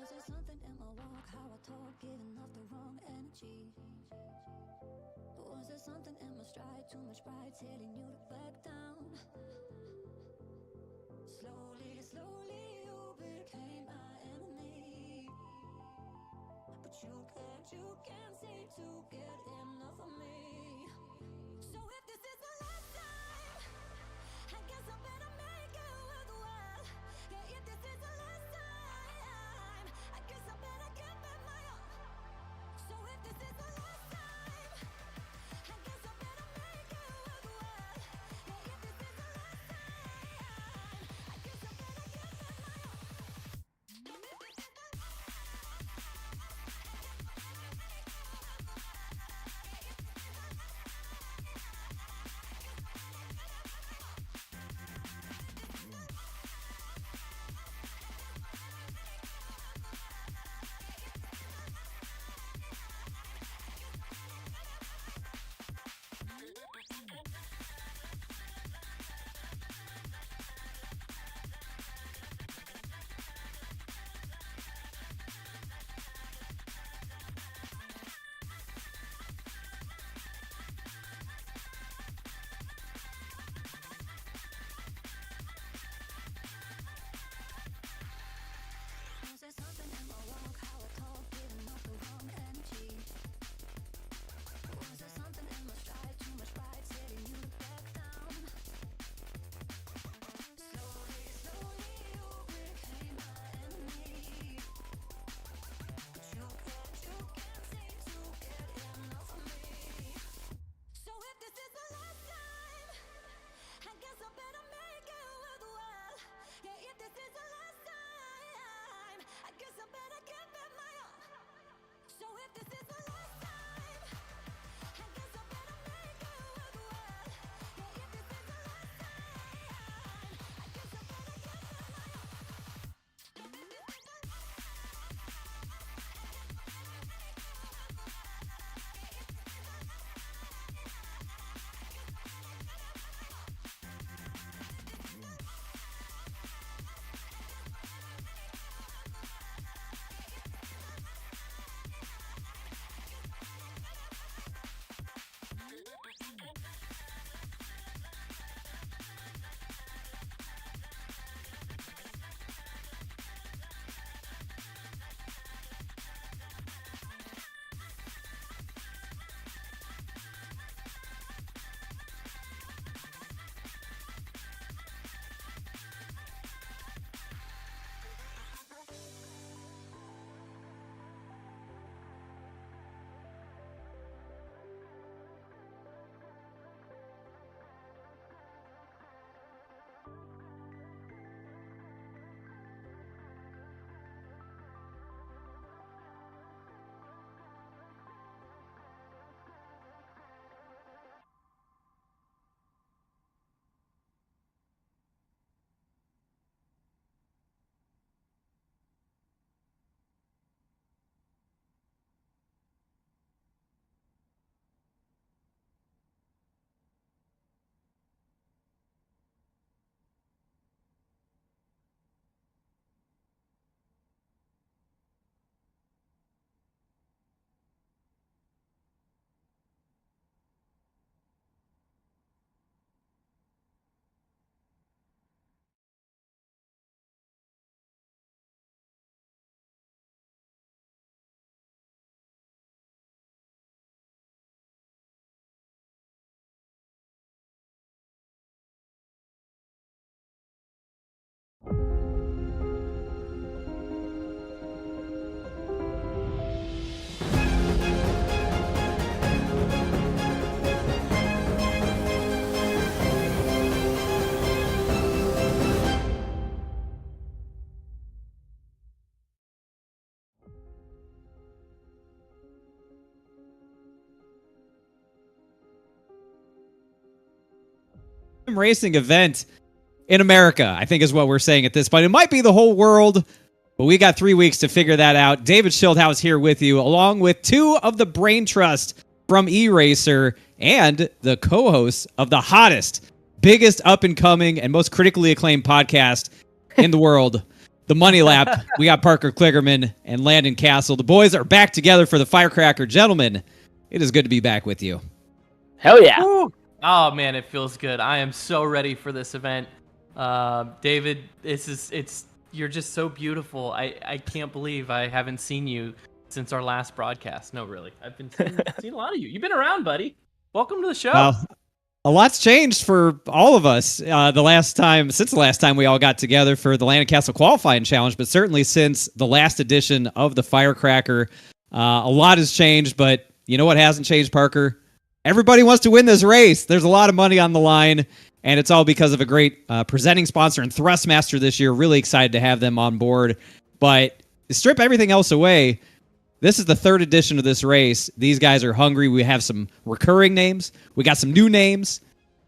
Was there something in my walk, how I talk, giving off the wrong energy? Was there something in my stride, too much pride, telling you to back down? Slowly, slowly you became my enemy. But you can't seem to get enough of me. So if this is the last time, I guess I better make it worthwhile. Yeah, if this is the last time, I guess I better give it my all. So if this is the last time, I guess I better make it worthwhile. Yeah, if this is the last time, I guess I better give it my all. Was there something in my walk, how I talk, giving off the wrong energy? Was there something in my stride, too much pride, telling you to back down? Slowly, slowly you became my enemy. But you can't seem to get enough of me. So if this is the last time, I guess I better make it worthwhile. Yeah, if this is the last time, I guess I better give it my all. So if this is the last time, I guess I better make it worthwhile. Yeah, if this is the last time, I guess I better give it my all. Racing event in America, I think is what we're saying at this point. It might be the whole world, but we got 3 weeks to figure that out. David Schildhouse here with you, along with two of the brain trust from E-Racer and the co-hosts of the hottest, biggest up-and-coming, and most critically acclaimed podcast in the world. the money lap. We got Parker Kligerman and Landon Cassill. The boys are back together for the Firecracker. Gentlemen, it is good to be back with you. Hell yeah. Woo. Oh, man, it feels good. I am so ready for this event. David, you're just so beautiful. I can't believe I haven't seen you since our last broadcast. No, really. I've been seeing a lot of you. You've been around, buddy. Welcome to the show. Well, a lot's changed for all of us since the last time we all got together for the Landon Cassill qualifying challenge, but certainly since the last edition of the Firecracker, a lot has changed. But you know what hasn't changed, Parker? Everybody wants to win this race. There's a lot of money on the line, and it's all because of a great presenting sponsor in Thrustmaster this year. Really excited to have them on board. But strip everything else away, this is the third edition of this race. These guys are hungry. We have some recurring names. We got some new names.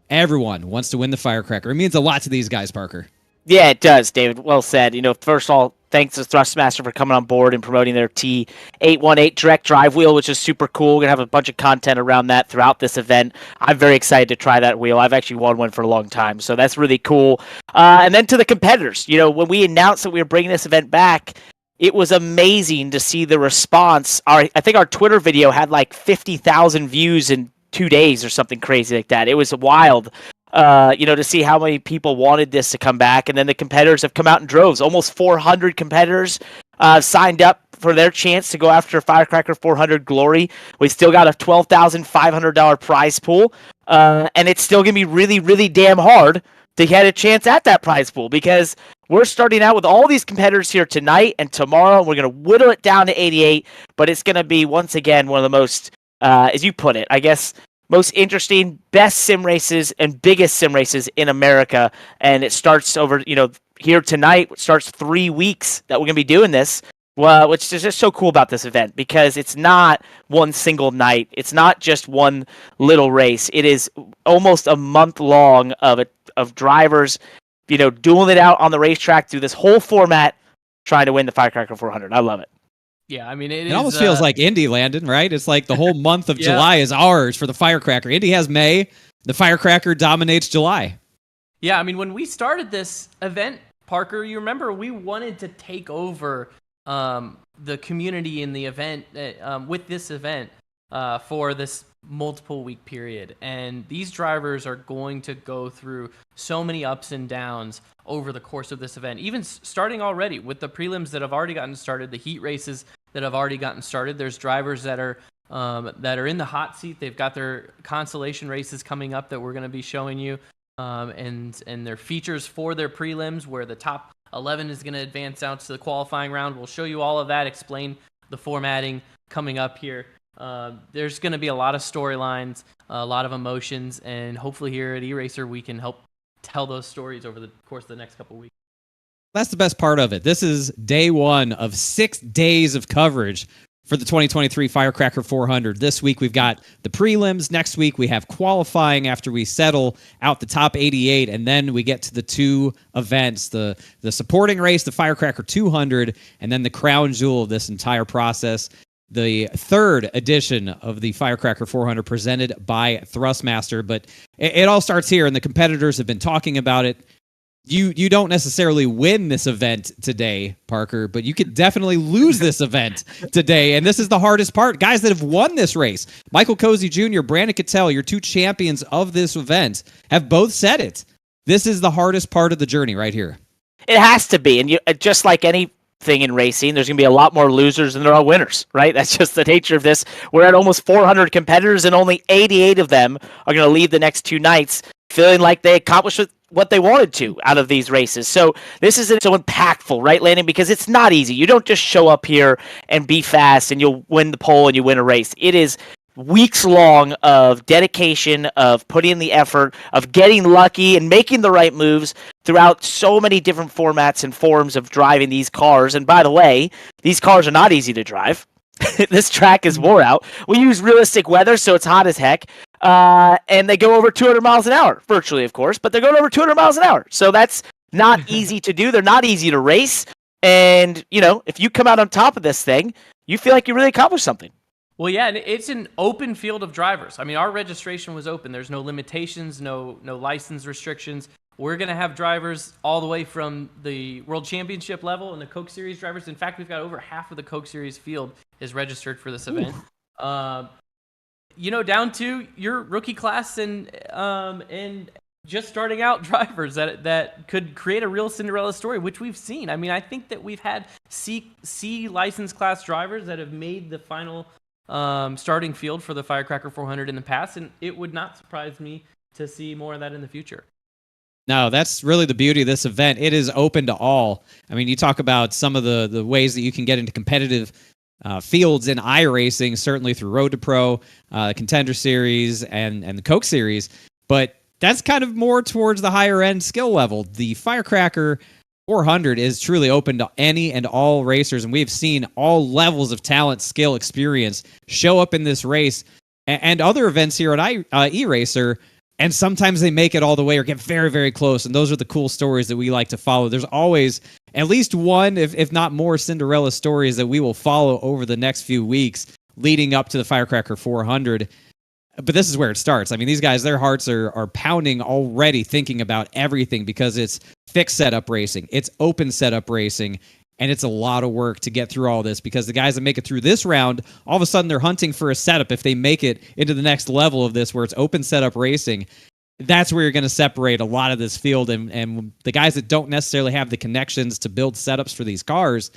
Everyone wants to win the Firecracker. It means a lot to these guys, Parker. Yeah, it does, David. Well said. First of all, thanks to Thrustmaster for coming on board and promoting their T818 direct drive wheel, which is super cool. We're going to have a bunch of content around that throughout this event. I'm very excited to try that wheel. I've actually won one for a long time, so that's really cool. And then to the competitors, when we announced that we were bringing this event back, it was amazing to see the response. I think our Twitter video had like 50,000 views in 2 days or something crazy like that. It was wild, to see how many people wanted this to come back. And then the competitors have come out in droves. Almost 400 competitors signed up for their chance to go after Firecracker 400 Glory. We still got a $12,500 prize pool. And it's still going to be really, really damn hard to get a chance at that prize pool, because we're starting out with all these competitors here tonight and tomorrow. We're going to whittle it down to 88, but it's going to be, once again, one of the most, as you put it, I guess, most interesting, best sim races and biggest sim races in America. And it starts over, here tonight. It starts 3 weeks that we're going to be doing this, which is just so cool about this event, because it's not one single night. It's not just one little race. It is almost a month long of drivers, dueling it out on the racetrack through this whole format, trying to win the Firecracker 400. I love it. Yeah, I mean, it almost feels like Indy, Landon, right? It's like the whole month of July is ours for the Firecracker. Indy has May. The Firecracker dominates July. Yeah, I mean, when we started this event, Parker, you remember we wanted to take over the community in the event with this event for this multiple week period. And these drivers are going to go through so many ups and downs over the course of this event, even starting already with the prelims that have already gotten started, the heat races that have already gotten started. There's drivers that are in the hot seat. They've got their consolation races coming up that we're going to be showing you, and their features for their prelims, where the top 11 is going to advance out to the qualifying round. We'll show you all of that, explain the formatting coming up here. There's going to be a lot of storylines, a lot of emotions, and hopefully here at eRacer we can help tell those stories over the course of the next couple weeks. That's the best part of it. This is day one of 6 days of coverage for the 2023 Firecracker 400. This week we've got the prelims. Next week we have qualifying after we settle out the top 88, and then we get to the 2 events, the supporting race, the Firecracker 200, and then the crown jewel of this entire process, the 3rd edition of the Firecracker 400 presented by Thrustmaster. But it all starts here, and the competitors have been talking about it. You don't necessarily win this event today, Parker, but you could definitely lose this event today, and this is the hardest part. Guys that have won this race, Michael Cozy Jr., Brandon Cattell, your 2 champions of this event, have both said it. This is the hardest part of the journey right here. It has to be, and just like anything in racing, there's going to be a lot more losers than there are winners, right? That's just the nature of this. We're at almost 400 competitors, and only 88 of them are going to leave the next 2 nights feeling like they accomplished what they wanted to out of these races. So this is so impactful, right, Landon? Because it's not easy. You don't just show up here and be fast and you'll win the pole and you win a race. It is weeks long of dedication, of putting in the effort, of getting lucky and making the right moves throughout so many different formats and forms of driving these cars. And by the way, these cars are not easy to drive. This track is wore out. We use realistic weather, so it's hot as heck. And they go over 200 miles an hour, virtually, of course, but they're going over 200 miles an hour. So that's not easy to do. They're not easy to race. And, if you come out on top of this thing, you feel like you really accomplished something. Well, yeah, and it's an open field of drivers. I mean, our registration was open. There's no limitations, no license restrictions. we're going to have drivers all the way from the World Championship level and the Coke Series drivers. In fact, we've got over half of the Coke Series field is registered for this event. Down to your rookie class and just starting out drivers that could create a real Cinderella story, which we've seen. I mean, I think that we've had C license class drivers that have made the final starting field for the Firecracker 400 in the past, and it would not surprise me to see more of that in the future. No, that's really the beauty of this event. It is open to all. I mean, you talk about some of the ways that you can get into competitive fields in iRacing, certainly through Road to Pro, Contender Series, and the Coke Series, but that's kind of more towards the higher end skill level. The Firecracker 400 is truly open to any and all racers, and we've seen all levels of talent, skill, experience show up in this race and other events here at eRacer. And sometimes they make it all the way or get very, very close. And those are the cool stories that we like to follow. There's always at least one, if not more, Cinderella stories that we will follow over the next few weeks leading up to the Firecracker 400. But this is where it starts. I mean, these guys, their hearts are pounding already thinking about everything because it's fixed setup racing. It's open setup racing. And it's a lot of work to get through all this because the guys that make it through this round, all of a sudden they're hunting for a setup. If they make it into the next level of this where it's open setup racing, that's where you're going to separate a lot of this field. And the guys that don't necessarily have the connections to build setups for these cars,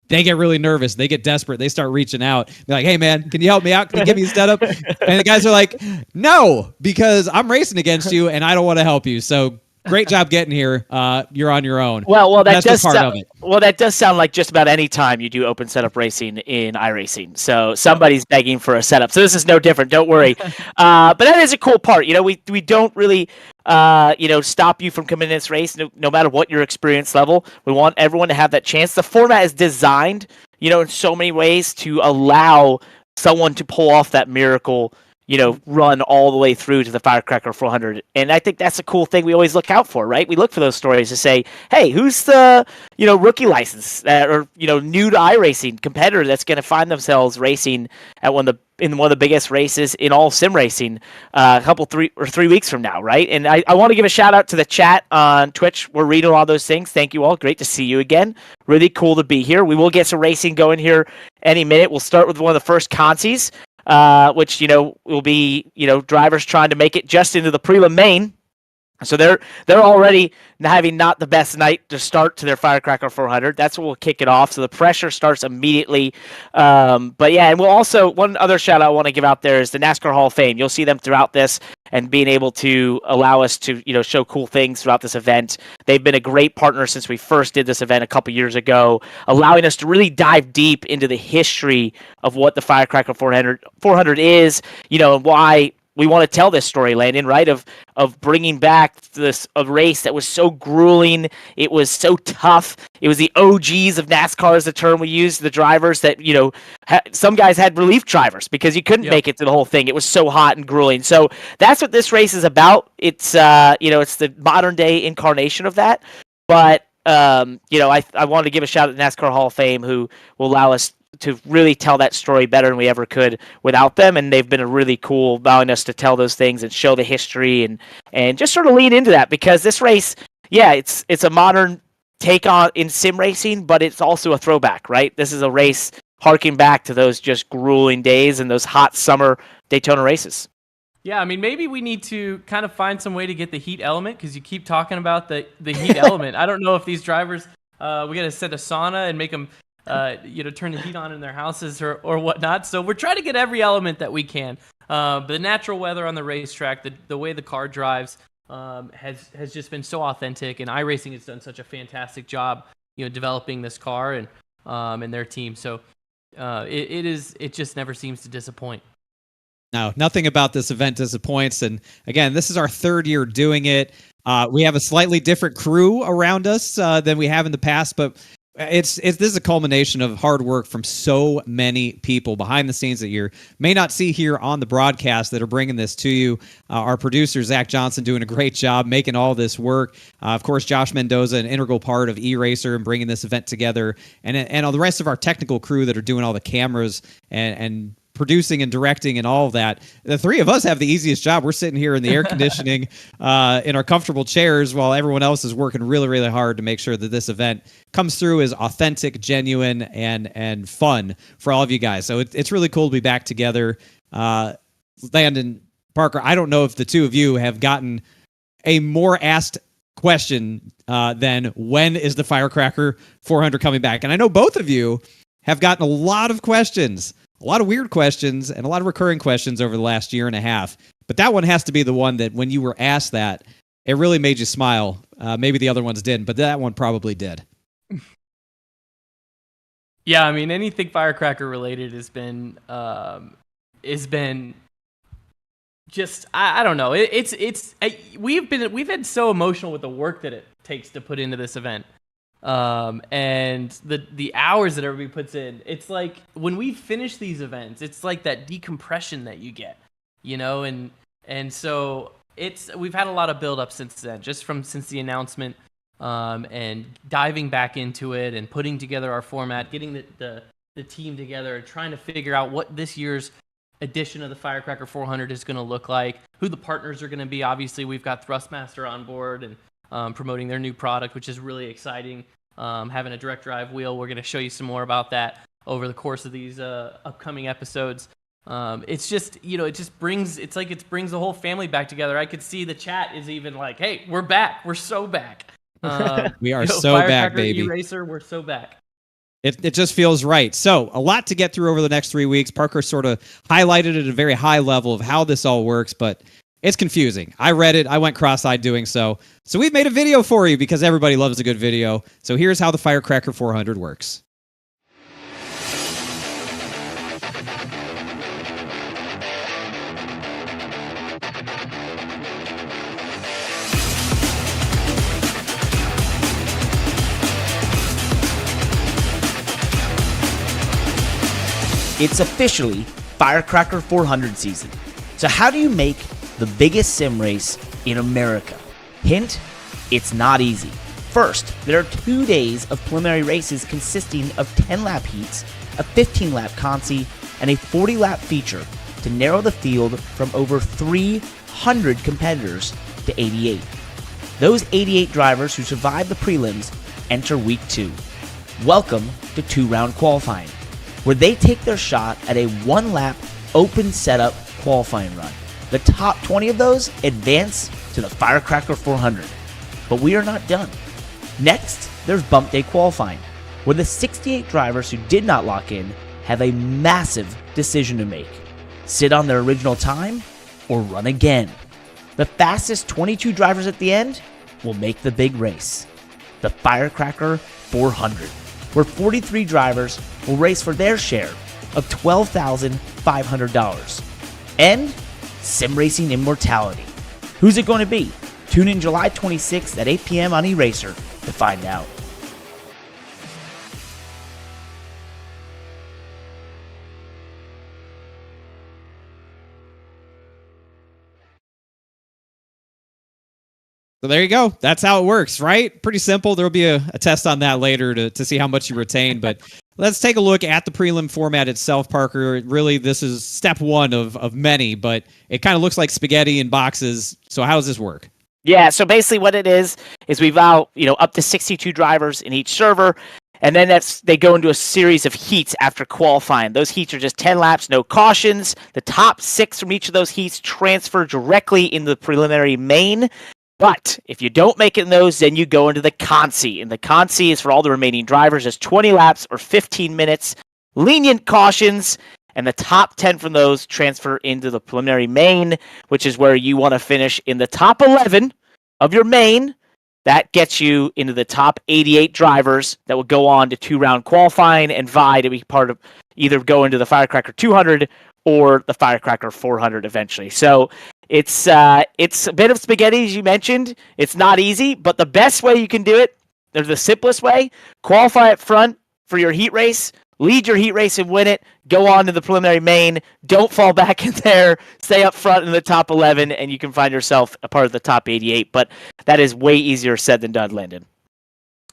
they get really nervous. They get desperate. They start reaching out. They're like, hey, man, can you help me out? Can you give me a setup? And the guys are like, no, because I'm racing against you and I don't want to help you. So great job getting here. You're on your own. Well, that does sound like just about any time you do open setup racing in iRacing. So somebody's begging for a setup. So this is no different. Don't worry. But that is a cool part. We don't really stop you from coming in this race, no matter what your experience level. We want everyone to have that chance. The format is designed, in so many ways to allow someone to pull off that miracle run all the way through to the Firecracker 400. And I think that's a cool thing we always look out for, right? We look for those stories to say, hey, who's the, rookie license or, new to iRacing competitor that's going to find themselves racing at one of the biggest races in all sim racing three weeks from now, right? And I want to give a shout out to the chat on Twitch. We're reading all those things. Thank you all. Great to see you again. Really cool to be here. We will get some racing going here any minute. We'll start with one of the first consies. Which will be drivers trying to make it just into the Prelim main. So they're already having not the best night to start to their Firecracker 400. That's what will kick it off. So the pressure starts immediately. But yeah, and we'll also, one other shout out I want to give out there is the NASCAR Hall of Fame. You'll see them throughout this and being able to allow us to show cool things throughout this event. They've been a great partner since we first did this event a couple years ago, allowing us to really dive deep into the history of what the Firecracker 400 is, and why we want to tell this story, Landon, right? Of bringing back a race that was so grueling. It was so tough. It was the OGs of NASCAR is the term we use. The drivers that, some guys had relief drivers because you couldn't make it to the whole thing. It was so hot and grueling. So that's what this race is about. It's, it's the modern day incarnation of that. But, I wanted to give a shout out to NASCAR Hall of Fame who will allow us to really tell that story better than we ever could without them. And they've been a really cool allowing us to tell those things and show the history and just sort of lean into that because this race, it's a modern take on in sim racing, but it's also a throwback, right? This is a race harking back to those just grueling days and those hot summer Daytona races. Yeah, I mean, maybe we need to kind of find some way to get the heat element because you keep talking about the heat element. I don't know if these drivers, we got to set a sauna and make them turn the heat on in their houses or whatnot. So we're trying to get every element that we can. But the natural weather on the racetrack, the way the car drives, has just been so authentic. And iRacing has done such a fantastic job, developing this car and their team. So it just never seems to disappoint. No, nothing about this event disappoints. And again, this is our third year doing it. We have a slightly different crew around us than we have in the past, but this is a culmination of hard work from so many people behind the scenes that you may not see here on the broadcast that are bringing this to you. Our producer, Zach Johnson, doing a great job making all this work. Of course, Josh Mendoza, an integral part of eRacer and bringing this event together. And all the rest of our technical crew that are doing all the cameras and producing and directing and all of that. The three of us have the easiest job. We're sitting here in the air conditioning in our comfortable chairs while everyone else is working really, really hard to make sure that this event comes through as authentic, genuine, and fun for all of you guys. So it's really cool to be back together. Landon, Parker, I don't know if the two of you have gotten a more asked question than when is the Firecracker 400 coming back? And I know both of you have gotten a lot of questions, a lot of weird questions, and a lot of recurring questions over the last year and a half. But that one has to be the one that when you were asked that, it really made you smile. Maybe the other ones didn't, but that one probably did. Yeah, I mean, anything Firecracker related has been just I don't know. We've been so emotional with the work that it takes to put into this event, and the hours that everybody puts in. It's like when we finish these events, it's like that decompression that you get, and so we've had a lot of build up since then, just since the announcement, and diving back into it and putting together our format, getting the team together, and trying to figure out what this year's edition of the Firecracker 400 is going to look like, who the partners are going to be. Obviously, we've got Thrustmaster on board and promoting their new product, which is really exciting. Having a direct drive wheel, we're going to show you some more about that over the course of these upcoming episodes. It's just, it brings the whole family back together. I could see the chat is even like, hey, we're back. We're so back. We are so back, baby. Eraser, we're so back. It just feels right. So a lot to get through over the next 3 weeks. Parker sort of highlighted at a very high level of how this all works, but it's confusing. I read it. I went cross-eyed doing so. So we've made a video for you because everybody loves a good video. So here's how the Firecracker 400 works. It's officially Firecracker 400 season. So how do you make the biggest sim race in America? Hint, it's not easy. First, there are 2 days of preliminary races consisting of 10-lap heats, a 15-lap consi, and a 40-lap feature to narrow the field from over 300 competitors to 88. Those 88 drivers who survive the prelims enter week 2. Welcome to 2-round qualifying, where they take their shot at a 1-lap open setup qualifying run. The top 20 of those advance to the Firecracker 400. But we are not done. Next, there's bump day qualifying, where the 68 drivers who did not lock in have a massive decision to make. Sit on their original time or run again. The fastest 22 drivers at the end will make the big race, the Firecracker 400, where 43 drivers will race for their share of $12,500. And sim racing immortality. Who's it going to be? Tune in July 26th at 8 p.m. on Eraser to find out. So there you go. That's how it works, right? Pretty simple. There'll be a test on that later to see how much you retain. But let's take a look at the prelim format itself, Parker. Really, this is step one of many, but it kind of looks like spaghetti in boxes. So how does this work? Yeah, so basically what it is we've out, up to 62 drivers in each server, and then they go into a series of heats after qualifying. Those heats are just 10 laps, no cautions. The top 6 from each of those heats transfer directly into the preliminary main. But if you don't make it in those, then you go into the consi. And the consi is for all the remaining drivers. It's 20 laps or 15 minutes, lenient cautions, and the top 10 from those transfer into the preliminary main, which is where you want to finish in the top 11 of your main. That gets you into the top 88 drivers that will go on to 2-round qualifying and vie to be part of either go into the Firecracker 200 or the Firecracker 400 eventually. So it's a bit of spaghetti, as you mentioned. It's not easy, but the best way you can do it, or the simplest way, qualify up front for your heat race, lead your heat race and win it, go on to the preliminary main, don't fall back in there, stay up front in the top 11, and you can find yourself a part of the top 88. But that is way easier said than done, Landon.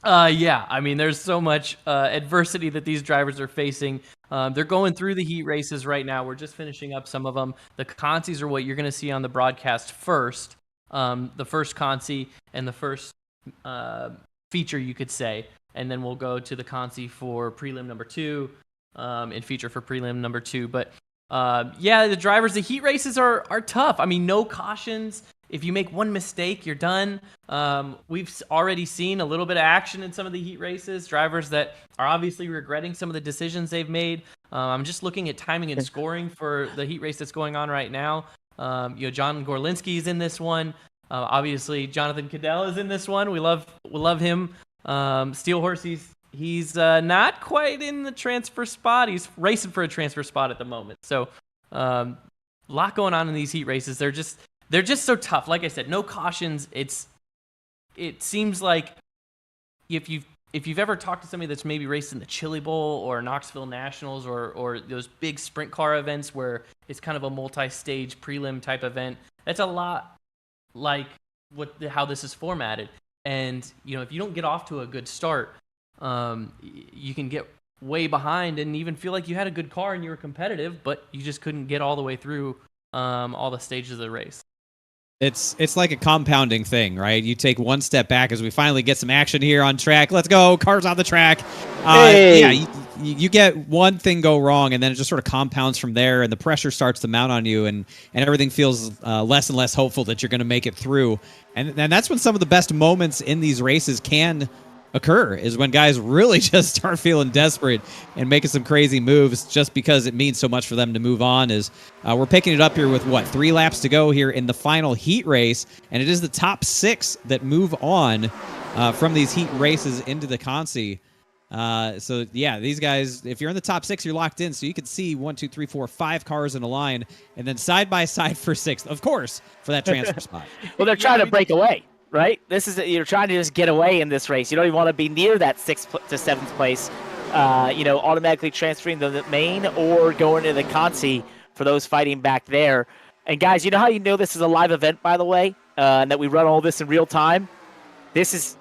Yeah, I mean, there's so much adversity that these drivers are facing. They're going through the heat races right now. We're just finishing up some of them. The consies are what you're going to see on the broadcast first. The first consi and the first feature, you could say. And then we'll go to the consi for prelim number 2 and feature for prelim number 2. But yeah, the drivers, the heat races are tough. I mean, no cautions. If you make one mistake, you're done. We've already seen a little bit of action in some of the heat races. Drivers that are obviously regretting some of the decisions they've made. I'm just looking at timing and scoring for the heat race that's going on right now. John Gorlinski is in this one. Obviously, Jonathan Cadell is in this one. We love him. Steel Horse, he's not quite in the transfer spot. He's racing for a transfer spot at the moment. So a lot going on in these heat races. They're just so tough. Like I said, no cautions. It seems like if you've ever talked to somebody that's maybe raced in the Chili Bowl or Knoxville Nationals or those big sprint car events where it's kind of a multi-stage prelim type event, that's a lot like how this is formatted. And if you don't get off to a good start, you can get way behind and even feel like you had a good car and you were competitive, but you just couldn't get all the way through all the stages of the race. It's like a compounding thing, right? You take one step back as we finally get some action here on track. Let's go, cars on the track. Hey. Yeah, you get one thing go wrong, and then it just sort of compounds from there, and the pressure starts to mount on you, and everything feels less and less hopeful that you're going to make it through. And that's when some of the best moments in these races can occur, is when guys really just start feeling desperate and making some crazy moves just because it means so much for them to move on. We're picking it up here with 3 laps to go here in the final heat race, and it is the top 6 that move on from these heat races into the consi. So yeah, these guys, if you're in the top 6, you're locked in, so you can see 1, 2, 3, 4, 5 cars in a line, and then side by side for 6th, of course, for that transfer spot. Well, they're trying to break away. Right? You're trying to just get away in this race. You don't even want to be near that 6th to 7th place, automatically transferring to the main or going to the consi for those fighting back there. And guys, you know how you know this is a live event, by the way, and that we run all this in real time? This is,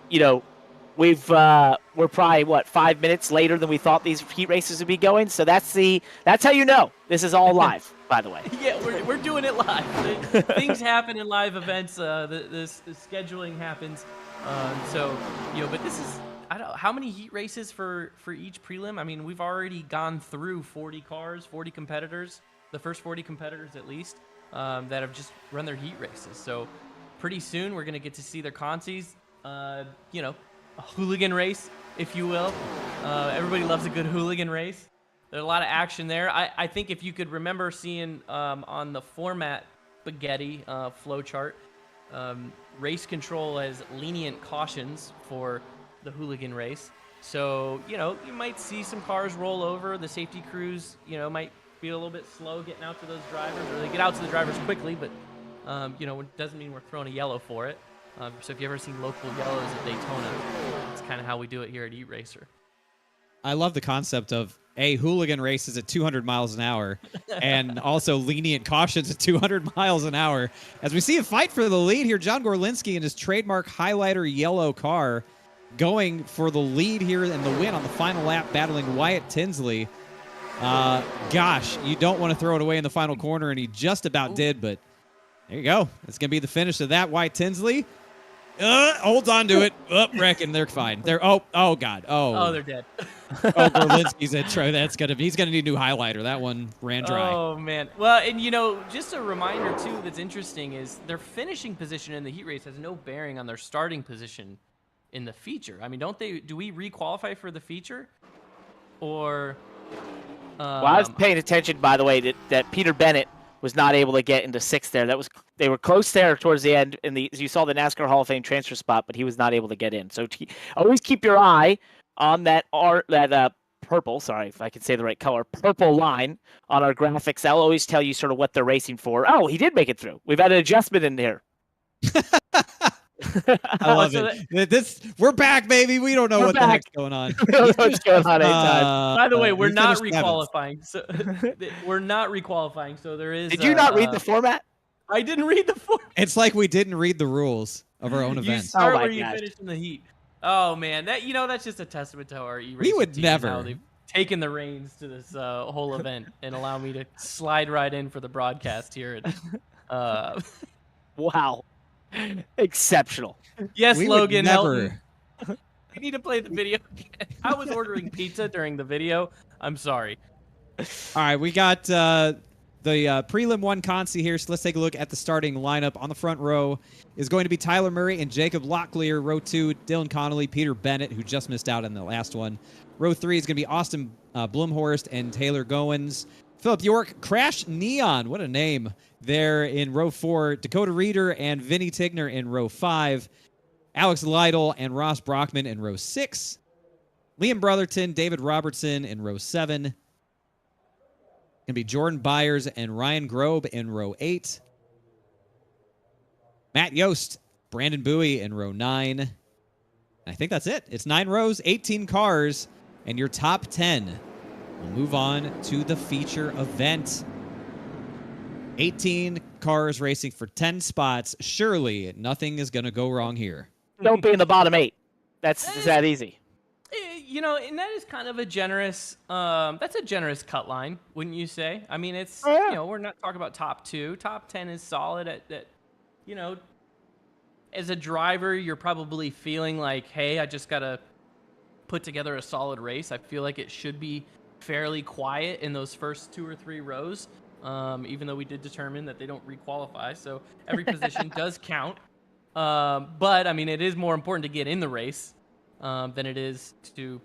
we're probably 5 minutes later than we thought these heat races would be going. So that's how you know this is all live. By the way, yeah, we're doing it live. Things happen in live events. The scheduling happens. But this is how many heat races for each prelim? I mean, we've already gone through 40 cars, 40 competitors, the first 40 competitors at least that have just run their heat races. So pretty soon we're gonna get to see their consis. A hooligan race, if you will. Everybody loves a good hooligan race. There's a lot of action there. I think if you could remember seeing on the format spaghetti flow chart, race control has lenient cautions for the hooligan race. So, you might see some cars roll over. The safety crews, might be a little bit slow getting out to those drivers, or they get out to the drivers quickly, but, it doesn't mean we're throwing a yellow for it. So if you've ever seen local yellows at Daytona, it's kind of how we do it here at E-Racer. I love the concept of hooligan races at 200 miles an hour and also lenient cautions at 200 miles an hour. As we see a fight for the lead here, John Gorlinski in his trademark highlighter yellow car going for the lead here and the win on the final lap, battling Wyatt Tinsley. Gosh, you don't want to throw it away in the final corner, and he just about did, but there you go. It's going to be the finish of that. Wyatt Tinsley holds on to it. Reckon they're fine. Oh God. Oh, they're dead. Gorlinski's at Troy. He's gonna need a new highlighter. That one ran dry. Oh man. Well, and just a reminder too that's interesting is their finishing position in the heat race has no bearing on their starting position in the feature. I mean, do we re-qualify for the feature? Or well, I was paying attention, by the way, that Peter Bennett was not able to get into 6th there. They were close there towards the end, you saw the NASCAR Hall of Fame transfer spot, but he was not able to get in. So always keep your eye on that purple, sorry if I can say the right color, purple line on our graphics. That'll always tell you sort of what they're racing for. Oh, he did make it through. We've had an adjustment in here. I love it. We're back, baby. We don't know what the heck's going on. We don't know what's going on anytime. By the way, we're not re-qualifying. So we're not re-qualifying. So there is. Did you not read the format? I didn't read the format. It's like we didn't read the rules of our own event. You start where you finish in the heat. Oh man, that's just a testament to our e-racing We would team and how never. they've taken the reins to this whole event and allow me to slide right in for the broadcast here. And, Wow. Exceptional. yes, We would Logan Helton. never. We need to play the video. I was ordering pizza during the video. I'm sorry. All right, we got the prelim 1 consi here, so let's take a look at the starting lineup. On the front row is going to be Tyler Murray and Jacob Locklear. Row 2, Dylan Connolly, Peter Bennett, who just missed out on the last one. Row 3 is going to be Austin Blumhorst and Taylor Goins. Philip York, Crash Neon, what a name, there in row 4. Dakota Reeder and Vinny Tigner in row 5. Alex Lytle and Ross Brockman in row 6. Liam Brotherton, David Robertson in row 7. Going to be Jordan Byers and Ryan Grobe in row 8. Matt Yost, Brandon Bowie in row 9. I think that's it. It's 9 rows, 18 cars, and your top 10 will move on to the feature event. 18 cars racing for 10 spots. Surely nothing is going to go wrong here. Don't be in the bottom 8. It's that easy. And that is kind of a generous, that's a generous cut line, wouldn't you say? I mean, it's, Oh, yeah. we're not talking about top 2. Top 10 is solid at as a driver, you're probably feeling like, hey, I just got to put together a solid race. I feel like it should be fairly quiet in those first 2 or 3 rows, even though we did determine that they don't requalify. So every position does count. But, I mean, it is more important to get in the race than it is to,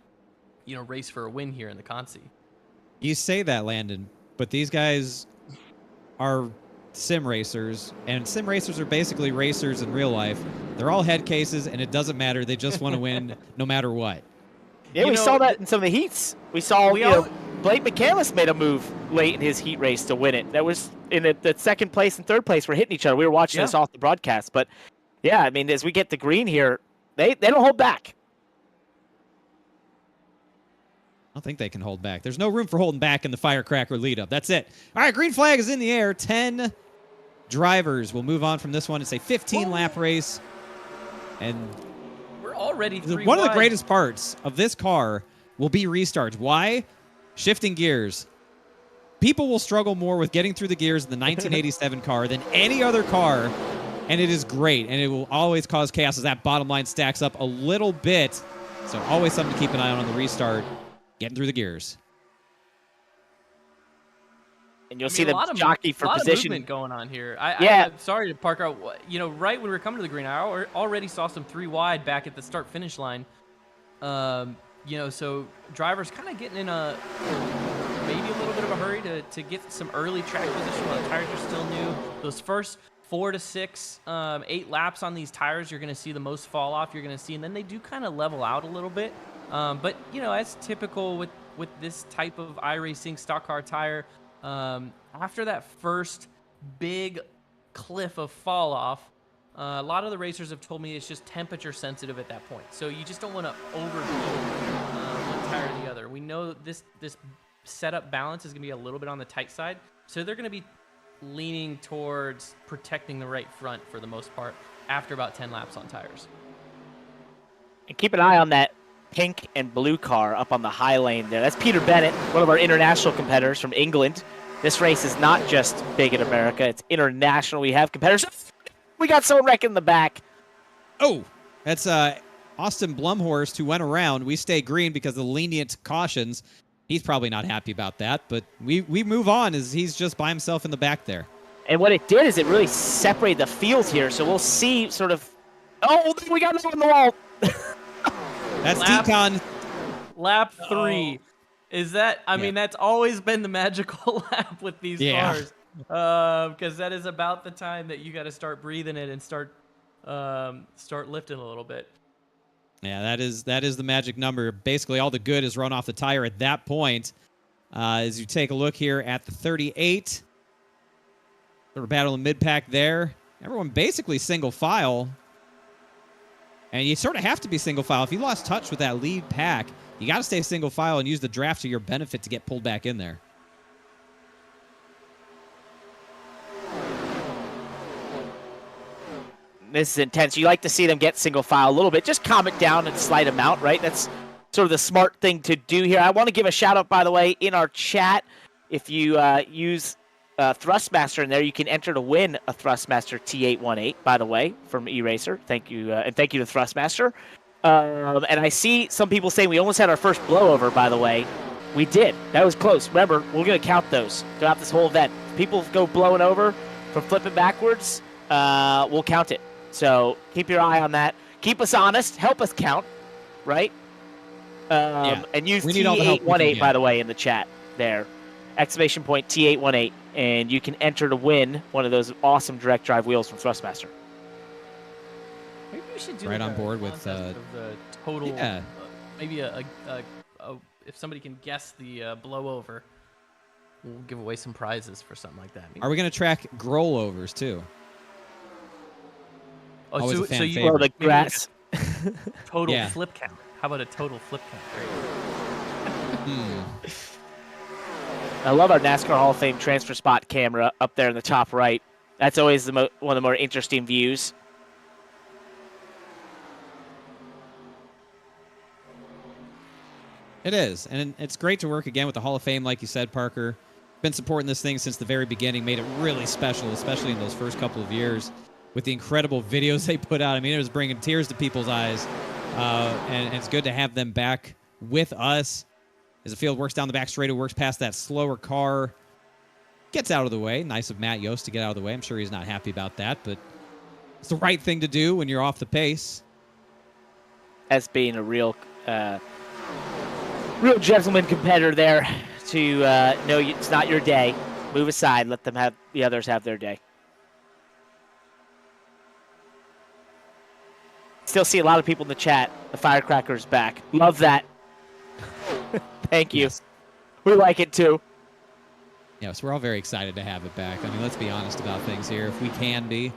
race for a win here in the Consi. You say that, Landon, but these guys are sim racers, and sim racers are basically racers in real life. They're all head cases, and it doesn't matter. They just want to win no matter what. Yeah, we saw that in some of the heats. We saw, Blake McCandless made a move late in his heat race to win it. That was in the second place and third place were hitting each other. We were watching this off the broadcast. But, yeah, I mean, as we get to green here, they don't hold back. I don't think they can hold back. There's no room for holding back in the Firecracker lead-up. That's it. All right, green flag is in the air. 10 drivers will move on from this one. It's a 15-lap race. And we're already 3 one of the wide. greatest parts of this car will be restarts. Why? Shifting gears. People will struggle more with getting through the gears in the 1987 car than any other car, and it is great, and it will always cause chaos as that bottom line stacks up a little bit. So always something to keep an eye on the restart. Getting through the gears. And you'll see the jockey for position. A lot of movement going on here. I'm sorry to park out. Right when we were coming to the green, I already saw some 3 wide back at the start-finish line. So drivers kind of getting in maybe a little bit of a hurry to get some early track position while the tires are still new. Those first 4 to 6, 8 laps on these tires, you're going to see the most fall off you're going to see, and then they do kind of level out a little bit. But as typical with this type of iRacing stock car tire, after that first big cliff of fall off, a lot of the racers have told me it's just temperature sensitive at that point. So you just don't want to overheat one tire or the other. We know this setup balance is going to be a little bit on the tight side, so they're going to be leaning towards protecting the right front for the most part after about 10 laps on tires. And keep an eye on that pink and blue car up on the high lane there. That's Peter Bennett, one of our international competitors from England. This race is not just big in America, it's international. We have competitors. We got someone wrecking the back. Oh, that's Austin Blumhorst who went around. We stay green because of the lenient cautions. He's probably not happy about that, but we move on as he's just by himself in the back there. And what it did is it really separated the fields here, so we'll see sort of... Oh, we got another on the wall. That's Decon. Lap 3. Is that? I mean, that's always been the magical lap with these cars, because that is about the time that you got to start breathing it and start lifting a little bit. Yeah, that is the magic number. Basically, all the good is run off the tire at that point. As you take a look here at the 38, sort of battle in mid-pack there. Everyone basically single file. And you sort of have to be single file. If you lost touch with that lead pack, you got to stay single file and use the draft to your benefit to get pulled back in there. This is intense. You like to see them get single file a little bit. Just calm it down and slight them out, right? That's sort of the smart thing to do here. I want to give a shout out, by the way, in our chat. If you use Thrustmaster in there, you can enter to win a Thrustmaster T818, by the way, from Eraser. Thank you, and thank you to Thrustmaster. And I see some people saying we almost had our first blowover, by the way. We did. That was close. Remember, we're going to count those throughout this whole event. People go blowing over from flipping backwards, we'll count it. So keep your eye on that. Keep us honest. Help us count, right? And use T818, by the way, in the chat there. Exclamation point T818. And you can enter to win one of those awesome direct drive wheels from Thrustmaster. Maybe we should do Right like on a board with contest of the total. Yeah. Maybe if somebody can guess the blowover, we'll give away some prizes for something like that. Maybe. Are we going to track grollovers too? Oh, Always a fan you favorite. The grass. total Yeah. flip count. How about a total flip count? I love our NASCAR Hall of Fame transfer spot camera up there in the top right. That's always one of the more interesting views. It is, and it's great to work again with the Hall of Fame, like you said, Parker. Been supporting this thing since the very beginning, made it really special, especially in those first couple of years with the incredible videos they put out. I mean, it was bringing tears to people's eyes, and it's good to have them back with us as the field works down the back straightaway, works past that slower car, gets out of the way. Nice of Matt Yost to get out of the way. I'm sure he's not happy about that, but it's the right thing to do when you're off the pace. As being a real gentleman competitor there to know it's not your day. Move aside. Let them have the others have their day. Still see a lot of people in the chat. The Firecracker's back. Love that. Thank you. Yes. We like it too. Yes, we're all very excited to have it back. I mean, let's be honest about things here, if we can be.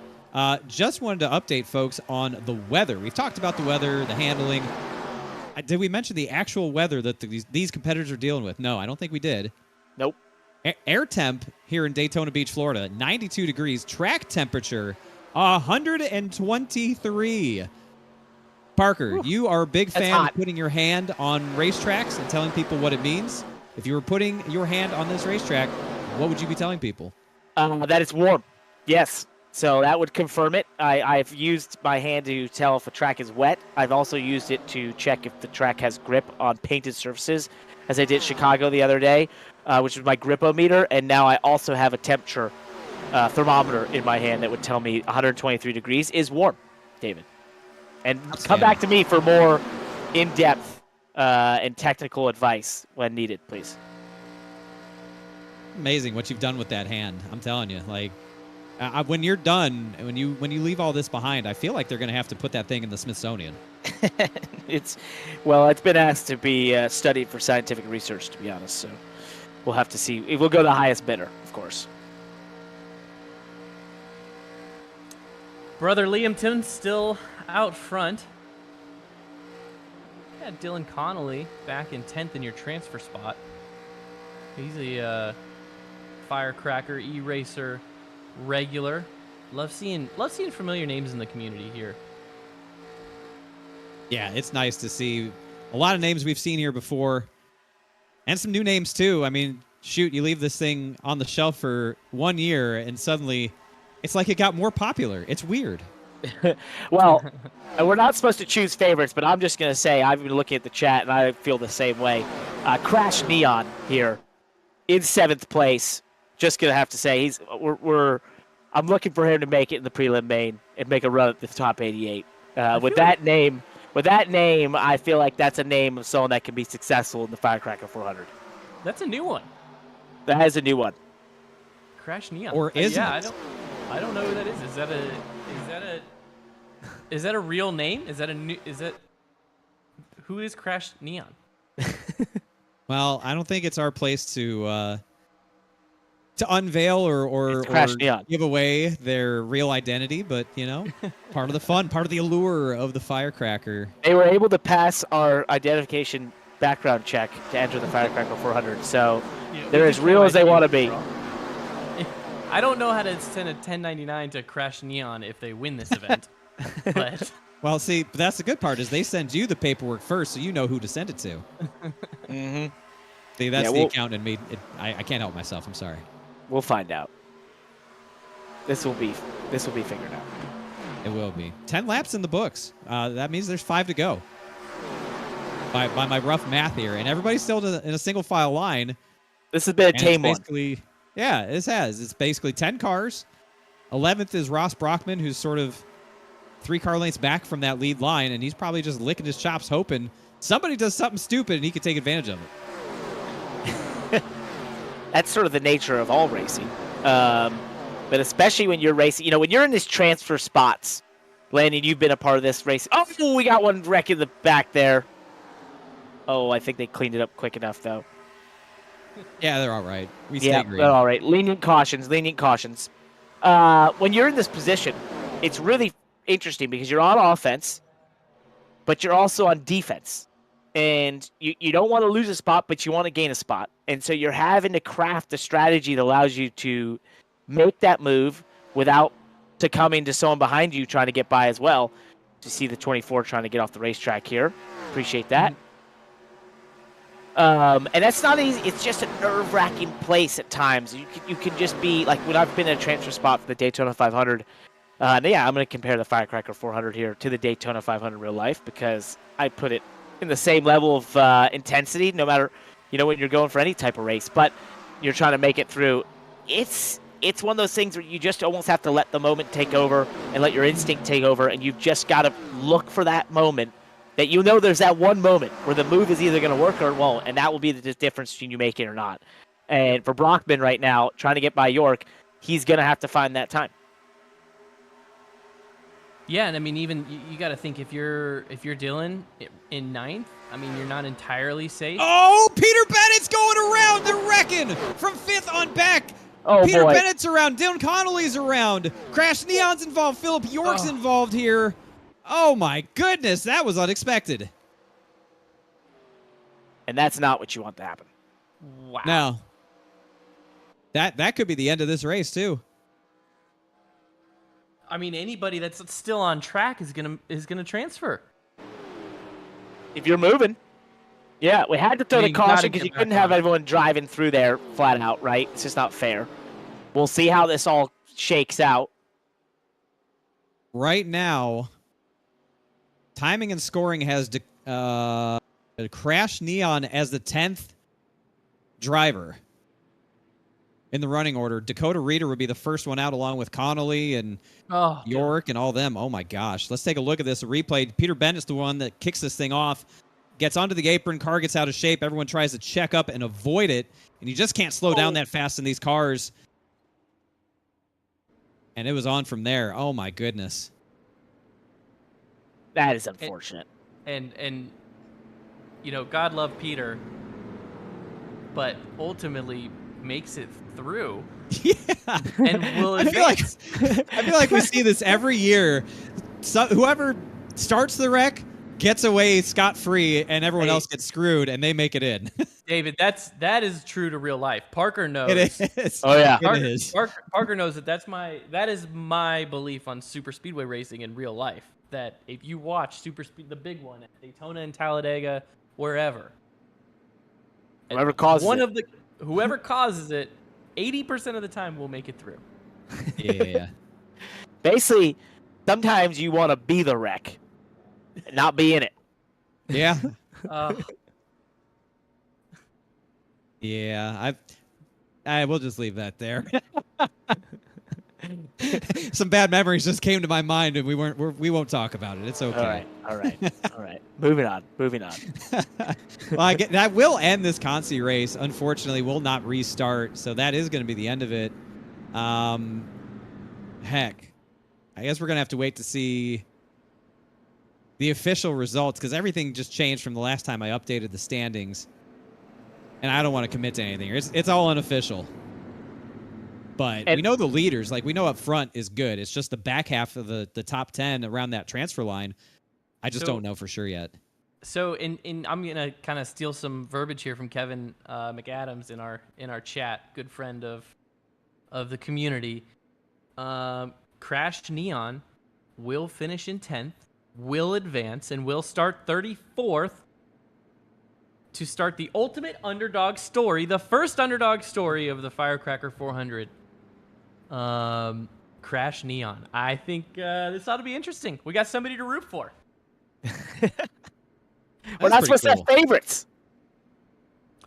Just wanted to update folks on the weather. We've talked about the weather, the handling. Did we mention the actual weather that these competitors are dealing with? No, I don't think we did. Nope. Air temp here in Daytona Beach, Florida, 92 degrees. Track temperature, 123. Parker, you are a big fan of putting your hand on racetracks and telling people what it means. If you were putting your hand on this racetrack, what would you be telling people? That it's warm. Yes. So that would confirm it. I've used my hand to tell if a track is wet. I've also used it to check if the track has grip on painted surfaces, as I did Chicago the other day, which was my gripometer. And now I also have a temperature thermometer in my hand that would tell me 123 degrees is warm, David. And come back to me for more in-depth and technical advice when needed, please. Amazing what you've done with that hand. I'm telling you, like, when you're done, when you leave all this behind, I feel like they're going to have to put that thing in the Smithsonian. It's been asked to be studied for scientific research, to be honest. So we'll have to see. We'll go to the highest bidder, of course. Brother Liam Tim's still out front. Yeah, Dylan Connolly back in 10th in your transfer spot. He's a Firecracker E-Racer regular. Love seeing familiar names in the community here. Yeah, it's nice to see a lot of names we've seen here before, and some new names too. I mean, shoot, you leave this thing on the shelf for 1 year, and suddenly it's like it got more popular. It's weird. Well, we're not supposed to choose favorites, but I'm just going to say I've been looking at the chat, and I feel the same way. Crash Neon here in 7th place. Just going to have to say I'm looking for him to make it in the prelim main and make a run at the top 88. With that name, I feel like that's a name of someone that can be successful in the Firecracker 400. That's a new one. That is a new one. Crash Neon. Or isn't yeah, it? I don't know who that is. Is that a real name? Who is Crash Neon? Well, I don't think it's our place to unveil or give away their real identity, but part of the fun, part of the allure of the Firecracker. They were able to pass our identification background check to enter the Firecracker 400, so they're as real as they want to be. I don't know how to send a 1099 to Crash Neon if they win this event. But Well, see, but that's the good part is they send you the paperwork first, so you know who to send it to. Mm-hmm. See, that's Yeah, the well- accountant in me. I can't help myself. I'm sorry. We'll find out. This will be figured out. It will be 10 laps in the books. That means there's 5 to go. By my rough math here, and everybody's still in a single file line. This has been a And it's tame one. basically, yeah, this has. It's basically 10 cars. 11th is Ross Brockman, who's sort of 3 car lengths back from that lead line, and he's probably just licking his chops, hoping somebody does something stupid and he could take advantage of it. That's sort of the nature of all racing. But especially when you're racing, when you're in these transfer spots, Landon, you've been a part of this race. Oh, we got one wreck in the back there. Oh, I think they cleaned it up quick enough, though. Yeah, they're all right. We Yeah, stay green. they're all right. Lenient cautions. When you're in this position, it's really interesting because you're on offense, but you're also on defense. And you don't want to lose a spot, but you want to gain a spot. And so you're having to craft a strategy that allows you to make that move without succumbing to someone behind you trying to get by as well. To see the 24 trying to get off the racetrack here. Appreciate that. And that's not easy. It's just a nerve-wracking place at times. You can just be, like when I've been in a transfer spot for the Daytona 500, I'm going to compare the Firecracker 400 here to the Daytona 500 in real life because I put it in the same level of intensity no matter, when you're going for any type of race. But you're trying to make it through. It's one of those things where you just almost have to let the moment take over and let your instinct take over, and you've just got to look for that moment that there's that one moment where the move is either going to work or it won't, and that will be the difference between you make it or not. And for Brockman right now, trying to get by York, he's going to have to find that time. yeah, and I mean, even you got to think if you're Dylan in 9th, I mean, you're not entirely safe. Oh, Peter Bennett's going around. They're wrecking from 5th on back. Oh, Peter boy. Bennett's around. Dylan Connolly's around. Crash Neon's involved. Philip York's involved here. Oh, my goodness. That was unexpected. And that's not what you want to happen. Wow. No. That could be the end of this race, too. I mean, anybody that's still on track is gonna transfer. If you're moving. Yeah, we had to throw I the mean, you gotta caution because get you back couldn't have on. everyone driving through there flat out, right? It's just not fair. We'll see how this all shakes out. Right now, timing and scoring has Crash Neon as the 10th driver in the running order. Dakota Reader would be the first one out along with Connolly and Oh, York and all them. Oh, my gosh. Let's take a look at this replay. Peter Bennett's the one that kicks this thing off, gets onto the apron, car gets out of shape. Everyone tries to check up and avoid it, and you just can't slow down that fast in these cars. And it was on from there. Oh, my goodness. That is unfortunate. and God love Peter, but ultimately makes it through. Yeah. And will I feel like we see this every year. So whoever starts the wreck gets away scot-free, and everyone else gets screwed, and they make it in. David, that is true to real life. Parker knows. It is. Oh, yeah. It is. Parker knows that is my belief on super speedway racing in real life. That if you watch the big one at Daytona and Talladega, wherever, Whoever causes whoever causes it, 80% of the time will make it through. Yeah. Basically, sometimes you want to be the wreck, not be in it. Yeah. Uh, Yeah. I will just leave that there. Some bad memories just came to my mind, and we won't talk about it. It's okay. All right. Moving on. Well, that will end this Consi race. Unfortunately, will not restart, so that is going to be the end of it. Heck, I guess we're going to have to wait to see the official results because everything just changed from the last time I updated the standings, and I don't want to commit to anything. It's all unofficial. But we know the leaders. Like, we know up front is good. It's just the back half of the top 10 around that transfer line. I just don't know for sure yet. So I'm gonna kind of steal some verbiage here from Kevin McAdams in our chat, good friend of the community. Crashed Neon will finish in 10th, will advance, and will start 34th to start the ultimate underdog story, the first underdog story of the Firecracker 400. Crash Neon. I think this ought to be interesting. We got somebody to root for. We're not supposed to have favorites.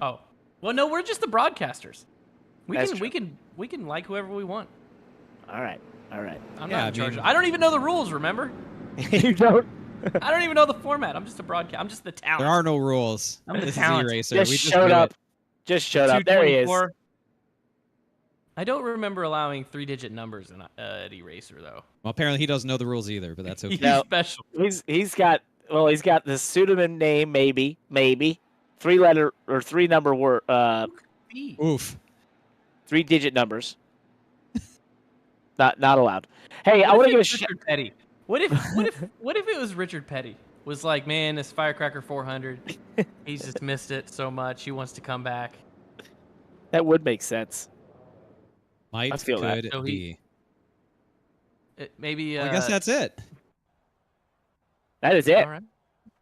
Oh, well, no, we're just the broadcasters. We That's can true. we can like whoever we want. All right. I'm Yeah, not in charge. I mean- I don't even know the rules. Remember? You don't. I don't even know the format. I'm just a broadcast. I'm just the talent. There are no rules. I'm the This is talent. E-Racer. Just We showed do up. it. Just showed up. There he is. 224. I don't remember allowing 3-digit numbers in at Eraser though. Well, apparently he doesn't know the rules either, but that's okay. He's No. special. He's got the pseudonym name maybe 3-letter or 3-number word Oof. 3-digit numbers. Not allowed. Hey, I want to give a shout. Richard Petty. What if it was Richard Petty? Was like, man, this Firecracker 400, he's just missed it so much. He wants to come back. That would make sense. Might, I feel that. could So be. Maybe. Well, I guess that's it. That is it. All right.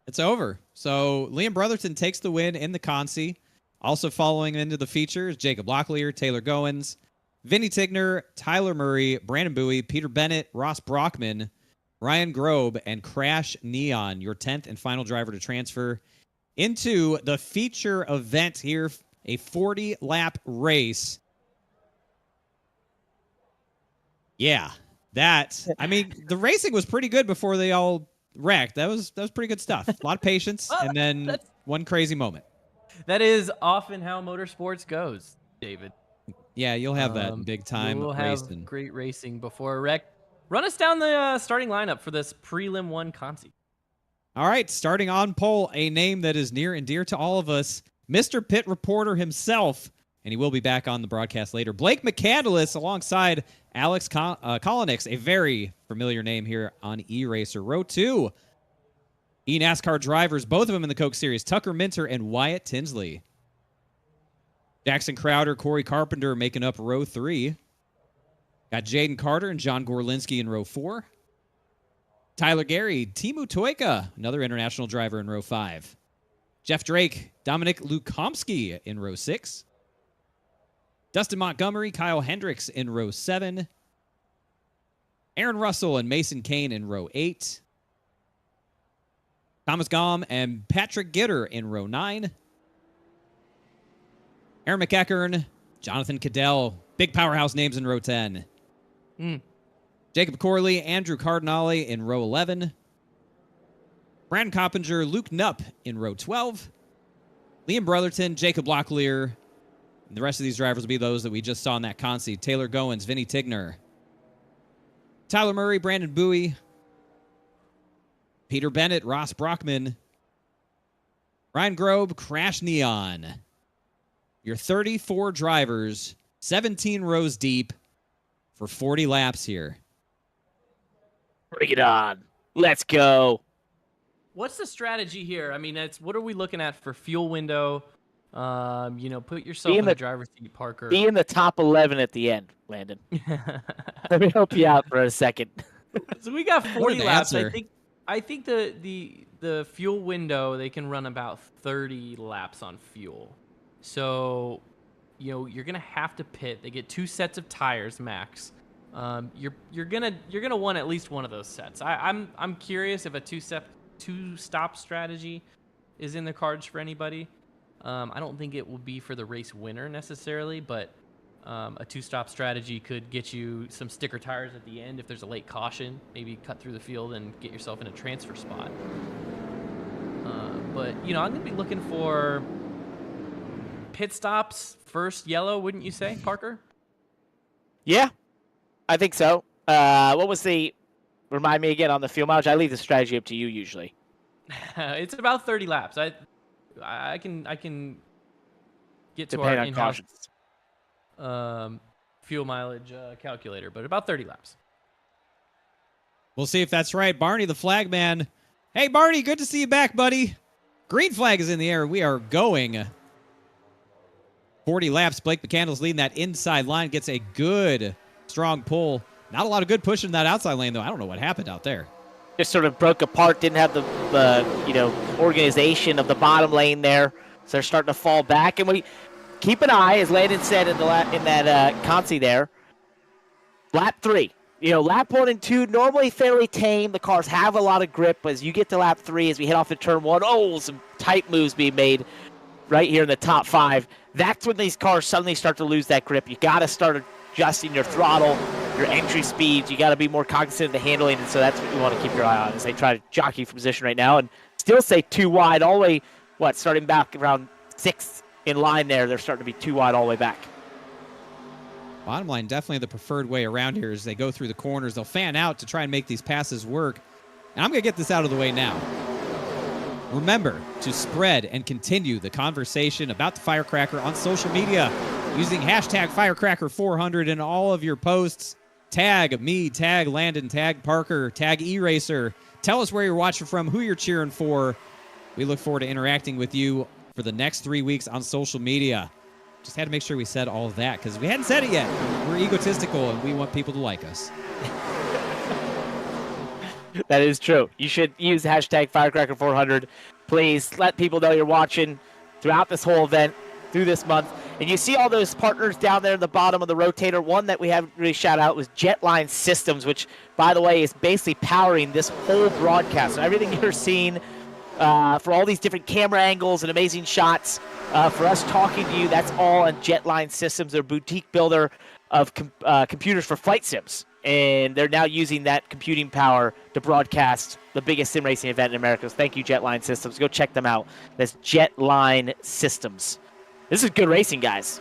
It's over. So Liam Brotherton takes the win in the Consi. Also following into the features, Jacob Locklear, Taylor Goins, Vinny Tigner, Tyler Murray, Brandon Bowie, Peter Bennett, Ross Brockman, Ryan Grobe, and Crash Neon, your 10th and final driver to transfer into the feature event here, a 40-lap race. Yeah, I mean, the racing was pretty good before they all wrecked. That was pretty good stuff. A lot of patience, and then one crazy moment. That is often how motorsports goes, David. Yeah, you'll have that big time We'll have racing. great racing before a wreck. Run us down the starting lineup for this Prelim 1 Consi. All right, starting on pole, a name that is near and dear to all of us, Mr. Pit Reporter himself, and he will be back on the broadcast later. Blake McCandless alongside Alex Kolonix, a very familiar name here on E-Racer. Row 2, E-NASCAR drivers, both of them in the Coke Series, Tucker Minter and Wyatt Tinsley. Jackson Crowder, Corey Carpenter making up row 3. Got Jaden Carter and John Gorlinski in row 4. Tyler Gary, Timu Toika, another international driver in row 5. Jeff Drake, Dominic Lukomsky in row 6. Dustin Montgomery, Kyle Hendricks in row 7. Aaron Russell and Mason Kane in row 8. Thomas Gom and Patrick Gitter in row 9. Aaron McEachern, Jonathan Cadell, big powerhouse names in row 10. Jacob Corley, Andrew Cardinale in row 11. Brandon Coppinger, Luke Knupp in row 12. Liam Brotherton, Jacob Locklear. And the rest of these drivers will be those that we just saw in that Consi. Taylor Goins, Vinny Tigner. Tyler Murray, Brandon Bowie. Peter Bennett, Ross Brockman. Ryan Grobe, Crash Neon. Your 34 drivers, 17 rows deep for 40 laps here. Bring it on. Let's go. What's the strategy here? I mean, what are we looking at for fuel window? Put yourself in the driver's seat, Parker. Be in the top 11 at the end, Landon. Let me help you out for a second. So we got 40 an laps. answer. I think the fuel window, they can run about 30 laps on fuel. So, you're gonna have to pit. They get 2 sets of tires max. You're gonna want at least one of those sets. I'm curious if a two-stop strategy is in the cards for anybody. I don't think it will be for the race winner necessarily, but a 2-stop strategy could get you some sticker tires at the end if there's a late caution. Maybe cut through the field and get yourself in a transfer spot. But I'm gonna be looking for pit stops first yellow, wouldn't you say, Parker? Yeah, I think so. What was remind me again on the fuel mileage? I leave the strategy up to you usually. It's about 30 laps. I can get to Depending our on in-house cautions. fuel mileage calculator, but about 30 laps. We'll see if that's right. Barney, the flag man. Hey, Barney, good to see you back, buddy. Green flag is in the air. We are going 40 laps. Blake McCandless leading that inside line. Gets a good, strong pull Not a lot of good pushing that outside lane, though. I don't know what happened out there. Just sort of broke apart, didn't have the organization of the bottom lane there. So they're starting to fall back. And we keep an eye, as Landon said in that consi there, lap 3. Lap 1 and 2, normally fairly tame. The cars have a lot of grip. But as you get to lap 3, as we head off to turn 1, some tight moves being made right here in the top 5. That's when these cars suddenly start to lose that grip. You got to start adjusting your throttle, your entry speeds. You got to be more cognizant of the handling, and so that's what you want to keep your eye on as they try to jockey for position right now and still stay too wide all the way, starting back around 6th in line there. They're starting to be too wide all the way back. Bottom line, definitely the preferred way around here is they go through the corners. They'll fan out to try and make these passes work. And I'm going to get this out of the way now. Remember to spread and continue the conversation about the Firecracker on social media using hashtag Firecracker400 in all of your posts. Tag me, tag Landon, tag Parker, tag E-Racer. Tell us where you're watching from, who you're cheering for. We look forward to interacting with you for the next 3 weeks on social media. Just had to make sure we said all of that because we hadn't said it yet. We're egotistical and we want people to like us. That is true. You should use the hashtag Firecracker400. Please let people know you're watching throughout this whole event, through this month. And you see all those partners down there in the bottom of the rotator. One that we haven't really shout out was Jetline Systems, which, by the way, is basically powering this whole broadcast. So everything you're seeing for all these different camera angles and amazing shots, for us talking to you, that's all on Jetline Systems. They're a boutique builder of computers for flight sims. And they're now using that computing power to broadcast the biggest sim racing event in America. So thank you, Jetline Systems. Go check them out. That's Jetline Systems. This is good racing, guys.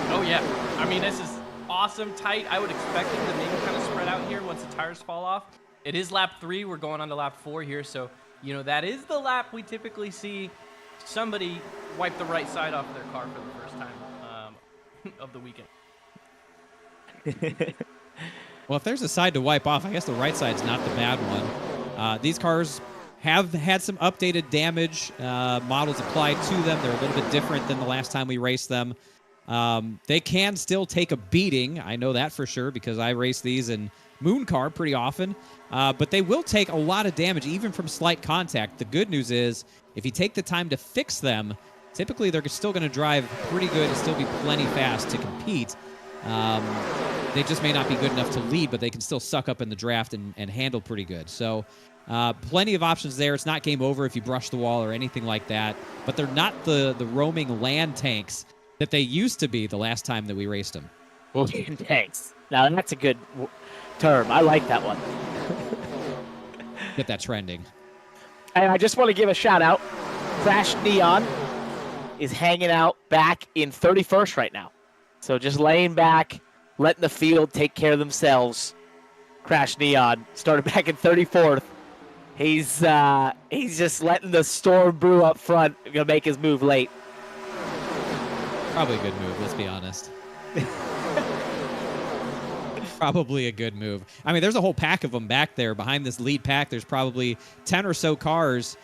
Oh, yeah. I mean, this is awesome, tight. I would expect them to maybe kind of spread out here once the tires fall off. It is lap 3. We're going on to lap 4 here. So, that is the lap we typically see somebody wipe the right side off their car for the first time of the weekend. Well, if there's a side to wipe off, I guess the right side's not the bad one. These cars have had some updated damage models applied to them. They're a little bit different than the last time we raced them. They can still take a beating. I know that for sure because I race these in Moon Car pretty often. But they will take a lot of damage, even from slight contact. The good news is, if you take the time to fix them, typically they're still going to drive pretty good and still be plenty fast to compete. They just may not be good enough to lead, but they can still suck up in the draft and handle pretty good. So plenty of options there. It's not game over if you brush the wall or anything like that. But they're not the roaming land tanks that they used to be the last time that we raced them. Land tanks. Now, that's a good term. I like that one. Get that trending. And I just want to give a shout-out. Crash Neon is hanging out back in 31st right now. So just laying back, letting the field take care of themselves. Crash Neon started back in 34th. He's just letting the storm brew up front. Gonna make his move late. Probably a good move, let's be honest. Probably a good move. I mean, there's a whole pack of them back there. Behind this lead pack, there's probably 10 or so cars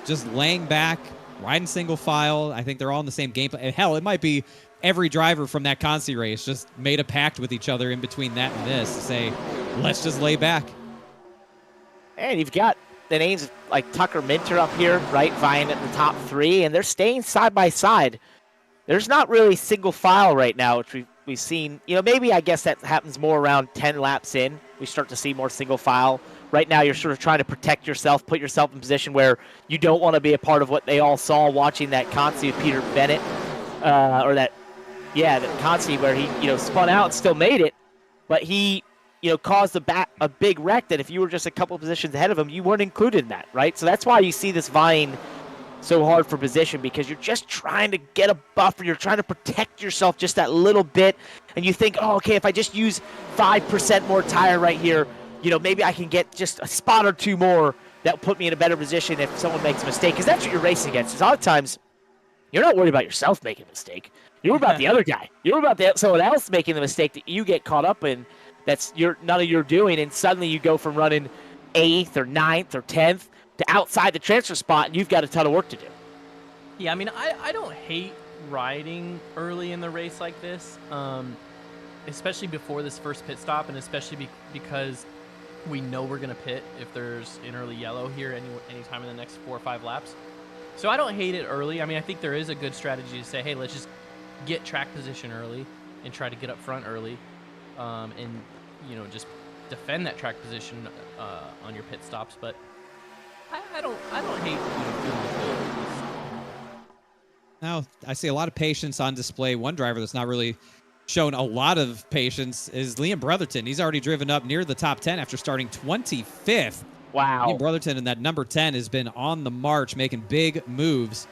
just laying back, riding single file. I think they're all in the same game. Hell, it might be every driver from that Consi race just made a pact with each other in between that and this to say, let's just lay back. And you've got the names like Tucker Minter up here, right, vying at the top 3, and they're staying side by side. There's not really single file right now, which we've seen. Maybe I guess that happens more around 10 laps in. We start to see more single file. Right now, you're sort of trying to protect yourself, put yourself in a position where you don't want to be a part of what they all saw watching that Consi with Peter Bennett, that Consi where he spun out and still made it, but he caused a big wreck that if you were just a couple of positions ahead of him, you weren't included in that, right? So that's why you see this vying so hard for position, because you're just trying to get a buffer. You're trying to protect yourself just that little bit, and you think, oh, okay, if I just use 5% more tire right here, maybe I can get just a spot or two more that will put me in a better position if someone makes a mistake, because that's what you're racing against. Is a lot of times you're not worried about yourself making a mistake. You're about the other guy. You're about someone else making the mistake that you get caught up in. That's none of your doing, and suddenly you go from running 8th or 9th or 10th to outside the transfer spot, and you've got a ton of work to do. Yeah, I mean, I don't hate riding early in the race like this. especially before this first pit stop, and especially because we know we're going to pit if there's an early yellow here anytime in the next 4 or 5 laps. So I don't hate it early. I mean, I think there is a good strategy to say, hey, let's just get track position early and try to get up front early, and just defend that track position on your pit stops. But I don't hate doing this. Now, I see a lot of patience on display. One driver that's not really shown a lot of patience is Liam Brotherton. He's already driven up near the top 10 after starting 25th. Wow. Liam Brotherton in that number 10 has been on the march, making big moves.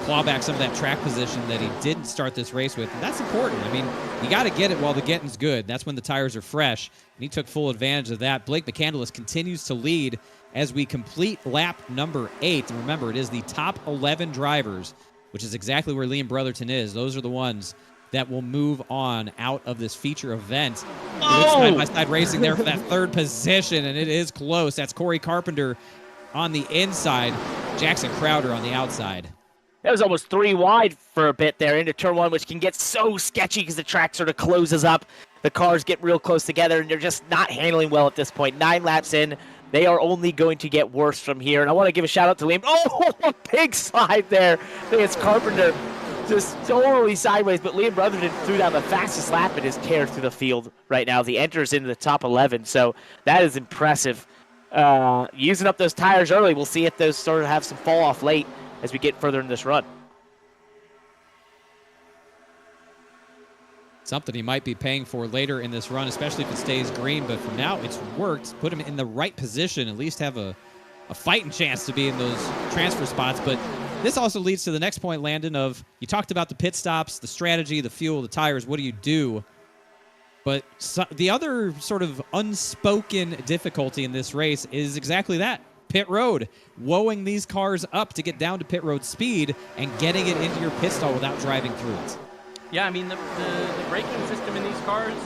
Claw back some of that track position that he didn't start this race with. And that's important. I mean, you got to get it while the getting's good. That's when the tires are fresh. And he took full advantage of that. Blake McCandless continues to lead as we complete lap number 8. And remember, it is the top 11 drivers, which is exactly where Liam Brotherton is. Those are the ones that will move on out of this feature event. Side-by-side racing there for that third position, and it is close. That's Corey Carpenter on the inside, Jackson Crowder on the outside. That was almost 3 wide for a bit there into turn 1, which can get so sketchy because the track sort of closes up. The cars get real close together, and they're just not handling well at this point. 9 laps in, they are only going to get worse from here. And I want to give a shout-out to Liam. Oh, a big slide there. I think it's Carpenter just totally sideways, but Liam Brotherton threw down the fastest lap in his tear through the field right now. He enters into the top 11, so that is impressive. Using up those tires early, we'll see if those sort of have some fall off late as we get further in this run. Something he might be paying for later in this run, especially if it stays green, but for now it's worked. Put him in the right position, at least have a fighting chance to be in those transfer spots. But this also leads to the next point, Landon, of you talked about the pit stops, the strategy, the fuel, the tires. What do you do? But the other sort of unspoken difficulty in this race is exactly that. Pit road. Woeing these cars up to get down to pit road speed and getting it into your pit stall without driving through it. Yeah, I mean, the braking system in these cars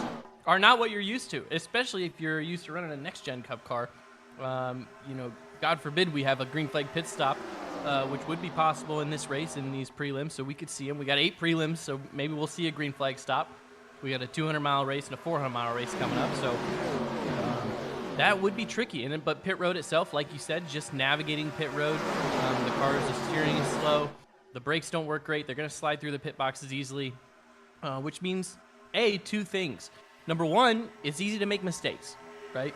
are not what you're used to, especially if you're used to running a next-gen Cup car. God forbid we have a green flag pit stop, which would be possible in this race, in these prelims, so we could see them. We got 8 prelims, so maybe we'll see a green flag stop. We got a 200-mile race and a 400-mile race coming up, so that would be tricky. But pit road itself, like you said, just navigating pit road, the cars, the steering is slow, the brakes don't work great, they're going to slide through the pit boxes easily, which means, 2 things. Number 1, it's easy to make mistakes, right?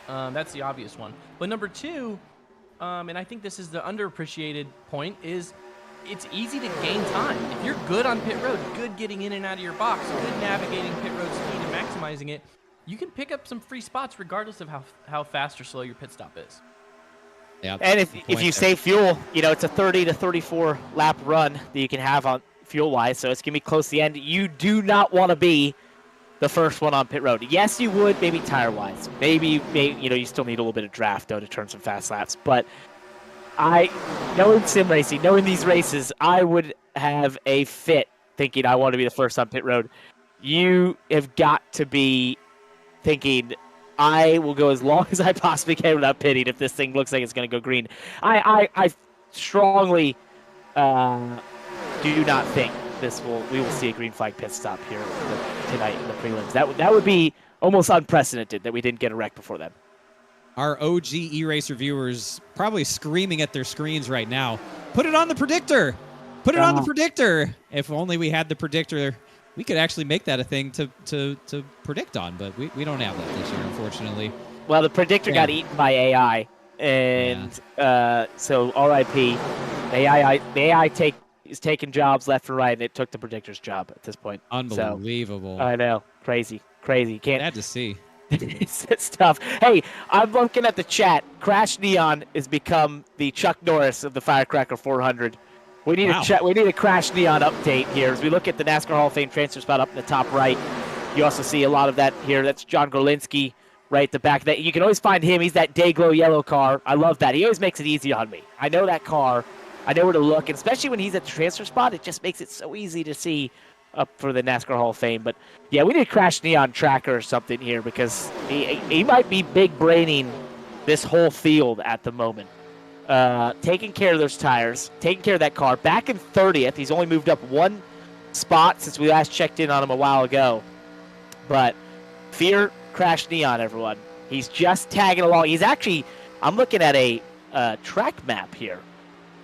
That's the obvious one. But number 2, and I think this is the underappreciated point, is it's easy to gain time. If you're good on pit road, good getting in and out of your box, good navigating pit road speed and maximizing it, you can pick up some free spots regardless of how fast or slow your pit stop is. Yeah, and if you save fuel, it's a 30 to 34 lap run that you can have on fuel-wise, so it's going to be close to the end. You do not want to be the first one on pit road. Yes, you would, maybe tire-wise. Maybe you still need a little bit of draft, though, to turn some fast laps. But knowing sim racing, knowing these races, I would have a fit thinking I want to be the first on pit road. You have got to be thinking, I will go as long as I possibly can without pitting if this thing looks like it's going to go green. I strongly do not think we will see a green flag pit stop here tonight in the prelims. That would be almost unprecedented that we didn't get a wreck before then. Our OG E-Racer viewers probably screaming at their screens right now. Put it on the predictor. Put it on the predictor. If only we had the predictor, we could actually make that a thing to predict on, but we don't have that this year, unfortunately. Well, the predictor got eaten by AI, and so RIP. The AI is taking jobs left and right, and it took the predictor's job at this point. Unbelievable. So, I know. Crazy. Can't. Sad to see. It's tough. Hey, I'm looking at the chat. Crash Neon has become the Chuck Norris of the Firecracker 400. We need a Crash Neon update here as we look at the NASCAR Hall of Fame transfer spot up in the top right. You also see a lot of that here. That's John Gorlinski right at the back. That you can always find him. He's that Dayglow yellow car. I love that. He always makes it easy on me. I know that car. I know where to look, and especially when he's at the transfer spot, it just makes it so easy to see up for the NASCAR Hall of Fame. But yeah, we need a Crash Neon tracker or something here because he might be big braining this whole field at the moment. Taking care of those tires, taking care of that car. Back in 30th, he's only moved up 1 spot since we last checked in on him a while ago. But Fear Crash Neon, everyone. He's just tagging along. He's actually, I'm looking at a track map here.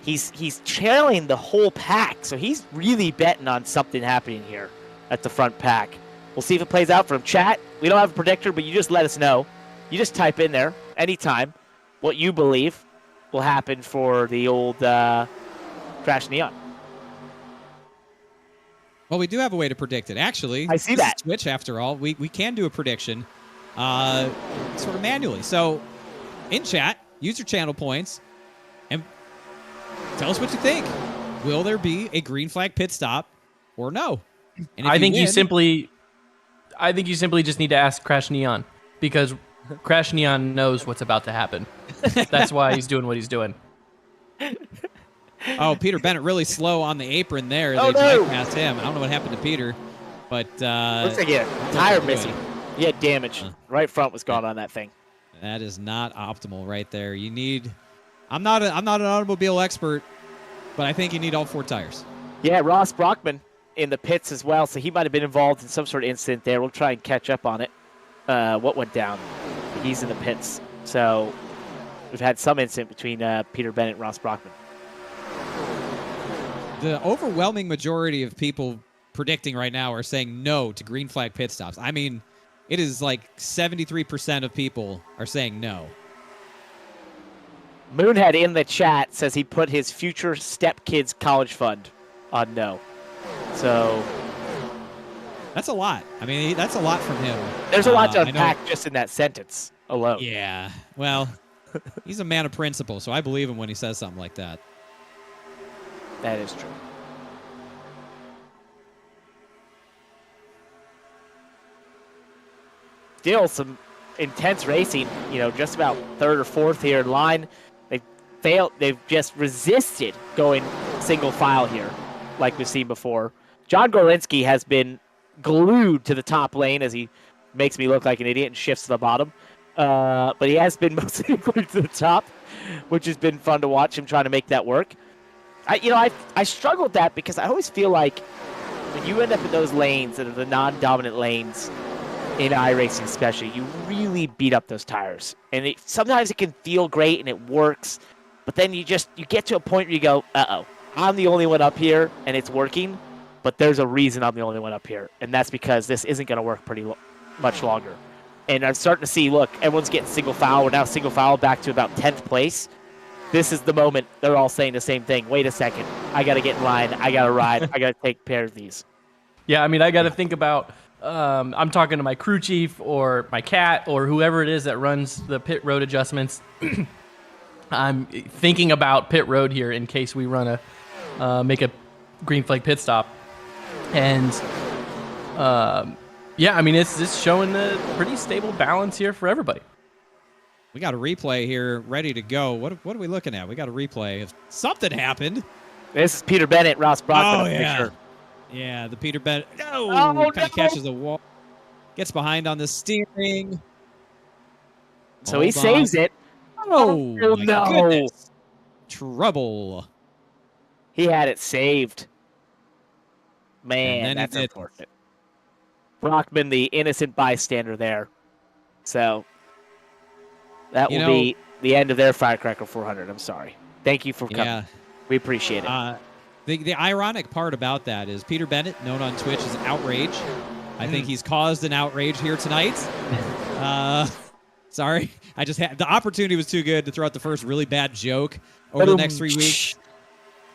He's trailing the whole pack, so he's really betting on something happening here at the front pack. We'll see if it plays out for him. Chat, we don't have a predictor, but you just let us know. You just type in there anytime what you believe will happen for the old Crash Neon. Well, we do have a way to predict it. Actually, I see that. Twitch, after all, we can do a prediction sort of manually. So in chat, use your channel points and tell us what you think. Will there be a green flag pit stop or no? And I think you simply just need to ask Crash Neon, because Crash Neon knows what's about to happen. That's why he's doing what he's doing. Oh, Peter Bennett really slow on the apron there. Oh, they no. bypassed him. I don't know what happened to Peter, but looks like he had a tire missing. He had damage. Right front was gone on that thing. that is not optimal right there. You need. I'm not an automobile expert, but I think you need all 4 tires. Yeah, Ross Brockman in the pits as well, so he might have been involved in some sort of incident there. We'll try and catch up on it. What went down? He's in the pits, so we've had some incident between Peter Bennett and Ross Brockman. The overwhelming majority of people predicting right now are saying no to green flag pit stops. I mean, it is like 73% of people are saying no. Moonhead in the chat says he put his future stepkids college fund on no. So That's a lot. I mean, that's a lot from him. there's a lot to I know- unpack just in that sentence alone. Yeah. Well, he's a man of principle, so I believe him when he says something like that. That is true. Still some intense racing, just about 3rd or 4th here in line. They've just resisted going single file here, like we've seen before. John Gorlinski has been glued to the top lane as he makes me look like an idiot and shifts to the bottom. But he has been mostly glued to the top, which has been fun to watch him trying to make that work. I struggle with that because I always feel like when you end up in those lanes that are the non-dominant lanes in iRacing especially, you really beat up those tires. And sometimes it can feel great and it works, but then you get to a point where you go, uh-oh, I'm the only one up here and it's working, but there's a reason I'm the only one up here, and that's because this isn't going to work much longer. And I'm starting to see, look, everyone's getting single foul. We're now single foul back to about 10th place. This is the moment they're all saying the same thing. Wait a second. I got to get in line. I got to ride. I got to take care of these. Yeah, I mean, I got to think about, I'm talking to my crew chief or my cat or whoever it is that runs the pit road adjustments. I'm thinking about pit road here in case we run make a green flag pit stop. And, yeah, I mean, it's just showing a pretty stable balance here for everybody. We got a replay here ready to go. What are we looking at? We got a replay. If something happened. This is Peter Bennett, Ross Brockman. Oh, yeah. Picture. Yeah, the Peter Bennett. No! Oh, Kind no. of catches the wall. Gets behind on the steering. So he Hold on. saves it. Oh, Oh, my no. goodness. Trouble. He had it saved. Man, And then he that's did. unfortunate. Brockman, the innocent bystander there. So that will be the end of their Firecracker 400. I'm sorry. Thank you for coming. Yeah. We appreciate it. The ironic part about that is Peter Bennett, known on Twitch as Outrage. I think he's caused an outrage here tonight. Sorry. I just had the opportunity was too good to throw out the first really bad joke over the next 3 weeks.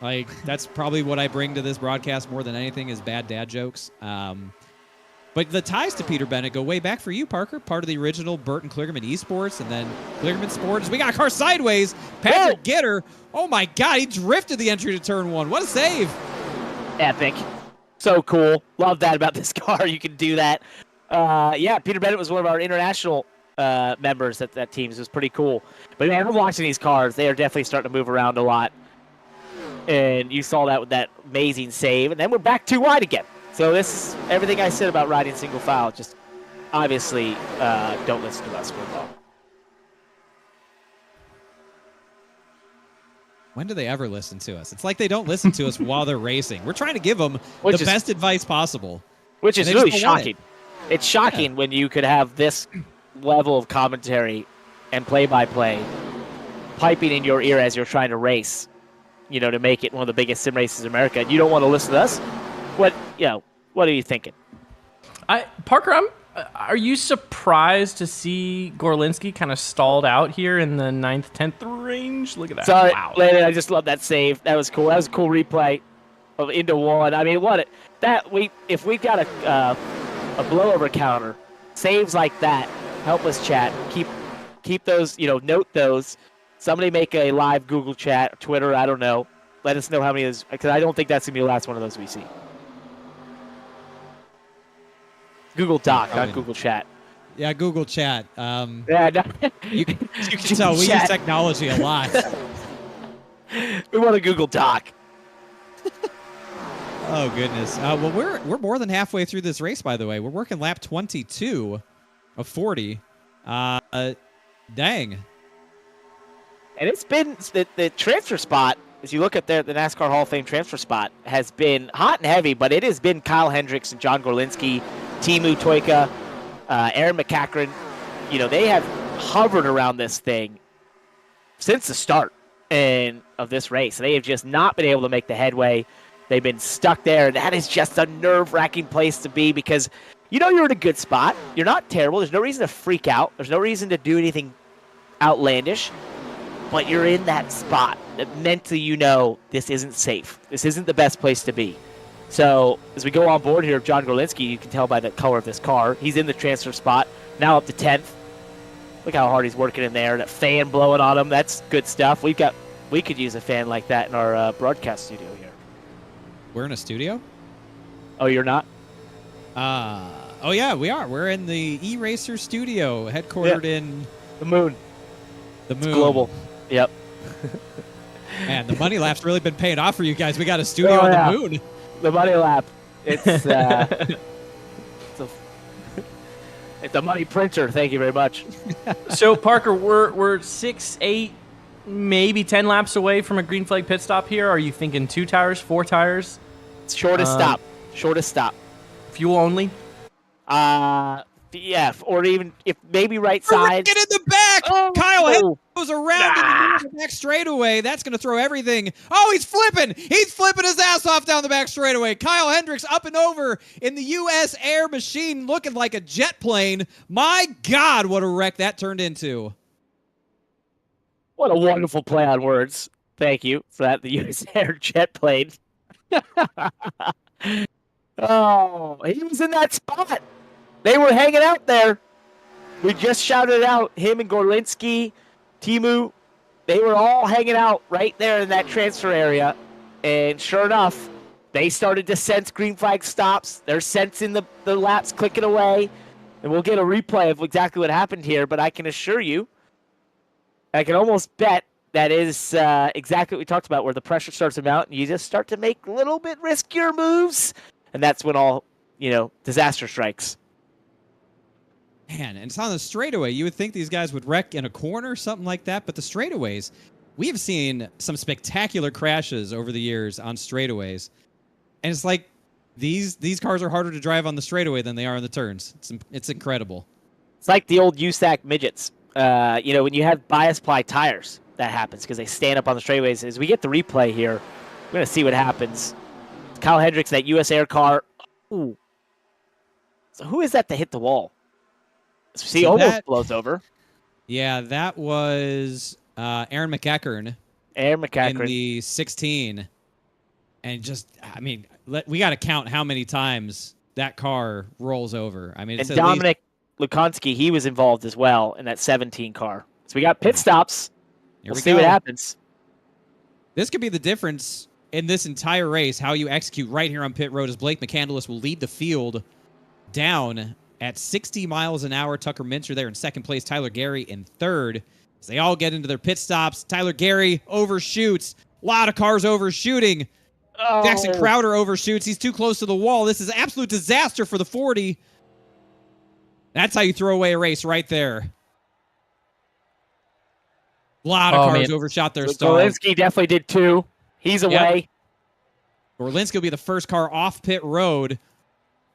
Like, that's probably what I bring to this broadcast more than anything is bad dad jokes. But the ties to Peter Bennett go way back for you, Parker. Part of the original Burton Kligerman Esports and then Kligerman Sports. We got a car sideways. Patrick Gitter. Oh, my God. He drifted the entry to turn 1. What a save. Epic. So cool. Love that about this car. You can do that. Yeah, Peter Bennett was one of our international members at that team. So it was pretty cool. But, man, I'm watching these cars. They are definitely starting to move around a lot. And you saw that with that amazing save. And then we're back too wide again. So this is everything I said about riding single file. Just obviously don't listen to us. We're wrong. When do they ever listen to us? It's like they don't listen to us while they're racing. We're trying to give them the best advice possible. Which is And they really just don't want shocking. It's shocking when you could have this level of commentary and play-by-play piping in your ear as you're trying to race, to make it one of the biggest sim races in America. And you don't want to listen to us? What are you thinking? Parker, are you surprised to see Gorlinski kind of stalled out here in the 9th, 10th range? Look at that. Sorry, wow. Landon, I just love that save. That was cool. That was a cool replay of into one. I mean, if we've got a blowover counter, saves like that, help us chat. Keep those, note those. Somebody make a live Google chat, Twitter, I don't know. Let us know how many of those, because I don't think that's going to be the last one of those we see. Google Doc, not Google Chat. Yeah, Google Chat. Yeah, no. You can tell we use technology a lot. We want a Google Doc. Oh goodness. Well, we're more than halfway through this race, by the way. We're working lap 22 of 40. Dang. And it's been the transfer spot. As you look at the NASCAR Hall of Fame transfer spot, has been hot and heavy, but it has been Kyle Hendricks and John Gorlinski, Timu Toika, Aaron McCachran. They have hovered around this thing since the start of this race. They have just not been able to make the headway. They've been stuck there. That is just a nerve-wracking place to be because you're in a good spot. You're not terrible. There's no reason to freak out. There's no reason to do anything outlandish. But you're in that spot that mentally this isn't safe. This isn't the best place to be. So as we go on board here, John Gorlinski, you can tell by the color of this car, he's in the transfer spot, now up to 10th. Look how hard he's working in there. That fan blowing on him, that's good stuff. We could use a fan like that in our broadcast studio here. We're in a studio? Oh, you're not? Oh yeah, we are. We're in the E-Racer studio, headquartered in the moon. It's global. Yep. Man, the money lap's really been paying off for you guys. We got a studio on the moon. The money lap. It's it's a money printer. Thank you very much. So Parker, we're 6, 8, maybe 10 laps away from a green flag pit stop here. Are you thinking 2 tires, 4 tires? Shortest stop. Shortest stop. Fuel only? Yeah, or even if maybe right side. Get in the back! Oh, Kyle goes around in the back straightaway. That's going to throw everything. Oh, he's flipping! He's flipping his ass off down the back straightaway. Kyle Hendricks up and over in the U.S. Air Machine looking like a jet plane. My God, what a wreck that turned into. What a wonderful play on words. Thank you for that, the U.S. Air jet plane. Oh, he was in that spot. They were hanging out there. We just shouted out him and Gorlinski, Timu. They were all hanging out right there in that transfer area. And sure enough, they started to sense green flag stops. They're sensing the laps clicking away. And we'll get a replay of exactly what happened here. But I can assure you, I can almost bet that is exactly what we talked about, where the pressure starts to mount and you just start to make a little bit riskier moves. And that's when all, disaster strikes. Man, and it's on the straightaway. You would think these guys would wreck in a corner, something like that. But the straightaways, we have seen some spectacular crashes over the years on straightaways. And it's like these cars are harder to drive on the straightaway than they are on the turns. It's incredible. It's like the old USAC midgets. When you have bias ply tires, that happens because they stand up on the straightaways. As we get the replay here, we're going to see what happens. Kyle Hendricks, that U.S. Air car. Ooh. So who is that hit the wall? See, so almost blows over. Yeah, that was Aaron McCachran. Aaron McCachran. In the 16. And we got to count how many times that car rolls over. I mean, it's and Dominic Lukonski, he was involved as well in that 17 car. So we got pit stops. We'll see what happens. This could be the difference in this entire race, how you execute right here on pit road, as Blake McCandless will lead the field down at 60 miles an hour. Tucker Minter there in second place. Tyler Gary in third. As they all get into their pit stops. Tyler Gary overshoots. A lot of cars overshooting. Oh. Jackson Crowder overshoots. He's too close to the wall. This is an absolute disaster for the 40. That's how you throw away a race right there. A lot of cars overshot their stalls. Gorlinski definitely did too. He's away. Gorlinski will be the first car off pit road.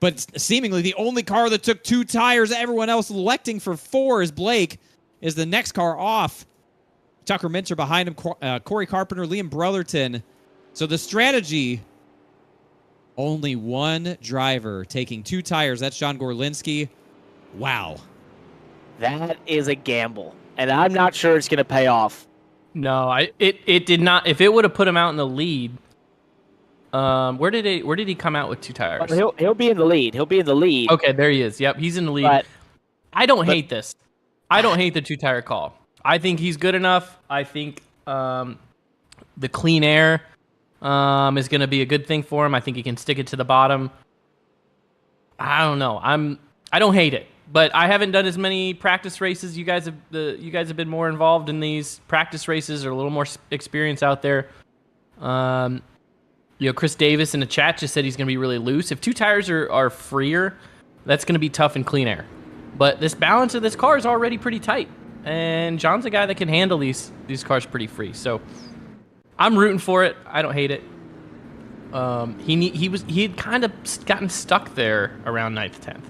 But seemingly the only car that took 2 tires, everyone else electing for 4 is Blake, is the next car off. Tucker Minter behind him, Corey Carpenter, Liam Brotherton. So the strategy, only one driver taking 2 tires. That's John Gorlinski. Wow. That is a gamble, and I'm not sure it's going to pay off. No, it did not. If it would have put him out in the lead, where did he come out with 2 tires? He'll be in the lead. He'll be in the lead. Okay, there he is. Yep, he's in the lead. I don't hate this. I don't hate the 2-tire call. I think he's good enough. I think the clean air is going to be a good thing for him. I think he can stick it to the bottom. I don't know. I don't hate it, but I haven't done as many practice races. You guys have been more involved in these practice races, or a little more experience out there. Chris Davis in the chat just said he's going to be really loose. If 2 tires are freer, that's going to be tough in clean air. But this balance of this car is already pretty tight, and John's a guy that can handle these cars pretty free. So I'm rooting for it. I don't hate it. He had kind of gotten stuck there around 9th, 10th.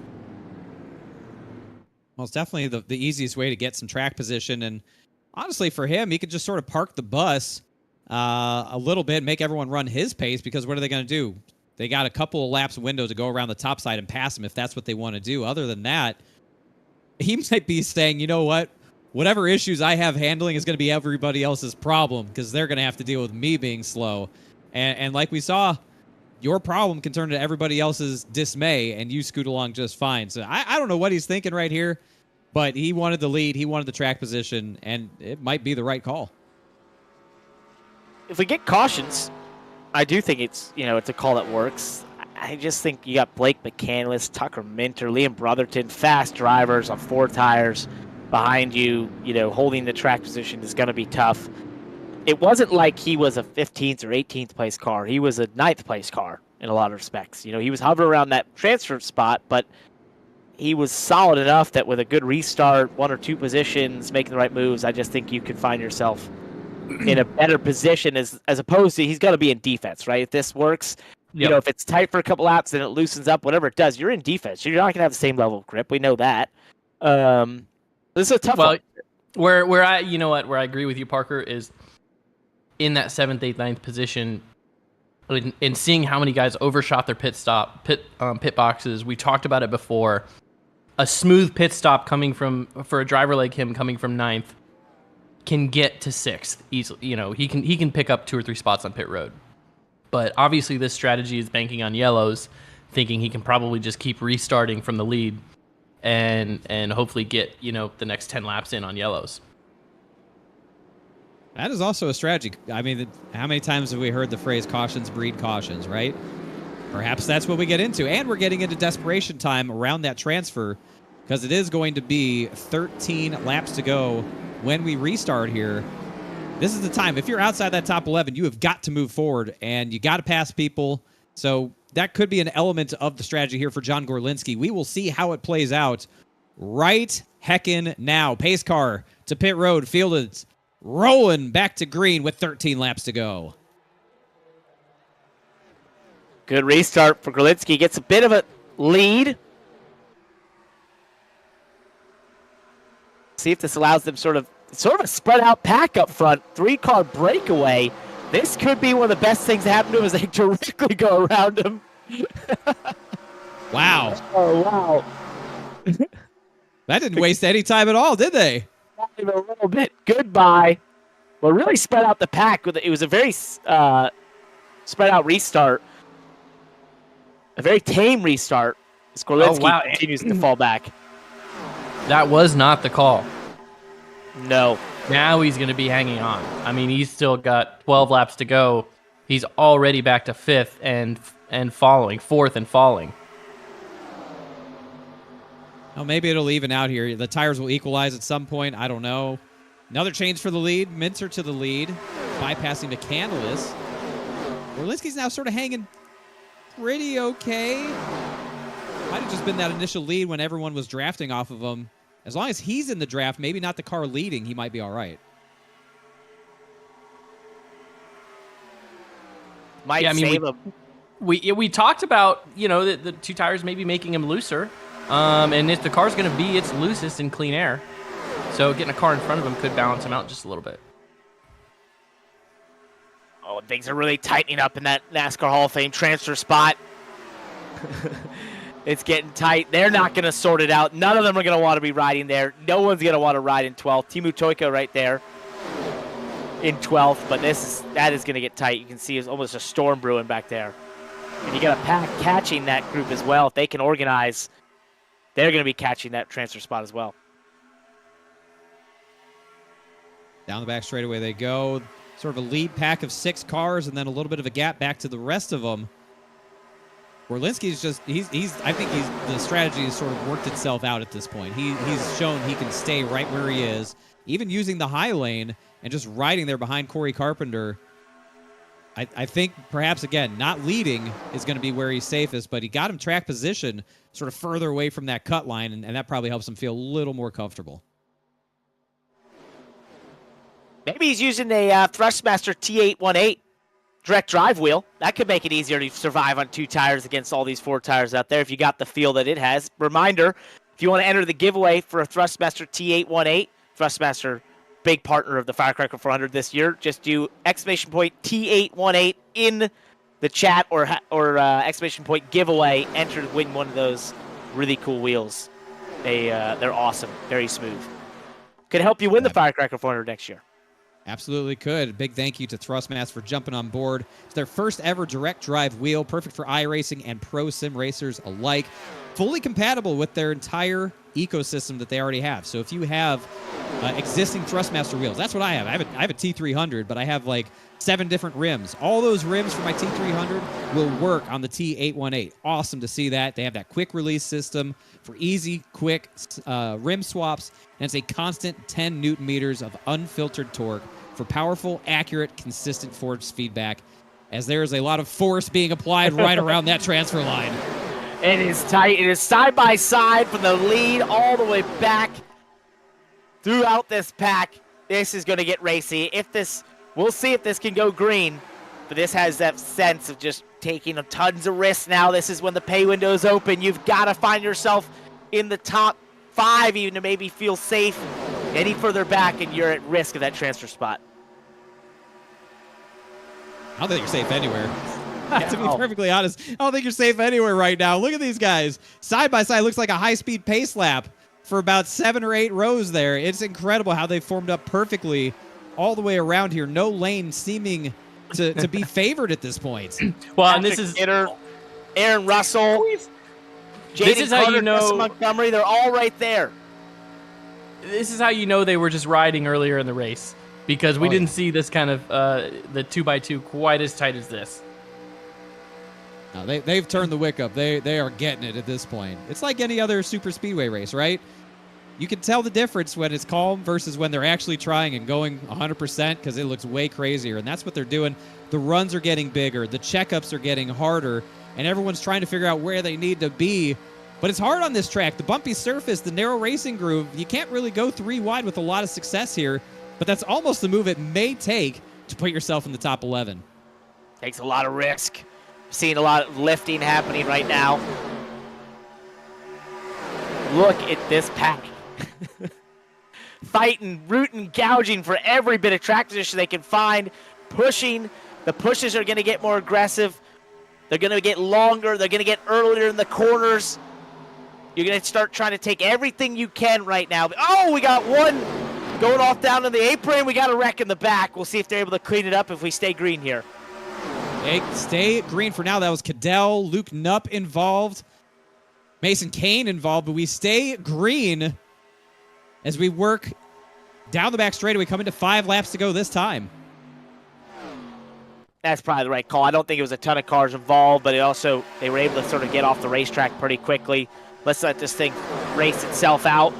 Well, it's definitely the easiest way to get some track position, and honestly, for him, he could just sort of park the bus a little bit, make everyone run his pace, because what are they going to do? They got a couple of laps window to go around the top side and pass him if that's what they want to do. Other than that, he might be saying, you know what? Whatever issues I have handling is going to be everybody else's problem, because they're going to have to deal with me being slow. And like we saw, your problem can turn to everybody else's dismay, and you scoot along just fine. So I don't know what he's thinking right here, but he wanted the lead. He wanted the track position, and it might be the right call. If we get cautions, I do think it's a call that works. I just think you got Blake McCandless, Tucker Minter, Liam Brotherton, fast drivers on 4 tires behind you. Holding the track position is going to be tough. It wasn't like he was a 15th or 18th place car. He was a 9th place car in a lot of respects. He was hovering around that transfer spot, but he was solid enough that with a good restart, 1 or 2 positions, making the right moves, I just think you can find yourself in a better position as opposed to he's got to be in defense, right? If this works, if it's tight for a couple laps and it loosens up, whatever it does, you're in defense. You're not going to have the same level of grip. We know that. This is a tough one. Where I agree with you, Parker, is in that 7th, 8th, 9th position, and seeing how many guys overshot their pit boxes. We talked about it before. A smooth pit stop for a driver like him coming from 9th can get to 6th easily. He can pick up 2 or 3 spots on pit road. But obviously this strategy is banking on yellows, thinking he can probably just keep restarting from the lead and hopefully get, the next 10 laps in on yellows. That is also a strategy. I mean, how many times have we heard the phrase cautions breed cautions, right? Perhaps that's what we get into. And we're getting into desperation time around that transfer, because it is going to be 13 laps to go when we restart here. This is the time. If you're outside that top 11, you have got to move forward, and you got to pass people. So that could be an element of the strategy here for John Gorlinski. We will see how it plays out right heckin' now. Pace car to pit road, fielded, rolling back to green with 13 laps to go. Good restart for Gorlinski. Gets a bit of a lead. See if this allows them sort of a spread out pack up front. 3-car breakaway. This could be one of the best things that happen to him as they directly go around him. Wow. Oh, wow. That didn't waste any time at all, did they? Not even a little bit. Goodbye. Well, really spread out the pack. It was a very spread out restart. A very tame restart. Gorlinski continues to fall back. That was not the call. No. Now he's going to be hanging on. I mean, he's still got 12 laps to go. He's already back to 5th and falling, 4th and falling. Oh, maybe it'll even out here. The tires will equalize at some point. I don't know. Another change for the lead. Minter to the lead, bypassing McCandless. Gorlinski's now sort of hanging pretty okay. Might have just been that initial lead when everyone was drafting off of him. As long as he's in the draft, maybe not the car leading, he might be all right. Might save him. We talked about, the two tires maybe making him looser. And if the car's going to be its loosest in clean air, so getting a car in front of him could balance him out just a little bit. Oh, things are really tightening up in that NASCAR Hall of Fame transfer spot. It's getting tight. They're not going to sort it out. None of them are going to want to be riding there. No one's going to want to ride in 12th. Timu Toika right there in 12th, but that is going to get tight. You can see it's almost a storm brewing back there. And you got a pack catching that group as well. If they can organize, they're going to be catching that transfer spot as well. Down the back straightaway they go. Sort of a lead pack of 6 cars, and then a little bit of a gap back to the rest of them. Orlinski's just, I think the strategy has sort of worked itself out at this point. He's shown he can stay right where he is, even using the high lane and just riding there behind Corey Carpenter. I think perhaps, again, not leading is going to be where he's safest, but he got him track position sort of further away from that cut line, and that probably helps him feel a little more comfortable. Maybe he's using a Thrustmaster T818 direct drive wheel. That could make it easier to survive on 2 tires against all these 4 tires out there if you got the feel that it has. Reminder, if you want to enter the giveaway for a Thrustmaster T818, Thrustmaster, big partner of the Firecracker 400 this year, just do exclamation point T818 in the chat or exclamation point giveaway. Enter to win one of those really cool wheels. They're awesome, very smooth. Could help you win the Firecracker 400 next year. Absolutely could. Big thank you to Thrustmaster for jumping on board. It's their first ever direct drive wheel, perfect for iRacing and pro sim racers alike. Fully compatible with their entire ecosystem that they already have. So if you have existing Thrustmaster wheels, that's what I have. I have a T300, but I have like 7 different rims. All those rims for my T300 will work on the T818. Awesome to see that. They have that quick release system for easy, quick rim swaps, and it's a constant 10 Newton meters of unfiltered torque for powerful, accurate, consistent force feedback, as there is a lot of force being applied right around that transfer line. It is tight. It is side by side from the lead all the way back throughout this pack. This is going to get racy. We'll see if this can go green, but this has that sense of just taking tons of risks now. This is when the pay window is open. You've got to find yourself in the top 5 even to maybe feel safe. Any further back and you're at risk of that transfer spot. I don't think you're safe anywhere. To be perfectly honest, I don't think you're safe anywhere right now. Look at these guys. Side by side, looks like a high-speed pace lap for about 7 or 8 rows there. It's incredible how they formed up perfectly all the way around here. No lane seeming to be favored at this point. Well, and this is Aaron Russell, Jaden Carter, Chris Montgomery. They're all right there. This is how you know they were just riding earlier in the race, because we didn't see this kind of the 2x2 quite as tight as this. No, they've turned the wick up. They are getting it at this point. It's like any other super speedway race, right? You can tell the difference when it's calm versus when they're actually trying and going 100%, because it looks way crazier, and that's what they're doing. The runs are getting bigger, the checkups are getting harder, and everyone's trying to figure out where they need to be. But it's hard on this track. The bumpy surface, the narrow racing groove, you can't really go 3 wide with a lot of success here, but that's almost the move it may take to put yourself in the top 11. Takes a lot of risk. Seeing a lot of lifting happening right now. Look at this pack. Fighting, rooting, gouging for every bit of track position they can find. Pushing. The pushes are going to get more aggressive. They're going to get longer. They're going to get earlier in the corners. You're going to start trying to take everything you can right now. Oh, we got one going off down in the apron. We got a wreck in the back. We'll see if they're able to clean it up if we stay green here. Stay green for now. That was Cadell, Luke Knupp involved, Mason Kane involved, but we stay green as we work down the back straightaway, coming to 5 laps to go this time. That's probably the right call. I don't think it was a ton of cars involved, but they were able to sort of get off the racetrack pretty quickly. Let's let this thing race itself out.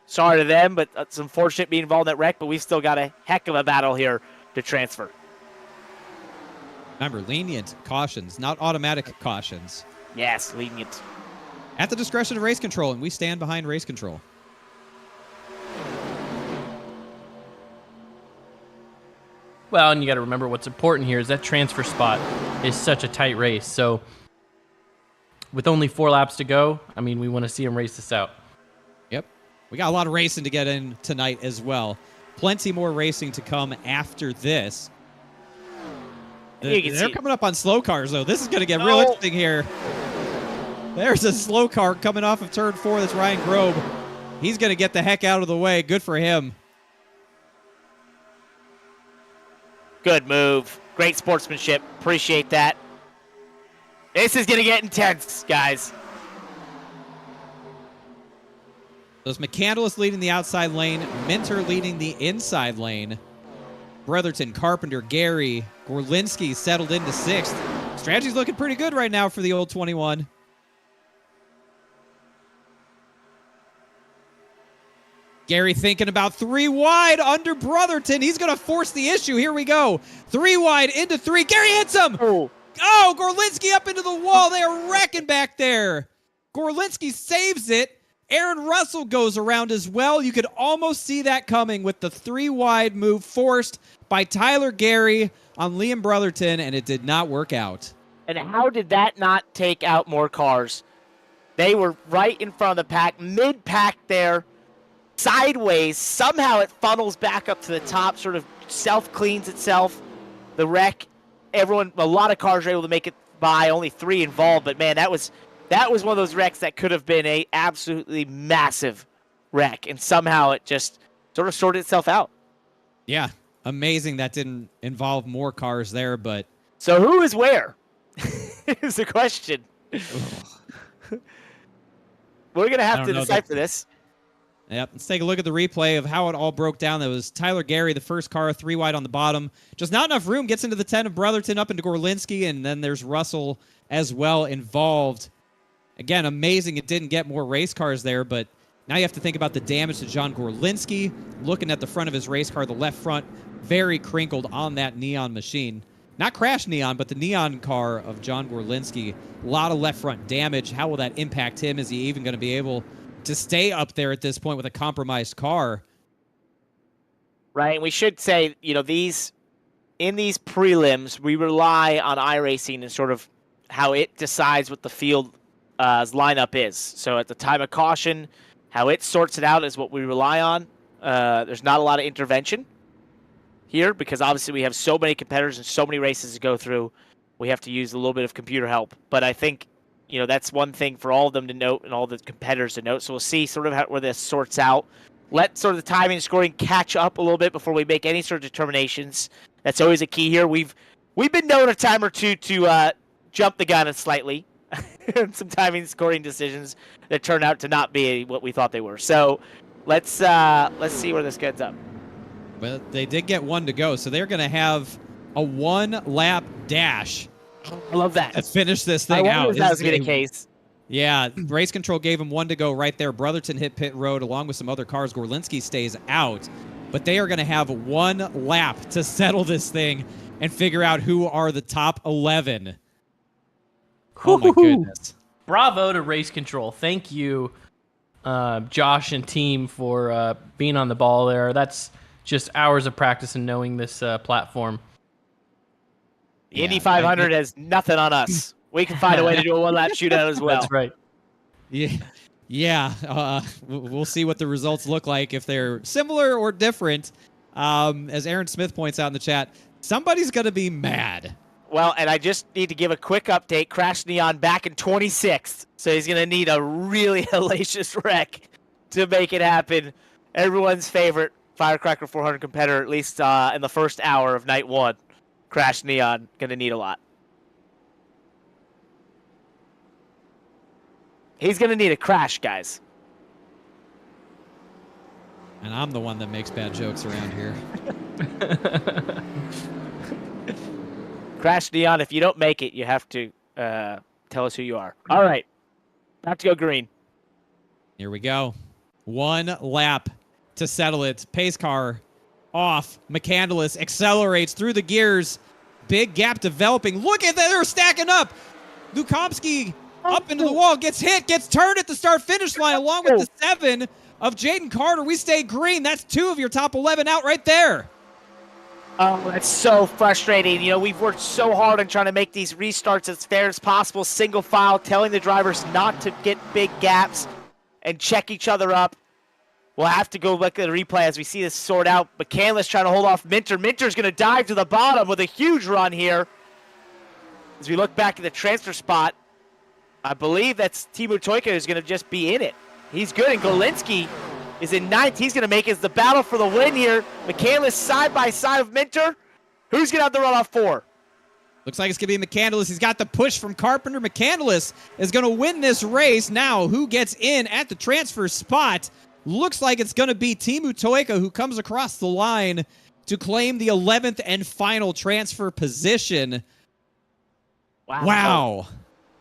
Sorry to them, but it's unfortunate being involved in that wreck, but we've still got a heck of a battle here to transfer. Remember, lenient cautions, not automatic cautions. Yes, lenient. At the discretion of race control, and we stand behind race control. Well, and you got to remember what's important here is that transfer spot is such a tight race. So with only 4 laps to go, I mean, we want to see him race this out. Yep. We got a lot of racing to get in tonight as well. Plenty more racing to come after this. They're coming up on slow cars, though. This is going to get real interesting here. There's a slow car coming off of turn 4. That's Ryan Grobe. He's going to get the heck out of the way. Good for him. Good move. Great sportsmanship. Appreciate that. This is going to get intense, guys. Those McCandless leading the outside lane. Minter leading the inside lane. Brotherton, Carpenter, Gary, Gorlinski settled into 6th. Strategy's looking pretty good right now for the old 21. Gary thinking about 3 wide under Brotherton. He's going to force the issue. Here we go. 3 wide into 3. Gary hits him. Oh, Gorlinski up into the wall. They are wrecking back there. Gorlinski saves it. Aaron Russell goes around as well. You could almost see that coming with the 3 wide move forced by Tyler Gary on Liam Brotherton, and it did not work out. And how did that not take out more cars? They were right in front of the pack, mid-pack there, sideways. Somehow it funnels back up to the top, sort of self-cleans itself. The wreck, a lot of cars were able to make it by, only 3 involved, but man, that was one of those wrecks that could have been a absolutely massive wreck, and somehow it just sort of sorted itself out. Yeah, amazing that didn't involve more cars there, but... So who is where? Is the question. We're going to have to decipher this. Yep, let's take a look at the replay of how it all broke down. That was Tyler Gary, the first car, 3 wide on the bottom. Just not enough room, gets into the 10 of Brotherton, up into Gorlinski, and then there's Russell as well involved. Again, amazing it didn't get more race cars there, but now you have to think about the damage to John Gorlinski. Looking at the front of his race car, the left front, very crinkled on that Neon machine. Not Crash Neon, but the Neon car of John Gorlinski. A lot of left front damage. How will that impact him? Is he even going to be able to stay up there at this point with a compromised car? Right, and we should say, in these prelims, we rely on iRacing and sort of how it decides what the field lineup is. So at the time of caution, how it sorts it out is what we rely on. There's not a lot of intervention here because obviously we have so many competitors and so many races to go through. We have to use a little bit of computer help. But I think, that's one thing for all of them to note and all the competitors to note. So we'll see sort of where this sorts out. Let sort of the timing and scoring catch up a little bit before we make any sort of determinations. That's always a key here. We've been known a time or two to jump the gun slightly. Some timing and scoring decisions that turn out to not be what we thought they were. So let's see where this gets up. Well, they did get 1 to go, so they're going to have a 1-lap dash. I love that. To finish this thing out. If that was the case. Yeah, race control gave him 1 to go right there. Brotherton hit pit road along with some other cars. Gorlinski stays out, but they are going to have 1 lap to settle this thing and figure out who are the top 11. Oh my goodness. Bravo to race control. Thank you, Josh and team, for being on the ball there. That's just hours of practice and knowing this platform. The Indy 500 has nothing on us. We can find a way to do a 1-lap shootout as well. That's right. Yeah. We'll see what the results look like, if they're similar or different. As Aaron Smith points out in the chat, somebody's going to be mad. Well, and I just need to give a quick update. Crash Neon back in 26th, so he's going to need a really hellacious wreck to make it happen. Everyone's favorite Firecracker 400 competitor, at least in the first hour of night 1. Crash Neon, going to need a lot. He's going to need a crash, guys. And I'm the one that makes bad jokes around here. Crash Neon, if you don't make it, you have to tell us who you are. All right. About to go green. Here we go. 1 lap to settle it. Pace car off. McCandless accelerates through the gears. Big gap developing. Look at that. They're stacking up. Lukomsky up into the wall. Gets hit. Gets turned at the start-finish line along with the 7 of Jaden Carter. We stay green. That's 2 of your top 11 out right there. Oh, that's so frustrating. You know, we've worked so hard on trying to make these restarts as fair as possible, single file, telling the drivers not to get big gaps and check each other up. We'll have to go look at the replay as we see this sort out. McCandless trying to hold off Minter. Minter's going to dive to the bottom with a huge run here. As we look back at the transfer spot, I believe that's Teemu Toika who's going to just be in it. He's good, and Golinski is in ninth. He's going to make it the battle for the win here. McCandless side by side with Minter. Who's going to have the runoff for? Looks like it's going to be McCandless. He's got the push from Carpenter. McCandless is going to win this race. Now, who gets in at the transfer spot? Looks like it's going to be Teemu Toika who comes across the line to claim the 11th and final transfer position. Wow.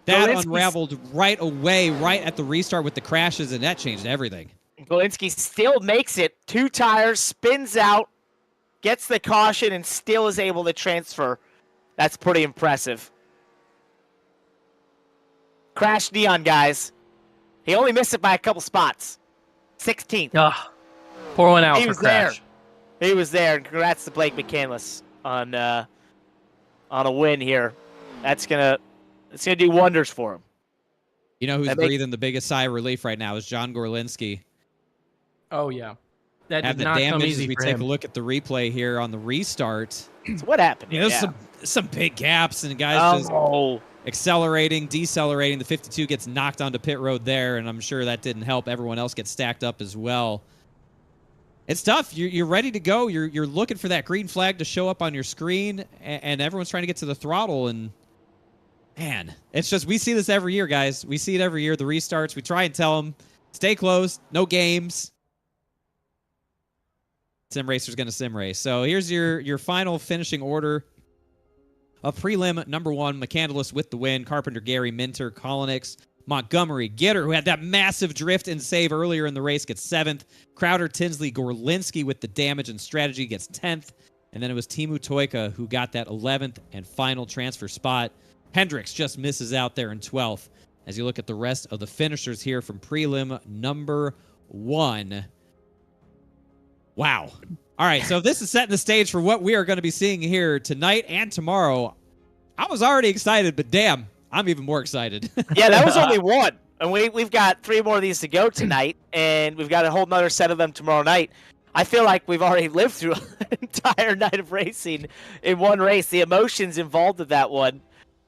That unraveled right away, right at the restart with the crashes, and that changed everything. Golinski still makes it. 2 tires, spins out, gets the caution, and still is able to transfer. That's pretty impressive. Crash Neon, guys. He only missed it by a couple spots. 16th. Pour one out He for was Crash. there. He was there. And congrats to Blake McCandless on a win here. It's gonna do wonders for him. You know who's breathing the biggest sigh of relief right now is John Gorlinski. Oh, yeah. That Have did the not come damage easy as we for take him. a look at the replay here on the restart. So what happened? You know, there's some big gaps, and guys just accelerating, decelerating. The 52 gets knocked onto pit road there, and I'm sure that didn't help. Everyone else gets stacked up as well. It's tough. You're ready to go. You're looking for that green flag to show up on your screen, and everyone's trying to get to the throttle. And man, it's just, we see this every year, guys. We see it every year. The restarts. We try and tell them, stay close, no games. Sim racer's going to sim race. So here's your final finishing order of prelim number 1. McCandless with the win. Carpenter, Gary, Minter, Kolonix, Montgomery, Gitter, who had that massive drift and save earlier in the race, gets 7th. Crowder, Tinsley, Gorlinski with the damage and strategy gets 10th. And then it was Teemu Toika who got that 11th and final transfer spot. Hendricks just misses out there in 12th. As you look at the rest of the finishers here from prelim number 1. Wow. All right, so this is setting the stage for what we are going to be seeing here tonight and tomorrow. I was already excited, but damn, I'm even more excited. Yeah, that was only one. And we've got 3 more of these to go tonight, and we've got a whole nother set of them tomorrow night. I feel like we've already lived through an entire night of racing in one race. The emotions involved with that one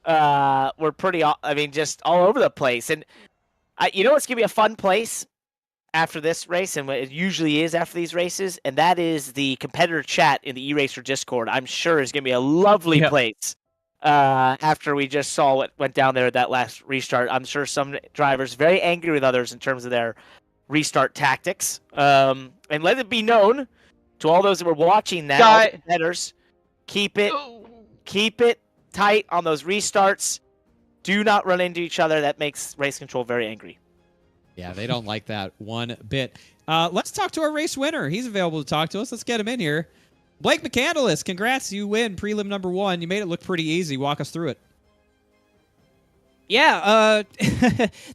were pretty, just all over the place. And you know what's going to be a fun place after this race, and what it usually is after these races, and that is the competitor chat in the eRacer Discord. I'm sure is going to be a lovely place after we just saw what went down there at that last restart. I'm sure some drivers very angry with others in terms of their restart tactics. And let it be known to all those that were watching that, all the competitors, keep it tight on those restarts. Do not run into each other. That makes race control very angry. Yeah, they don't like that one bit. Let's talk to our race winner. He's available to talk to us. Let's get him in here. Blake McCandless, congrats. You win prelim number 1. You made it look pretty easy. Walk us through it. Yeah,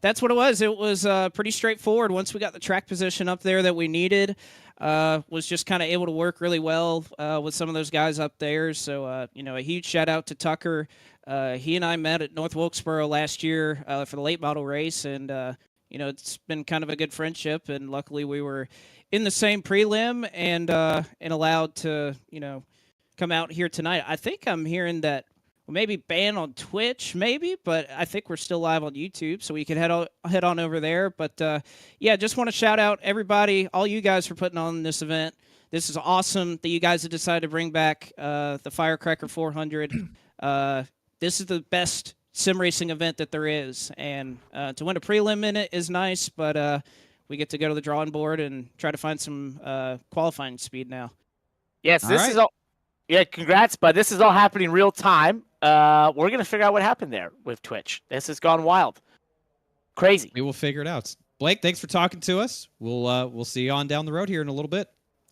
that's what it was. It was pretty straightforward. Once we got the track position up there that we needed, was just kind of able to work really well with some of those guys up there. So, a huge shout out to Tucker. He and I met at North Wilkesboro last year for the late model race, and it's been kind of a good friendship, and luckily we were in the same prelim and allowed to, come out here tonight. I think I'm hearing that we may be banned on Twitch, maybe, but I think we're still live on YouTube, so we can head on over there. But, just want to shout out everybody, all you guys for putting on this event. This is awesome that you guys have decided to bring back the Firecracker 400. This is the best sim racing event that there is, and to win a prelim in it is nice, but we get to go to the drawing board and try to find some qualifying speed now. Yes, this is all. Yeah, congrats, bud. This is all happening real time. We're gonna figure out what happened there with Twitch. This has gone wild, crazy. We will figure it out. Blake, thanks for talking to us. We'll see you on down the road here in a little bit.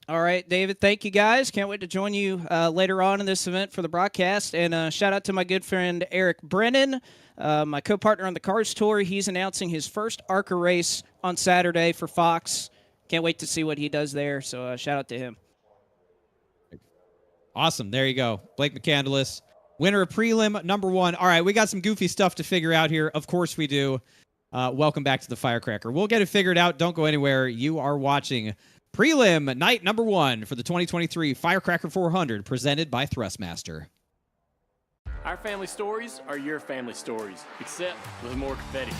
All right, David, thank you, guys. Can't wait to join you later on in this event for the broadcast. And shout out to my good friend Eric Brennan, my co-partner on the Cars Tour. He's announcing his first ARCA race on Saturday for Fox. Can't wait to see what he does there, so shout out to him. Awesome. There you go. Blake McCandless, winner of prelim number 1. All right, we got some goofy stuff to figure out here. Of course we do. Welcome back to the Firecracker. We'll get it figured out. Don't go anywhere. You are watching prelim night number 1 for the 2023 Firecracker 400 presented by Thrustmaster. Our family stories are your family stories, except with more confetti.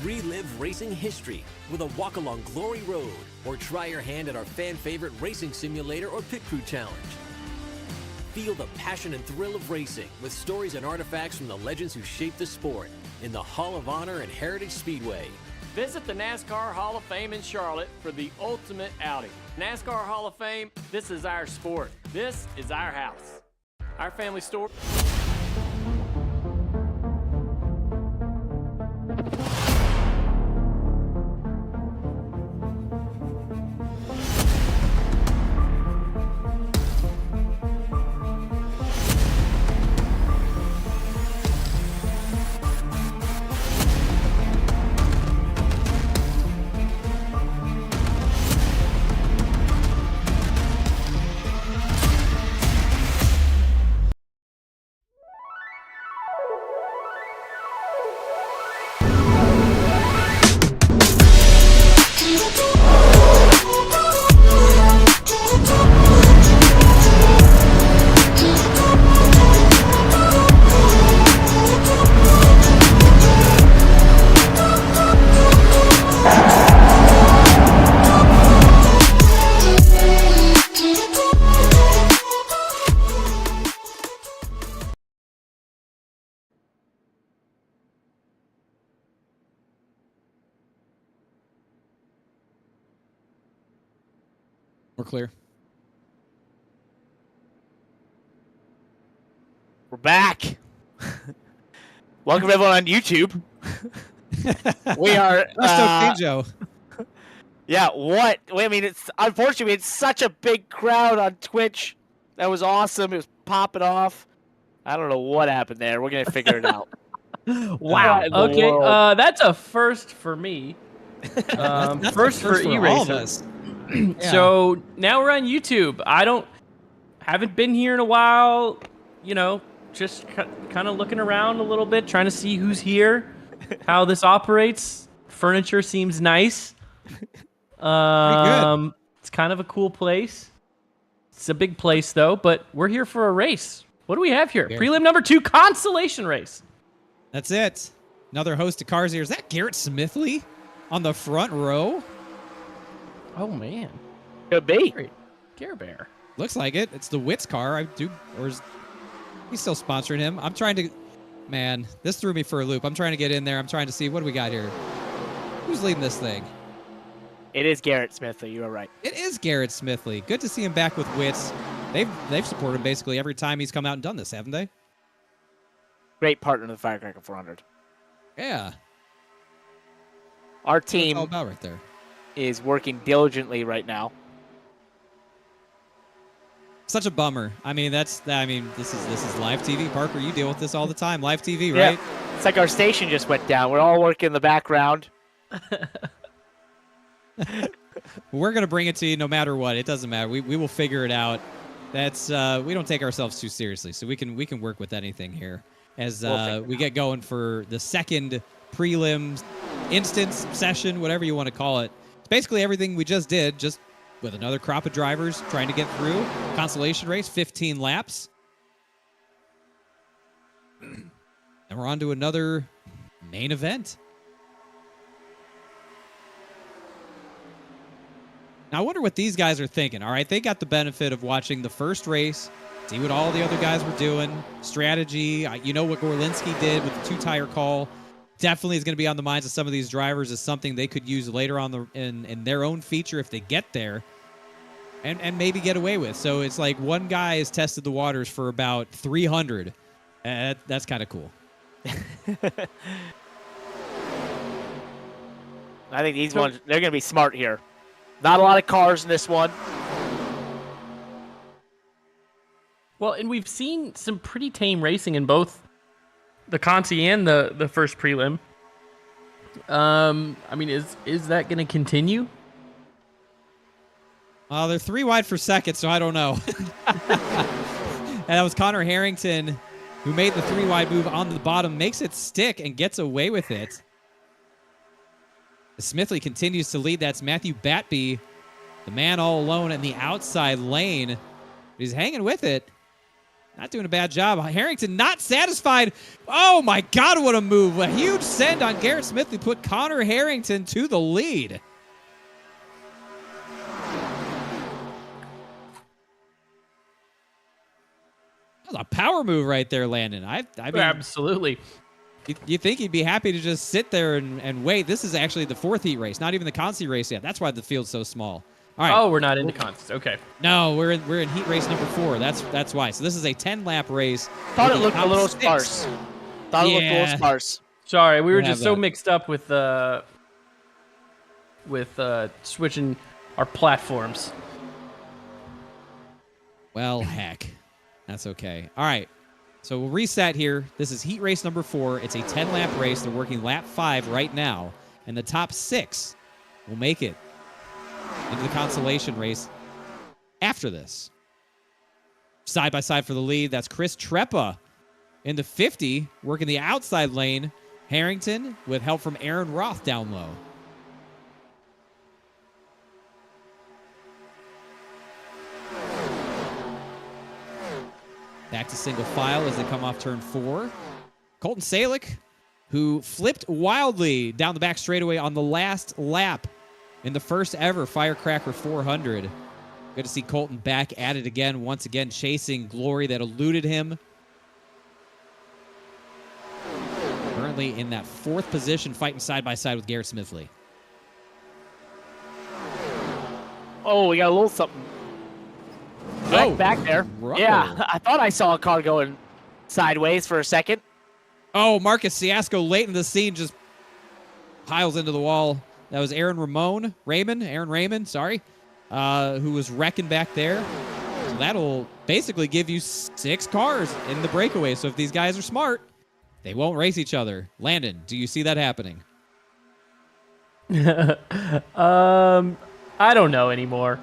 Relive racing history with a walk along Glory Road, or try your hand at our fan favorite racing simulator or pit crew challenge. Feel the passion and thrill of racing with stories and artifacts from the legends who shaped the sport in the Hall of Honor and Heritage Speedway. Visit the NASCAR Hall of Fame in Charlotte for the ultimate outing. NASCAR Hall of Fame, this is our sport. This is our house. Our family story. We're clear. We're back. Welcome everyone on YouTube. We are. Joe. Yeah. What? I mean, it's unfortunately it's such a big crowd on Twitch. That was awesome. It was popping off. I don't know what happened there. We're gonna figure it out. Wow. Okay. That's a first for me. That's first for all of E-Racer. us. So now we're on YouTube. Haven't been here in a while. You know, just kind of looking around a little bit, trying to see who's here, how this operates. Furniture seems nice. Pretty good. It's kind of a cool place. It's a big place though, but we're here for a race. What do we have here? Yeah. Prelim number 2 consolation race. That's it. Another host of cars here. Is that Garrett Smithley on the front row? Oh man, Could be. Care Bear. Looks like it. It's the Witz car. He's still sponsoring him. I'm trying to. Man, this threw me for a loop. I'm trying to get in there. I'm trying to see what do we got here. Who's leading this thing? It is Garrett Smithley. You are right. It is Garrett Smithley. Good to see him back with Witz. They've supported him basically every time he's come out and done this, haven't they? Great partner in the Firecracker 400. Yeah. Our That's what it's team all about right there. is working diligently right now. Such a bummer. I mean, this is live TV. Parker, you deal with this all the time. Live TV, right? Yeah. It's like our station just went down. We're all working in the background. We're gonna bring it to you no matter what. It doesn't matter. We will figure it out. That's we don't take ourselves too seriously, so we can work with anything here as we get going for the second prelim instance session, whatever you want to call it. It's basically everything we just did, just with another crop of drivers trying to get through. Consolation race, 15 laps. And we're on to another main event. Now, I wonder what these guys are thinking. All right, they got the benefit of watching the first race, see what all the other guys were doing, strategy. You know what Gorlinski did with the 2-tire call. Definitely is going to be on the minds of some of these drivers as something they could use later on in their own feature if they get there and maybe get away with. So it's like one guy has tested the waters for about 300. That's kind of cool. I think these ones, they're going to be smart here. Not a lot of cars in this one. Well, and we've seen some pretty tame racing in both the Conti and the first prelim. I mean, is that going to continue? They're 3 wide for second, so I don't know. And that was Connor Harrington, who made the 3 wide move on the bottom, makes it stick and gets away with it. Smithley continues to lead. That's Matthew Batby, the man all alone in the outside lane. He's hanging with it. Not doing a bad job. Harrington not satisfied. Oh, my God, what a move. A huge send on Garrett Smithley put Connor Harrington to the lead. That was a power move right there, Landon. I mean, Absolutely. You think he'd be happy to just sit there and wait. This is actually the 4th heat race, not even the consi race yet. That's why the field's so small. All right. Oh, we're not into contests. Okay. No, we're in heat race number 4. That's why. So this is a 10-lap race. Thought it looked a little sparse. Thought it looked a little sparse. Sorry, we were We'll just so have that. mixed up with switching our platforms. Well, heck. That's okay. All right. So we'll reset here. This is heat race number 4. It's a 10-lap race. They're working lap 5 right now. And the top 6 will make it into the consolation race after this. Side by side for the lead. That's Chris Treppa in the 50, working the outside lane. Harrington with help from Aaron Roth down low. Back to single file as they come off turn 4. Colton Salick, who flipped wildly down the back straightaway on the last lap in the first ever Firecracker 400. Good to see Colton back at it again, once again chasing glory that eluded him. Currently in that 4th position, fighting side by side with Garrett Smithley. Oh, we got a little something. Back there. Whoa. Yeah, I thought I saw a car going sideways for a second. Oh, Marcus Ciasco late in the scene just piles into the wall. That was Aaron Raymond, sorry, who was wrecking back there. So that'll basically give you 6 cars in the breakaway. So if these guys are smart, they won't race each other. Landon, do you see that happening? I don't know anymore.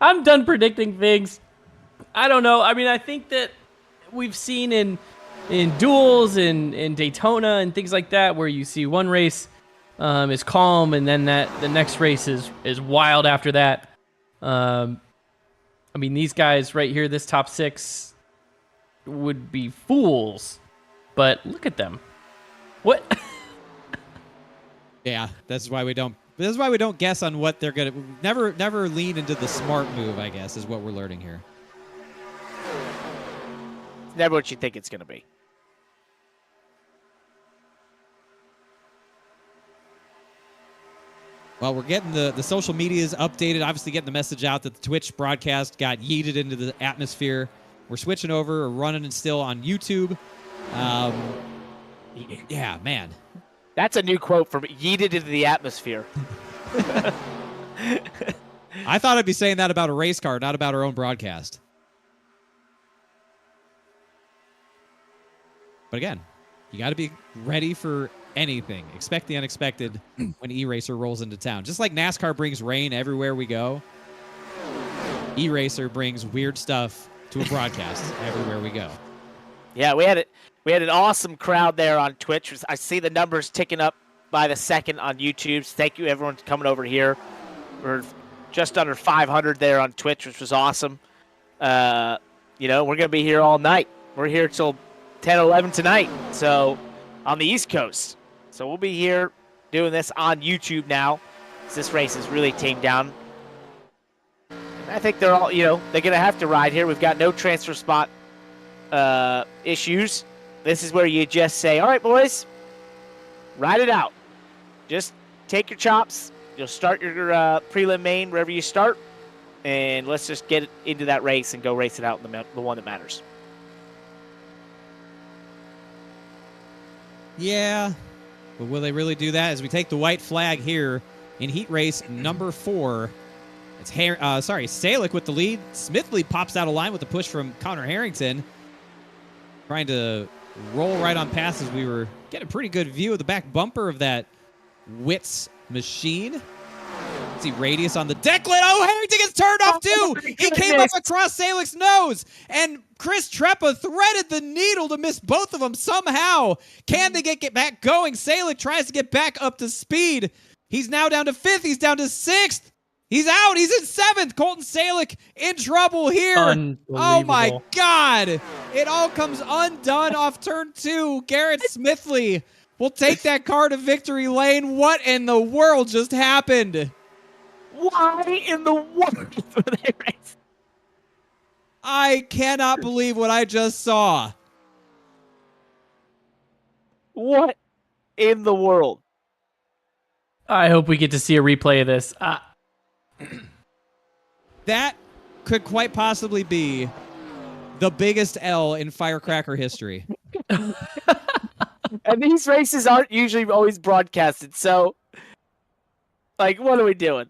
I'm done predicting things. I don't know. I mean, I think that we've seen in duels in Daytona and things like that, where you see one race is calm and then the next race is wild after that. I mean, these guys right here, this top 6 would be fools, but look at them. What? Yeah, that's why we don't. This is why we don't guess on what they're gonna. Never lean into the smart move, I guess, is what we're learning here. It's never what you think it's going to be. Well, we're getting the social medias updated. Obviously, getting the message out that the Twitch broadcast got yeeted into the atmosphere. We're switching over, running and still on YouTube. Yeah, man. That's a new quote from yeeted into the atmosphere. I thought I'd be saying that about a race car, not about our own broadcast. But again, you got to be ready for anything. Expect the unexpected when E-Racer rolls into town. Just like NASCAR brings rain everywhere we go, E-Racer brings weird stuff to a broadcast everywhere we go. Yeah, we had an awesome crowd there on Twitch. I see the numbers ticking up by the second on YouTube. So thank you, everyone, for coming over here. We're just under 500 there on Twitch, which was awesome. We're going to be here all night. We're here till 10, 11 tonight, so on the East Coast. So we'll be here doing this on YouTube now. This race is really tamed down. And I think they're all, they're going to have to ride here. We've got no transfer spot issues. This is where you just say, all right, boys, ride it out. Just take your chops. You'll start your prelim main wherever you start, and let's just get into that race and go race it out in the one that matters. Yeah, but will they really do that? As we take the white flag here in heat race number 4, it's Salick with the lead. Smithley pops out of line with the push from Connor Harrington, trying to roll right on past as we were getting a pretty good view of the back bumper of that Wits machine. See Radius on the Declan. Oh, Harrington gets turned off too. He came up across Salik's nose, and Chris Treppa threaded the needle to miss both of them somehow. Can they get back going? Salik tries to get back up to speed. He's now down to 5th. He's down to 6th. He's out. He's in 7th. Colton Salik in trouble here. Oh, my God. It all comes undone off turn 2. Garrett Smithley will take that car to victory lane. What in the world just happened? Why in the world were they racing? I cannot believe what I just saw. What in the world? I hope we get to see a replay of this. That could quite possibly be the biggest L in Firecracker history. And these races aren't usually always broadcasted, so, like, what are we doing?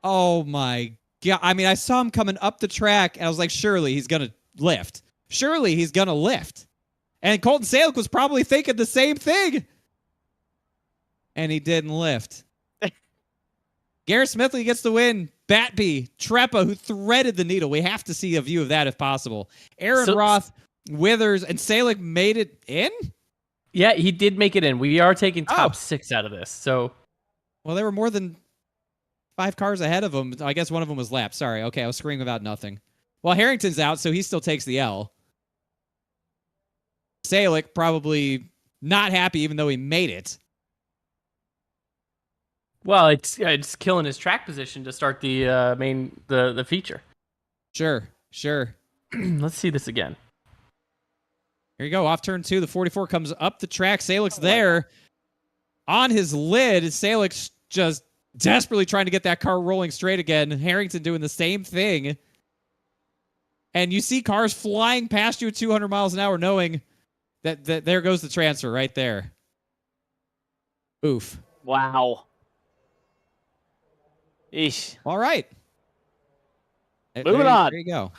Oh, my God. I mean, I saw him coming up the track, and I was like, surely he's going to lift. Surely he's going to lift. And Colton Salik was probably thinking the same thing. And he didn't lift. Garrett Smithley gets the win. Batby, Treppa, who threaded the needle. We have to see a view of that if possible. Aaron Roth, Withers, and Salik made it in? Yeah, he did make it in. We are taking top 6 out of this. So, well, there were more than 5 cars ahead of him. I guess one of them was lapped. Sorry. Okay, I was screaming about nothing. Well, Harrington's out, so he still takes the L. Salik probably not happy even though he made it. Well, it's killing his track position to start the the feature. Sure. Let's see this again. Here you go, off turn 2. The 44 comes up the track. Salik's there. On his lid, Salik's just desperately trying to get that car rolling straight again. Harrington doing the same thing. And you see cars flying past you at 200 miles an hour knowing that there goes the transfer right there. Oof. Wow. Eesh. All right. Moving on. There you go.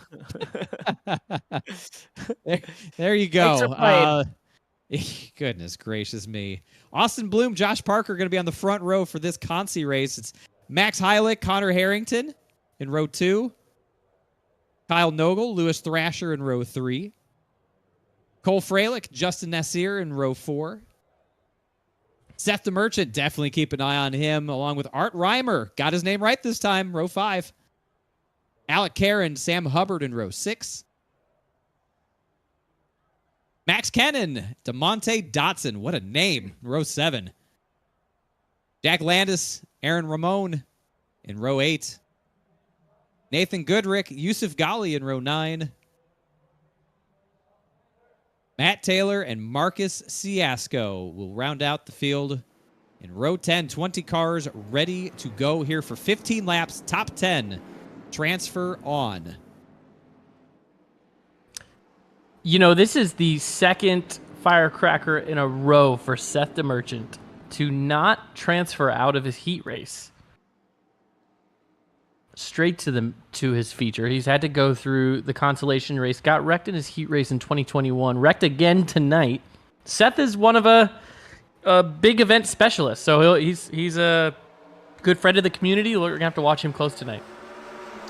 there you Thanks for go. playing. Goodness gracious me. Austin Bloom, Josh Parker going to be on the front row for this Consi race. It's Max Heilich, Connor Harrington in row 2. Kyle Nogel, Lewis Thrasher in row 3. Cole Freilich, Justin Nasir in row 4. Seth the Merchant, definitely keep an eye on him, along with Art Reimer. Got his name right this time, row 5. Alec Karen, Sam Hubbard in row 6. Max Kennan, DeMonte Dotson, what a name, row 7. Jack Landis, Aaron Ramon in row 8. Nathan Goodrick, Yusuf Ghali in row 9. Matt Taylor and Marcus Ciasco will round out the field in row 10. 20 cars ready to go here for 15 laps. Top 10 transfer on. You know, this is the second Firecracker in a row for Seth the Merchant to not transfer out of his heat race straight to his feature. He's had to go through the consolation race, got wrecked in his heat race in 2021, wrecked again tonight. Seth is one of a big event specialist, so he's a good friend of the community. We're gonna have to watch him close tonight.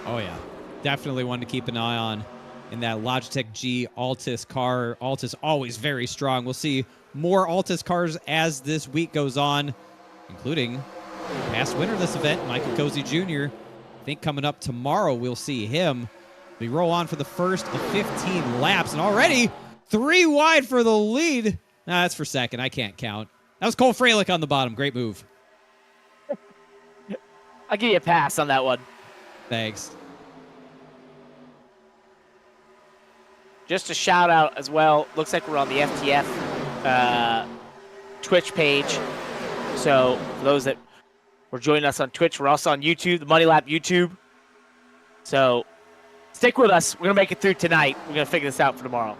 Oh yeah, definitely one to keep an eye on in that Logitech G Altis car. Altis always very strong. We'll see more Altis cars as this week goes on, including past winner of this event, Michael Cozy Jr. I think coming up tomorrow, we'll see him. We roll on for the first of 15 laps, and already 3 wide for the lead. Nah, that's for second. I can't count. That was Cole Freilich on the bottom. Great move. I'll give you a pass on that one. Thanks. Just a shout out as well. Looks like we're on the FTF Twitch page. So for those that were joining us on Twitch, we're also on YouTube, the Money Lap YouTube. So stick with us. We're going to make it through tonight. We're going to figure this out for tomorrow.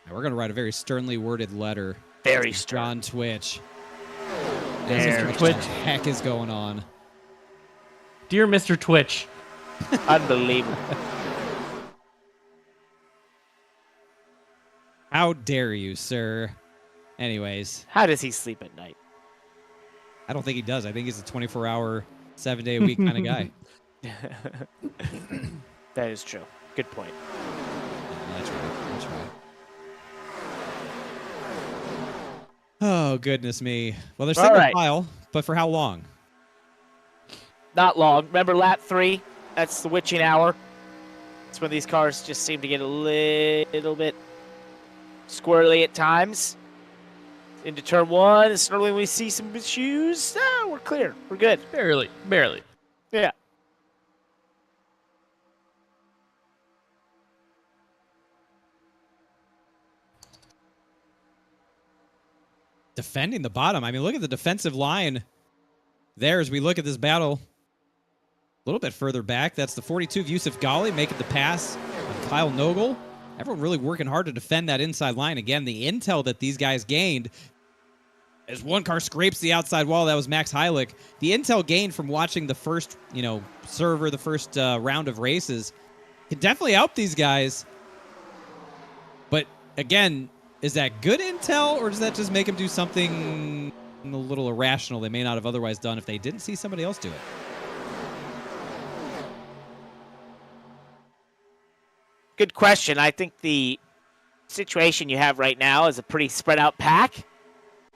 Now we're going to write a very sternly worded letter. Very to stern. John Twitch. Mr. What Twitch. the heck is going on? Dear Mr. Twitch. Unbelievable. How dare you, sir? Anyways. How does he sleep at night? I don't think he does. I think he's a 24-hour, 7-day-a-week kind of guy. That is true. Good point. That's right. That's right. Oh, goodness me. Well, they're single file, but for how long? Not long. Remember lap 3? That's the witching hour. It's when these cars just seem to get a little bit squirrely at times. Into turn 1, it's normally when we see some issues. No, we're clear. We're good. Barely. Yeah. Defending the bottom. I mean, look at the defensive line there as we look at this battle. A little bit further back, that's the 42 of Yusuf Ghali making the pass on Kyle Nogel. Everyone really working hard to defend that inside line. Again, the intel that these guys gained as one car scrapes the outside wall, that was Max Heilich. The intel gained from watching the first, server, the first round of races, can definitely help these guys. But again, is that good intel, or does that just make them do something a little irrational they may not have otherwise done if they didn't see somebody else do it? Good question. I think the situation you have right now is a pretty spread out pack.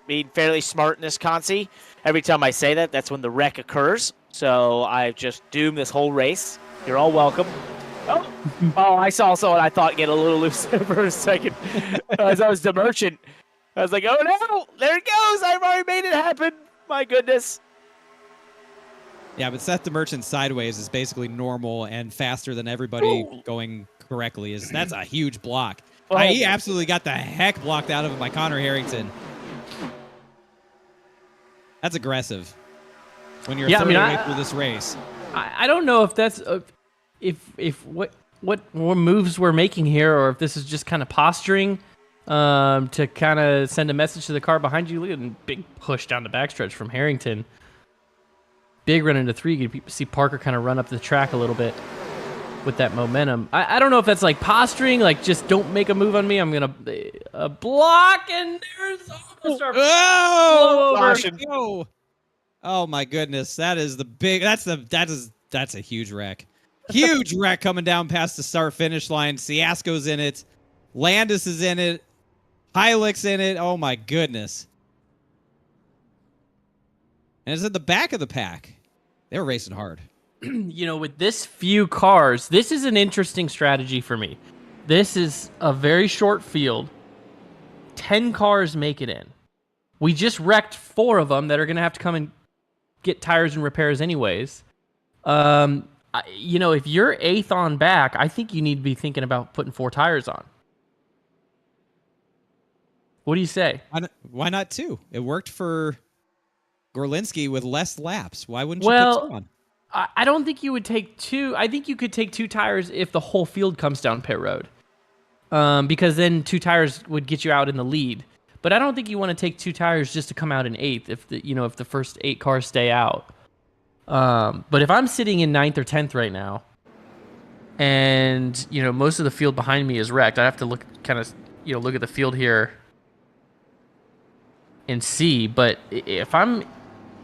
Being fairly smart in this consi. Every time I say that, that's when the wreck occurs. So I've just doomed this whole race. You're all welcome. Oh, I saw someone I thought get a little loose for a second. As I was the merchant, I was like, oh no, there it goes. I've already made it happen. My goodness. Yeah, but Seth the Merchant sideways is basically normal and faster than everybody going correctly. That's a huge block. He absolutely got the heck blocked out of him by Connor Harrington. That's aggressive when you're third way through this race. I don't know if that's if what moves we're making here, or if this is just kind of posturing to kind of send a message to the car behind you. Look at the big push down the backstretch from Harrington. Big run into 3. You can see Parker kind of run up the track a little bit with that momentum. I don't know if that's like posturing, like just don't make a move on me. I'm going to block, and there's almost our Oh my goodness. That is the big, that's a huge wreck. Huge wreck coming down past the start finish line. Ciasco's in it. Landis is in it. Heilich's in it. Oh my goodness. And it's at the back of the pack. They were racing hard. With this few cars, this is an interesting strategy for me. This is a very short field. 10 cars make it in. We just wrecked 4 of them that are going to have to come and get tires and repairs anyways. If you're 8th on back, I think you need to be thinking about putting 4 tires on. What do you say? Why not 2? It worked for Gorlinski with less laps. Why wouldn't you put 2 on? I don't think you would take 2. I think you could take 2 tires if the whole field comes down pit road. Because then 2 tires would get you out in the lead. But I don't think you want to take 2 tires just to come out in 8th if the first 8 cars stay out. But if I'm sitting in 9th or 10th right now, and most of the field behind me is wrecked, I have to look at the field here and see. But if I'm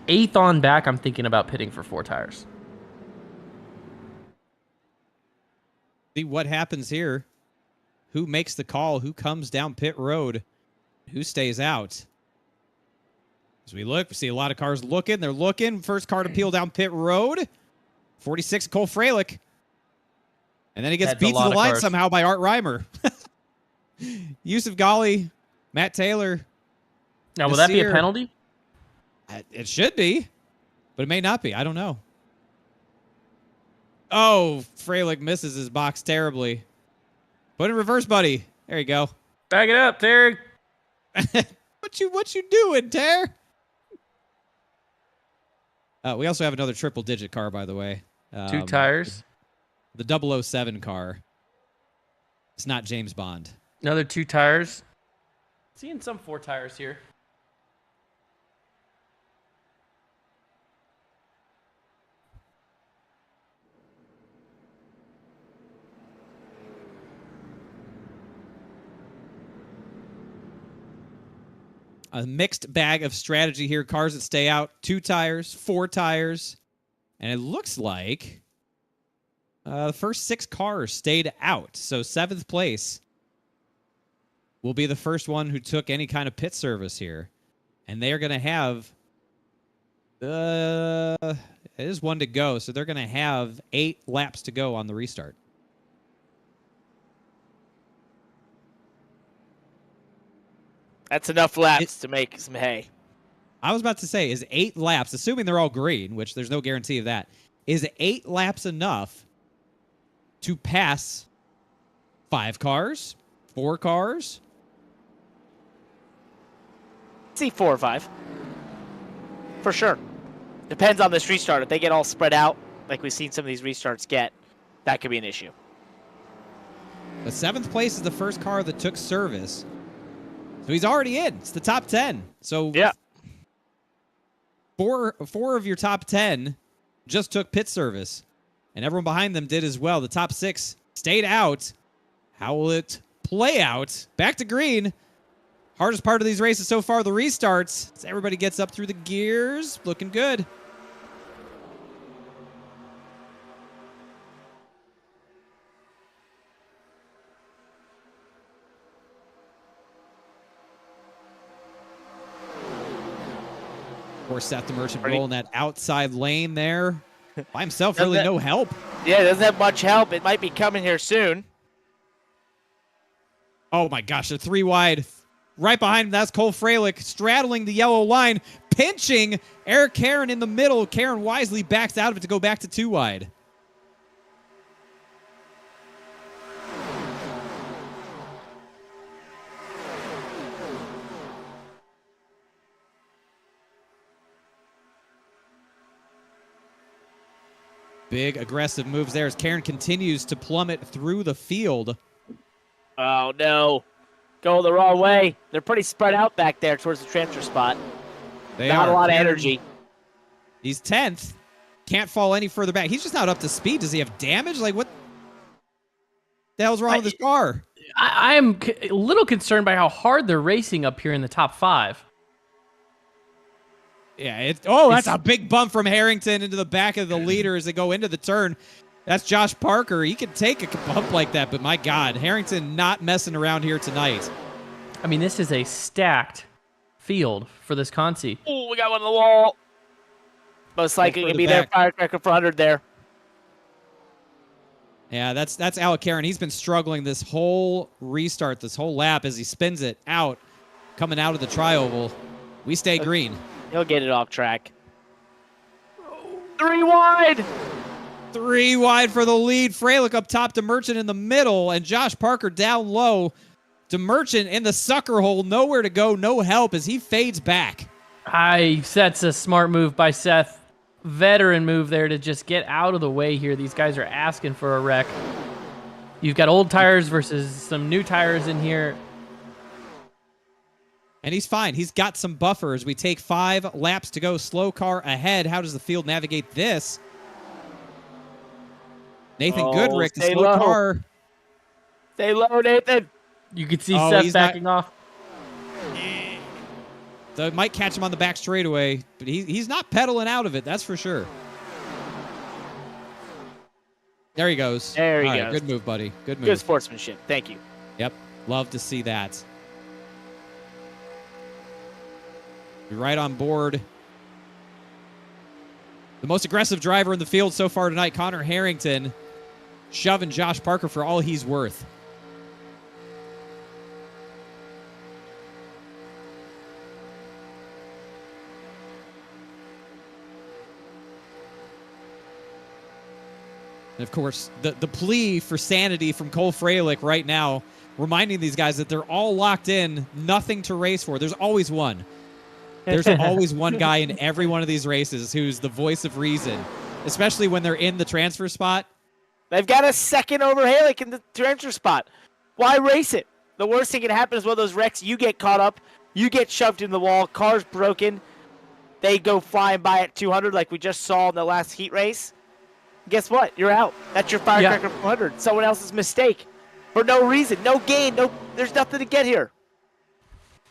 8th on back, I'm thinking about pitting for 4 tires. See what happens here. Who makes the call? Who comes down pit road? Who stays out? As we look, we see a lot of cars looking. They're looking. First car to peel down pit road. 46, Cole Freilich. And then he gets beat to the line somehow by Art Reimer. Yusuf Ghali, Matt Taylor. Now, will that be a penalty? It should be, but it may not be. I don't know. Oh, Freilich misses his box terribly. Put in reverse, buddy. There you go. Back it up, Terry. What you doing, Ter? We also have another triple-digit car, by the way. 2 tires. The 007 car. It's not James Bond. Another 2 tires. Seeing some 4 tires here. a mixed bag of strategy here. Cars that stay out, 2 tires, 4 tires. And it looks like the first 6 cars stayed out. So 7th place will be the first one who took any kind of pit service here. And they are going to have... it is 1 to go, so they're going to have 8 laps to go on the restart. That's enough laps to make some hay. I was about to say, is 8 laps, assuming they're all green, which there's no guarantee of that, is 8 laps enough to pass 5 cars, 4 cars? See 4 or 5. For sure. Depends on this restart. If they get all spread out, like we've seen some of these restarts get, that could be an issue. The 7th place is the first car that took service. So he's already in. It's the top 10. So yeah. Four of your top 10 just took pit service. And everyone behind them did as well. The top 6 stayed out. How will it play out? Back to green. Hardest part of these races so far, the restarts. As everybody gets up through the gears. Looking good. Poor Seth the Merchant rolling that outside lane there. By himself, really no help. Yeah, it doesn't have much help. It might be coming here soon. Oh my gosh, they're 3 wide. Right behind him, that's Cole Freilich straddling the yellow line, pinching Eric Karen in the middle. Karen wisely backs out of it to go back to 2 wide. Big aggressive moves there as Karen continues to plummet through the field. Oh, no. Go the wrong way. They're pretty spread out back there towards the transfer spot. Not a lot of energy. He's 10th. Can't fall any further back. He's just not up to speed. Does he have damage? Like, what the hell's wrong with his car? I am a little concerned by how hard they're racing up here in the top 5. Yeah, that's a big bump from Harrington into the back of the leader as they go into the turn. That's Josh Parker. He could take a bump like that, but my God, Harrington not messing around here tonight. I mean, this is a stacked field for this consi. Oh, we got one on the wall. Most likely going to be there. Firecracker for 100 there. Yeah, that's Alec Karen. He's been struggling this whole restart, this whole lap as he spins it out, coming out of the tri-oval. We stay green. He'll get it off track. 3 wide. 3 wide for the lead. Freilich up top to Merchant in the middle, and Josh Parker down low to Merchant in the sucker hole. Nowhere to go, no help as he fades back. That's a smart move by Seth. Veteran move there to just get out of the way here. These guys are asking for a wreck. You've got old tires versus some new tires in here. And he's fine. He's got some buffers. We take 5 laps to go. Slow car ahead. How does the field navigate this? Nathan Goodrick, the slow car. Stay low, Nathan. You can see Seth backing off. So it might catch him on the back straightaway, but he's not pedaling out of it, that's for sure. There he goes. There he goes. Good move, buddy. Good move. Good sportsmanship. Thank you. Yep. Love to see that. You're right on board. The most aggressive driver in the field so far tonight, Connor Harrington, shoving Josh Parker for all he's worth. And of course, the plea for sanity from Cole Freilich right now, reminding these guys that they're all locked in, nothing to race for. There's always one. There's always one guy in every one of these races who's the voice of reason, especially when they're in the transfer spot. They've got a second over Halick in the transfer spot. Why race it? The worst thing that can happen is one of those wrecks, you get caught up, you get shoved in the wall, car's broken, they go flying by at 200 like we just saw in the last heat race. Guess what? You're out. That's your Firecracker 400. Someone else's mistake. For no reason, no gain, there's nothing to get here.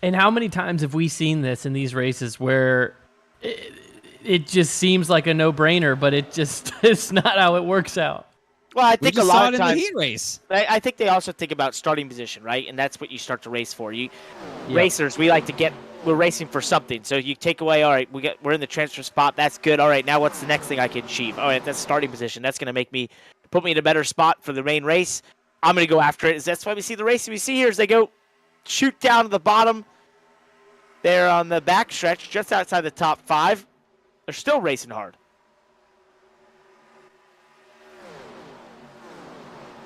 And how many times have we seen this in these races where it just seems like a no-brainer, but it's not how it works out. Well, I We think a just lot saw of it in the times, heat race. I think they also think about starting position, right? And that's what you start to race for. Racers, we like to get. We're racing for something. So you take away. All right, we're in the transfer spot. That's good. All right, now what's the next thing I can achieve? All right, that's starting position. That's going to put me in a better spot for the main race. I'm going to go after it. That's why we see the race we see here is they go shoot down to the bottom. They're on the back stretch, just outside the top 5. They're still racing hard.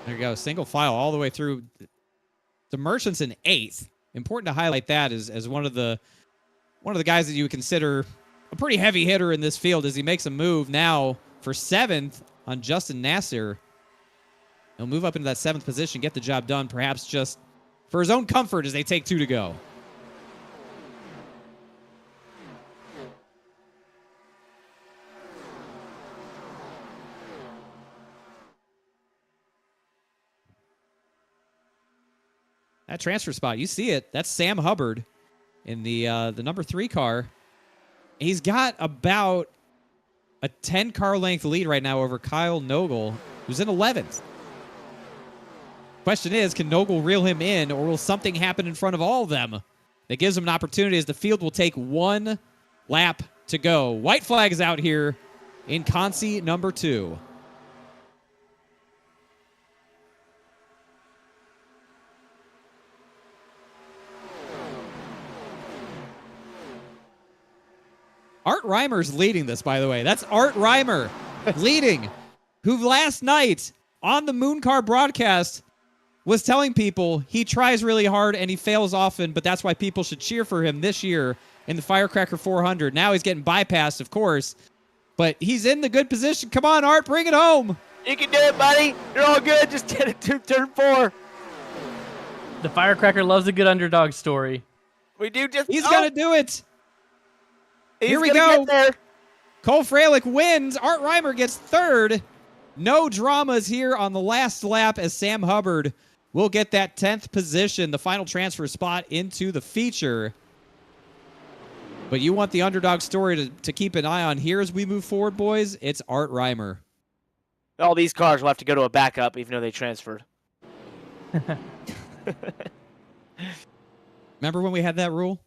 There you go. Single file all the way through. The Merchant's in 8th. Important to highlight that as one of the guys that you would consider a pretty heavy hitter in this field as he makes a move now for 7th on Justin Nasser. He'll move up into that 7th position, get the job done, perhaps just for his own comfort as they take 2 to go. That transfer spot, you see it. That's Sam Hubbard in the number 3 car. He's got about a 10-car length lead right now over Kyle Nogel, who's in 11th. Question is, can Nogel reel him in, or will something happen in front of all of them that gives him an opportunity as the field will take 1 lap to go? White flag is out here in Consi number 2. Art Reimer's leading this, by the way. That's Art Reimer leading, who last night on the Mooncar broadcast was telling people he tries really hard and he fails often, but that's why people should cheer for him this year in the Firecracker 400. Now he's getting bypassed, of course, but he's in the good position. Come on, Art, bring it home. You can do it, buddy. You're all good. Just get it to turn 4. The Firecracker loves a good underdog story. We do just. He's going to do it. Here we gonna go. get there. Cole Freilich wins. Art Reimer gets 3rd. No dramas here on the last lap as Sam Hubbard will get that 10th position, the final transfer spot into the feature. But you want the underdog story to keep an eye on here as we move forward, boys. It's Art Reimer. All these cars will have to go to a backup even though they transferred. Remember when we had that rule?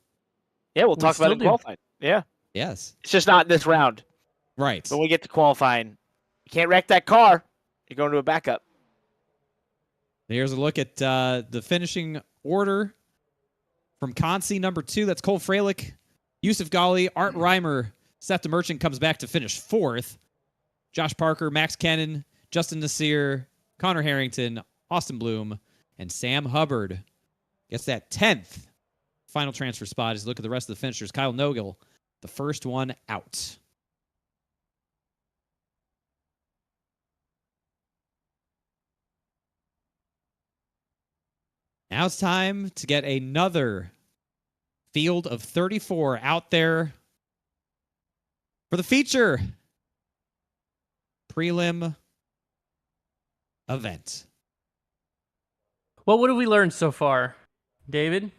Yeah, we'll talk about it in qualifying. Yeah. Yes. It's just not this round. Right. When we get to qualifying, you can't wreck that car. You're going to a backup. Here's a look at the finishing order from Consi number 2. That's Cole Freilich, Yusuf Ghali, Art Reimer. Seth the Merchant comes back to finish 4th. Josh Parker, Max Kennan, Justin Nasir, Connor Harrington, Austin Bloom, and Sam Hubbard gets that 10th final transfer spot. As look at the rest of the finishers. Kyle Nogel, the first one out. Now it's time to get another field of 34 out there for the feature prelim event. Well, what have we learned so far, David?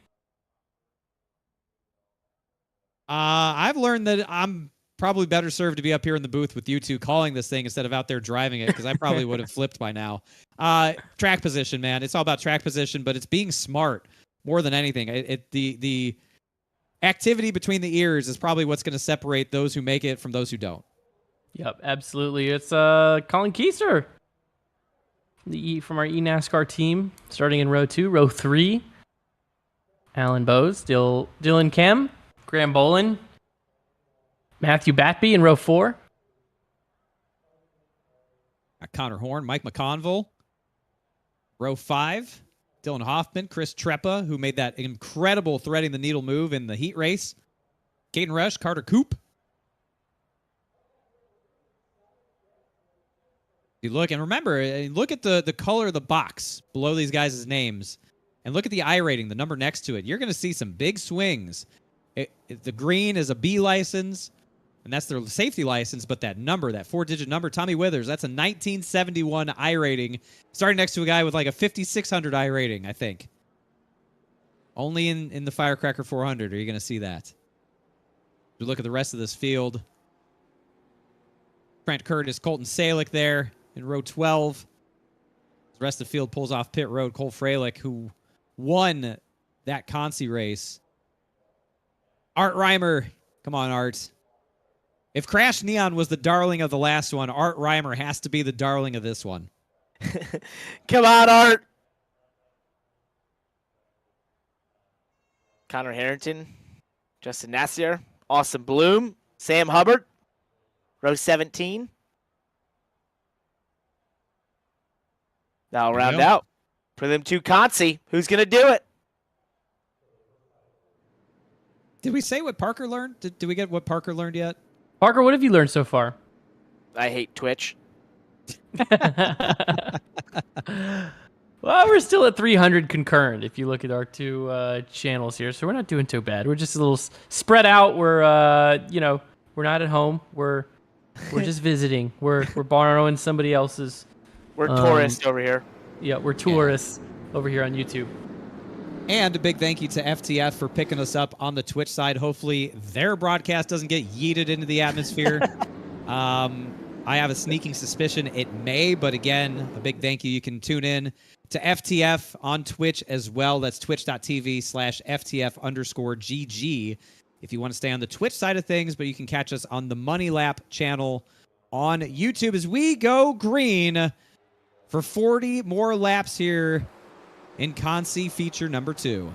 I've learned that I'm probably better served to be up here in the booth with you two calling this thing instead of out there driving it, because I probably would have flipped by now. Track position, man. It's all about track position, but it's being smart more than anything. The activity between the ears is probably what's going to separate those who make it from those who don't. Yep, absolutely. It's Colin Keister from our eNASCAR team, starting in row 2. Row 3, Alan Bowes, Dylan Kem, Graham Bolin, Matthew Batby in row 4. Connor Horn, Mike McConville. Row 5, Dylan Hoffman, Chris Treppa, who made that incredible threading the needle move in the heat race. Caden Rush, Carter Coop. You look, and remember, look at the color of the box below these guys' names, and look at the I rating, the number next to it. You're going to see some big swings. The green is a B license, and that's their safety license, but that number, that 4-digit number, Tommy Withers, that's a 1971 I rating, starting next to a guy with like a 5600 I rating, I think. Only in the Firecracker 400 are you going to see that. If you look at the rest of this field, Trent Curtis, Colton Salick there in row 12. The rest of the field pulls off pit road. Cole Freilich, who won that Consi race. Art Reimer. Come on, Art. If Crash Neon was the darling of the last one, Art Reimer has to be the darling of this one. Come on, Art. Connor Harrington, Justin Nassier, Austin Bloom, Sam Hubbard, row 17. Now round out. Prelim 2 Consi. Who's going to do it? Did we say what Parker learned? Did we get what Parker learned yet? Parker, what have you learned so far? I hate Twitch. Well, we're still at 300 concurrent if you look at our two channels here, so we're not doing too bad. We're just a little spread out. We're we're not at home. We're just visiting. We're borrowing somebody else's. We're tourists over here. Yeah, we're tourists over here on YouTube. And a big thank you to FTF for picking us up on the Twitch side. Hopefully their broadcast doesn't get yeeted into the atmosphere. I have a sneaking suspicion it may, but again, a big thank you. You can tune in to FTF on Twitch as well. That's twitch.tv/FTF_GG if you want to stay on the Twitch side of things, but you can catch us on the Money Lap channel on YouTube as we go green for 40 more laps here in Consi feature number 2.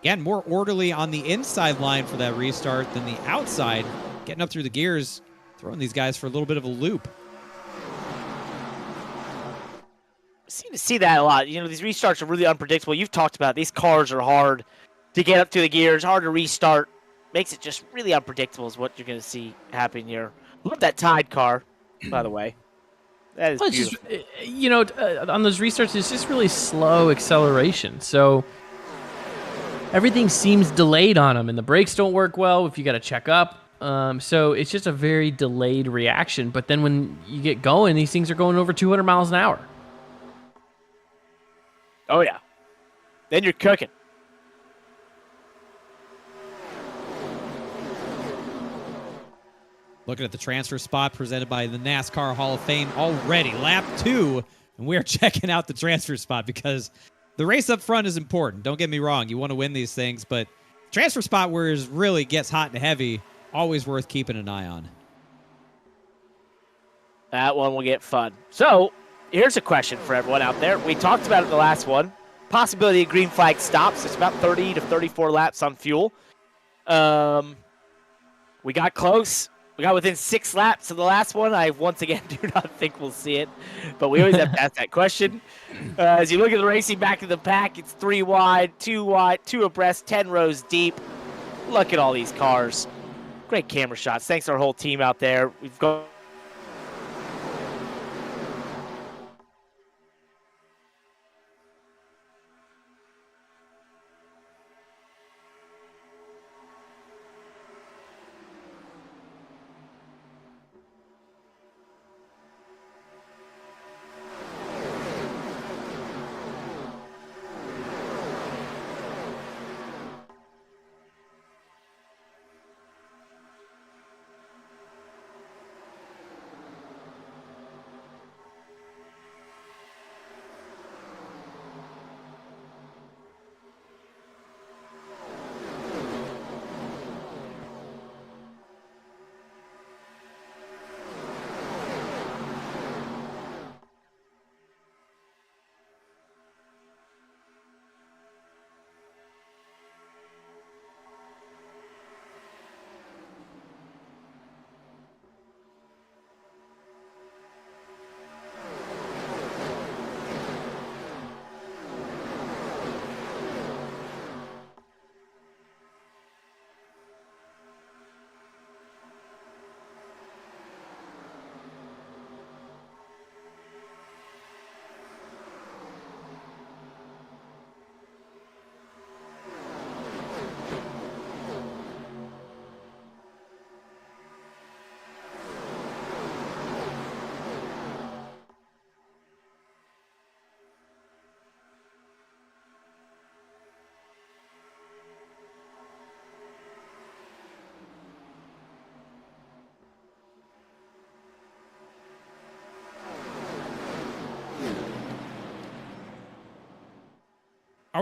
Again, more orderly on the inside line for that restart than the outside. Getting up through the gears, throwing these guys for a little bit of a loop. Seem to see that a lot. You know, these restarts are really unpredictable. You've talked about it. These cars are hard to get up to the gears, hard to restart. Makes it just really unpredictable is what you're going to see happen here. Love that Tide car, by the way. That is beautiful. Just, on those restarts, it's just really slow acceleration. So everything seems delayed on them, and the brakes don't work well if you got to check up. So it's just a very delayed reaction. But then when you get going, these things are going over 200 miles an hour. Oh, yeah. Then you're cooking. Looking at the transfer spot presented by the NASCAR Hall of Fame already. Lap 2, and we're checking out the transfer spot because the race up front is important. Don't get me wrong. You want to win these things, but transfer spot where it really gets hot and heavy, always worth keeping an eye on. That one will get fun. So, here's a question for everyone out there. We talked about it in the last one. Possibility of green flag stops. It's about 30 to 34 laps on fuel. We got close. We got within 6 laps of the last one. I, once again, do not think we'll see it. But we always have to ask that question. As you look at the racing back of the pack, it's 3 wide, 2 abreast, 10 rows deep. Look at all these cars. Great camera shots. Thanks to our whole team out there. We've got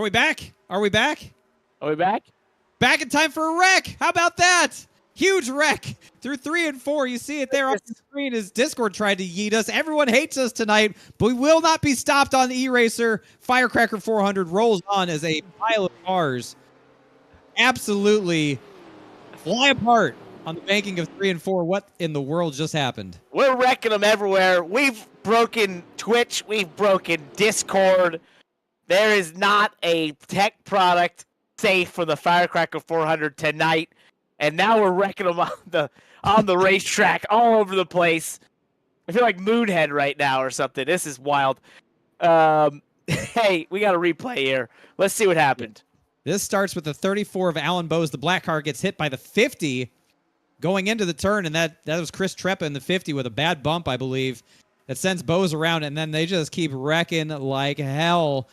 Are we back? Are we back? Are we back? Back in time for a wreck. How about that? Huge wreck through 3 and 4. You see it there on the screen as Discord tried to yeet us. Everyone hates us tonight, but we will not be stopped on E-Racer. Firecracker 400 rolls on as a pile of cars absolutely fly apart on the banking of 3 and 4. What in the world just happened? We're wrecking them everywhere. We've broken Twitch. We've broken Discord. There is not a tech product safe for the Firecracker 400 tonight. And now we're wrecking them on the racetrack all over the place. I feel like Moonhead right now or something. This is wild. Hey, we got a replay here. Let's see what happened. This starts with the 34 of Alan Bowes. The black car gets hit by the 50 going into the turn, and that was Chris Treppa in the 50 with a bad bump, I believe, that sends Bowes around, and then they just keep wrecking like hell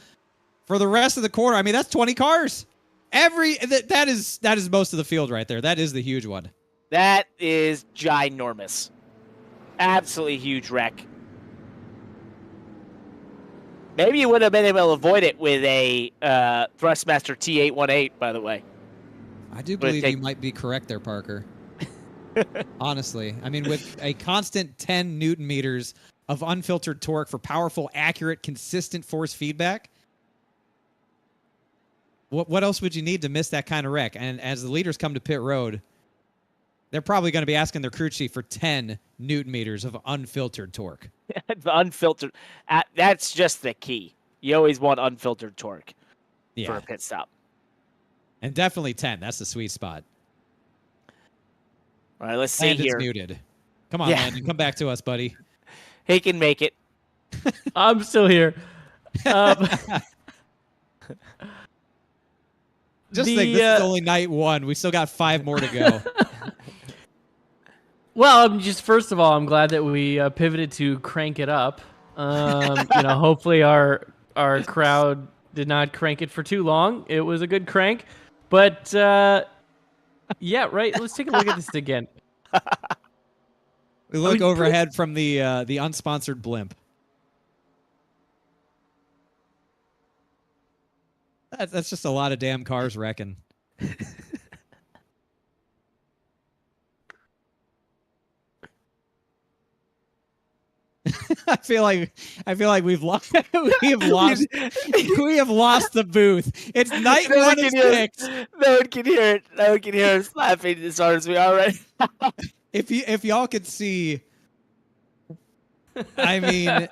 for the rest of the quarter. I mean, that's 20 cars. That is most of the field right there. That is the huge one. That is ginormous. Absolutely huge wreck. Maybe you would have been able to avoid it with a Thrustmaster T818, by the way. I do believe you might be correct there, Parker. Honestly. I mean, with a constant 10 Newton meters of unfiltered torque for powerful, accurate, consistent force feedback, what else would you need to miss that kind of wreck? And as the leaders come to pit road, they're probably going to be asking their crew chief for 10 Newton meters of unfiltered torque. Unfiltered. That's just the key. You always want unfiltered torque for a pit stop. And definitely 10. That's the sweet spot. All right, let's see Landon's here. muted. Come on, Landon. Come back to us, buddy. He can make it. I'm still here. Just think, this is only night 1. We still got 5 more to go. Well, first of all, I'm glad that we pivoted to crank it up. Hopefully our crowd did not crank it for too long. It was a good crank, but yeah, right. Let's take a look at this again. We look overhead from the unsponsored blimp. That's just a lot of damn cars wrecking. I feel like we've lost we have lost the booth. It's night 1 and 6. No one can hear it. No one can hear us laughing as hard as we are right now. If y'all could see, I mean,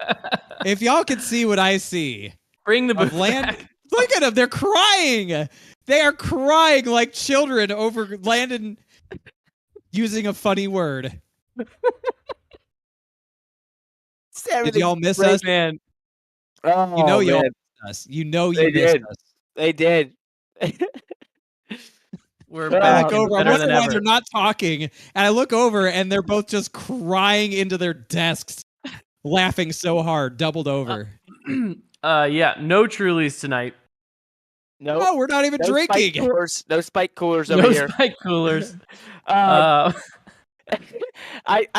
if y'all could see what I see, bring the booth back. Look at them. They're crying. They are crying like children over Landon using a funny word. Did y'all miss us? Man. Oh, you know y'all missed us. You know you missed us. They did. We're back over. I wonder why they're not talking. And I look over and they're both just crying into their desks, laughing so hard, doubled over. Yeah, no Trulies tonight. No, we're not even drinking. No spike coolers over here. No spike coolers. I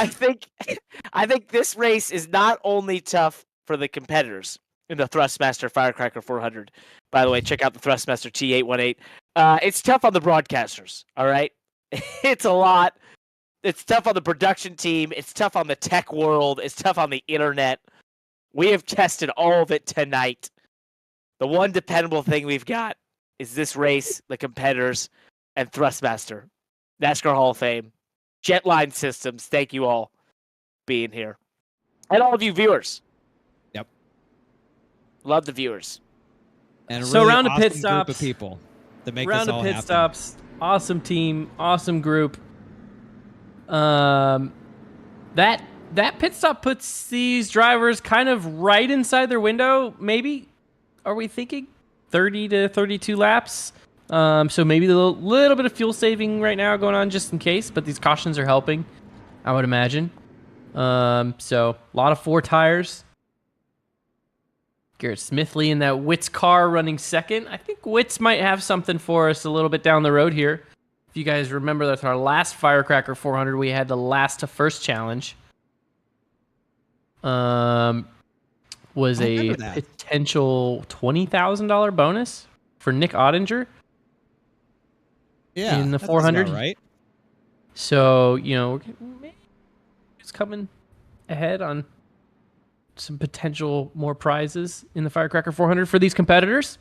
think this race is not only tough for the competitors in the Thrustmaster Firecracker 400. By the way, check out the Thrustmaster T818. It's tough on the broadcasters. All right, it's a lot. It's tough on the production team. It's tough on the tech world. It's tough on the internet. We have tested all of it tonight. The one dependable thing we've got is this race, the competitors, and Thrustmaster, NASCAR Hall of Fame, Jetline Systems. Thank you all being here. And all of you viewers. Yep. Love the viewers. And a so really round awesome of pit stops. Group of people that make round this all of pit happen. stops. Awesome team. Awesome group. That pit stop puts these drivers kind of right inside their window. Maybe, are we thinking 30 to 32 laps? So maybe a little bit of fuel saving right now going on just in case, but these cautions are helping, I would imagine. So a lot of 4 tires. Garrett Smithley in that Witt's car running second. I think Witt's might have something for us a little bit down the road here. If you guys remember, that's our last Firecracker 400. We had the last to first challenge. Was a potential $20,000 bonus for Nick Ottinger. Yeah, in the that sounds about 400. right? So, maybe it's coming ahead on some potential more prizes in the Firecracker 400 for these competitors.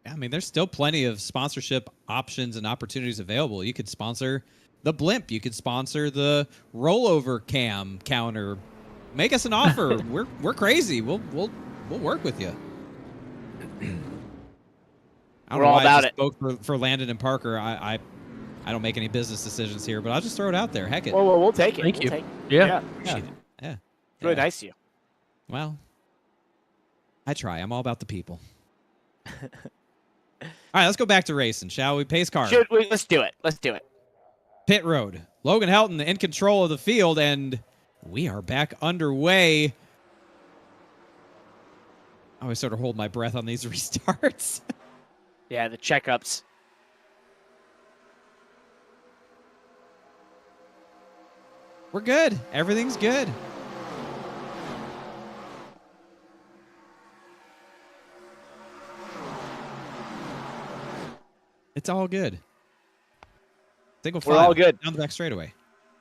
I mean, there's still plenty of sponsorship options and opportunities available. You could sponsor the blimp. You could sponsor the rollover cam counter. Make us an offer. we're crazy. We'll work with you. We're all about it. Spoke for Landon and Parker. I don't make any business decisions here, but I'll just throw it out there. Heck it. Well, we'll take it. Thank you. Take it. Yeah. Appreciate it. Yeah. Really nice of you. Well, I try. I'm all about the people. All right, let's go back to racing, shall we? Pace car. Let's do it. Let's do it. Pit road. Logan Helton in control of the field, and we are back underway. I always sort of hold my breath on these restarts. Yeah, the checkups. We're good. Everything's good. It's all good. Single file. We're all good. Down the back straightaway.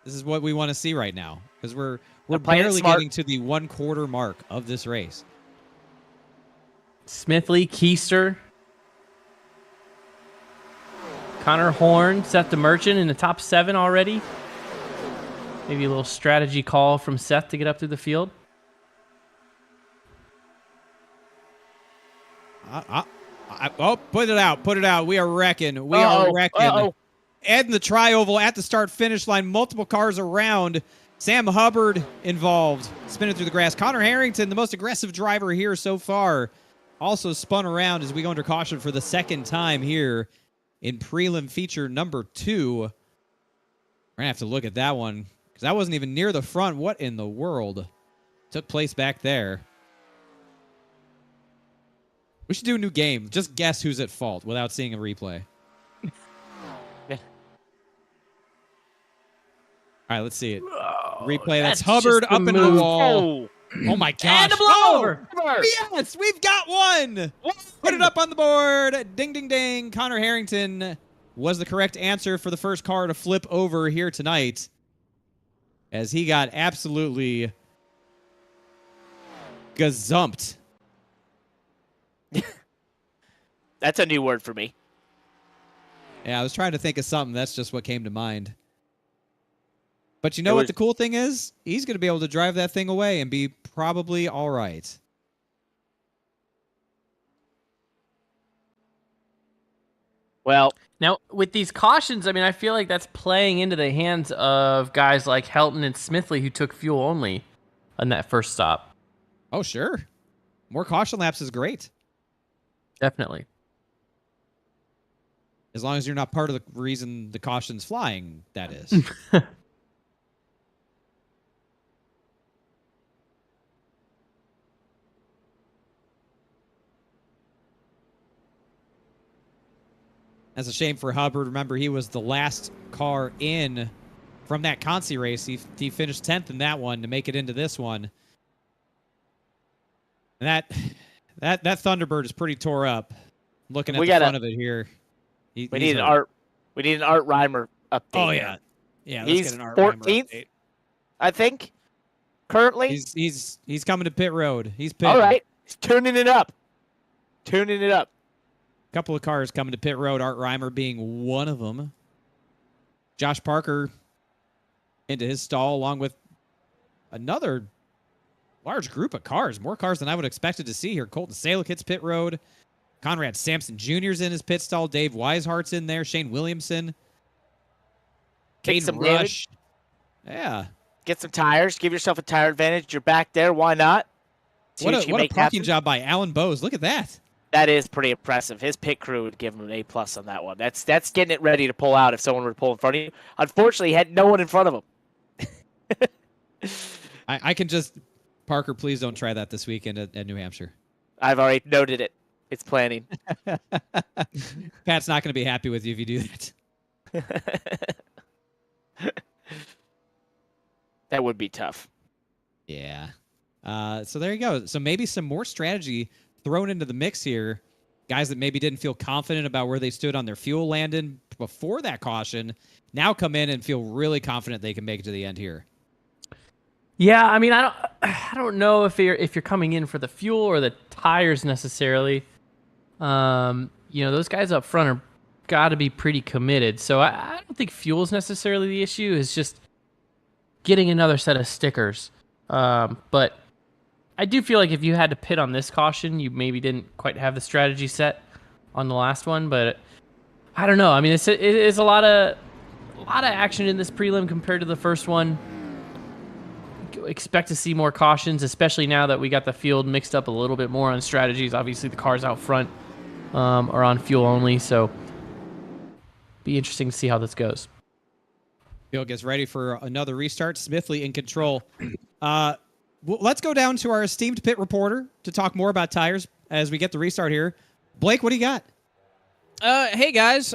This is what we want to see right now because we're playing it barely smart. getting to the 1/4 mark of this race. Smithley, Keister, Connor Horn, Seth the Merchant in the top 7 already. Maybe a little strategy call from Seth to get up through the field. Put it out. Put it out. We are wrecking. We are wrecking. Ed in the tri-oval at the start-finish line. Multiple cars around. Sam Hubbard involved. Spinning through the grass. Connor Harrington, the most aggressive driver here so far, also spun around as we go under caution for the second time here in prelim feature number 2. We're going to have to look at that one because that wasn't even near the front. What in the world took place back there? We should do a new game. Just guess who's at fault without seeing a replay. All right, let's see it. Replay. That's Hubbard up into the wall. Oh my gosh. And a blowover. Yes, we've got one. Put it up on the board. Ding, ding, ding. Connor Harrington was the correct answer for the first car to flip over here tonight, as he got absolutely gazumped. That's a new word for me. Yeah, I was trying to think of something. That's just what came to mind. But you know what the cool thing is? He's going to be able to drive that thing away and be probably all right. Well, now, with these cautions, I mean, I feel like that's playing into the hands of guys like Helton and Smithley who took fuel only on that first stop. Oh, sure. More caution laps is great. Definitely. As long as you're not part of the reason the caution's flying, that is. That's a shame for Hubbard. Remember, he was the last car in from that Consi race. He finished 10th in that one to make it into this one. And that Thunderbird is pretty tore up. Looking at the front of it here. We need an Art Reimer update. Oh yeah, yeah. Let's He's get an Art 14th, Reimer update. I think. Currently, he's coming to pit road. He's pitting. All right, he's tuning it up. Tuning it up. Couple of cars coming to pit road. Art Reimer being one of them. Josh Parker into his stall along with another large group of cars. More cars than I would have expected to see here. Colton Salick hits pit road. Conrad Sampson Jr.'s in his pit stall. Dave Weishart's in there. Shane Williamson. Caden Rush. Yeah. Get some tires. Give yourself a tire advantage. You're back there. Why not? What a parking job by Alan Bowes. Look at that. That is pretty impressive. His pit crew would give him an A+ on that one. That's getting it ready to pull out if someone were to pull in front of you. Unfortunately, he had no one in front of him. I can just... Parker, please don't try that this weekend at New Hampshire. I've already noted it. It's planning. Pat's not going to be happy with you if you do that. That would be tough. Yeah. So there you go. So maybe some more strategy thrown into the mix here guys that maybe didn't feel confident about where they stood on their fuel, Landon, before that caution, now come in and feel really confident they can make it to the end here. Yeah, I mean, I don't know if you're coming in for the fuel or the tires necessarily. Those guys up front are got to be pretty committed. So I don't think fuel is necessarily the issue. It's just getting another set of stickers. But I do feel like if you had to pit on this caution, you maybe didn't quite have the strategy set on the last one. But I don't know. I mean, it is a lot of action in this prelim compared to the first one. Expect to see more cautions, especially now that we got the field mixed up a little bit more on strategies. Obviously, the cars out front are on fuel only, so be interesting to see how this goes. Field gets ready for another restart. Smithley in control. Let's go down to our esteemed pit reporter to talk more about tires as we get the restart here. Blake, what do you got? Hey guys.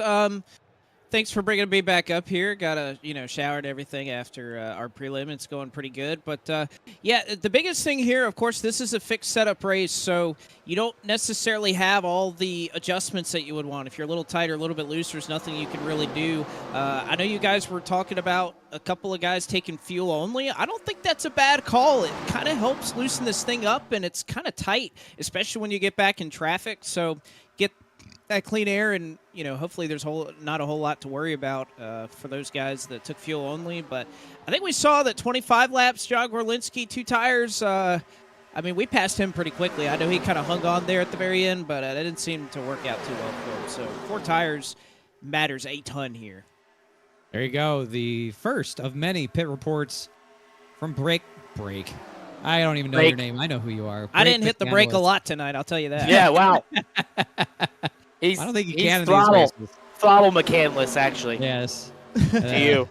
Thanks for bringing me back up here. Got a showered everything after our prelim. It's going pretty good. But yeah, the biggest thing here, of course, this is a fixed setup race, so you don't necessarily have all the adjustments that you would want. If you're a little tighter, a little bit looser, there's nothing you can really do. I know you guys were talking about a couple of guys taking fuel only. I don't think that's a bad call. It kind of helps loosen this thing up, and it's kind of tight, especially when you get back in traffic. So get that clean air, and hopefully there's not a whole lot to worry about for those guys that took fuel only. But I think we saw that 25 laps, John Gorlinski, 2 tires. We passed him pretty quickly. I know he kind of hung on there at the very end, but it didn't seem to work out too well for him. So 4 tires matters a ton here. There you go. The first of many pit reports from Break. I don't even know your name. I know who you are. I didn't hit the brake a lot tonight, I'll tell you that. Yeah, wow. I don't think you he's can in throttle, these races. Throttle McCandless, actually. Yes. To you.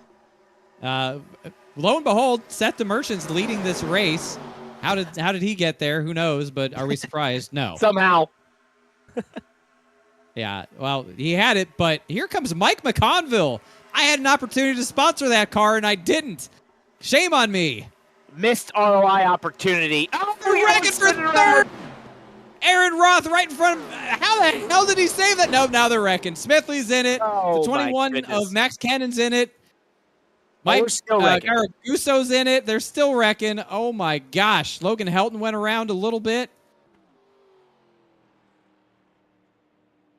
Lo and behold, Seth DeMerchant's leading this race. How did he get there? Who knows? But are we surprised? No. Somehow. Yeah. Well, he had it, but here comes Mike McConville. I had an opportunity to sponsor that car, and I didn't. Shame on me. Missed ROI opportunity. Oh, They're wrecking for third. Aaron Roth right in front of him. How the hell did he save that? No, now they're wrecking. Smithley's in it. Oh, the 21 of Max Cannon's in it. Mike Garaguso's in it. They're still wrecking. Oh, my gosh. Logan Helton went around a little bit.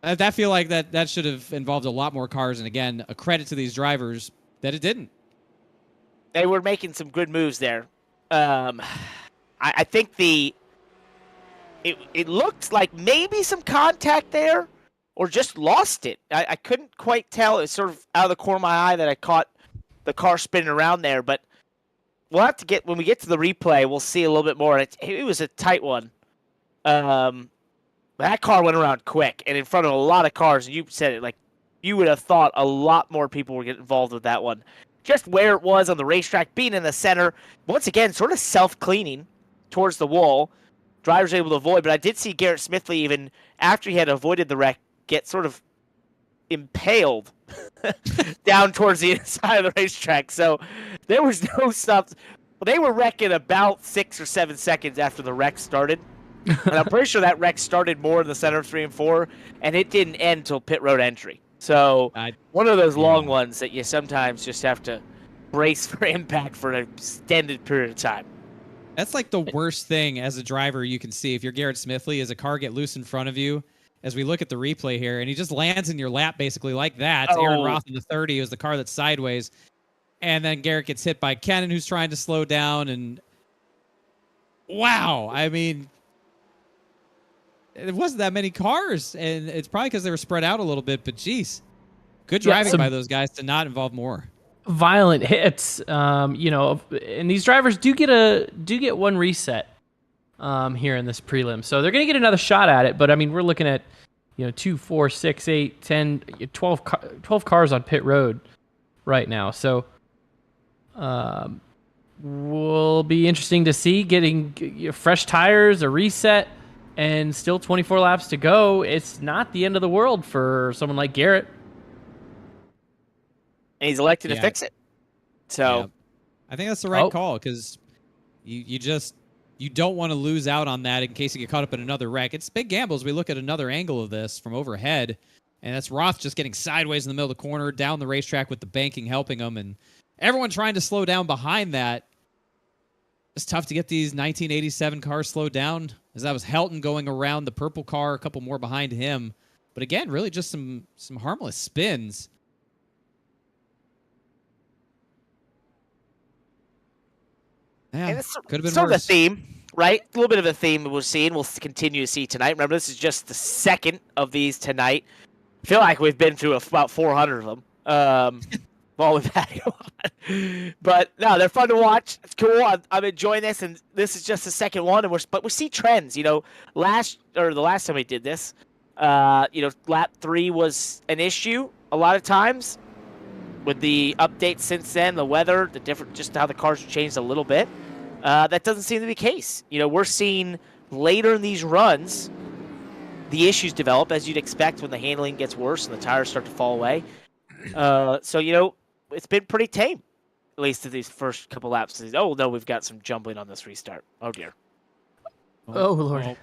I feel like that should have involved a lot more cars. And, again, a credit to these drivers that it didn't. They were making some good moves there. I think it looked like maybe some contact there or just lost it. I couldn't quite tell. It's sort of out of the corner of my eye that I caught the car spinning around there. But we'll have to when we get to the replay, we'll see a little bit more. It was a tight one. That car went around quick and in front of a lot of cars. And you said it, like you would have thought a lot more people would get involved with that one. Just where it was on the racetrack, being in the center, once again, sort of self-cleaning towards the wall. Drivers able to avoid, but I did see Garrett Smithley, even after he had avoided the wreck, get sort of impaled down towards the inside of the racetrack. So there was no stop. They were wrecking about 6 or 7 seconds after the wreck started. And I'm pretty sure that wreck started more in the center of 3 and 4, and it didn't end until pit road entry. So one of those long ones that you sometimes just have to brace for impact for an extended period of time. That's like the worst thing as a driver you can see if you're Garrett Smithley, as a car get loose in front of you. As we look at the replay here, and he just lands in your lap basically like that. It's Aaron Roth in the 30 is the car that's sideways. And then Garrett gets hit by Kennan, who's trying to slow down. And wow, I mean, it wasn't that many cars, and it's probably because they were spread out a little bit. But geez, good driving by those guys to not involve more violent hits. And these drivers do get one reset here in this prelim, so they're going to get another shot at it. But I mean, we're looking at 2, 4, 6, 8, 10, 12 cars on pit road right now. So will be interesting to see getting fresh tires, a reset. And still 24 laps to go. It's not the end of the world for someone like Garrett. And he's elected to fix it. So I think that's the right call, because you just you don't want to lose out on that in case you get caught up in another wreck. It's big gambles. We look at another angle of this from overhead, and that's Roth just getting sideways in the middle of the corner, down the racetrack with the banking helping him, and everyone trying to slow down behind that. It's tough to get these 1987 cars slowed down, as that was Helton going around the purple car, a couple more behind him. But again, really just some harmless spins. Yeah, And it's could have been sort of a worse. theme, right? A little bit of a theme we're seeing. We'll continue to see tonight. Remember, this is just the second of these tonight. I feel like we've been through about 400 of them. Well, we've had to go on. But no, they're fun to watch. It's cool. I'm enjoying this, and this is just the second one. But we see trends. You know, the last time we did this, lap 3 was an issue a lot of times. With the updates since then, the weather, just how the cars have changed a little bit. That doesn't seem to be the case. You know, we're seeing later in these runs, the issues develop as you'd expect when the handling gets worse and the tires start to fall away. So, it's been pretty tame, at least in these first couple laps. Oh, no, we've got some jumbling on this restart. Oh, dear. Oh, Lord.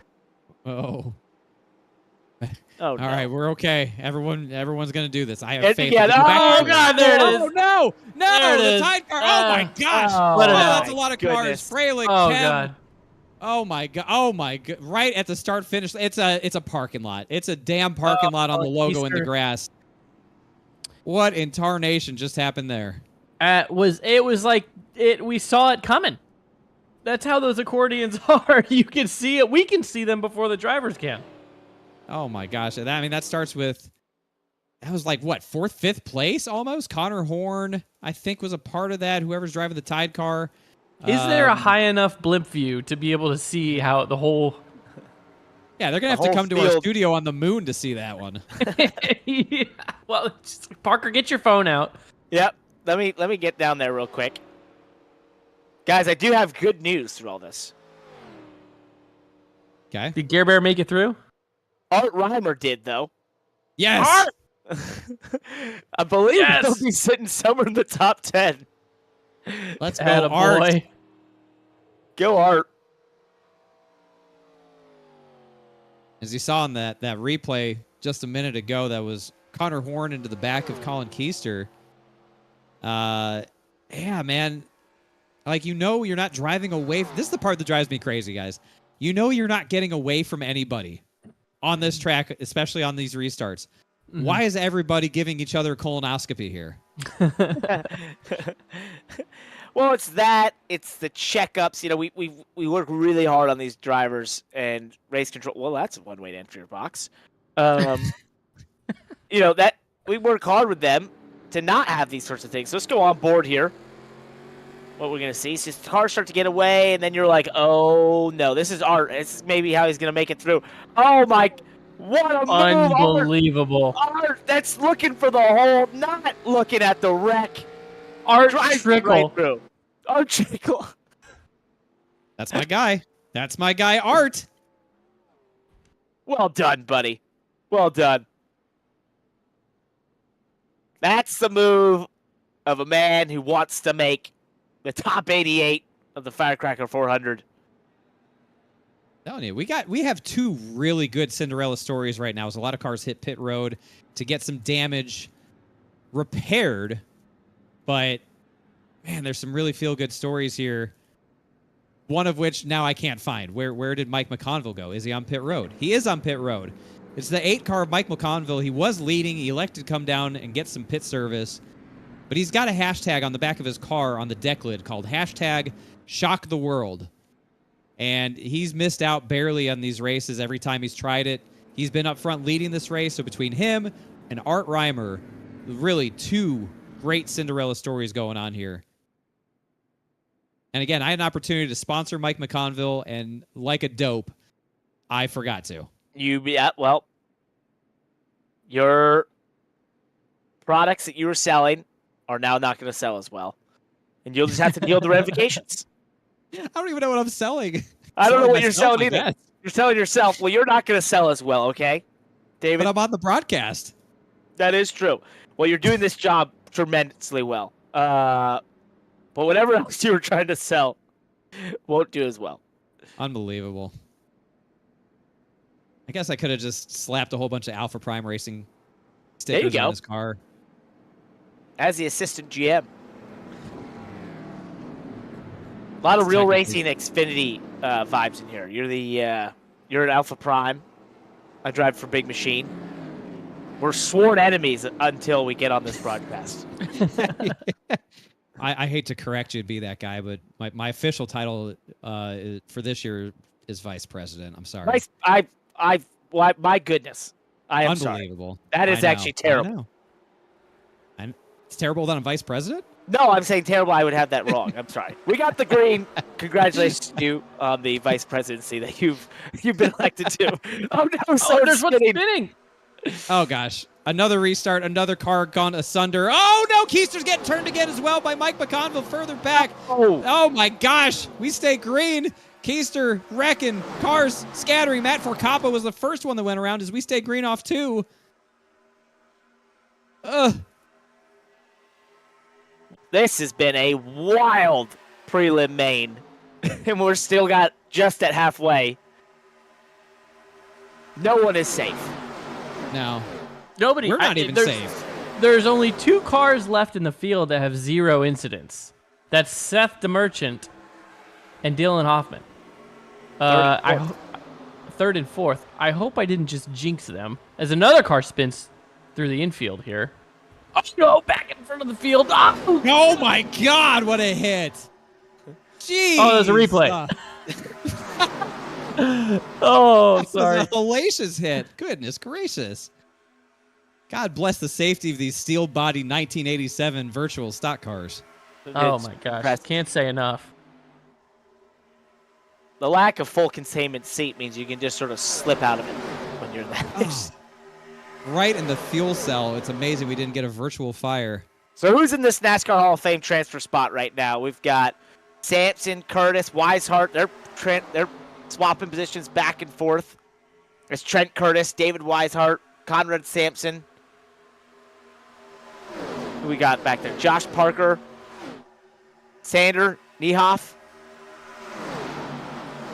Oh. Oh, All right, we're okay. Everyone's gonna do this. I have And faith. again, If you go back oh, to- God, there it is. Oh no, There it the is. tide car. Oh my gosh. Oh, That's a my lot of goodness. cars. Fralick, Oh, Chem. God. Oh my god. Oh my god. Right at the start finish. It's a parking lot. It's a damn parking lot on the logo in the Easter. grass. What in tarnation just happened there? We saw it coming. That's how those accordions are. You can see it. We can see them before the drivers can. Oh my gosh. That starts with, that was like what, 4th, 5th place almost? Connor Horn, I think, was a part of that. Whoever's driving the Tide car. Is there a high enough blimp view to be able to see how the whole... Yeah, they're going to have The to whole come to our field. studio on the moon to see that one. Yeah. Well, Parker, get your phone out. Yep. Let me get down there real quick. Guys, I do have good news through all this. Okay. Did Gare Bear make it through? Art Reimer did, though. Yes. Art! I believe Yes! he'll be sitting somewhere in the top 10. Let's go, Attaboy. Art. Go, Art. As you saw in that replay just a minute ago, that was Connor Horn into the back of Colin Keister. Yeah, man. Like, you're not driving away. This is the part that drives me crazy, guys. You're not getting away from anybody on this track, especially on these restarts. Mm-hmm. Why is everybody giving each other a colonoscopy here? Well, it's the checkups. You know, we work really hard on these drivers and race control. Well, that's one way to enter your box. That we work hard with them to not have these sorts of things. So let's go on board here. What we're going to see is just cars start to get away, and then you're like, oh, no, this is Art. This is maybe how he's going to make it through. Oh, my, what a move. Unbelievable. Art, that's looking for the hole, not looking at the wreck. Art Drives Trickle. right through. Art Trickle. That's my guy. That's my guy, Art. Well done, buddy. Well done. That's the move of a man who wants to make the top 88 of the Firecracker 400. Telling you, we have 2 really good Cinderella stories right now. As a lot of cars hit pit road to get some damage repaired, but man, there's some really feel good stories here. One of which now I can't find. Where did Mike McConville go? Is he on pit road? He is on pit road. It's the 8 car of Mike McConville. He was leading. He elected to come down and get some pit service. But he's got a hashtag on the back of his car on the deck lid called #ShockTheWorld. And he's missed out barely on these races every time he's tried it. He's been up front leading this race. So between him and Art Reimer, really 2 great Cinderella stories going on here. And again, I had an opportunity to sponsor Mike McConville, and like a dope, I forgot to. Your products that you were selling are now not going to sell as well. And you'll just have to deal with the ramifications. I don't even know what I'm selling. I don't know what you're Myself, selling I either. guess. You're selling yourself. Well, you're not going to sell as well, okay? David, But I'm on the broadcast. that is true. Well, you're doing this job tremendously well. But whatever else you were trying to sell won't do as well. Unbelievable. I guess I could have just slapped a whole bunch of Alpha Prime Racing stickers on his car. As the assistant GM. A lot of real racing Xfinity vibes in here. You're an Alpha Prime. I drive for Big Machine. We're sworn enemies until we get on this broadcast. I hate to correct you to be that guy, but my official title for this year is vice president. I'm sorry. My goodness. I am Unbelievable. Sorry. That is actually terrible. It's terrible that I'm vice president? No, I'm saying terrible. I would have that wrong. I'm sorry. We got the green. Congratulations to you on the vice presidency that you've been elected to. Oh no! So there's one spinning. Oh gosh! Another restart. Another car gone asunder. Oh no! Keister's getting turned again as well by Mike McConville further back. Oh my gosh! We stay green. Keister wrecking. Cars scattering. Matt Forcappa was the first one that went around as we stay green off 2. This has been a wild prelim main, and we're still got just at halfway. No one is safe. No. Nobody. We're not even safe. There's only 2 cars left in the field that have 0 incidents. That's Seth DeMerchant and Dylan Hoffman. Third and fourth. I hope I didn't just jinx them, as another car spins through the infield here. Oh, no, back in front of the field. Oh my God, what a hit. Jeez. Oh, there's a replay. Oh, sorry. That was a hellacious hit. Goodness gracious. God bless the safety of these steel body 1987 virtual stock cars. Oh my gosh. Can't say enough. The lack of full containment seat means you can just sort of slip out of it when you're there. Right in the fuel cell. It's amazing we didn't get a virtual fire. So who's in this NASCAR Hall of Fame transfer spot right now? We've got Sampson, Curtis, Weishart. They're swapping positions back and forth. There's Trent Curtis, David Weishart, Conrad Sampson. Who we got back there? Josh Parker, Sander Niehoff,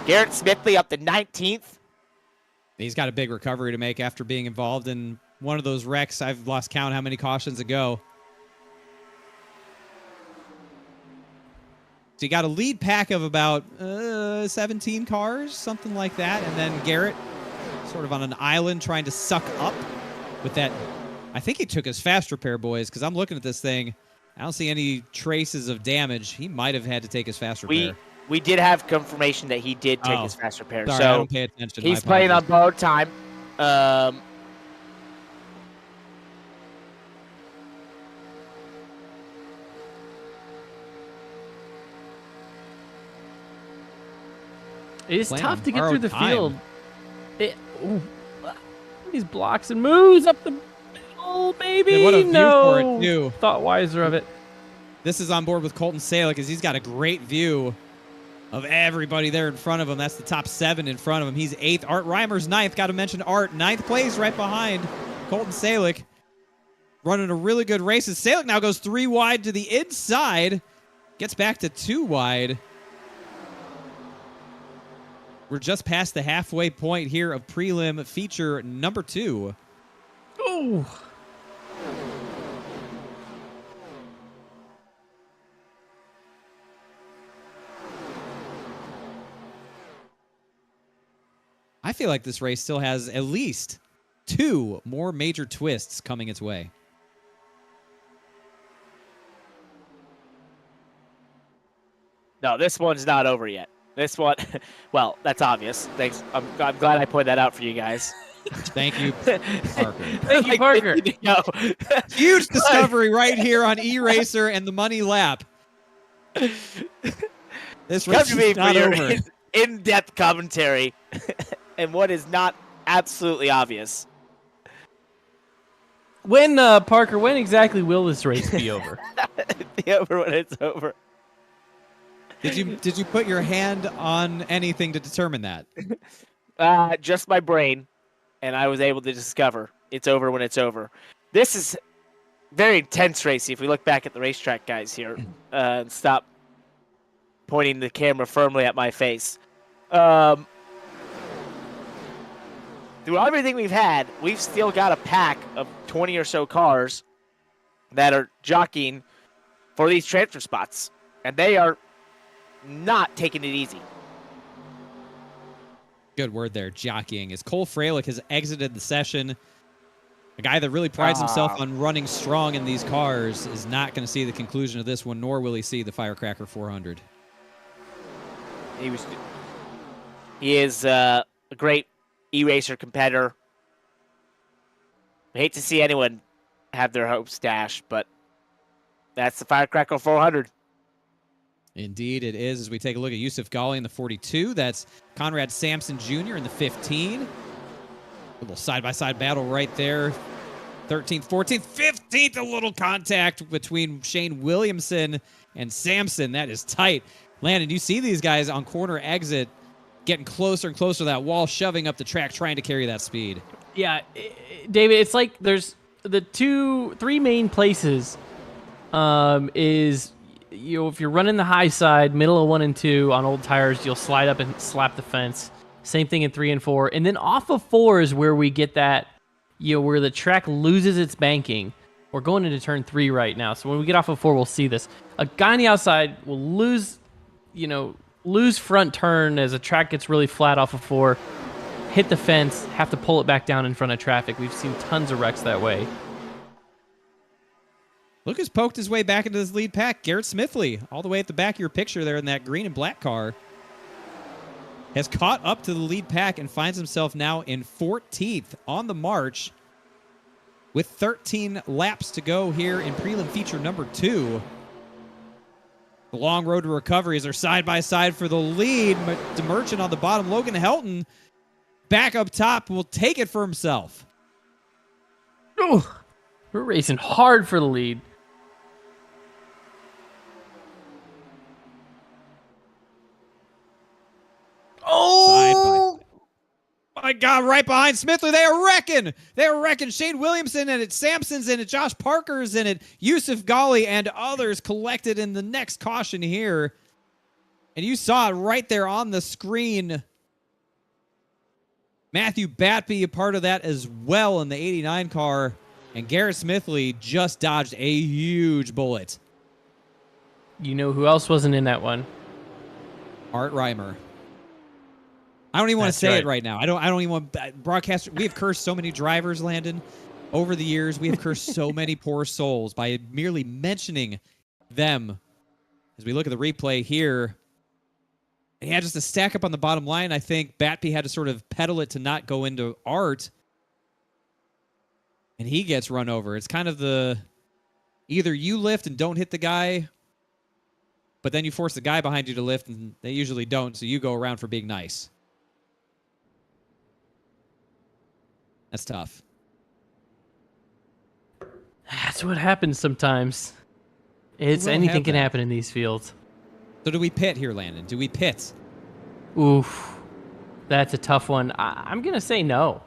Garrett Smithley up to 19th. He's got a big recovery to make after being involved in one of those wrecks. I've lost count how many cautions ago. So you got a lead pack of about 17 cars, something like that. And then Garrett sort of on an island trying to suck up with that. I think he took his fast repair, boys, because I'm looking at this thing. I don't see any traces of damage. He might have had to take his fast repair. We did have confirmation that he did take his fast repair. Sorry, so I don't pay attention. He's playing on borrowed time. It's tough to get through the field. These blocks and moves up the middle, baby. Yeah, what a view for it, too. Thought wiser of it. This is on board with Colton Salick because he's got a great view of everybody there in front of him. That's the top 7 in front of him. He's 8th. Art Reimer's 9th. Got to mention Art. 9th place right behind Colton Salick. Running a really good race. As Salick now goes 3 wide to the inside. Gets back to 2 wide. We're just past the halfway point here of prelim feature number 2. Ooh. I feel like this race still has at least 2 more major twists coming its way. No, this one's not over yet. This one, well, that's obvious. Thanks. I'm glad I pointed that out for you guys. Thank you, Parker. Thank you, Parker. Huge discovery right here on E-Racer and the Money Lap. This race is not over. In-depth commentary and what is not absolutely obvious. When Parker, when exactly will this race be over? Be over when it's over. Did you put your hand on anything to determine that? Just my brain, and I was able to discover it's over when it's over. This is very intense racing. If we look back at the racetrack guys here, and stop pointing the camera firmly at my face. Through everything we've had, we've still got a pack of 20 or so cars that are jockeying for these transfer spots, and they are not taking it easy. Good word there, jockeying. As Cole Freilich has exited the session, a guy that really prides himself on running strong in these cars is not going to see the conclusion of this one, nor will he see the Firecracker 400. He is a great e-racer competitor. I hate to see anyone have their hopes dashed, but that's the Firecracker 400. Indeed, it is. As we take a look at Yusuf Ghali in the 42, that's Conrad Sampson Jr. in the 15. A little side-by-side battle right there. 13th, 14th, 15th, a little contact between Shane Williamson and Sampson. That is tight. Landon, you see these guys on corner exit getting closer and closer to that wall, shoving up the track, trying to carry that speed. Yeah, David, it's like there's the three main places is, you know, if you're running the high side, middle of 1 and 2 on old tires, you'll slide up and slap the fence. Same thing in 3 and 4. And then off of 4 is where we get that, you know, where the track loses its banking. We're going into turn 3 right now. So when we get off of 4, we'll see this. A guy on the outside will lose front turn as a track gets really flat off of 4, hit the fence, have to pull it back down in front of traffic. We've seen tons of wrecks that way. Lucas poked his way back into his lead pack. Garrett Smithley, all the way at the back of your picture there in that green and black car, has caught up to the lead pack and finds himself now in 14th on the march with 13 laps to go here in prelim feature number 2. The long road to recovery is their side-by-side for the lead. DeMerchant on the bottom. Logan Helton back up top will take it for himself. Ooh, we're racing hard for the lead. Oh! My God, right behind Smithley. They are wrecking. They are wrecking. Shane Williamson in it. Sampson's in it. Josh Parker's in it. Yusuf Ghali and others collected in the next caution here. And you saw it right there on the screen. Matthew Batby a part of that as well in the 89 car. And Garrett Smithley just dodged a huge bullet. You know who else wasn't in that one? Art Reimer. I don't even want to say it right now. I don't even want broadcaster. We have cursed so many drivers, Landon, over the years. We have cursed so many poor souls by merely mentioning them. As we look at the replay here, and he had just a stack up on the bottom line. I think Batby had to sort of pedal it to not go into Art, and he gets run over. It's kind of the either you lift and don't hit the guy, but then you force the guy behind you to lift, and they usually don't, so you go around for being nice. That's tough. That's what happens sometimes. Anything can happen in these fields. So do we pit here, Landon? Do we pit? Oof. That's a tough one. I'm going to say no.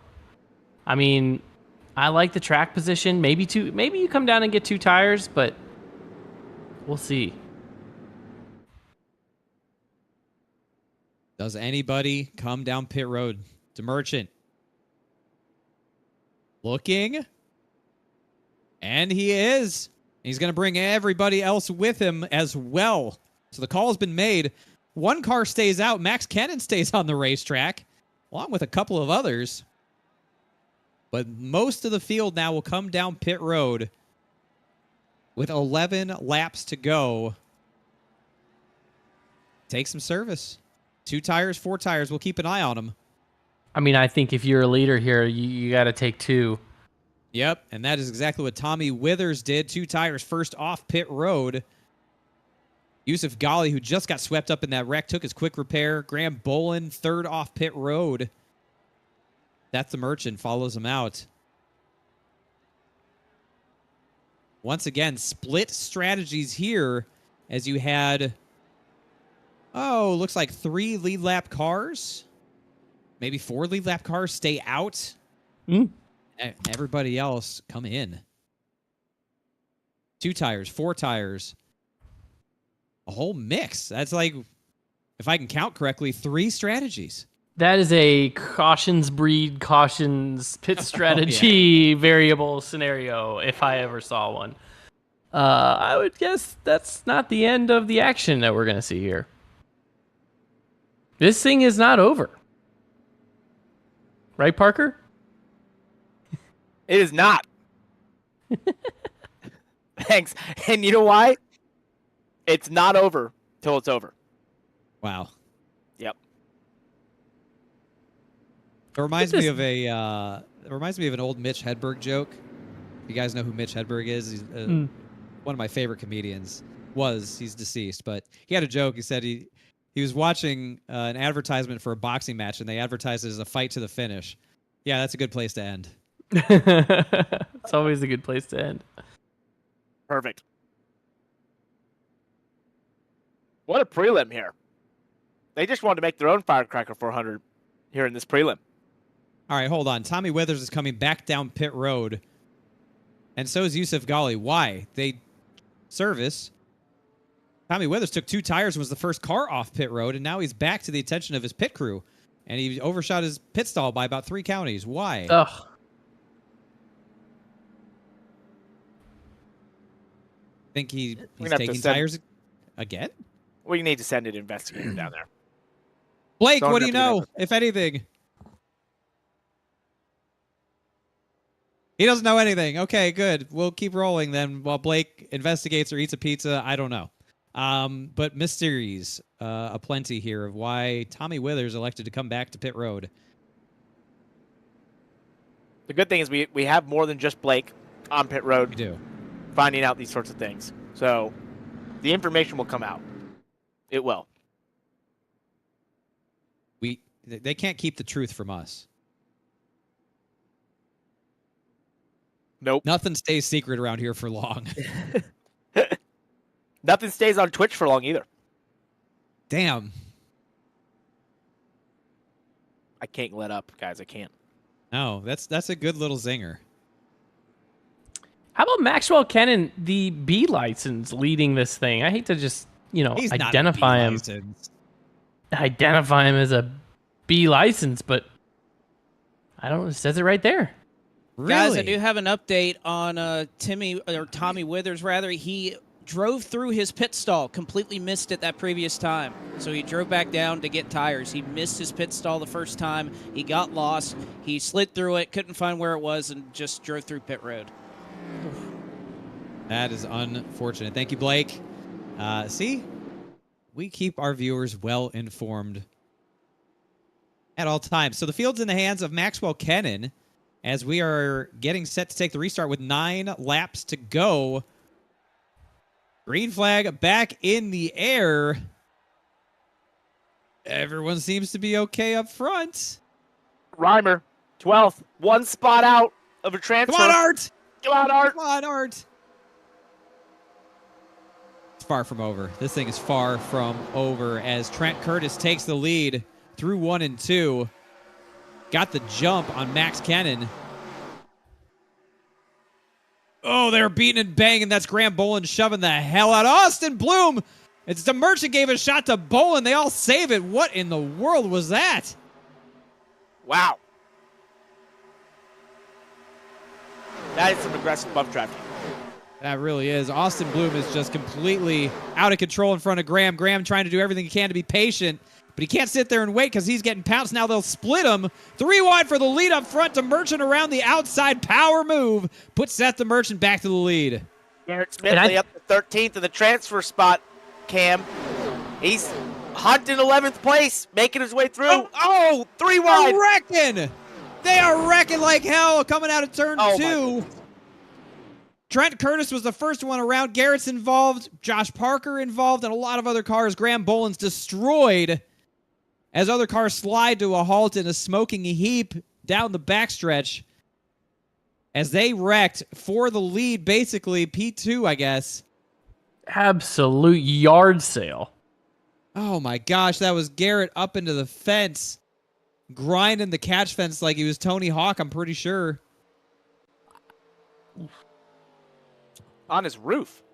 I mean, I like the track position. Maybe you come down and get 2 tires, but we'll see. Does anybody come down pit road? DeMerchant. Looking. And he is. He's going to bring everybody else with him as well. So the call has been made. One car stays out. Max Kennan stays on the racetrack, along with a couple of others. But most of the field now will come down pit road with 11 laps to go. Take some service. 2 tires, 4 tires. We'll keep an eye on them. I mean, I think if you're a leader here, you got to take 2. Yep, and that is exactly what Tommy Withers did. 2 tires first off pit road. Yusuf Ghali, who just got swept up in that wreck, took his quick repair. Graham Bolin, 3rd off pit road. That's the Merchant, follows him out. Once again, split strategies here as you had, looks like 3 lead lap cars. Maybe 4 lead lap cars stay out. Everybody else come in. 2 tires, 4 tires. A whole mix. That's like if I can count correctly, 3 strategies. That is a cautions breed, cautions pit strategy variable scenario, if I ever saw one. I would guess that's not the end of the action that we're going to see here. This thing is not over. Right, Parker? It is not. Thanks. And you know why? It's not over till it's over. Wow. Yep. It reminds me of an old Mitch Hedberg joke. You guys know who Mitch Hedberg is? He's one of my favorite comedians. He's deceased, but he had a joke. He said he was watching an advertisement for a boxing match, and they advertised it as a fight to the finish. Yeah, that's a good place to end. It's always a good place to end. Perfect. What a prelim here. They just wanted to make their own Firecracker 400 here in this prelim. All right, hold on. Tommy Withers is coming back down pit road, and so is Yusuf Ghali. Why? They service. Tommy Withers took 2 tires and was the first car off pit road, and now he's back to the attention of his pit crew, and he overshot his pit stall by about 3 counties. Why? Ugh. Think he's taking tires again? We need to send an investigator down there. Blake, what do you know, if anything? He doesn't know anything. Okay, good. We'll keep rolling then while Blake investigates or eats a pizza. I don't know. But mysteries aplenty here of why Tommy Withers elected to come back to pit road. The good thing is we have more than just Blake on pit road. We do. Finding out these sorts of things. So the information will come out. It will. They can't keep the truth from us. Nope. Nothing stays secret around here for long. Nothing stays on Twitch for long either. Damn. I can't let up, guys. I can't. No, that's a good little zinger. How about Maxwell Kennan, the B license, leading this thing? I hate to just, He's identify him. Identify him as a B license, but I don't know. It says it right there. Really? Guys, I do have an update on Tommy Withers, rather. He drove through his pit stall, completely missed it that previous time. So he drove back down to get tires. He missed his pit stall the first time. He got lost. He slid through it, couldn't find where it was, and just drove through pit road. That is unfortunate. Thank you, Blake. See? We keep our viewers well informed at all times. So the field's in the hands of Maxwell Kennan as we are getting set to take the restart with 9 laps to go. Green flag back in the air. Everyone seems to be okay up front. Reimer, 12th, 1 spot out of a transfer. Come on, Art! Come on, Art! Come on, Art! It's far from over. This thing is far from over as Trent Curtis takes the lead through 1 and 2. Got the jump on Max Kennan. Oh, they're beating and banging. That's Graham Bolin shoving the hell out. Austin Bloom. It's the Merchant gave a shot to Bolin. They all save it. What in the world was that? Wow. That is some aggressive bump drafting. That really is. Austin Bloom is just completely out of control in front of Graham. Graham trying to do everything he can to be patient, but he can't sit there and wait because he's getting pounced. Now they'll split him. 3 wide for the lead up front to Merchant around the outside. Power move. Puts Seth the Merchant back to the lead. Garrett Smithley up to 13th in the transfer spot, Cam. He's hunting 11th place, making his way through. Oh, 3 wide. They're wrecking. They are wrecking like hell coming out of turn 2. Trent Curtis was the first one around. Garrett's involved. Josh Parker involved, and a lot of other cars. Graham Bolin's destroyed as other cars slide to a halt in a smoking heap down the backstretch as they wrecked for the lead, basically P2, I guess. Absolute yard sale. Oh my gosh, that was Garrett up into the fence, grinding the catch fence like he was Tony Hawk, I'm pretty sure. On his roof.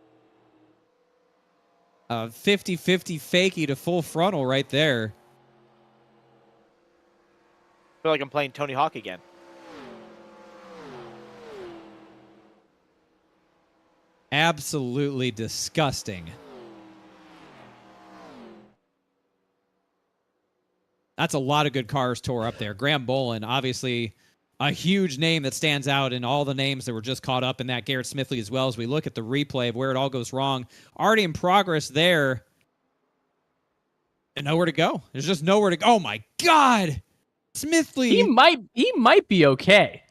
50-50 fakie to full frontal right there. I feel like I'm playing Tony Hawk again. Absolutely disgusting. That's a lot of good cars tore up there. Graham Bolin, obviously a huge name that stands out in all the names that were just caught up in that. Garrett Smithley as well, as we look at the replay of where it all goes wrong. Already in progress there. And nowhere to go. There's just nowhere to go. Oh, my God. Smithley. He might be okay.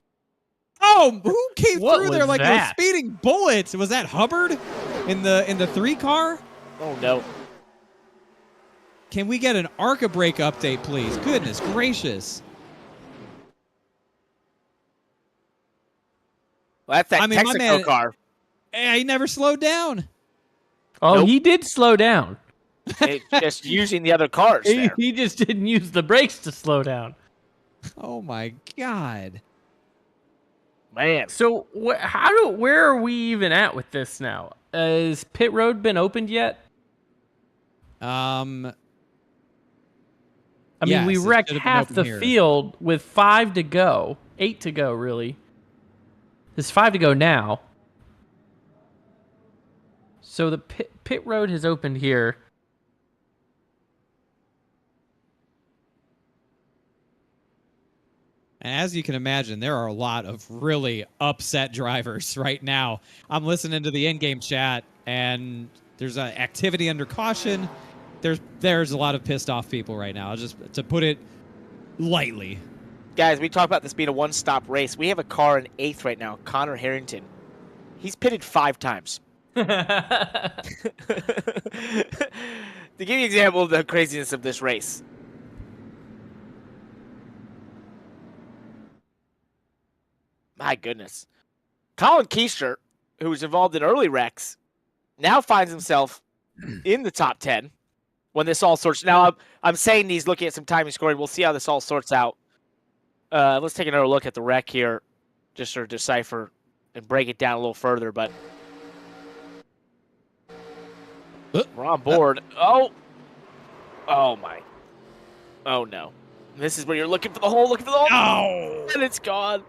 Oh, who came What through there was like that? a speeding bullet? Was that Hubbard in the 3 car? Oh, no. Can we get an ARCA brake update, please? Goodness gracious. Well, that's that my Texaco man- car. He never slowed down. Oh, Nope. he did slow down. It's just using the other cars there. He just didn't use the brakes to slow down. Oh, my God. Man. So where are we even at with this now? Has pit road been opened yet? I mean, Yes, we it wrecked should have been half open the here. field with 5 to go. 8 to go, really. There's 5 to go now. So the pit road has opened here. And as you can imagine, there are a lot of really upset drivers right now. I'm listening to the in-game chat, and there's activity under caution. There's a lot of pissed off people right now, just to put it lightly. Guys, we talk about this being a one-stop race. We have a car in 8th right now, Connor Harrington. He's pitted 5 times. To give you an example of the craziness of this race. My goodness. Colin Keister, who was involved in early wrecks, now finds himself in the top 10 when this all sorts. Now, I'm saying he's looking at some timing scoring. We'll see how this all sorts out. Let's take another look at the wreck here, just to decipher and break it down a little further. But we're on board. Oh my. Oh, no. This is where you're looking for the hole. Looking for the hole. Oh! And it's gone.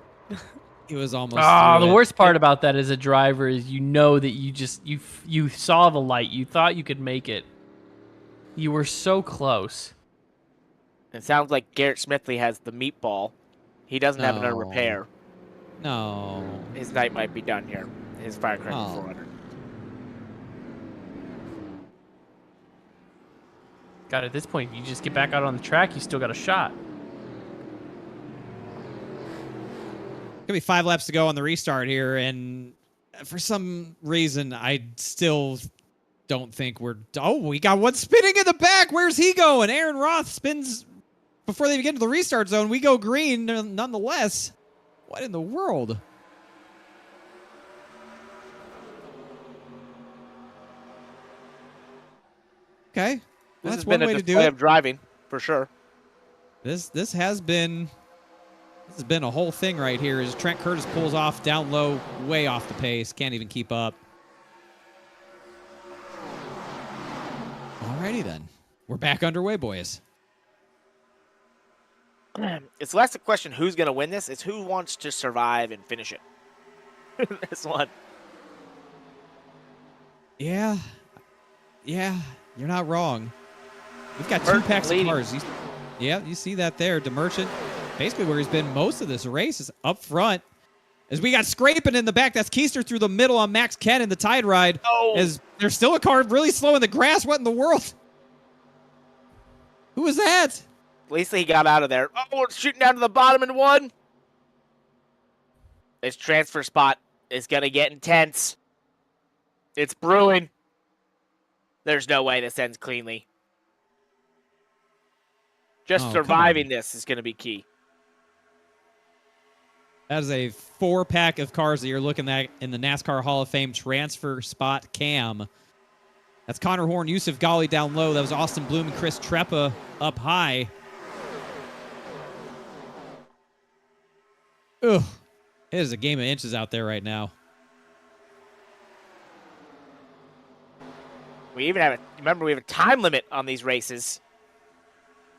He was almost The through it. worst part about that as a driver is you know that you saw the light. You thought you could make it. You were so close. It sounds like Garrett Smithley has the meatball. He doesn't have another No. repair. No. His night might be done here. His Firecracker Oh. 400. God, at this point, if you just get back out on the track, you still got a shot. Gonna be 5 laps to go on the restart here, and for some reason, I still don't think we're. Oh, we got one spinning in the back. Where's he going? Aaron Roth spins before they get to the restart zone. We go green nonetheless. What in the world? Okay, This that's has one been way a to do display it. of driving, for sure. This has been a whole thing right here. As Trent Curtis pulls off down low, way off the pace, can't even keep up. Alrighty then, we're back underway, boys. It's less a question who's going to win this. It's who wants to survive and finish it. This one. Yeah, you're not wrong. We've got 2 Merchant packs leading. of cars. You see that there. DeMerchant, basically where he's been most of this race, is up front. As we got scraping in the back, that's Keister through the middle on Max Ken in the Tide Ride. Oh. As there's still a car really slow in the grass. What in the world? Who was that? At least he got out of there. Oh, we're shooting down to the bottom in 1. This transfer spot is going to get intense. It's brewing. There's no way this ends cleanly. Just Oh, come surviving on. this is going to be key. That is a 4-pack of cars that you're looking at in the NASCAR Hall of Fame transfer spot cam. That's Connor Horn, Yusuf Ghali down low. That was Austin Bloom and Chris Treppa up high. Ugh. It is a game of inches out there right now. We even have remember, we have a time limit on these races.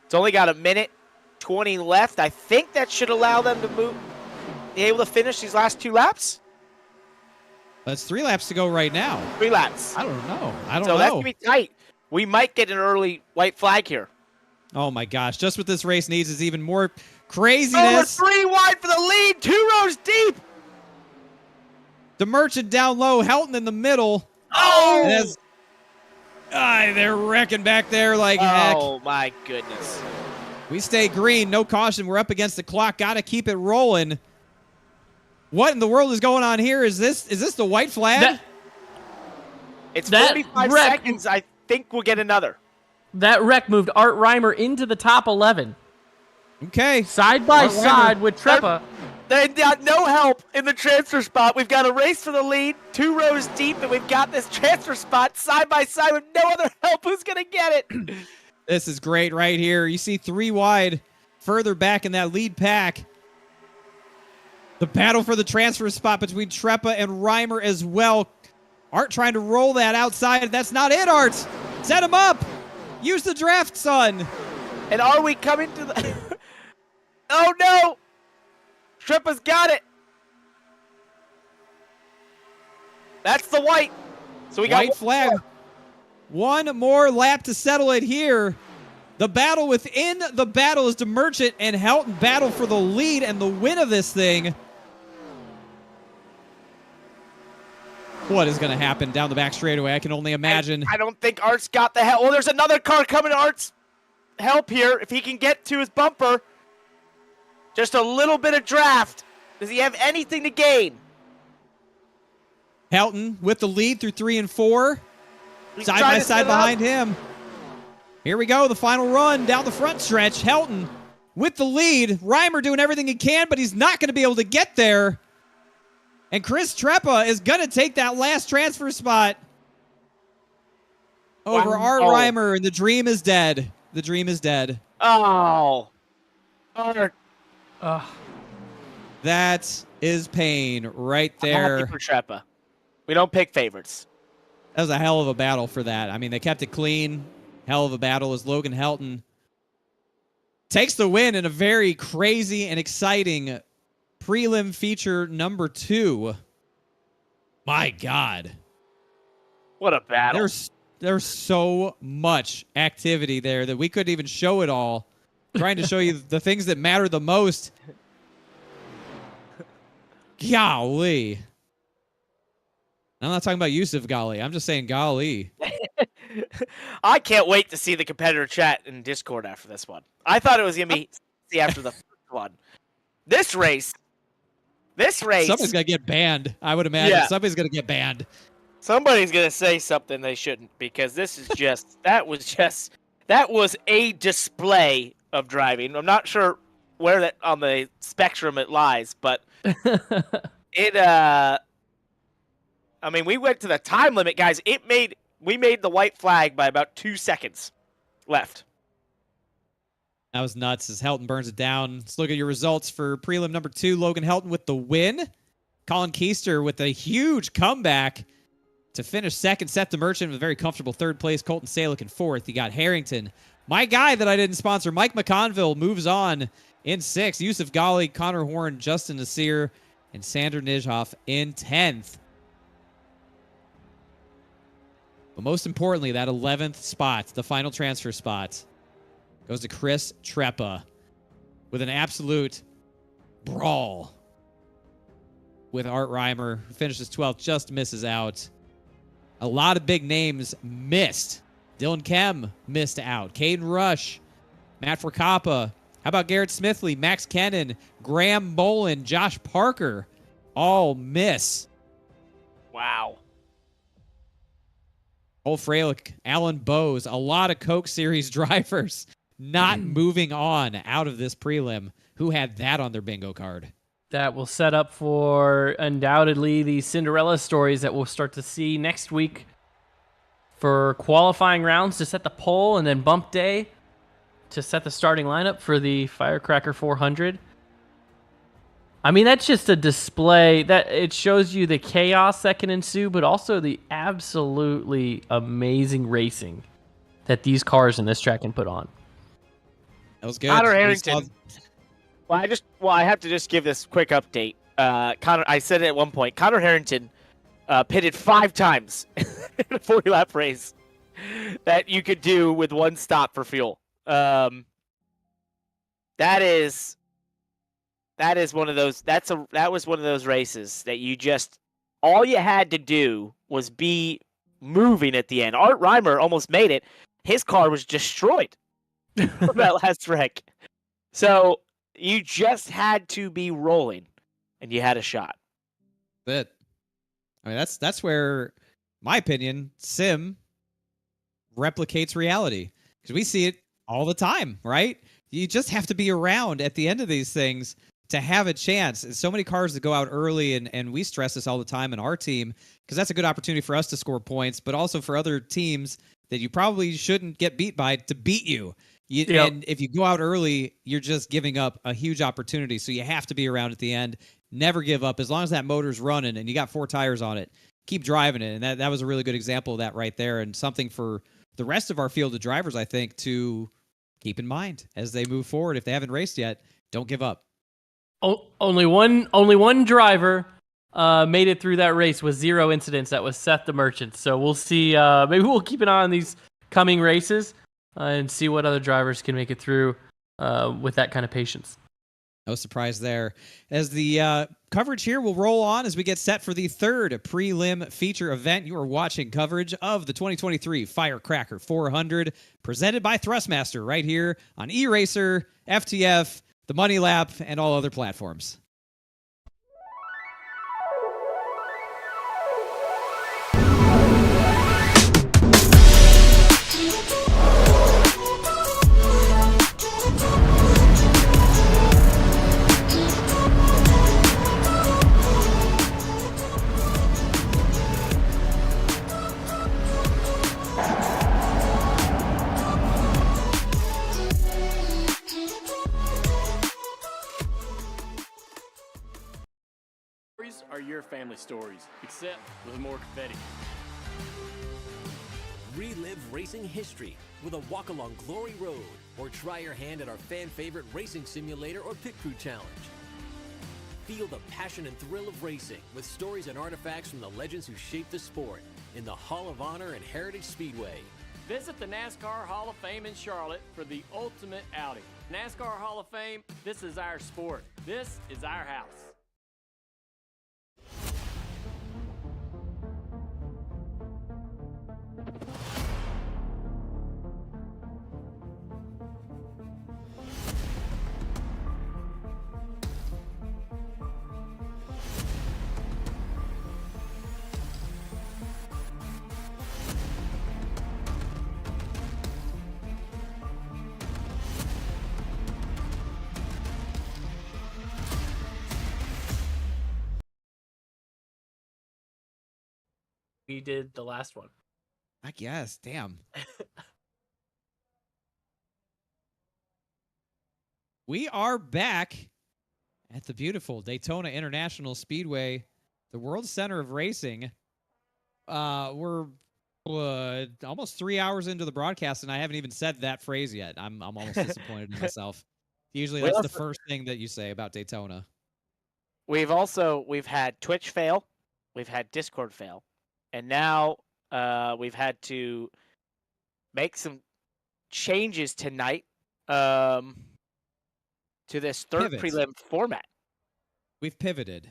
It's only got a minute 20 left. I think that should allow them to be able to finish these last 2 laps. That's 3 laps to go right now. 3 laps. I don't know. So that's going to be tight. We might get an early white flag here. Oh my gosh. Just what this race needs is even more craziness. We're 3 wide for the lead. 2 rows deep. The Merchant down low. Helton in the middle. Oh! They're wrecking back there like heck. Oh my goodness. We stay green. No caution. We're up against the clock. Got to keep it rolling. What in the world is going on here? Is this the white flag? It's 45 seconds. I think we'll get another. That wreck moved Art Reimer into the top 11. Okay. Side by side with Trepa. They got no help in the transfer spot. We've got a race for the lead, 2 rows deep, and we've got this transfer spot side by side with no other help. Who's going to get it? This is great right here. You see 3 wide further back in that lead pack. The battle for the transfer spot between Trepa and Reimer as well. Art trying to roll that outside. That's not it, Art. Set him up. Use the draft, son. And are we coming to the... Oh, no. Trepa's got it. That's the white. So we got white flag. One more lap to settle it here. The battle within the battle is the Merchant and Helton battle for the lead and the win of this thing. What is going to happen down the back straightaway? I can only imagine. I don't think Art's got the help. Well, there's another car coming to Art's help here. If he can get to his bumper, just a little bit of draft. Does he have anything to gain? Helton with the lead through 3 and 4. Side by side behind him. Here we go, the final run down the front stretch. Helton with the lead. Reimer doing everything he can, but he's not going to be able to get there. And Chris Trepa is going to take that last transfer spot over Art Reimer, and the dream is dead. The dream is dead. Oh. Art. That is pain right I'm there. happy for Trepa. We don't pick favorites. That was a hell of a battle for that. I mean, they kept it clean. Hell of a battle as Logan Helton takes the win in a very crazy and exciting prelim feature number 2. My God. What a battle. There's so much activity there that we couldn't even show it all. Trying to show you the things that matter the most. Golly. I'm not talking about Yusuf Golly. I'm just saying golly. I can't wait to see the competitor chat in Discord after this one. I thought it was going to be see after the first one. This race. Somebody's going to get banned, I would imagine. Yeah. Somebody's going to get banned. Somebody's going to say something they shouldn't, because this is just, that was a display of driving. I'm not sure where that on the spectrum it lies, but I mean, we went to the time limit, guys. We made the white flag by about 2 seconds left. That was nuts as Helton burns it down. Let's look at your results for prelim number 2. Logan Helton with the win. Colin Keister with a huge comeback to finish second. Seth the Merchant with a very comfortable 3rd place. Colton Salick in 4th. You got Harrington. My guy that I didn't sponsor, Mike McConville, moves on in 6th. Yusuf Ghali, Connor Horn, Justin Nasir, and Sander Nijhoff in 10th. But most importantly, that 11th spot, the final transfer spot, goes to Chris Trepa with an absolute brawl with Art Reimer, who finishes 12th, just misses out. A lot of big names missed. Dylan Kem missed out. Caden Rush, Matt Fracappa. How about Garrett Smithley, Max Kennan, Graham Bolin, Josh Parker, all miss. Wow. Cole Freilich, Alan Bowes, a lot of Coke Series drivers not moving on out of this prelim. Who had that on their bingo card? That will set up for undoubtedly the Cinderella stories that we'll start to see next week for qualifying rounds to set the pole, and then bump day to set the starting lineup for the Firecracker 400. I mean, that's just a display that it shows you the chaos that can ensue, but also the absolutely amazing racing that these cars in this track can put on. That was good. Connor We Harrington. I have to just give this quick update. Connor, I said it at one point. Connor Harrington pitted 5 times in a 40-lap race that you could do with 1 stop for fuel. That is one of those. That was one of those races that you just all you had to do was be moving at the end. Art Reimer almost made it. His car was destroyed from that last wreck. So you just had to be rolling, and you had a shot. But I mean, that's where, my opinion, sim replicates reality, because we see it all the time, right? You just have to be around at the end of these things to have a chance. So many cars that go out early, and we stress this all the time in our team, because that's a good opportunity for us to score points, but also for other teams that you probably shouldn't get beat by to beat you. And if you go out early, you're just giving up a huge opportunity. So you have to be around at the end. Never give up. As long as that motor's running and you got 4 tires on it, keep driving it. And that was a really good example of that right there, and something for the rest of our field of drivers, I think, to keep in mind as they move forward. If they haven't raced yet, don't give up. Only one driver made it through that race with 0 incidents. That was Seth the Merchant. So we'll see. Maybe we'll keep an eye on these coming races and see what other drivers can make it through with that kind of patience. No surprise there. As the coverage here will roll on as we get set for the 3rd prelim feature event. You are watching coverage of the 2023 Firecracker 400 presented by Thrustmaster right here on eRacer, FTF, the Money Lap, and all other platforms. Are your family stories, except with more confetti. Relive racing history with a walk along Glory Road, or try your hand at our fan favorite racing simulator or pit crew challenge. Feel the passion and thrill of racing with stories and artifacts from the legends who shaped the sport in the Hall of Honor and Heritage Speedway. Visit the NASCAR Hall of Fame in Charlotte for the ultimate outing. NASCAR Hall of Fame, this is our sport. This is our house. We did the last one. I guess. Damn. We are back at the beautiful Daytona International Speedway, the world center of racing. We're almost 3 hours into the broadcast, and I haven't even said that phrase yet. I'm almost disappointed in myself. Usually that's the first thing that you say about Daytona. We've had Twitch fail, we've had Discord fail, and now we've had to make some changes tonight to this 3rd prelim format. We've pivoted.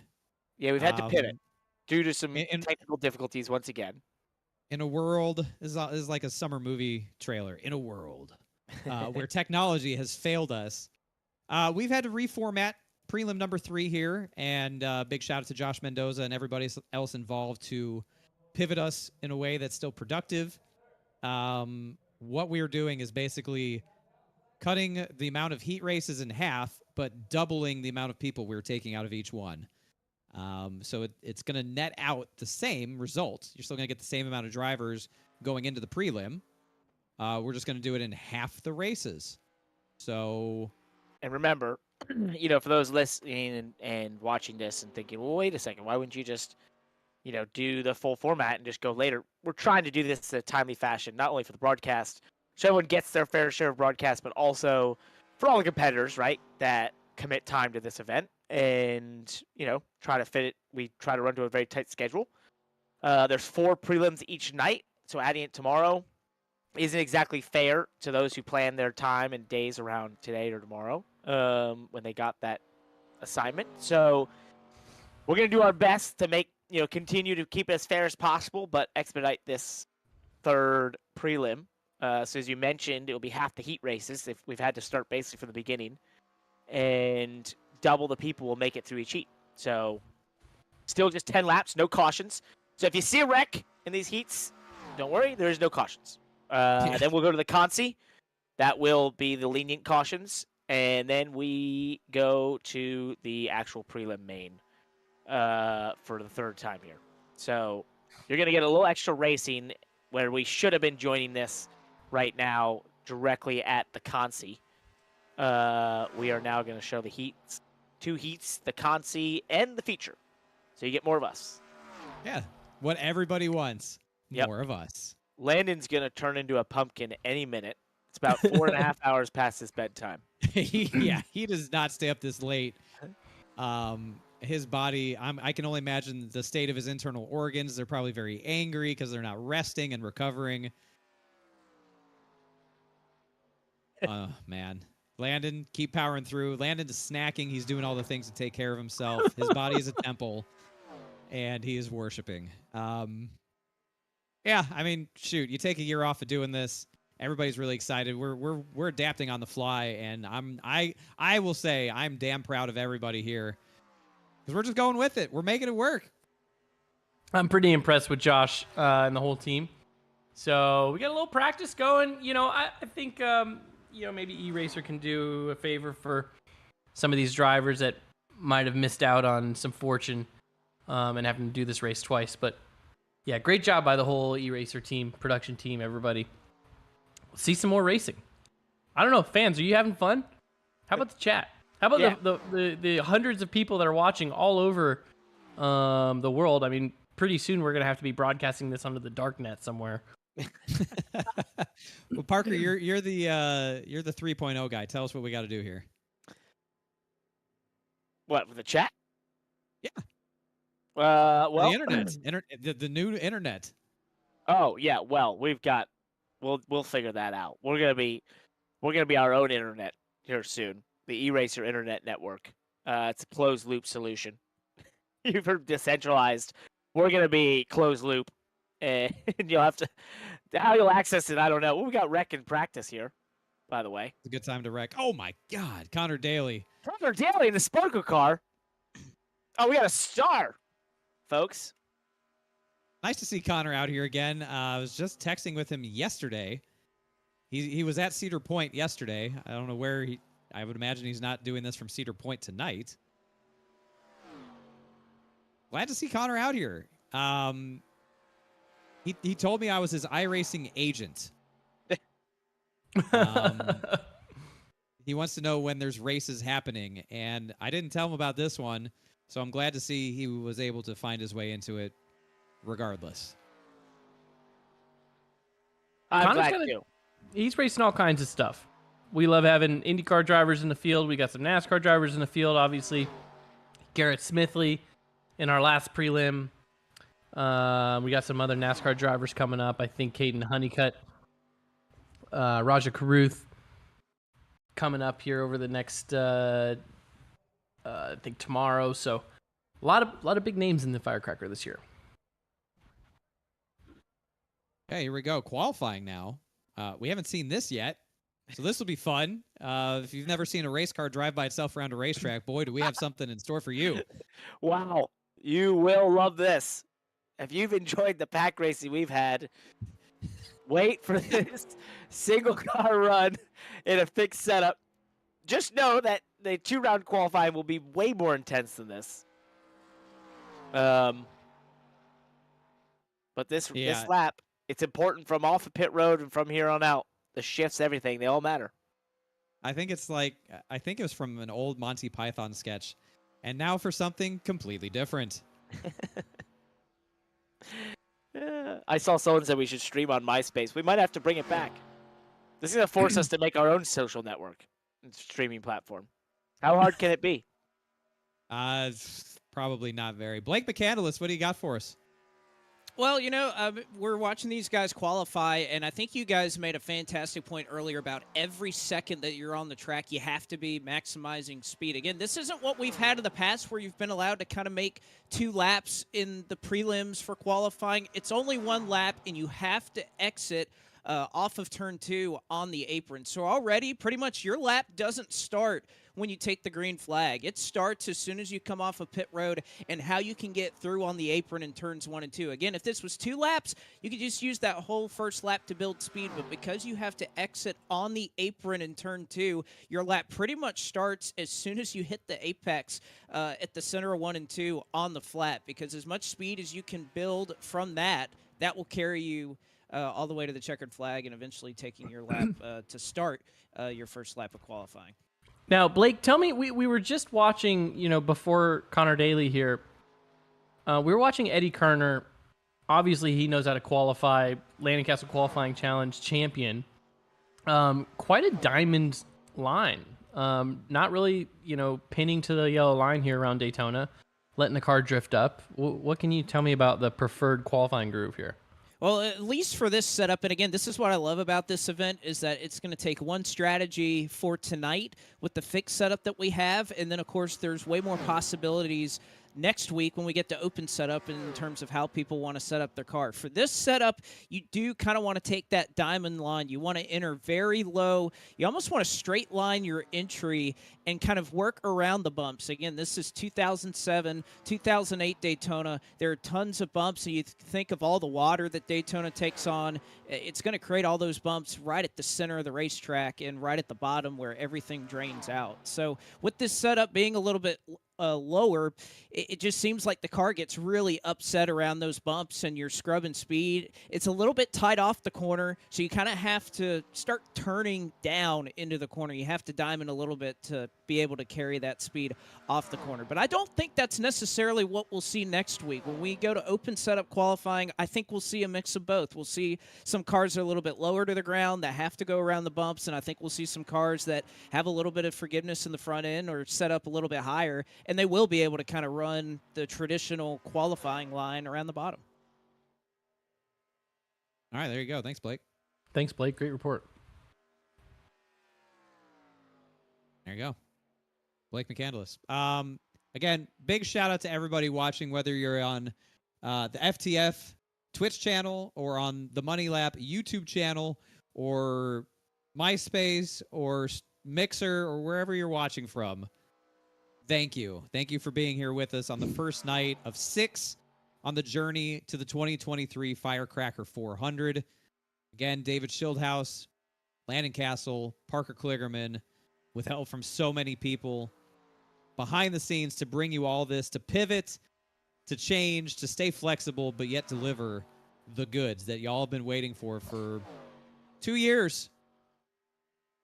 Yeah, we've had to pivot due to some technical difficulties once again. In a world, this is like a summer movie trailer. In a world where technology has failed us, we've had to reformat prelim number 3 here, and big shout out to Josh Mendoza and everybody else involved to pivot us in a way that's still productive. What we're doing is basically cutting the amount of heat races in half, but doubling the amount of people we're taking out of each one. So it's going to net out the same result. You're still going to get the same amount of drivers going into the prelim. We're just going to do it in half the races. So, and remember, for those listening and watching this and thinking, well, wait a second, why wouldn't you just, do the full format and just go later? We're trying to do this in a timely fashion, not only for the broadcast, so everyone gets their fair share of broadcast, but also for all the competitors, right, that commit time to this event and, try to fit it. We try to run to a very tight schedule. There's 4 prelims each night, so adding it tomorrow isn't exactly fair to those who plan their time and days around today or tomorrow when they got that assignment. So we're going to do our best to make, continue to keep it as fair as possible, but expedite this 3rd prelim. So as you mentioned, it will be half the heat races if we've had to start basically from the beginning, and double the people will make it through each heat. So still just 10 laps, no cautions. So if you see a wreck in these heats, don't worry, there is no cautions. Then we'll go to the consi. That will be the lenient cautions. And then we go to the actual prelim main for the 3rd time here. So you're going to get a little extra racing where we should have been joining this right now directly at the consi. We are now going to show the heats, 2 heats, the consi, and the feature. So you get more of us. Yeah, what everybody wants. Yep. More of us. Landon's going to turn into a pumpkin any minute. It's about 4.5 hours past his bedtime. He does not stay up this late. His body, I can only imagine the state of his internal organs. They're probably very angry because they're not resting and recovering. Oh, man. Landon, keep powering through. Landon is snacking. He's doing all the things to take care of himself. His body is a temple, and he is worshiping. Yeah, I mean, shoot, you take a year off of doing this. Everybody's really excited. We're adapting on the fly, and I will say I'm damn proud of everybody here because we're just going with it. We're making it work. I'm pretty impressed with Josh and the whole team. So we got a little practice going. I think maybe E-Racer can do a favor for some of these drivers that might have missed out on some fortune and having to do this race twice. But yeah, great job by the whole E-Racer team, production team, everybody. See some more racing. I don't know, fans, are you having fun? How about the chat? How about the hundreds of people that are watching all over the world? I mean, pretty soon we're gonna have to be broadcasting this onto the dark net somewhere. Well, Parker, you're the 3.0 guy. Tell us what we got to do here. What, with the chat? Yeah. Well, the internet, the new internet. Oh yeah. Well, we'll figure that out. We're gonna be our own internet here soon. The E-Racer Internet Network. It's a closed loop solution. You've heard decentralized. We're gonna be closed loop, and you'll have to. How you'll access it, I don't know. Well, we got rec in practice here, by the way. It's a good time to wreck. Oh my God, Connor Daly. Connor Daly in the Sparkle car. Oh, we got a star, folks. Nice to see Connor out here again. I was just texting with him yesterday. He was at Cedar Point yesterday. I don't know where I would imagine he's not doing this from Cedar Point tonight. Glad to see Connor out here. He told me I was his iRacing agent. He wants to know when there's races happening, and I didn't tell him about this one, so I'm glad to see he was able to find his way into it regardless. I'm glad too. He's racing all kinds of stuff. We love having IndyCar drivers in the field. We got some NASCAR drivers in the field, obviously. Garrett Smithley in our last prelim. We got some other NASCAR drivers coming up. I think Caden Honeycutt, Raja Caruth coming up here over the next, I think tomorrow. So a lot of big names in the Firecracker this year. Okay, here we go. Qualifying now. We haven't seen this yet, so this will be fun. If you've never seen a race car drive by itself around a racetrack, boy, do we have something in store for you. Wow, you will love this. If you've enjoyed the pack racing we've had, wait for this single car run in a fixed setup. Just know that the 2-round qualifying will be way more intense than this. But this lap, it's important from off of pit road and from here on out. The shifts, everything, they all matter. I think it's like, I think it was from an old Monty Python sketch. And now for something completely different. I saw someone said we should stream on MySpace. We might have to bring it back. This is going to force us to make our own social network and streaming platform. How hard can it be? It's probably not very. Blake McCandless, what do you got for us? Well, we're watching these guys qualify, and I think you guys made a fantastic point earlier about every second that you're on the track, you have to be maximizing speed. Again, this isn't what we've had in the past where you've been allowed to kind of make 2 laps in the prelims for qualifying. It's only 1 lap, and you have to exit off of turn 2 on the apron. So already, pretty much your lap doesn't start when you take the green flag. It starts as soon as you come off of pit road and how you can get through on the apron in turns 1 and 2. Again, if this was 2 laps, you could just use that whole first lap to build speed, but because you have to exit on the apron in turn 2, your lap pretty much starts as soon as you hit the apex at the center of 1 and 2 on the flat, because as much speed as you can build from that will carry you all the way to the checkered flag and eventually taking your lap to start your first lap of qualifying. Now, Blake, tell me, we were just watching, before Connor Daly here, we were watching Eddie Kerner. Obviously, he knows how to qualify, Landon Cassill qualifying challenge champion. Quite a diamond line. Not really, pinning to the yellow line here around Daytona, letting the car drift up. What can you tell me about the preferred qualifying groove here? Well, at least for this setup, and again, this is what I love about this event, is that it's going to take one strategy for tonight with the fixed setup that we have, and then, of course, there's way more possibilities next week when we get to open setup in terms of how people want to set up their car. For this setup, you do kind of want to take that diamond line. You want to enter very low. You almost want to straight line your entry and kind of work around the bumps. Again, this is 2007, 2008 Daytona. There are tons of bumps, and you think of all the water that Daytona takes on. It's going to create all those bumps right at the center of the racetrack and right at the bottom where everything drains out. So with this setup being a little bit lower, it just seems like the car gets really upset around those bumps and you're scrubbing speed. It's a little bit tight off the corner, so you kind of have to start turning down into the corner. You have to diamond a little bit to be able to carry that speed off the corner. But I don't think that's necessarily what we'll see next week. When we go to open setup qualifying, I think we'll see a mix of both. We'll see some cars that are a little bit lower to the ground that have to go around the bumps, and I think we'll see some cars that have a little bit of forgiveness in the front end or set up a little bit higher, and they will be able to kind of run the traditional qualifying line around the bottom. All right, there you go. Thanks, Blake. Thanks, Blake. Great report. There you go. Blake McCandless. Again, big shout out to everybody watching, whether you're on the FTF Twitch channel or on the Money Lap YouTube channel or MySpace or Mixer or wherever you're watching from. Thank you. Thank you for being here with us on the first night of 6 on the journey to the 2023 Firecracker 400. Again, David Schildhouse, Landon Cassill, Parker Kligerman, with help from so many people behind the scenes to bring you all this, to pivot, to change, to stay flexible, but yet deliver the goods that y'all have been waiting for 2 years.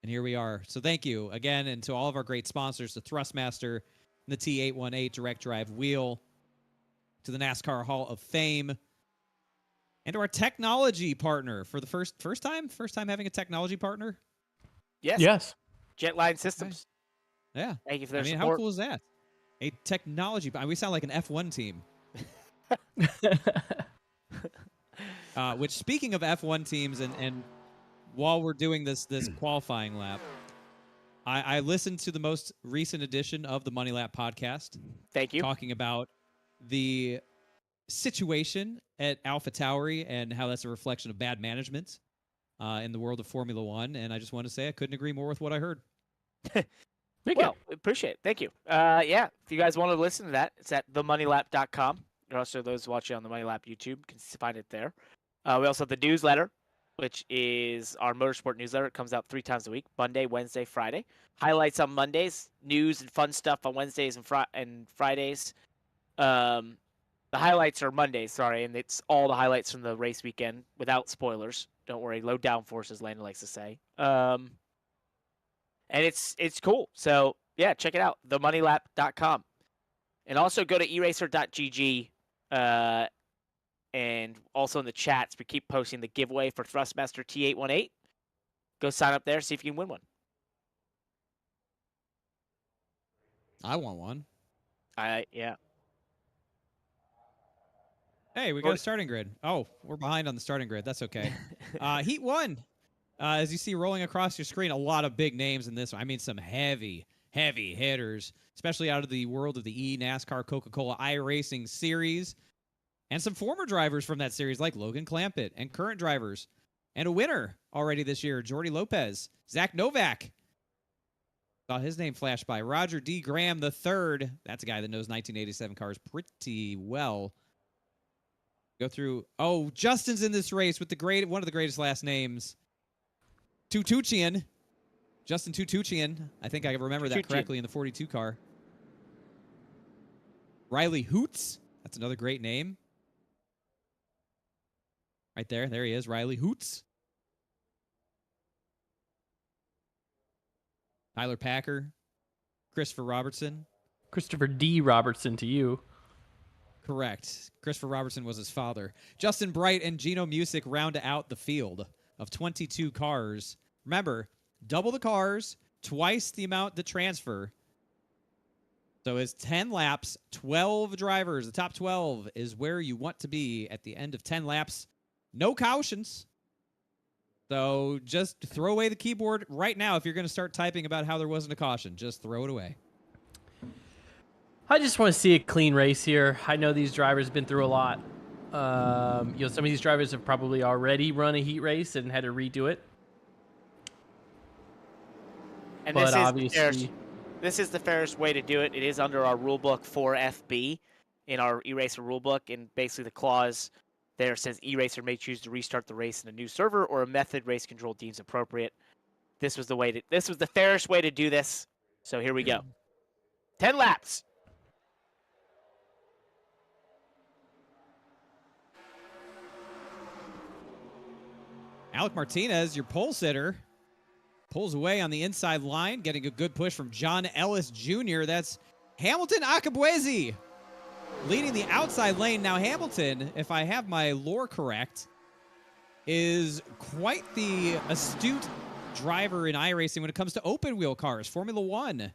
And here we are. So thank you again, and to all of our great sponsors, the Thrustmaster, the T818 direct drive wheel, to the NASCAR Hall of Fame, and to our technology partner for the first time having a technology partner. Yes. Jetline Systems. Yeah. Thank you for their how support. cool is that? A technology. We sound like an F1 team. Which, speaking of F1 teams, and while we're doing this qualifying lap, I listened to the most recent edition of the Money Lap podcast. Thank you. Talking about the situation at AlphaTauri and how that's a reflection of bad management in the world of Formula One. And I just want to say I couldn't agree more with what I heard. Well, appreciate it. Thank you. Yeah, if you guys want to listen to that, it's at themoneylap.com. Also, those watching on the Money Lap YouTube can find it there. We also have the newsletter, which is our motorsport newsletter. It comes out 3 times a week, Monday, Wednesday, Friday. Highlights on Mondays, news and fun stuff on Wednesdays and Fridays. The highlights are Mondays, sorry, and it's all the highlights from the race weekend without spoilers. Don't worry, low downforce, as Landon likes to say. and it's cool. So yeah, check it out, themoneylap.com, and also go to eraser.gg, and also in the chats we keep posting the giveaway for Thrustmaster T818. Go sign up there, see if you can win one. I want one. Yeah. Hey, we got a starting grid. Oh, we're behind on the starting grid. That's okay. Heat 1. As you see rolling across your screen, a lot of big names in this one. I mean, some heavy hitters, especially out of the world of the NASCAR Coca-Cola iRacing series. And some former drivers from that series like Logan Clampett, and current drivers. And a winner already this year, Jordy Lopez, Zach Novak. Saw his name flash by. Roger D. Graham III. That's a guy that knows 1987 cars pretty well. Go through. Oh, Justin's in this race with one of the greatest last names. Tutuchian. Justin Tutuchian. I think I remember that correctly in the 42 car. Riley Hoots. That's another great name. Right there. There he is. Riley Hoots. Tyler Packer. Christopher Robertson. Christopher D. Robertson to you. Correct. Christopher Robertson was his father. Justin Bright and Gino Music round out the field of 22 cars. Remember, double the cars, twice the amount to transfer. So it's 10 laps, 12 drivers. The top 12 is where you want to be at the end of 10 laps. No cautions. So just throw away the keyboard right now if you're going to start typing about how there wasn't a caution. Just throw it away. I just want to see a clean race here. I know these drivers have been through a lot. Some of these drivers have probably already run a heat race and had to redo it. And but this obviously, this is the fairest way to do it. It is under our rulebook 4FB in our eraser rulebook, and basically the clause there says eraser may choose to restart the race in a new server or a method race control deems appropriate. This was the fairest way to do this. So here we go. 10 laps. Alec Martinez, your pole sitter, pulls away on the inside line, getting a good push from John Ellis Jr. That's Hamilton Akabuezi leading the outside lane. Now Hamilton, if I have my lore correct, is quite the astute driver in iRacing when it comes to open wheel cars, Formula One,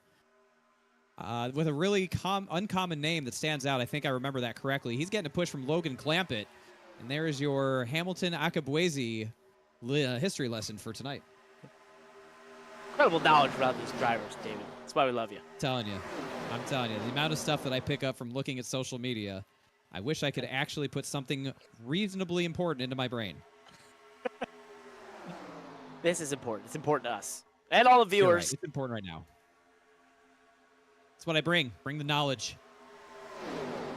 with a really uncommon name that stands out. I think I remember that correctly. He's getting a push from Logan Clampett, and there's your Hamilton Akabuezi history lesson for tonight. Incredible knowledge about these drivers, David. That's why we love you. I'm telling you, the amount of stuff that I pick up from looking at social media, I wish I could actually put something reasonably important into my brain. This is important. It's important to us and all the viewers. Right. It's important right now. That's what I bring. Bring the knowledge.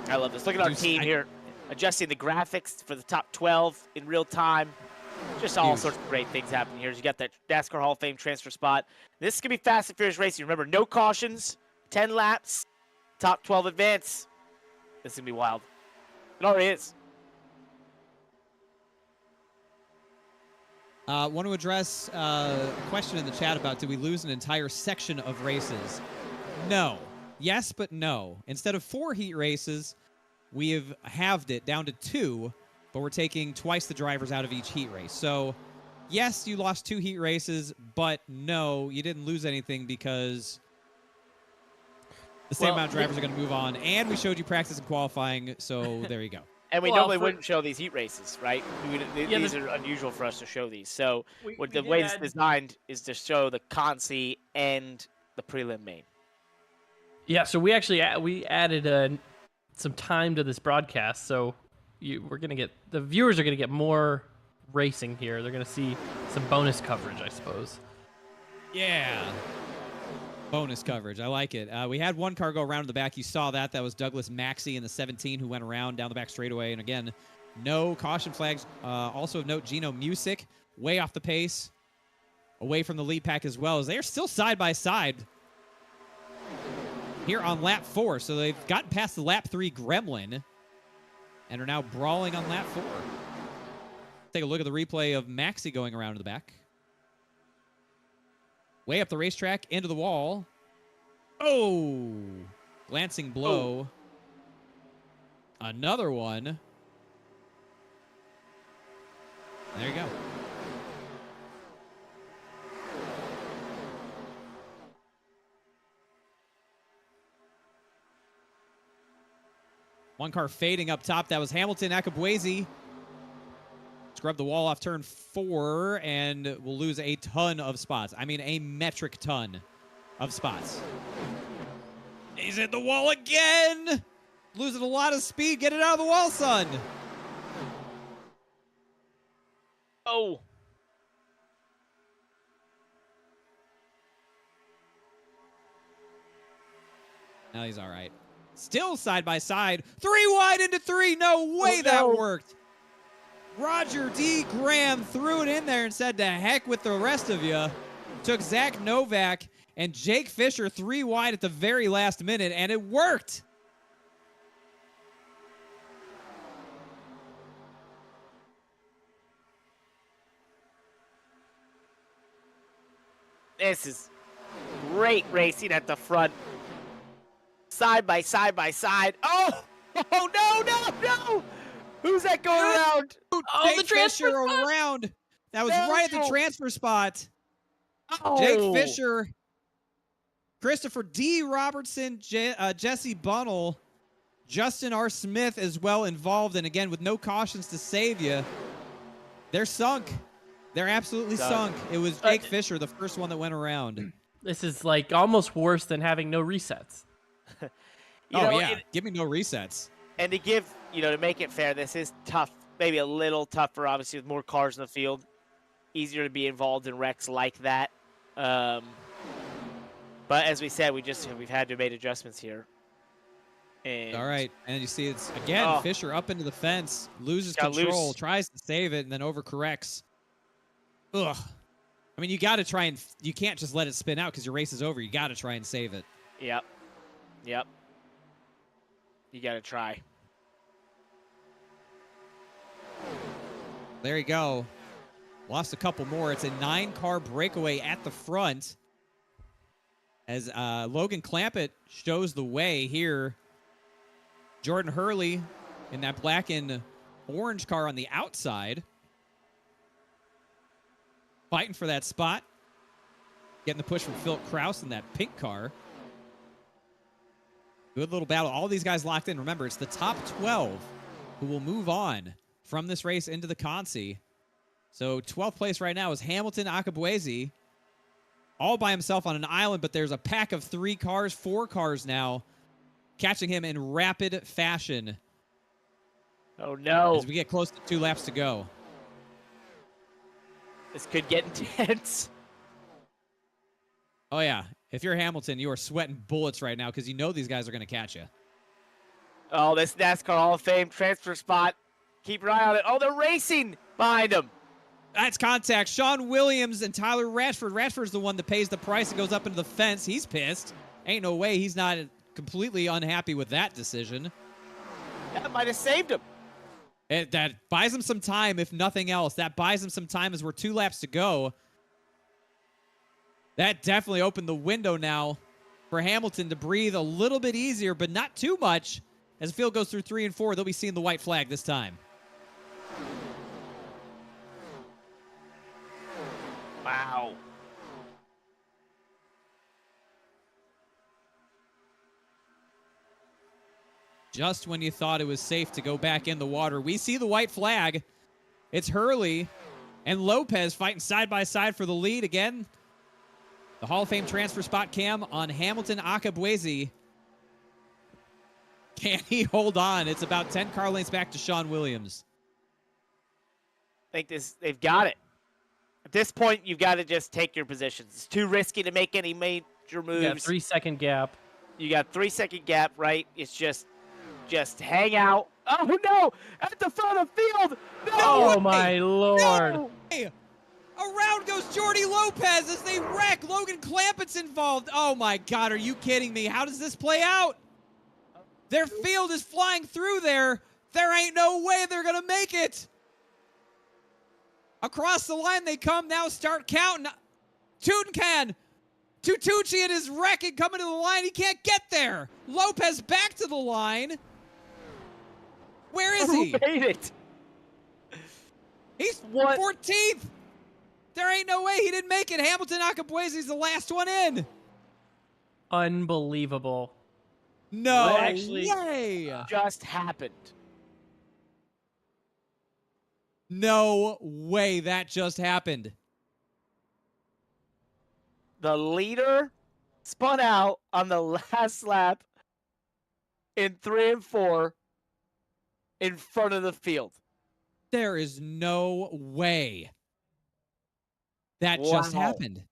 I love this. Look at our team here, adjusting the graphics for the top 12 in real time. Just all sorts of great things happening here. You got that NASCAR Hall of Fame transfer spot. This is going to be fast and furious racing. Remember, no cautions, 10 laps, top 12 advance. This is going to be wild. It already is. Want to address a question in the chat about did we lose an entire section of races? No. Yes, but no. Instead of 4 heat races, we have halved it down to 2, but we're taking twice the drivers out of each heat race. So, yes, you lost 2 heat races, but no, you didn't lose anything because the same amount of drivers are going to move on, and we showed you practice and qualifying, so there you go. And we normally wouldn't show these heat races, right? These are unusual for us to show these. So the way it's designed is to show the consi and the prelim main. Yeah, so we actually added some time to this broadcast, so the viewers are gonna get more racing here. They're gonna see some bonus coverage, I suppose. Yeah. Bonus coverage. I like it. We had one car go around in the back. You saw that. That was Douglas Maxey in the 17 who went around down the back straightaway. And again, no caution flags. Also of note, Gino Music way off the pace, away from the lead pack as well, as they are still side by side here on lap 4. So they've gotten past the lap 3 gremlin and are now brawling on lap 4. Take a look at the replay of Maxey going around in the back. Way up the racetrack, into the wall. Oh! Glancing blow. Another one. There you go. One car fading up top. That was Hamilton Akabuezi. Scrub the wall off turn 4, and we'll lose a ton of spots. I mean, a metric ton of spots. He's hit the wall again! Losing a lot of speed. Get it out of the wall, son! Oh. Now he's all right. Still side by side. 3 wide into 3. No way that worked. Roger D. Graham threw it in there and said, to heck with the rest of you. Took Zach Novak and Jake Fisher 3 wide at the very last minute, and it worked. This is great racing at the front. Side by side by side. Oh! Oh, no! Who's that going around? Oh, Jake the transfer Fisher spot. around. That was right at the No. transfer spot. Oh. Jake Fisher, Christopher D. Robertson, Jesse Bunnell, Justin R. Smith as well involved. And again, with no cautions to save you, they're sunk. They're absolutely sunk. It was Jake Fisher, the first one that went around. This is like almost worse than having no resets. Give me no resets. And to give, to make it fair, this is tough. Maybe a little tougher, obviously, with more cars in the field. Easier to be involved in wrecks like that. But as we said, we've had to have made adjustments here. And All right, and you see it's again Fisher up into the fence, loses control, tries to save it, and then overcorrects. Ugh. I mean, you got to try and you can't just let it spin out because your race is over. You got to try and save it. Yep. You got to try. There you go. Lost a couple more. It's a 9-car breakaway at the front as Logan Clampett shows the way here. Jordan Hurley in that black and orange car on the outside. Fighting for that spot. Getting the push from Philip Kraus in that pink car. Good little battle. All these guys locked in. Remember, it's the top 12 who will move on from this race into the Consi. So 12th place right now is Hamilton Akabuezi, all by himself on an island, but there's a pack of 4 cars now, catching him in rapid fashion. Oh, no. As we get close to 2 laps to go. This could get intense. Oh, yeah. If you're Hamilton, you are sweating bullets right now because you know these guys are going to catch you. Oh, this NASCAR Hall of Fame transfer spot. Keep your eye on it. Oh, they're racing behind him. That's contact. Sean Williams and Tyler Ratchford. Ratchford's the one that pays the price and goes up into the fence. He's pissed. Ain't no way he's not completely unhappy with that decision. That might have saved him. That buys him some time, if nothing else. That buys him some time as we're 2 laps to go. That definitely opened the window now for Hamilton to breathe a little bit easier, but not too much. As the field goes through 3 and 4, they'll be seeing the white flag this time. Wow. Just when you thought it was safe to go back in the water, we see the white flag. It's Hurley and Lopez fighting side by side for the lead again. The Hall of Fame transfer spot cam on Hamilton Akabuezi. Can he hold on? It's about 10 car lengths back to Sean Williams. I think they've got it. At this point, you've got to just take your positions. It's too risky to make any major moves. You got 3-second gap. You got 3-second gap, right? It's just hang out. Oh, no! At the front of the field! No! Oh, my Lord. No! Hey, around goes Jordy Lopez as they wreck. Logan Clampett's involved. Oh, my God. Are you kidding me? How does this play out? Their field is flying through there. There ain't no way they're going to make it. Across the line they come now. Start counting. Tootin can. Tutucci and his wrecking coming to the line. He can't get there. Lopez back to the line. Where is he? Who made it? He's What? 14th. There ain't no way he didn't make it. Hamilton Akabuezi's the last one in. Unbelievable. No What actually way. just happened? No way that just happened. The leader spun out on the last lap in 3 and 4 in front of the field. There is no way that just Wow. happened.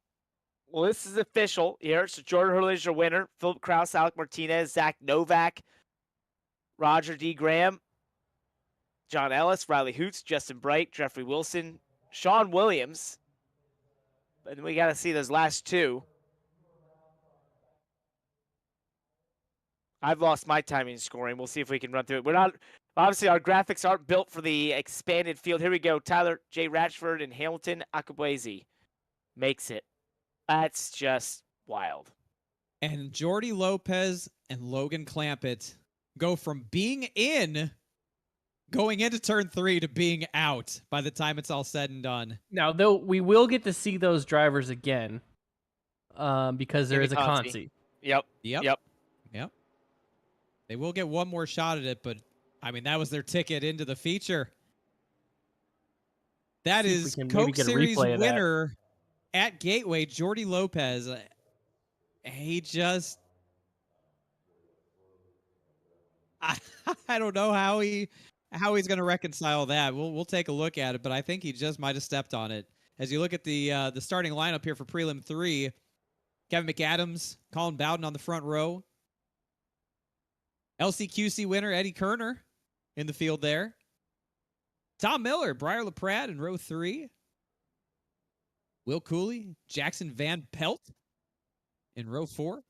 Well, this is official here. So Jordan Hurley's your winner. Philip Kraus, Alec Martinez, Zach Novak, Roger D. Graham, John Ellis, Riley Hoots, Justin Bright, Jeffrey Wilson, Sean Williams. And we got to see those last two. I've lost my timing scoring. We'll see if we can run through it. We're not, obviously, our graphics aren't built for the expanded field. Here we go. Tyler J. Ratchford and Hamilton Akabuezi makes it. That's just wild. And Jordy Lopez and Logan Clampett go from being in, going into turn 3 to being out by the time it's all said and done. Now, though, we will get to see those drivers again because there In is a the Consi. consi. Yep. Yep. They will get one more shot at it, but I mean, that was their ticket into the feature. That See if we is can maybe Coke get a Series replay of that. winner at Gateway, Jordy Lopez. He just, I don't know how he's going to reconcile that. We'll take a look at it, but I think he just might have stepped on it. As you look at the starting lineup here for Prelim 3, Kevin McAdams, Colin Bowden on the front row. LCQC winner Eddie Kerner in the field there. Tom Miller, Briar LaPrade in row 3. Will Cooley, Jackson Van Pelt in row 4.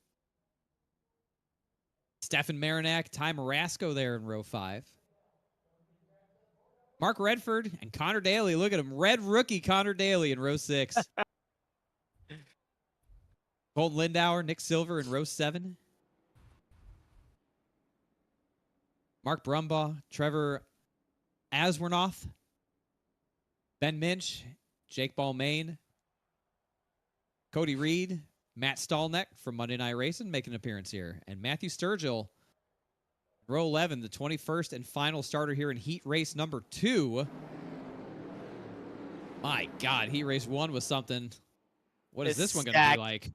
Stefan Marinak, Ty Marasco there in row 5. Mark Redford and Connor Daly. Look at him. Red rookie Connor Daly in row 6. Colton Lindauer, Nick Silver in row 7. Mark Brumbaugh, Trevor Aswernoth, Ben Minch, Jake Balmain, Cody Reed, Matt Stallneck from Monday Night Racing making an appearance here, and Matthew Sturgill, row 11, the 21st and final starter here in heat race number 2. My God, heat race 1 was something. What is this one going to be like?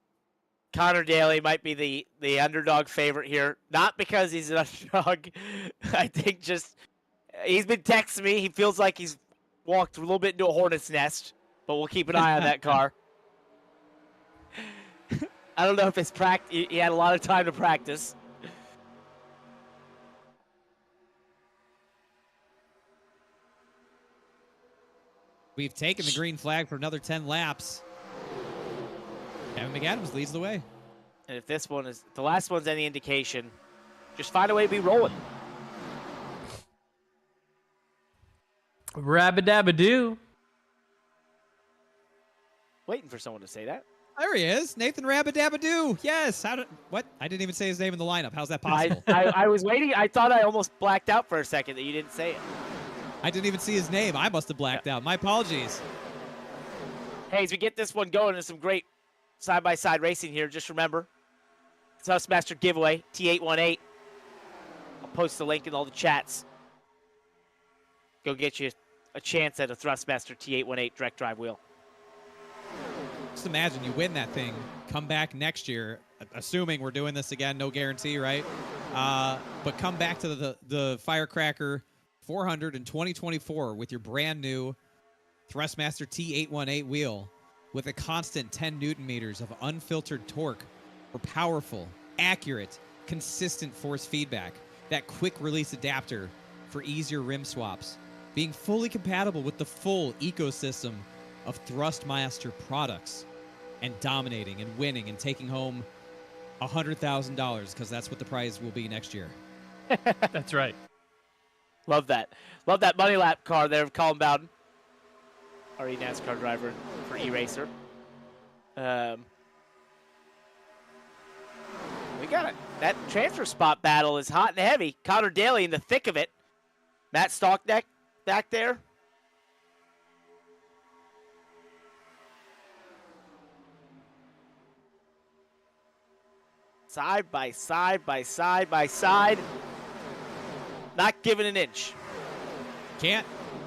Connor Daly might be the underdog favorite here. Not because he's an underdog. I think just he's been texting me. He feels like he's walked a little bit into a hornet's nest, but we'll keep an eye on that car. I don't know if it's he had a lot of time to practice. We've taken the green flag for another 10 laps. Kevin McAdams leads the way. And if this one is the last one's any indication, just find a way to be rolling. Rabba-dabba-doo. Waiting for someone to say that. There he is, Nathan Rabadabadoo. Yes. What? I didn't even say his name in the lineup. How's that possible? I was waiting. I thought I almost blacked out for a second that you didn't say it. I didn't even see his name. I must have blacked out. My apologies. Hey, as we get this one going, there's some great side-by-side racing here. Just remember, Thrustmaster giveaway, T818. I'll post the link in all the chats. Go get you a chance at a Thrustmaster T818 direct drive wheel. Just imagine you win that thing, come back next year, assuming we're doing this again, no guarantee, right? But come back to the Firecracker 400 in 2024 with your brand new Thrustmaster T818 wheel with a constant 10 Newton meters of unfiltered torque for powerful, accurate, consistent force feedback, that quick release adapter for easier rim swaps, being fully compatible with the full ecosystem of Thrustmaster products, and dominating and winning and taking home $100,000 because that's what the prize will be next year. That's right. Love that. Love that money lap car there of Colin Bowden, our NASCAR driver for E-Racer. got it. That transfer spot battle is hot and heavy. Connor Daly in the thick of it. Matt Stockneck back there. Side by side by side by side. Not giving an inch. Can't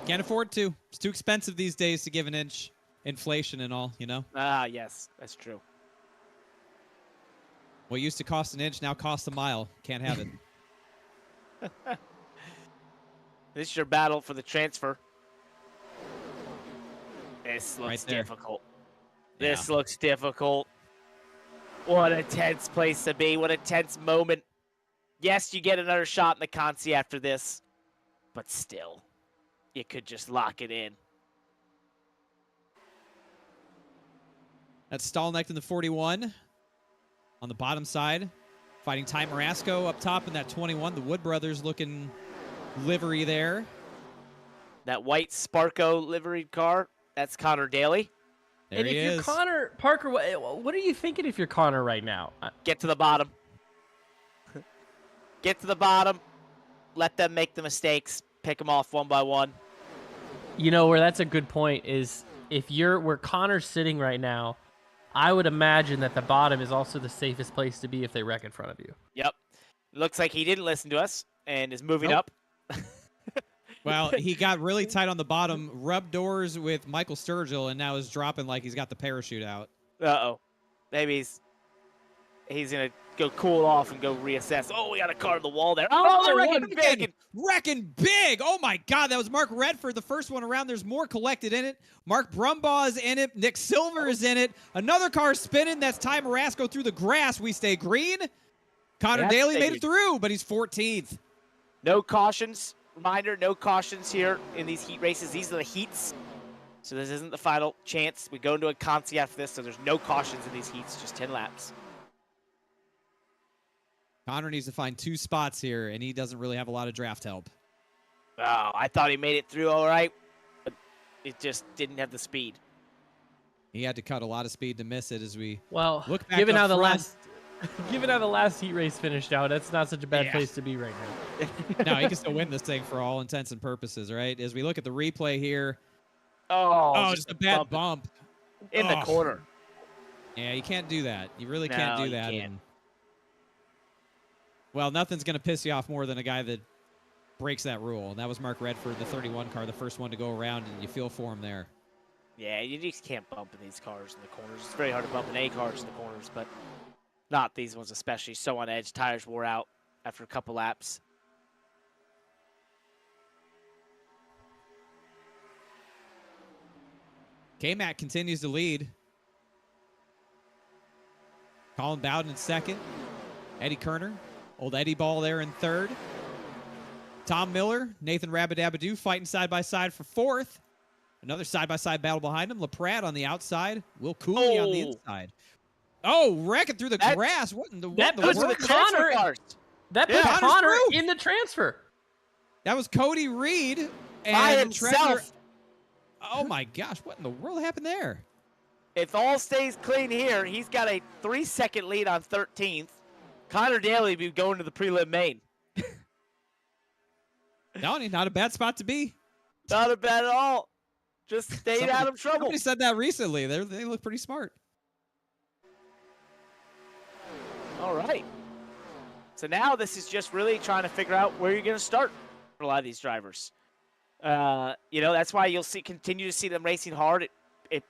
afford to. It's too expensive these days to give an inch. Inflation and all, you know. Ah, yes, that's true. What used to cost an inch now costs a mile. Can't have it. This is your battle for the transfer. This looks difficult. This looks difficult. What a tense place to be. What a tense moment. Yes, you get another shot in the consi after this, but still, you could just lock it in. That's Stallnecht in the 41. On the bottom side, fighting Ty Marasco up top in that 21. The Wood Brothers looking livery there. That white Sparko liveried car, that's Connor Daly. There and he if is. you're Connor, Parker, what are you thinking if you're Connor right now? Get to the bottom. Get to the bottom. Let them make the mistakes. Pick them off one by one. You know, where that's a good point is if you're where Connor's sitting right now, I would imagine that the bottom is also the safest place to be if they wreck in front of you. Yep. Looks like he didn't listen to us and is moving up. Well, he got really tight on the bottom, rubbed doors with Michael Sturgill, and now is dropping like he's got the parachute out. Uh-oh. Maybe he's going to go cool off and go reassess. Oh, we got a car on the wall there. Oh, they're wrecking big. Wrecking big. Oh, my God. That was Mark Redford, the first one around. There's more collected in it. Mark Brumbaugh is in it. Nick Silver is in it. Another car spinning. That's Ty Marasco through the grass. We stay green. Connor Daly made it through, but he's 14th. No cautions. Reminder, no cautions here in these heat races. These are the heats. So this isn't the final chance. We go into a consi after this, so there's no cautions in these heats, just 10 laps. Connor needs to find 2 spots here, and he doesn't really have a lot of draft help. Oh, I thought he made it through all right, but it just didn't have the speed. He had to cut a lot of speed to miss it as we look back given up how the front. given how the last heat race finished out, that's not such a bad place to be right now. No, he can still win this thing for all intents and purposes, right? As we look at the replay here. Oh, just a bad bump. In the corner. Yeah, you can't do that. You really can't do that. Can't. Well, nothing's going to piss you off more than a guy that breaks that rule. And that was Mark Redford, the 31 car, the first one to go around, and you feel for him there. Yeah, you just can't bump in these cars in the corners. It's very hard to bump in any cars in the corners, but not these ones especially. So on edge, tires wore out after a couple laps. K-Mac continues to lead. Colin Bowden in second. Eddie Kerner, old Eddie Ball there in third. Tom Miller, Nathan Rabadabadoo fighting side by side for fourth. Another side-by-side battle behind him. LaPrat on the outside. Will Cooley on the inside. Oh, wrecking through the grass. What in the world? That put Connor Connor in the transfer. That was Cody Reed and by himself. Oh, my gosh. What in the world happened there? If all stays clean here, he's got a 3-second lead on 13th. Connor Daly will be going to the prelim main. No, not a bad spot to be. Not a bad at all. Just stayed out of trouble. Somebody said that recently. They look pretty smart. All right. So now this is just really trying to figure out where you're going to start for a lot of these drivers. That's why you'll continue to see them racing hard. It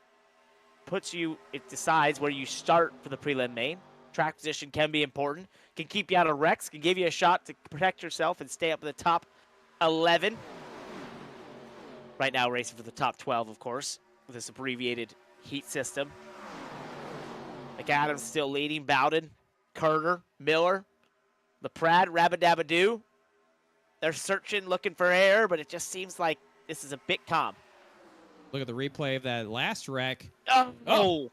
decides where you start for the prelim main. Track position can be important. Can keep you out of wrecks. Can give you a shot to protect yourself and stay up in the top 11. Right now racing for the top 12, of course, with this abbreviated heat system. McAdams still leading. Bowden, Kerner, Miller, LaPrat, Rabadabadoo. They're searching, looking for air, but it just seems like this is a bit calm. Look at the replay of that last wreck. Oh.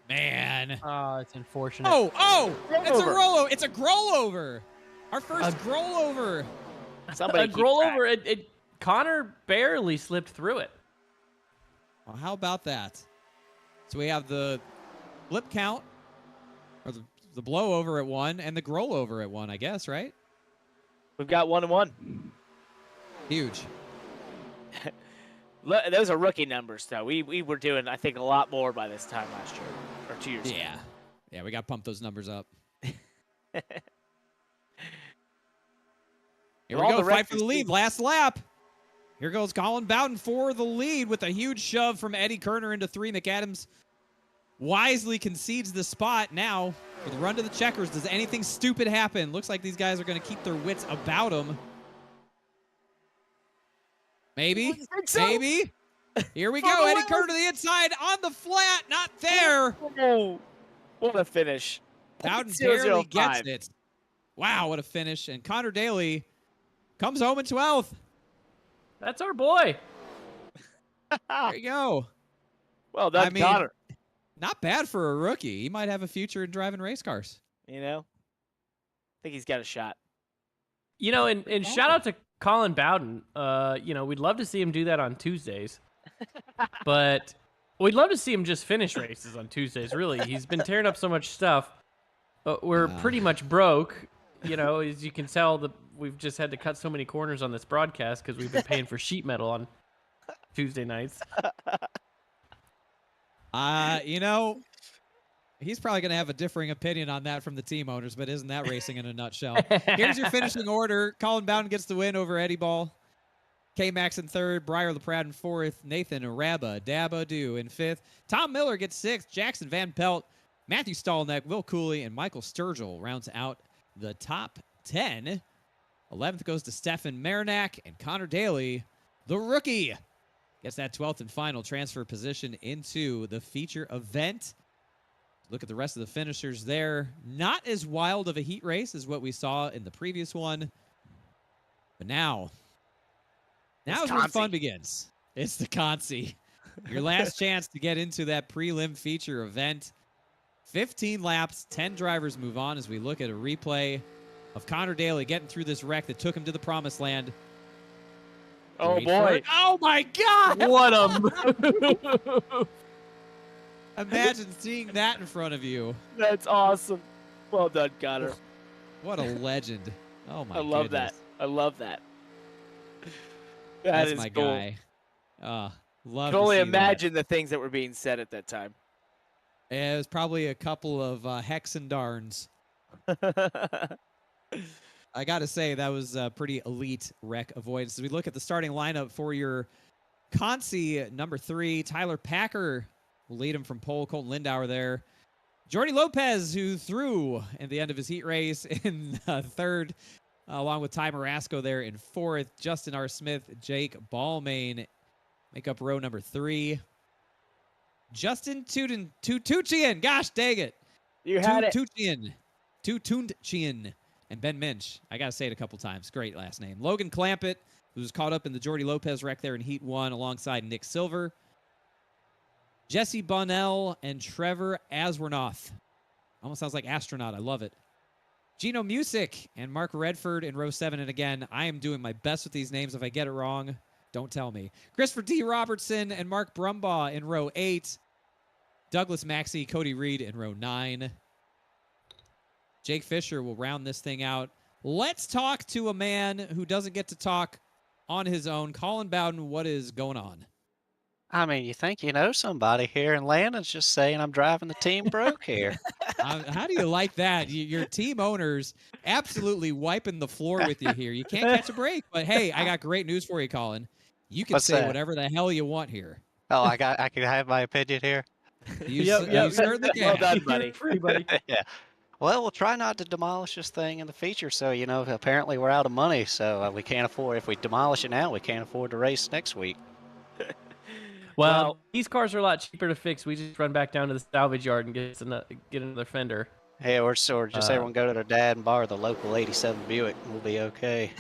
Man. Oh, it's unfortunate. It's a rollover. It's a grollover. Our first grollover. Somebody a grollover. Connor barely slipped through it. Well, how about that? So we have the flip count, or the the blowover at 1 and the growl over at 1, I guess, right? We've got 1-1. Huge. Those are rookie numbers, though. We were doing, I think, a lot more by this time last year or 2 years ago. Yeah, we got to pump those numbers up. Here we go, fight for the lead, last lap. Here goes Colin Bowden for the lead with a huge shove from Eddie Kerner into 3. McAdams wisely concedes the spot. Now, for the run to the checkers, does anything stupid happen? Looks like these guys are going to keep their wits about them. Maybe. Maybe. Here we go. Eddie Kerner to the inside on the flat. Not there. Oh, what a finish. Bowden barely gets it. Wow, what a finish. And Connor Daly comes home in 12th. That's our boy. There you go. Well done, Connor. Not bad for a rookie. He might have a future in driving race cars. You know, I think he's got a shot. You know, and shout out to Colin Bowden. You know, we'd love to see him do that on Tuesdays, but we'd love to see him just finish races on Tuesdays. Really, he's been tearing up so much stuff. We're pretty much broke. You know, as you can tell, we've just had to cut so many corners on this broadcast because we've been paying for sheet metal on Tuesday nights. You know, he's probably going to have a differing opinion on that from the team owners, but isn't that racing in a nutshell? Here's your finishing order. Colin Bowden gets the win over Eddie Ball. K-Max in 3rd. Briar LaPrade in 4th. Nathan Araba Dabadoo in 5th. Tom Miller gets 6th. Jackson Van Pelt, Matthew Stallneck, Will Cooley, and Michael Sturgill rounds out the top 10. 11th goes to Stefan Marinac, and Connor Daly, the rookie, gets that 12th and final transfer position into the feature event. Look at the rest of the finishers there. Not as wild of a heat race as what we saw in the previous one. But now is where the fun begins. It's the Consi. Your last chance to get into that prelim feature event. 15 laps, 10 drivers move on as we look at a replay of Connor Daly getting through this wreck that took him to the promised land. Oh, Wait boy. Oh, my God. What a move. Imagine seeing that in front of you. That's awesome. Well done, Connor. What a legend. Oh, my I love goodness. that. I love that. That's is my cool. guy. Love I can to only see imagine the things that were being said at that time. that. It was probably a couple of hecks and darns. I got to say, that was a pretty elite wreck avoidance. As we look at the starting lineup for your Consi number 3, Tyler Packer will lead him from pole. Colton Lindauer there. Jordy Lopez, who threw at the end of his heat race in 3rd, along with Ty Marasco there in 4th. Justin R. Smith, Jake Ballmain make up row number 3. Justin Tutunchian, gosh dang it. You had it. Tutunchian, and Ben Minch. I got to say it a couple times. Great last name. Logan Clampett, who was caught up in the Jordy Lopez wreck there in Heat 1 alongside Nick Silver. Jesse Bunnell and Trevor Aswernoth. Almost sounds like astronaut. I love it. Gino Music and Mark Redford in row 7. And again, I am doing my best with these names. If I get it wrong, don't tell me. Christopher D. Robertson and Mark Brumbaugh in row 8. Douglas Maxey, Cody Reed in row 9. Jake Fisher will round this thing out. Let's talk to a man who doesn't get to talk on his own. Colin Bowden, what is going on? I mean, you think you know somebody here, and Landon's just saying I'm driving the team broke here. How do you like that? Your team owners absolutely wiping the floor with you here. You can't catch a break. But hey, I got great news for you, Colin. You can What's say that? whatever the hell you want here. Oh, I can have my opinion here. You Yep. certainly Well can. done, buddy. Free, buddy. Yeah. Well, we'll try not to demolish this thing in the feature. So, you know, apparently we're out of money. So we can't afford, if we demolish it now, we can't afford to race next week. Well, these cars are a lot cheaper to fix. We just run back down to the salvage yard and get another fender. Hey, or just everyone go to their dad and borrow the local 87 Buick. We'll be okay.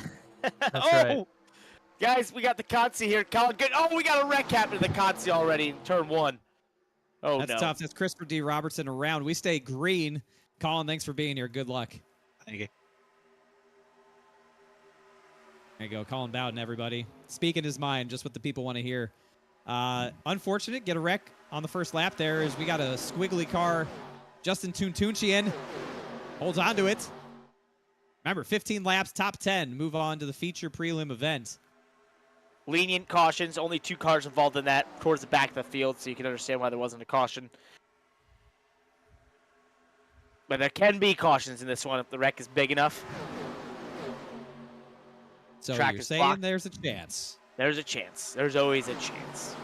That's Oh! right. Guys, we got the Consi here. Colin, good. Oh, we got a wreck happen to the Consi already in turn 1. Oh, That's no. tough. That's Christopher D. Robertson around. We stay green. Colin, thanks for being here. Good luck. Thank you. There you go. Colin Bowden, everybody. Speaking his mind, just what the people want to hear. Unfortunate, get a wreck on the first lap there as we got a squiggly car. Justin Tuntunchian Holds on to it. Remember, 15 laps, top 10. Move on to the feature prelim event. Lenient cautions, only 2 cars involved in that towards the back of the field, so you can understand why there wasn't a caution. But there can be cautions in this one if the wreck is big enough. So Track you're is saying blocked. there's a chance. There's a chance. There's always a chance.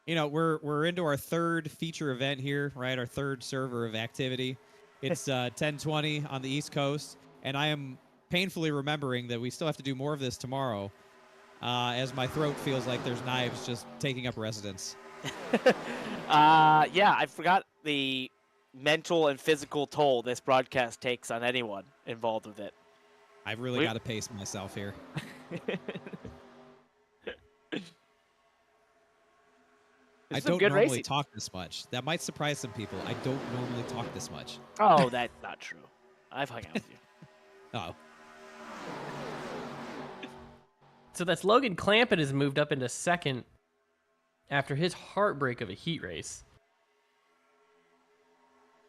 You know, we're into our third feature event here, right? Our third server of activity. It's 10:20 on the East Coast, and I am painfully remembering that we still have to do more of this tomorrow, as my throat feels like there's knives just taking up residence. Yeah, I forgot the mental and physical toll this broadcast takes on anyone involved with it. I've really got to pace myself here. I don't normally racing. talk this much. That might surprise some people. I don't normally talk this much. Oh, that's not true. I've hung out with you. Oh. So that's Logan Clampett has moved up into second after his heartbreak of a heat race.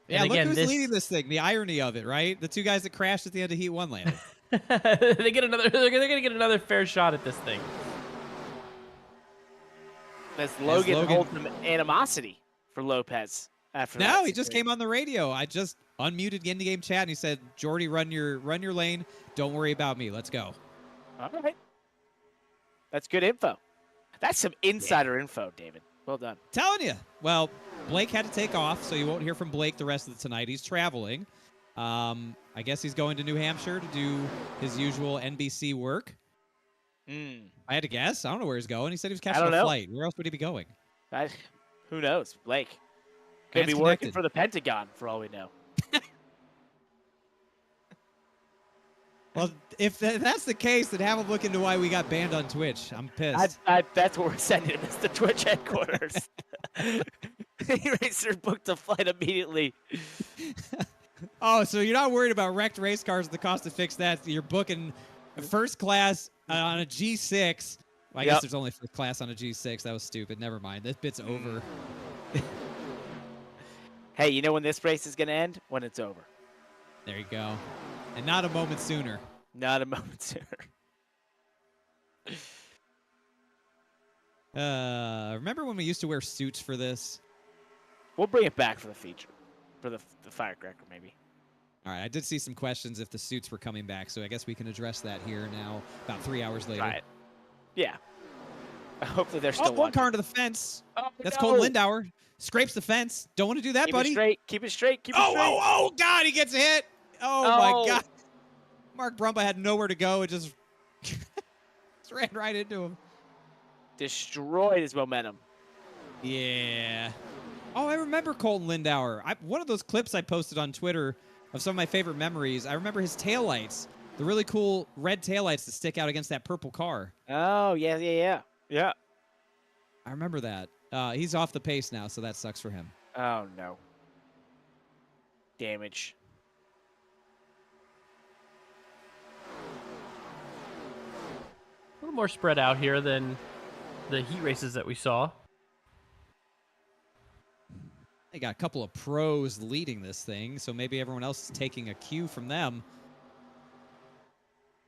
Yeah, And look again, who's leading this thing. The irony of it, right? The 2 guys that crashed at the end of Heat 1 landed. They're gonna get another fair shot at this thing. As Logan holds some animosity for Lopez after that. No, he just came on the radio. I just unmuted in the game chat and he said, "Jordy, run your lane. Don't worry about me. Let's go." All right. That's good info. That's some insider info, David. Well done. Telling you. Well, Blake had to take off, so you won't hear from Blake the rest of the tonight. He's traveling. I guess he's going to New Hampshire to do his usual NBC work. I had to guess. I don't know where he's going. He said he was catching a flight. Where else would he be going? Who knows? Blake. Could be working for the Pentagon, for all we know. Well, if that's the case, then have a look into why we got banned on Twitch. I'm pissed. That's what we're sending him. It's the Twitch headquarters. Racer booked a flight immediately. Oh, so you're not worried about wrecked race cars and the cost to fix that. You're booking first class on a G6. Well, I guess there's only first class on a G6. That was stupid. Never mind. This bit's over. Hey, you know when this race is going to end? When it's over. There you go. And not a moment sooner. Not a moment sooner. Remember when we used to wear suits for this? We'll bring it back for the feature. For the Firecracker, maybe. All right, I did see some questions if the suits were coming back, so I guess we can address that here now, about 3 hours later. Right. Yeah. Hopefully they're still one car into the fence. Oh, That's no. Cole Lindauer. Scrapes the fence. Don't want to do that, Keep buddy. it straight. Keep it straight. Keep it straight. Oh, God, he gets hit. Oh, my God. Mark Brumba had nowhere to go. It just ran right into him. Destroyed his momentum. Yeah. Oh, I remember Colton Lindauer. One of those clips I posted on Twitter of some of my favorite memories, I remember his taillights, the really cool red taillights that stick out against that purple car. Oh, yeah. I remember that. He's off the pace now, so that sucks for him. Oh, no. Damage. A little more spread out here than the heat races that we saw. They got a couple of pros leading this thing, so maybe everyone else is taking a cue from them.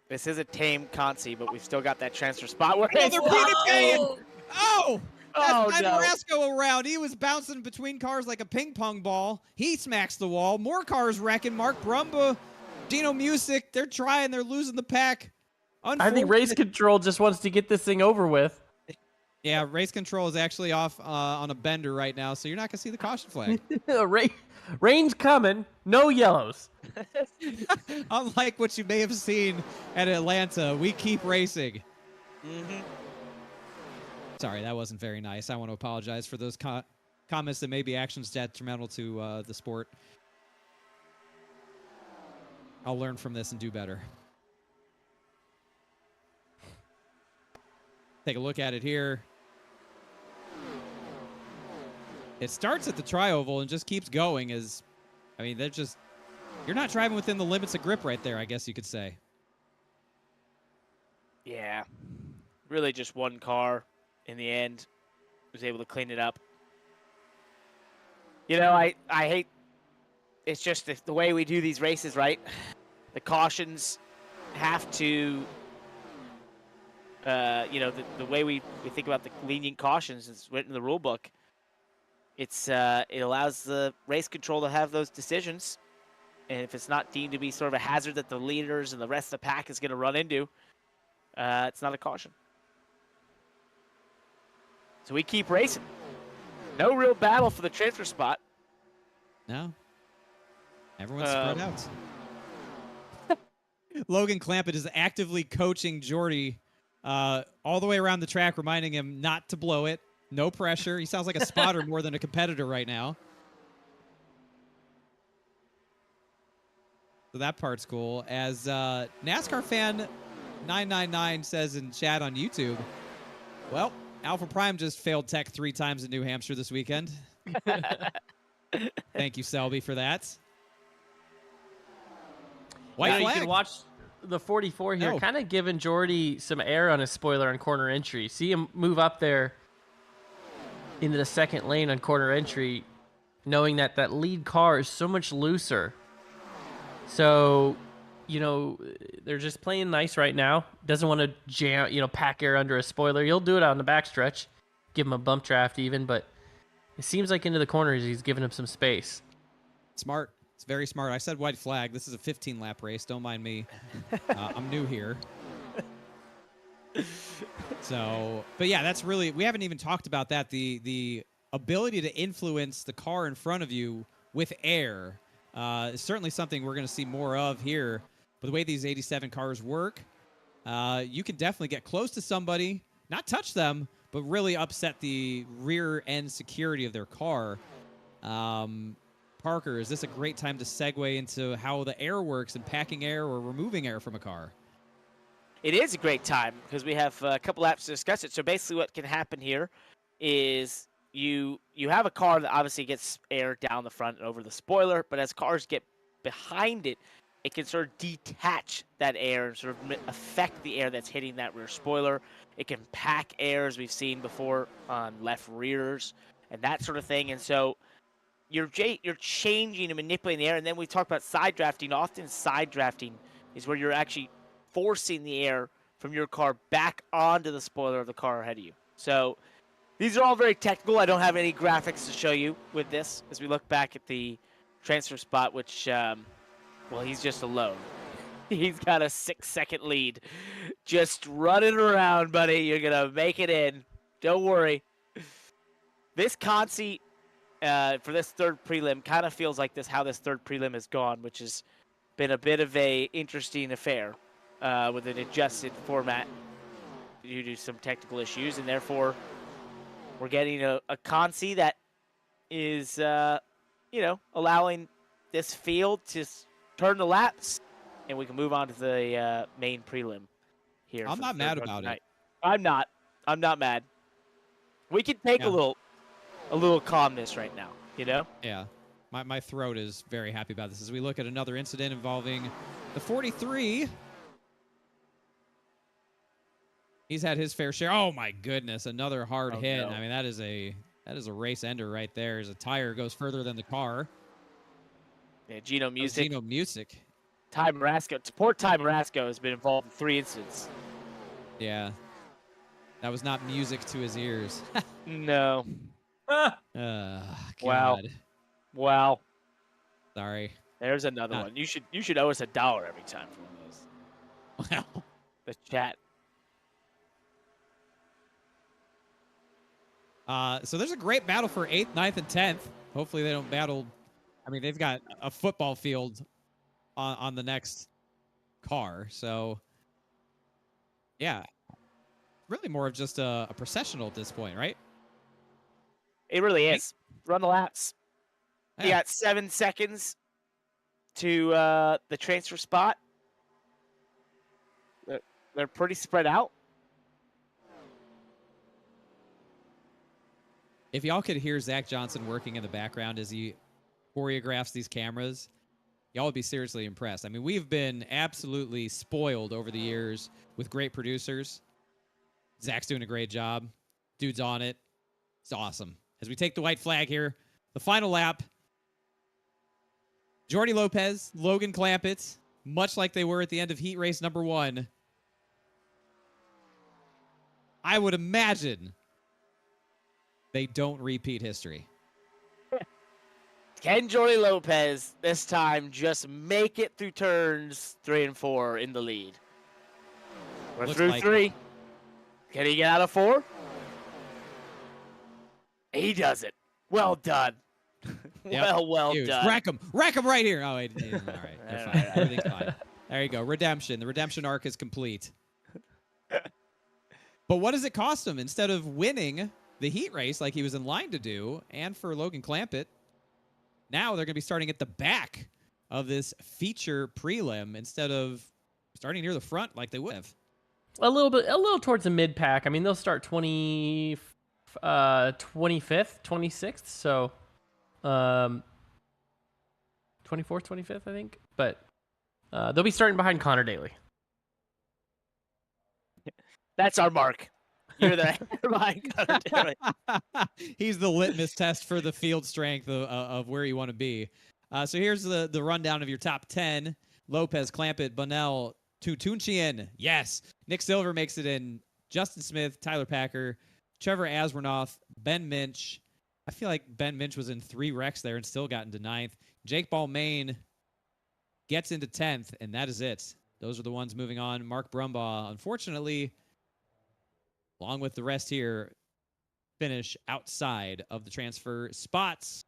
This is a tame Consi, but we've still got that transfer spot. Where they're PDKing! Oh! That's no. Marasco around. He was bouncing between cars like a ping pong ball. He smacks the wall. More cars wrecking. Mark Brumba, Dino Music, they're trying. They're losing the pack. I think Race Control just wants to get this thing over with. Yeah, Race Control is actually off on a bender right now, so you're not going to see the caution flag. Rain's coming. No yellows. Unlike what you may have seen at Atlanta, we keep racing. Sorry, that wasn't very nice. I want to apologize for those comments that may be actions detrimental to the sport. I'll learn from this and do better. Take a look at it here. It starts at the tri-oval and just keeps going they're just, you're not driving within the limits of grip right there, I guess you could say. Yeah. Really just one car in the end was able to clean it up. I hate. It's just the way we do these races, right? The cautions have to. The way we think about the lenient cautions is written in the rule book. It allows the race control to have those decisions, and if it's not deemed to be sort of a hazard that the leaders and the rest of the pack is going to run into, it's not a caution. So we keep racing. No real battle for the transfer spot. No. Everyone's spread out. Logan Clampett is actively coaching Jordy all the way around the track, reminding him not to blow it. No pressure. He sounds like a spotter more than a competitor right now. So that part's cool. As NASCAR fan 999 says in chat on YouTube, well, Alpha Prime just failed tech 3 times in New Hampshire this weekend. Thank you, Selby, for that. White You flag. can watch the 44 here, kind of giving Jordy some air on his spoiler on corner entry. See him move up there into the second lane on corner entry, knowing that that lead car is so much looser. So, they're just playing nice right now. Doesn't want to jam, pack air under a spoiler. He'll do it on the backstretch, give him a bump draft even, but it seems like into the corners he's giving him some space. Smart. It's very smart. I said white flag. This is a 15-lap race. Don't mind me. I'm new here. So, but yeah, that's really, we haven't even talked about that. The ability to influence the car in front of you with air is certainly something we're going to see more of here. But the way these 87 cars work, you can definitely get close to somebody, not touch them, but really upset the rear end security of their car. Parker, is this a great time to segue into how the air works and packing air or removing air from a car? It is a great time because we have a couple laps to discuss it. So basically what can happen here is you have a car that obviously gets air down the front and over the spoiler, but as cars get behind it, it can sort of detach that air and sort of affect the air that's hitting that rear spoiler. It can pack air, as we've seen before, on left rears and that sort of thing. And so you're changing and manipulating the air. And then we talk about side drafting. Often side drafting is where you're actually forcing the air from your car back onto the spoiler of the car ahead of you. So these are all very technical. I don't have any graphics to show you with this as we look back at the transfer spot, which, he's just alone. He's got a 6-second lead. Just running around, buddy. You're going to make it in. Don't worry. This consi for this third prelim kind of feels like how this third prelim has gone, which has been a bit of a interesting affair with an adjusted format due to some technical issues, and therefore we're getting a consi that is, allowing this field to turn the laps, and we can move on to the main prelim here. I'm not mad about it. I'm not mad. We can take a little calmness right now, Yeah. My throat is very happy about this as we look at another incident involving the 43. He's had his fair share. Oh my goodness, another hard hit. No. I mean, that is a race ender right there as a tire goes further than the car. Yeah, Gino Music. Gino Music. Ty Marasco. Poor Ty Marasco has been involved in 3 incidents. Yeah. That was not music to his ears. No. God. Wow. Sorry. There's another one. You should owe us $1 every time for one of those. Wow. The chat. So there's a great battle for 8th, 9th, and 10th. Hopefully they don't battle. I mean, they've got a football field on the next car. So, yeah. Really more of just a processional at this point, right? It really is. Run the laps. Yeah. You got 7 seconds to the transfer spot. They're pretty spread out. If y'all could hear Zach Johnson working in the background as he choreographs these cameras, y'all would be seriously impressed. I mean, we've been absolutely spoiled over the years with great producers. Zach's doing a great job. Dude's on it. It's awesome. As we take the white flag here, The final lap. Jordy Lopez, Logan Clampett, much like they were at the end of heat race number 1. I would imagine they don't repeat history. Can Jordy Lopez this time just make it through turns 3 and 4 in the lead? We're Looks through like 3. Can he get out of 4? He does it. Well done. Yep. Well Huge. done. Rack him right here. Oh, wait. All right. They're fine. Everything's fine. There you go. Redemption. The redemption arc is complete. But what does it cost him? Instead of winning the heat race like he was in line to do, and for Logan Clampett, now they're going to be starting at the back of this feature prelim instead of starting near the front like they would have. A little towards the mid pack. I mean, they'll start 25th, 26th. So, 24th, 25th, I think. But they'll be starting behind Connor Daly. That's our mark. You're the behind Connor Daly. He's the litmus test for the field strength of where you want to be. So here's the rundown of your top 10. Lopez, Clampett, Bunnell, Tutunchian. Yes. Nick Silver makes it in. Justin Smith, Tyler Packer, Trevor Aswornoff, Ben Minch. I feel like Ben Minch was in 3 wrecks there and still got into 9th. Jake Balmain gets into 10th, and that is it. Those are the ones moving on. Mark Brumbaugh, unfortunately, along with the rest here, finish outside of the transfer spots.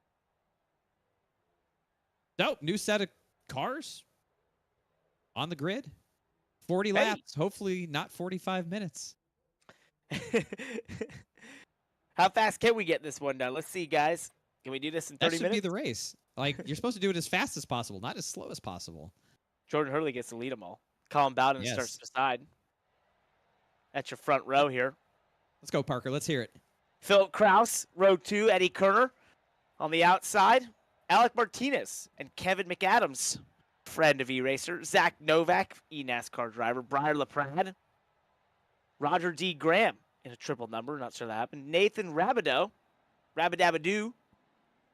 So, new set of cars on the grid. 40 laps, hopefully not 45 minutes. How fast can we get this one done? Let's see, guys. Can we do this in 30 That should minutes? be the race. Like, you're supposed to do it as fast as possible, not as slow as possible. Jordan Hurley gets to lead them all. Colin Bowden Yes. starts beside. That's your front row here. Let's go, Parker. Let's hear it. Philip Kraus, row 2, Eddie Kerner. On the outside, Alec Martinez and Kevin McAdams, friend of E-Racer. Zach Novak, E-NASCAR driver. Brian LaPrade. Roger D. Graham in a triple number. Not sure that happened. Nathan Rabadabadoo.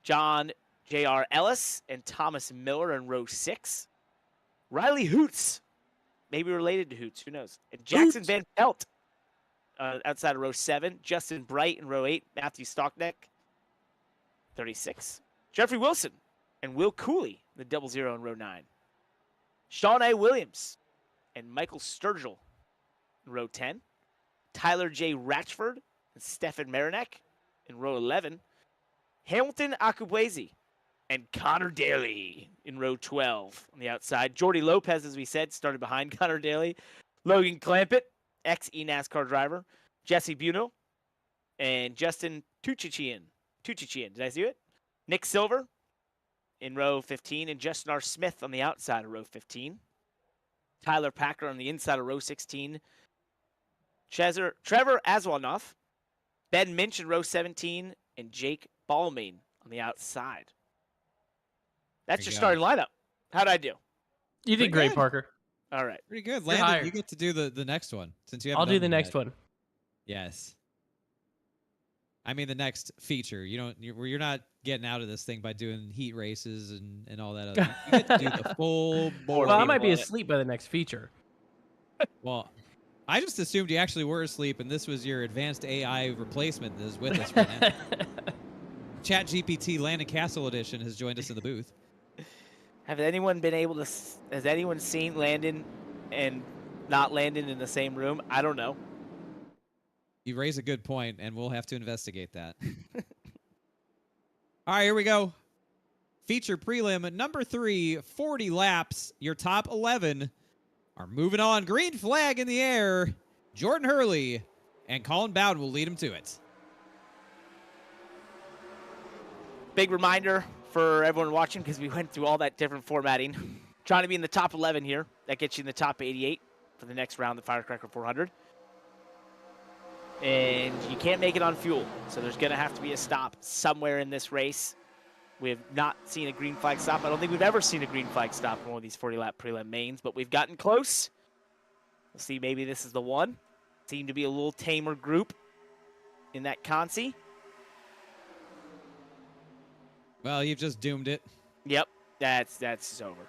John J.R. Ellis and Thomas Miller in row 6. Riley Hoots, maybe related to Hoots, who knows? And Jackson Van Pelt outside of row 7. Justin Bright in row 8. Matthew Stockneck, 36. Jeffrey Wilson and Will Cooley, the 00 in row 9. Sean A. Williams and Michael Sturgill in row 10. Tyler J. Ratchford and Stefan Marinak in row 11. Hamilton Akubwezi and Connor Daly in row 12 on the outside. Jordy Lopez, as we said, started behind Connor Daly. Logan Clampett, ex-E-NASCAR driver. Jesse Buno and Justin Tuchichian. Did I see it? Nick Silver in row 15 and Justin R. Smith on the outside of row 15. Tyler Packer on the inside of row 16. Trevor Aswanoff, Ben Minch in row 17, and Jake Balmain on the outside. That's your starting lineup. How'd I do? You did great, Parker. All right. Pretty good. You're Landon, hired. you get to do the next one since you haven't I'll do done the them next yet. one. Yes. I mean the next feature. You're not getting out of this thing by doing heat races and all that other. You get to do the full board. Well, I might be asleep by the next feature. Well, I just assumed you actually were asleep and this was your advanced AI replacement that is with us right now. Chat GPT Landon Cassill edition has joined us in the booth. Has anyone seen Landon and not Landon in the same room? I don't know. You raise a good point, and we'll have to investigate that. All right, here we go. Feature prelim at number 3, 40 laps. Your top 11 are moving on. Green flag in the air. Jordan Hurley and Colin Bowden will lead him to it. Big reminder for everyone watching, because we went through all that different formatting. Trying to be in the top 11 here. That gets you in the top 88 for the next round, the Firecracker 400. And you can't make it on fuel, so there's going to have to be a stop somewhere in this race. We have not seen a green flag stop. I don't think we've ever seen a green flag stop in one of these 40-lap prelim mains, but we've gotten close. We'll see, maybe this is the one. Seem to be a little tamer group in that consi. Well, you've just doomed it. Yep, that's over.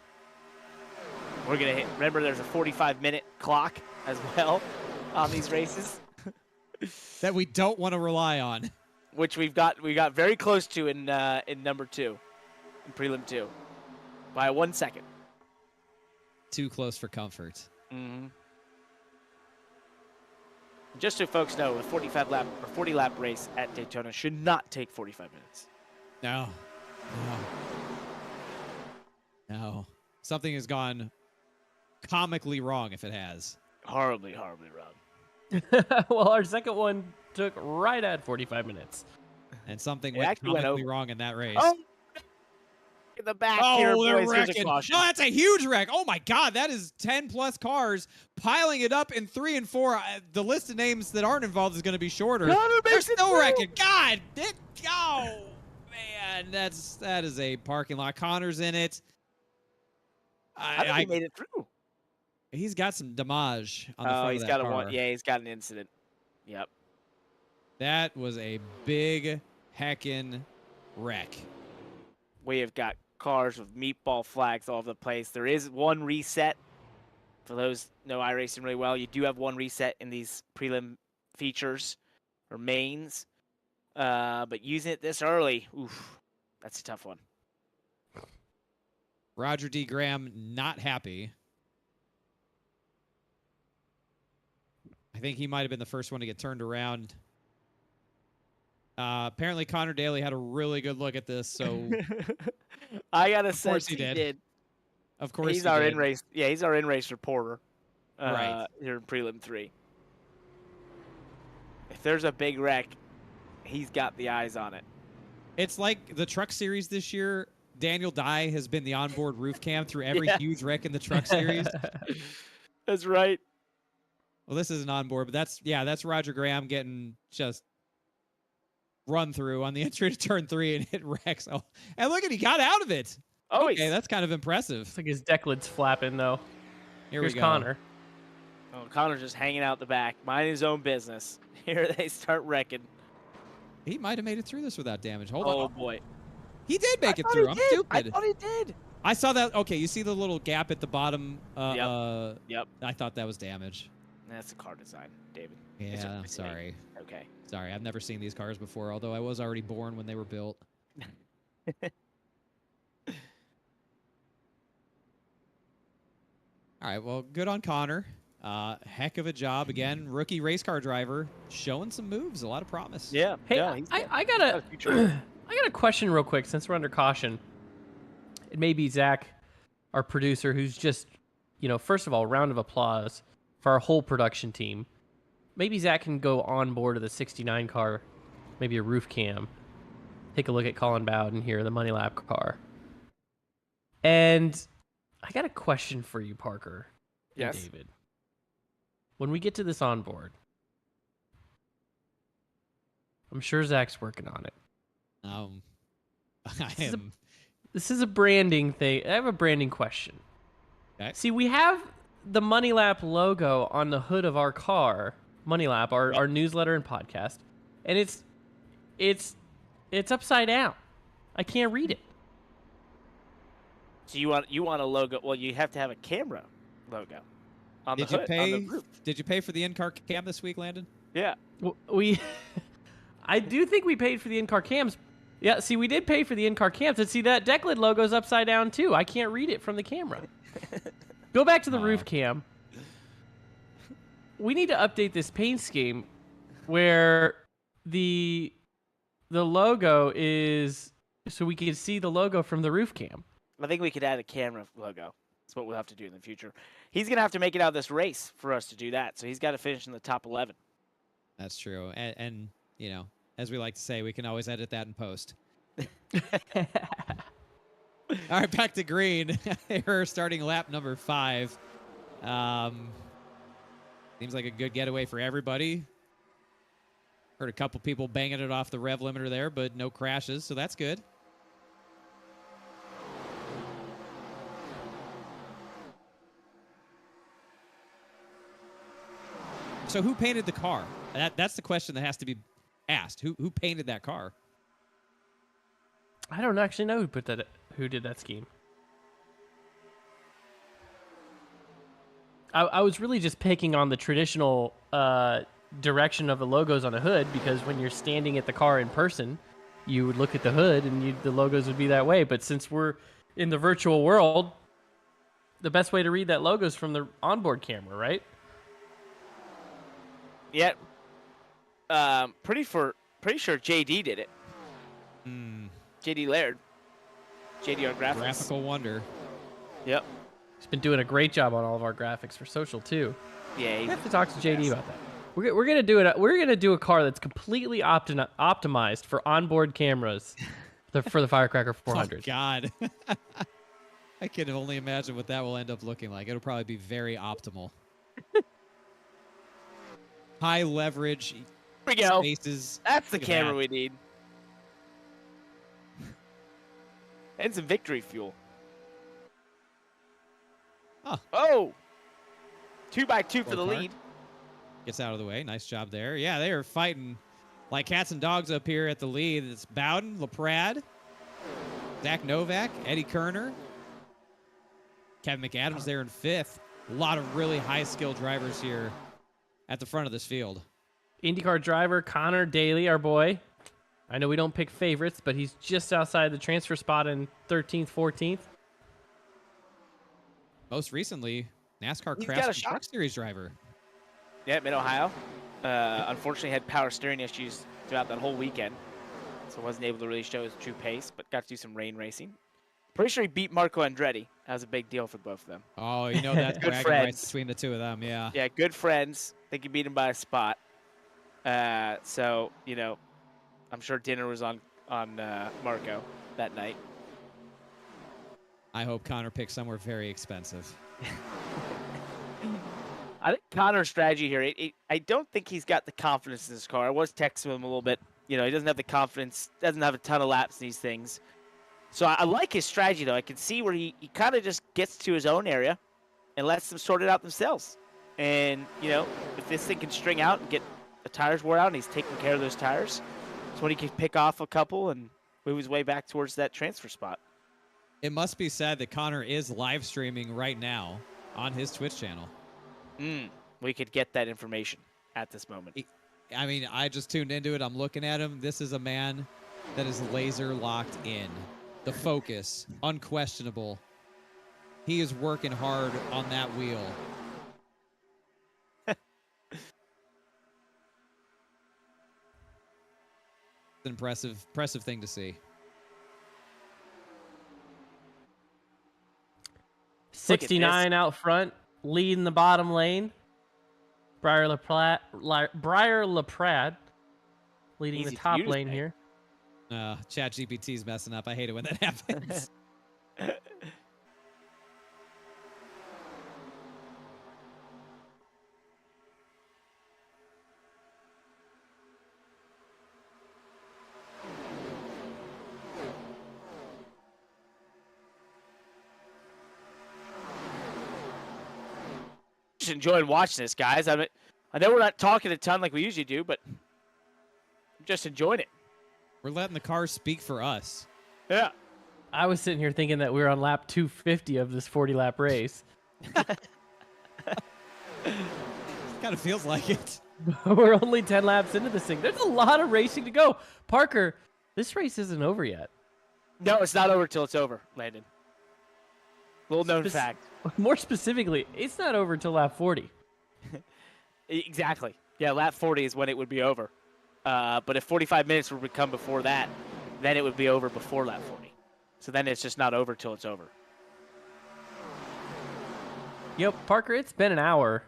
We're gonna hit. Remember, there's a 45-minute clock as well on these races, That we don't want to rely on. which we got very close to in number 2, in prelim 2, by 1 second. Too close for comfort. Mm-hmm. Just so folks know, a 40 lap race at Daytona should not take 45 minutes. No. Something has gone comically wrong if it has. Horribly wrong. Well, our second one took right at 45 minutes. And something It went actually went comically over. wrong in that race. Oh, in the back here, they're boys. Here's a wrecking. caution. No, that's a huge wreck. Oh, my God. That is 10-plus cars piling it up in 3 and 4. The list of names that aren't involved is going to be shorter. Connor They're makes it still through. wrecking. God. Oh, man. That is a parking lot. Connor's in it. I think he made it through. He's got some damage on the front He's of that got car. he's got an incident. Yep. That was a big heckin' wreck. We have got cars with meatball flags all over the place. There is one reset. For those who know iRacing really well, you do have one reset in these prelim features or mains. But using it this early, oof, that's a tough one. Roger D. Graham not happy. I think he might have been the first one to get turned around. Apparently, Connor Daly had a really good look at this, so I gotta of say, course he did. Of course, he's he our did. in race. Yeah, he's our in race reporter. Right here in prelim 3. If there's a big wreck, he's got the eyes on it. It's like the truck series this year. Daniel Dye has been the onboard roof cam through every huge wreck in the truck series. That's right. Well, this isn't onboard, but that's Roger Graham getting just run through on the entry to turn 3 and hit wrecks. Oh, and look at he got out of it. Oh, Okay, that's kind of impressive. Looks like his deck lid's flapping, though. Here's Here's Connor. Oh, Connor's just hanging out the back, minding his own business. Here they start wrecking. He might have made it through this without damage. Hold Oh, on. boy. He did make it thought through. he I'm did. stupid. I thought he did. I saw that. Okay, you see the little gap at the bottom? Yep. I thought that was damage. That's the car design, David. Yeah, It's sorry. Okay. Sorry, I've never seen these cars before, although I was already born when they were built. All right, well, good on Connor. Heck of a job. Again, rookie race car driver, showing some moves, a lot of promise. Yeah. Hey, yeah, he's I got got a future. I got a question real quick since we're under caution. It may be Zach, our producer, who's just, first of all, round of applause for our whole production team. Maybe Zach can go on board of the 69 car, maybe a roof cam, take a look at Colin Bowden here, the Money Lap car. And I got a question for you, Parker and Yes. David. When we get to this onboard, I'm sure Zach's working on it. This is a branding thing. I have a branding question. Okay. See, we have the Money Lap logo on the hood of our car, Money Lap, our newsletter and podcast, and it's upside down. I can't read it. So you want a logo? Well, you have to have a camera logo on the hood, on the roof. Did you pay for the in-car cam this week, Landon? Yeah. We, I do think we paid for the in-car cams. Yeah, see, we did pay for the in-car cams. And see, that deck lid logo's upside down, too. I can't read it from the camera. Go back to the roof cam. We need to update this paint scheme where the logo is so we can see the logo from the roof cam. I think we could add a camera logo. That's what we'll have to do in the future. He's going to have to make it out of this race for us to do that. So he's got to finish in the top 11. That's true. And as we like to say, we can always edit that in post. All right, back to green. We're starting lap number 5. Seems like a good getaway for everybody. Heard a couple people banging it off the rev limiter there, but no crashes, so that's good. So who painted the car? That's the question that has to be asked. Who painted that car? I don't actually know who did that scheme. I was really just picking on the traditional direction of the logos on a hood, because when you're standing at the car in person, you would look at the hood and the logos would be that way. But since we're in the virtual world, the best way to read that logo is from the onboard camera, right? Yeah. Pretty sure JD did it. JD Laird. JDR Graphics. Graphical wonder. Yep. He's been doing a great job on all of our graphics for social too. Yeah. We have to talk to JD about that. We're gonna do it. We're gonna do a car that's completely optimized for onboard cameras for the Firecracker 400. Oh, God. I can only imagine what that will end up looking like. It'll probably be very optimal. High leverage. Here we go. Spaces. That's the Look at camera that. we need. And some victory fuel. Huh. Oh! 2x2 for the Go kart. lead. Gets out of the way. Nice job there. Yeah, they are fighting like cats and dogs up here at the lead. It's Bowden, LaPrade, Zach Novak, Eddie Kerner, Kevin McAdams there in fifth. A lot of really high-skilled drivers here at the front of this field. IndyCar driver Connor Daly, our boy. I know we don't pick favorites, but he's just outside the transfer spot in 13th, 14th. Most recently, NASCAR He's got Crash a and shot. Truck Series driver. Yeah, Mid-Ohio. Unfortunately had power steering issues throughout that whole weekend, so wasn't able to really show his true pace, but got to do some rain racing. Pretty sure he beat Marco Andretti. That was a big deal for both of them. Oh, you know that's Good bragging friends. rights between the two of them, yeah. Yeah, good friends. I think he beat him by a spot. So, you know, I'm sure dinner was on Marco that night. I hope Connor picks somewhere very expensive. I think Connor's strategy here, I don't think he's got the confidence in his car. I was texting him a little bit. You know, he doesn't have the confidence, doesn't have a ton of laps in these things. So I like his strategy, though. I can see where he kind of just gets to his own area and lets them sort it out themselves. And, you know, if this thing can string out and get the tires wore out and he's taking care of those tires, it's when he can pick off a couple and move his way back towards that transfer spot. It must be said that Connor is live streaming right now on his Twitch channel. We could get that information at this moment. I mean, I just tuned into it. I'm looking at him. This is a man that is laser locked in. The focus, unquestionable. He is working hard on that wheel. It's an impressive thing to see. 69 out front, leading the bottom lane. Briar LaPrade leading Easy the for top you to lane say. here. ChatGPT's messing up. I hate it when that happens. Just enjoying watching this, guys. I know we're not talking a ton like we usually do, but I'm just enjoying it. We're letting the cars speak for us. Yeah. I was sitting here thinking that we were on lap 250 of this 40-lap race. Kind of feels like it. We're only 10 laps into this thing. There's a lot of racing to go. Parker, this race isn't over yet. No, it's not over till it's over, Landon. Little known fact. More specifically, it's not over till lap 40. Exactly. Yeah, lap 40 is when it would be over. But if 45 minutes would come before that, then it would be over before lap 40. So then it's just not over till it's over. Yep, Parker, it's been an hour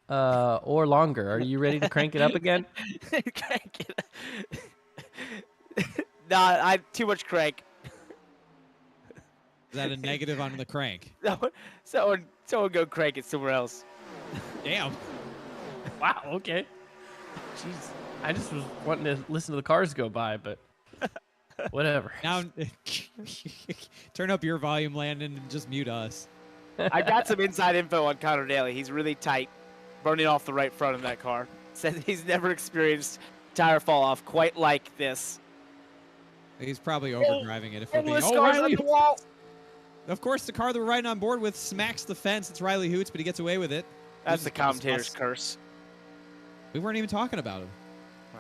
or longer. Are you ready to crank it up again? Crank it. Nah, I too much crank. Is that a negative on the crank? Someone go crank it somewhere else. Damn. Wow, okay. Jeez. I just was wanting to listen to the cars go by, but whatever. Now, turn up your volume, Landon, and just mute us. I got some inside info on Connor Daly. He's really tight, burning off the right front of that car. Says he's never experienced tire fall off quite like this. He's probably overdriving it. If we're being, This car's on Riley. the wall. Of course, the car that we're riding on board with smacks the fence. It's Riley Hoots, but he gets away with it. That's the commentator's curse. We weren't even talking about him.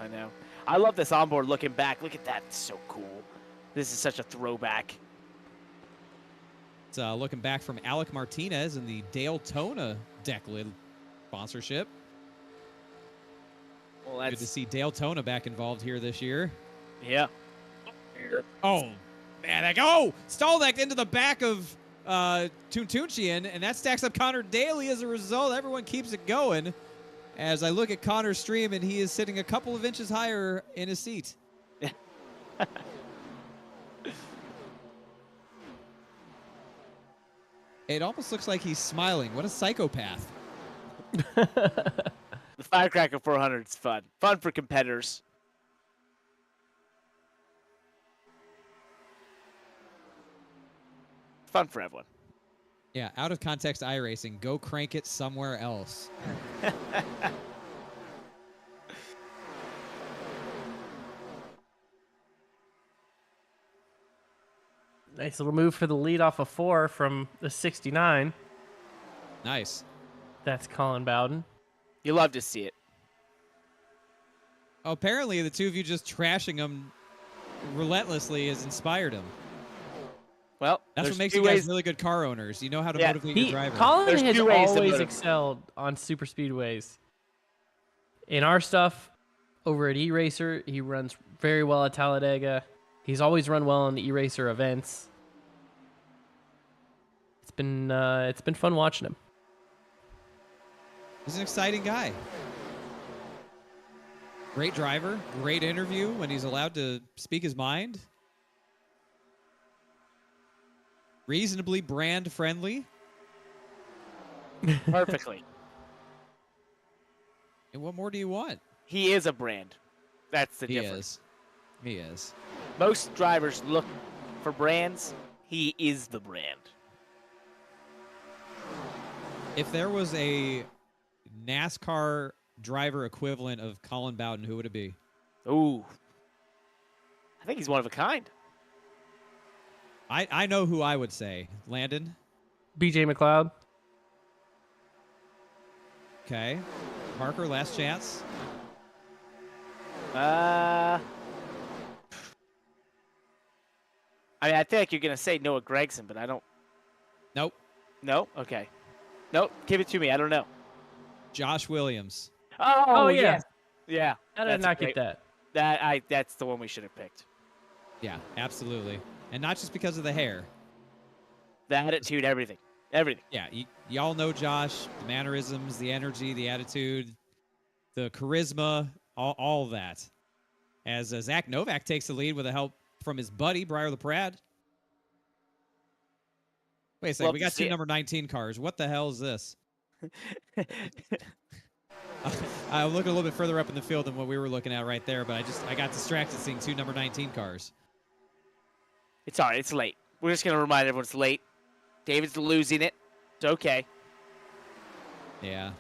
I know. I love this onboard looking back. Look at that. It's so cool. This is such a throwback. It's looking back from Alec Martinez and the Dale Tona deck lid sponsorship. Well, that's good to see Dale Tona back involved here this year. Yeah. Oh, man. Stalldeck into the back of Tuntunchian, and that stacks up Connor Daly as a result. Everyone keeps it going. As I look at Connor's stream, and he is sitting a couple of inches higher in his seat. It almost looks like he's smiling. What a psychopath. The Firecracker 400 is fun. Fun for competitors. Fun for everyone. Yeah, out of context iRacing. Go crank it somewhere else. Nice little move for the lead off of 4 from the 69. Nice. That's Colin Bowden. You love to see it. Oh, apparently, the two of you just trashing him relentlessly has inspired him. Well, that's there's what makes two you guys ways. really good car owners. You know how to motivate your driver. Colin There's has two ways to always motivate. excelled on super speedways. In our stuff, over at E-Racer, he runs very well at Talladega. He's always run well in the E-Racer events. It's been fun watching him. He's an exciting guy. Great driver. Great interview when he's allowed to speak his mind. Reasonably brand friendly. Perfectly. And what more do you want? He is a brand. That's the He difference. is. He is. Most drivers look for brands. He is the brand. If there was a NASCAR driver equivalent of Colin Bowden, who would it be? Ooh. I think he's one of a kind. I know who I would say. Landon? BJ McLeod. Okay. Parker, last chance. I mean, I feel like you're going to say Noah Gregson, but I don't. Nope. No? Okay. Nope. Give it to me. I don't know. Josh Williams. Oh, yeah. yes. Yeah. How did I not get that? That's the one we should have picked. Yeah, absolutely. And not just because of the hair. The attitude, everything. Everything. Yeah, y'all know Josh, the mannerisms, the energy, the attitude, the charisma, all that. As Zach Novak takes the lead with the help from his buddy, Briar LaPrade. Wait a second, Love we to got see two it. number 19 cars. What the hell is this? I'm looking a little bit further up in the field than what we were looking at right there, but I got distracted seeing two number 19 cars. It's all right. It's late. We're just going to remind everyone it's late. David's losing it. It's okay. Yeah.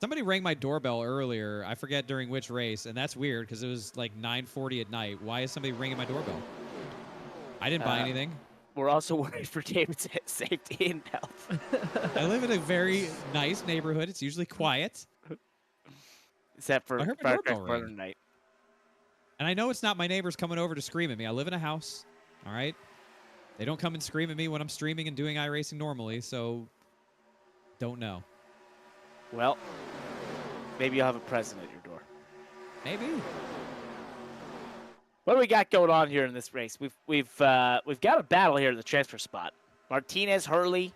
Somebody rang my doorbell earlier. I forget during which race, and that's weird because it was like 9:40 at night. Why is somebody ringing my doorbell? I didn't buy anything. We're also worried for David's safety and health. I live in a very nice neighborhood. It's usually quiet. Except for I heard my doorbell Firecracker Runner ring. night. And I know it's not my neighbors coming over to scream at me. I live in a house, all right? They don't come and scream at me when I'm streaming and doing iRacing normally, so don't know. Well, maybe you'll have a present at your door. Maybe. What do we got going on here in this race? We've got a battle here in the transfer spot. Martinez, Hurley,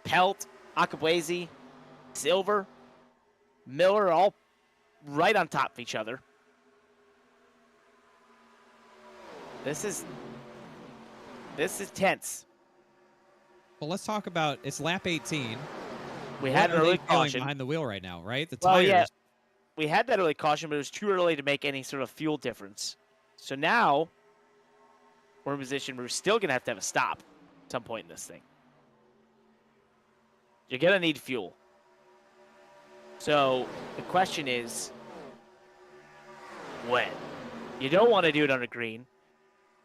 Pelt, Akabuezi, Silver, Miller, all right on top of each other. This is tense. Well, let's talk about it's lap 18. We What had an are they early feeling caution. behind the wheel right now, right? The Well, tires. yeah, we had that early caution, but it was too early to make any sort of fuel difference. So now we're in a position where we're still going to have a stop at some point in this thing. You're going to need fuel. So the question is, when? You don't want to do it on a green.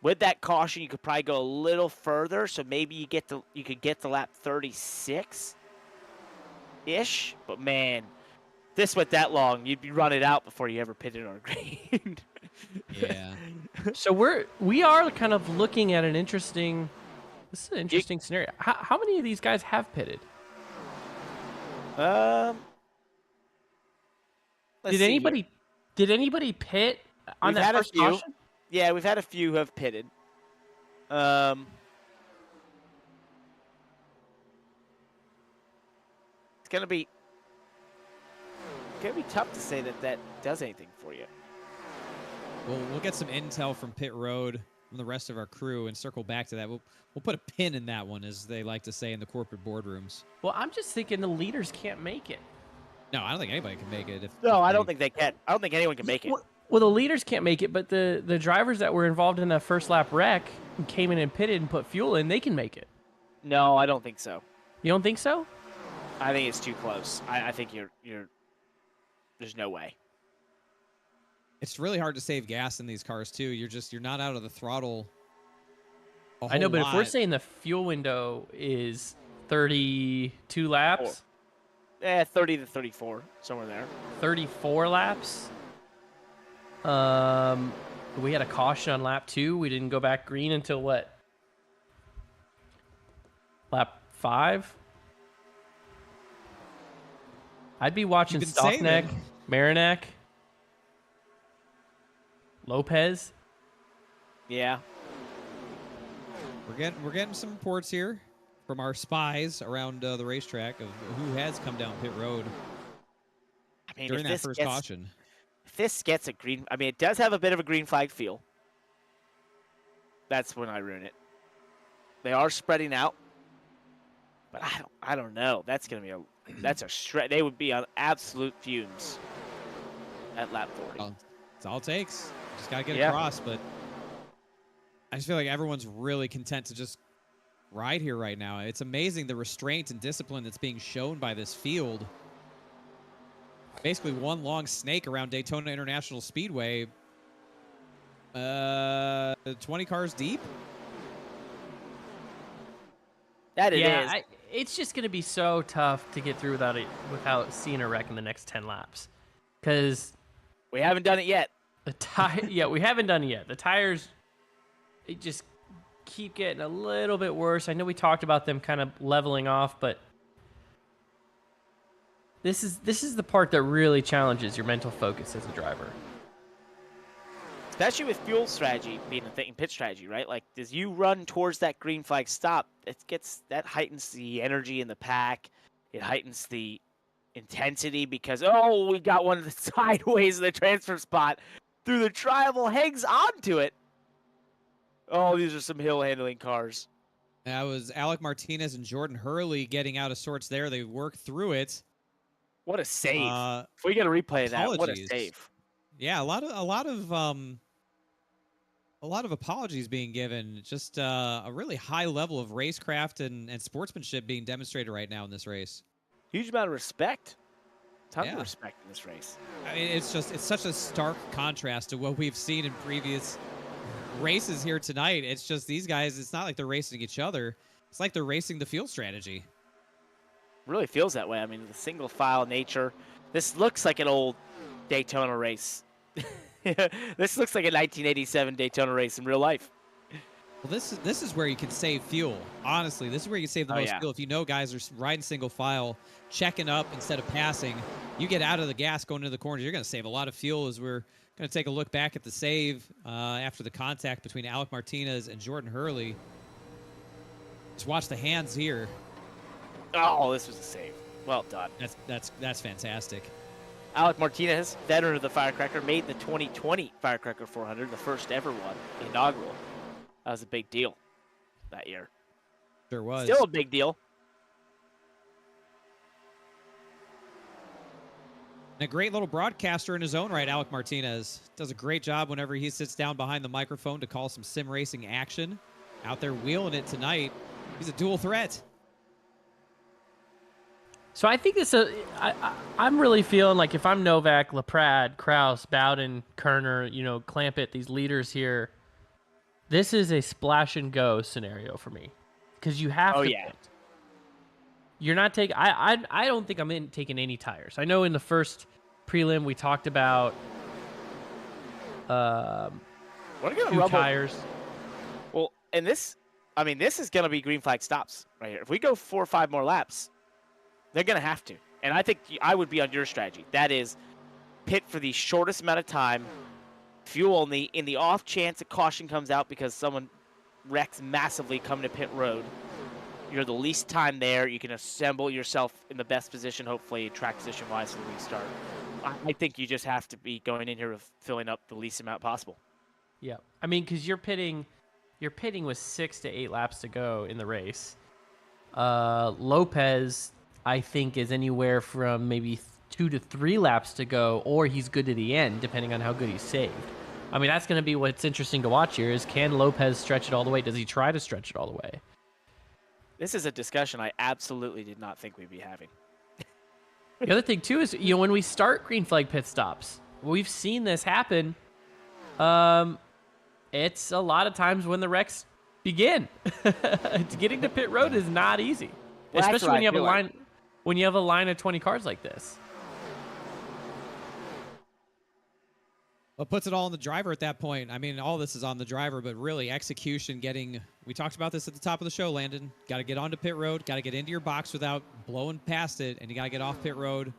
With that caution, you could probably go a little further, so maybe you could get to lap 36-ish. But man, if this went that long, you'd be running out before you ever pitted on a green. Yeah. So we are kind of looking at an interesting. This is an interesting scenario. How many of these guys have pitted? Let's Did see anybody here. did anybody pit on We've that had a first few. caution? Yeah, we've had a few who have pitted. It's gonna be tough to say that does anything for you. We'll get some intel from pit road from the rest of our crew and circle back to that. We'll put a pin in that one, as they like to say in the corporate boardrooms. Well, I'm just thinking the leaders can't make it. No, I don't think anybody can make it. No, I don't think they can. I don't think anyone can make it. Well, the leaders can't make it, but the drivers that were involved in that first lap wreck and came in and pitted and put fuel in, they can make it. No, I don't think so. You don't think so? I think it's too close. I think you're. There's no way. It's really hard to save gas in these cars too. You're not out of the throttle. I know, but if we're lot. saying the fuel window is 32 laps, 30 to 34, somewhere there. 34 laps. We had a caution on lap 2. We didn't go back green until what? Lap 5. I'd be watching You've been Stockneck, saving. Marinak, Lopez. Yeah. We're getting some reports here from our spies around the racetrack of who has come down pit road I mean, during that first caution. If this gets a green, I mean, it does have a bit of a green flag feel. That's when I ruin it. They are spreading out, but I don't know. That's gonna be that's a stretch. They would be on absolute fumes at lap 40. Well, it's all it takes. Just gotta get Yeah. across. But I just feel like everyone's really content to just ride here right now. It's amazing the restraint and discipline that's being shown by this field. Basically one long snake around Daytona International Speedway. 20 cars deep. That it is. Yeah, it's just going to be so tough to get through without seeing a wreck in the next 10 laps. Because We haven't done it yet. yeah, we haven't done it yet. The tires, they just keep getting a little bit worse. I know we talked about them kind of leveling off, but this is the part that really challenges your mental focus as a driver. Especially with fuel strategy being a thing in pit strategy, right? Like, as you run towards that green flag stop, that heightens the energy in the pack. It heightens the intensity because, we got one of the sideways in the transfer spot through the tribal, hangs onto it. Oh, these are some hill handling cars. That was Alec Martinez and Jordan Hurley getting out of sorts there. They worked through it. What a save. If we get a replay of that, what a apologies. save. Yeah, a lot of apologies being given. Just a really high level of racecraft and sportsmanship being demonstrated right now in this race. Huge amount of respect. Ton Yeah. of respect in this race. I mean, it's such a stark contrast to what we've seen in previous races here tonight. It's just these guys, it's not like they're racing each other. It's like they're racing the field strategy. Really feels that way. I mean, the single file nature. This looks like an old Daytona race. This looks like a 1987 Daytona race in real life. Well, this is where you can save fuel. Honestly, this is where you can save the most fuel. If you know guys are riding single file, checking up instead of passing, you get out of the gas going into the corners, you're going to save a lot of fuel. As we're going to take a look back at the save after the contact between Alec Martinez and Jordan Hurley. Just watch the hands here. Oh, this was a save. Well done. That's fantastic. Alec Martinez, veteran of the Firecracker, made the 2020 Firecracker 400, the first ever one, the inaugural. That was a big deal that year. Sure was. Still a big deal. And a great little broadcaster in his own right, Alec Martinez. Does a great job whenever he sits down behind the microphone to call some sim racing action. Out there wheeling it tonight. He's a dual threat. So I think I'm really feeling like if I'm Novak, Laprade, Kraus, Bowden, Kerner, Clampett, these leaders here, this is a splash and go scenario for me, because you have to. Yeah. Pit. You're not taking. I don't think I'm taking any tires. I know in the first prelim we talked about What are 2 tires. Well, and this is going to be green flag stops right here. If we go 4 or 5 more laps, they're going to have to. And I think I would be on your strategy. That is, pit for the shortest amount of time, fuel in the off chance a caution comes out because someone wrecks massively coming to pit road. You're the least time there. You can assemble yourself in the best position, hopefully, track position-wise, for the restart. I think you just have to be going in here with filling up the least amount possible. Yeah, I mean, because you're pitting with 6 to 8 laps to go in the race. Lopez, I think, is anywhere from maybe 2 to 3 laps to go, or he's good to the end, depending on how good he's saved. I mean, that's going to be what's interesting to watch here is, can Lopez stretch it all the way? Does he try to stretch it all the way? This is a discussion I absolutely did not think we'd be having. The other thing, too, is, when we start green flag pit stops, we've seen this happen. It's a lot of times when the wrecks begin. Getting to pit road is not easy, Well, especially when you have a line like. when you have a line of 20 cars like this. Well, it puts it all on the driver at that point. I mean, all this is on the driver, but really execution, we talked about this at the top of the show, Landon. Got to get onto pit road, got to get into your box without blowing past it, and you got to get off pit road.